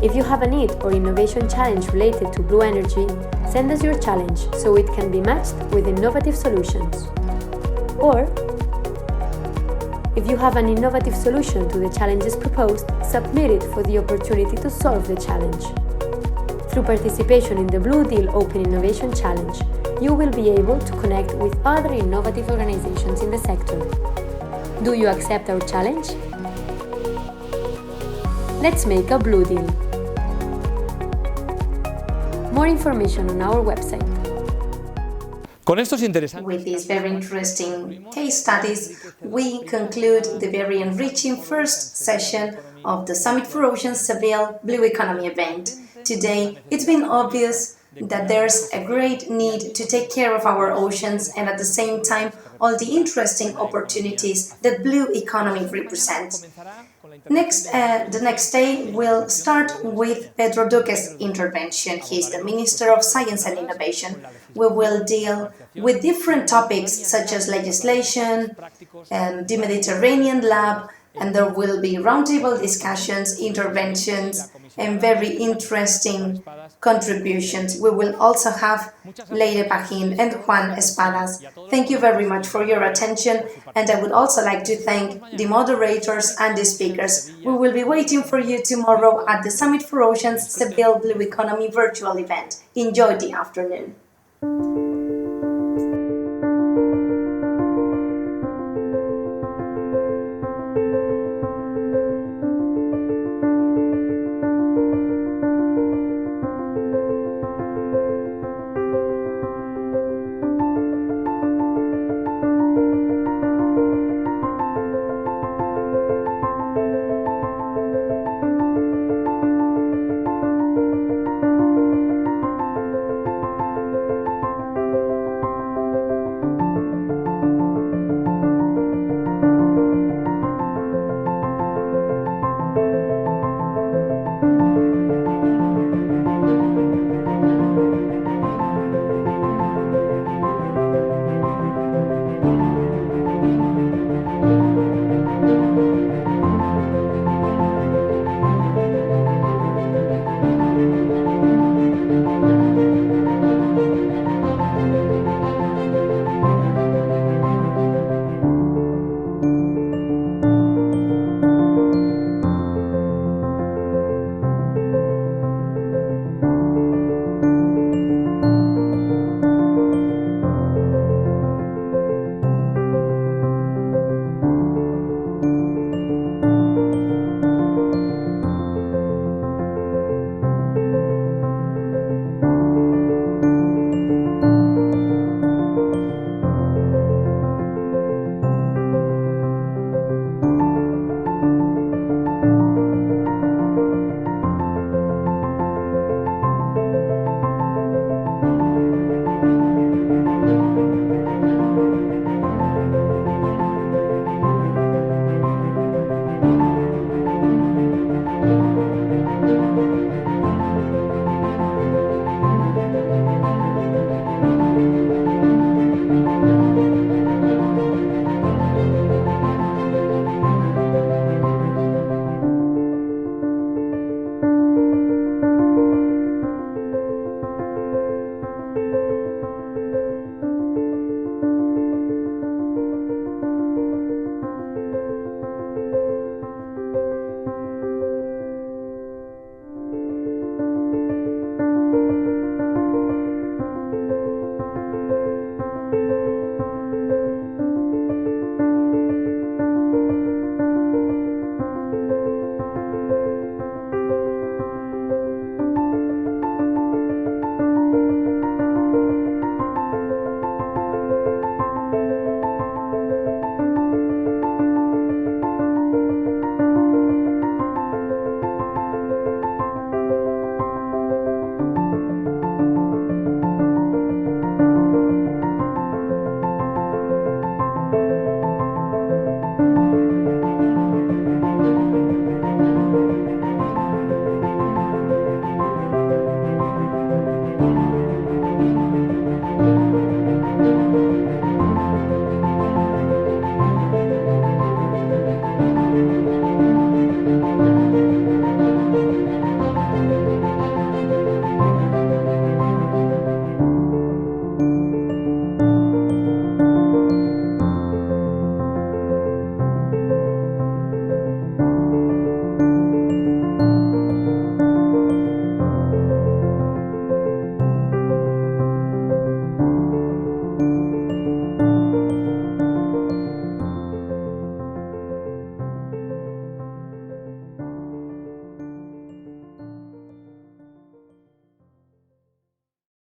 If you have a need or innovation challenge related to blue energy, send us your challenge so it can be matched with innovative solutions. Or, if you have an innovative solution to the challenges proposed, submit it for the opportunity to solve the challenge. Through participation in the Blue Deal Open Innovation Challenge, you will be able to connect with other innovative organizations in the sector. Do you accept our challenge? Let's make a Blue Deal. More information on our website.
With these very interesting case studies, we conclude the very enriching first session of the Summit for Oceans Seville Blue Economy event. Today, it's been obvious that there's a great need to take care of our oceans and at the same time all the interesting opportunities that blue economy represents. The next day we'll start with Pedro Duque's intervention. He's the Minister of Science and Innovation. We will deal with different topics such as legislation, the Mediterranean Lab, and there will be roundtable discussions, interventions, and very interesting contributions. We will also have Leire Pajín and Juan Espadas. Thank you very much for your attention, and I would also like to thank the moderators and the speakers. We will be waiting for you tomorrow at the Summit for Oceans Seville Blue Economy virtual event. Enjoy the afternoon.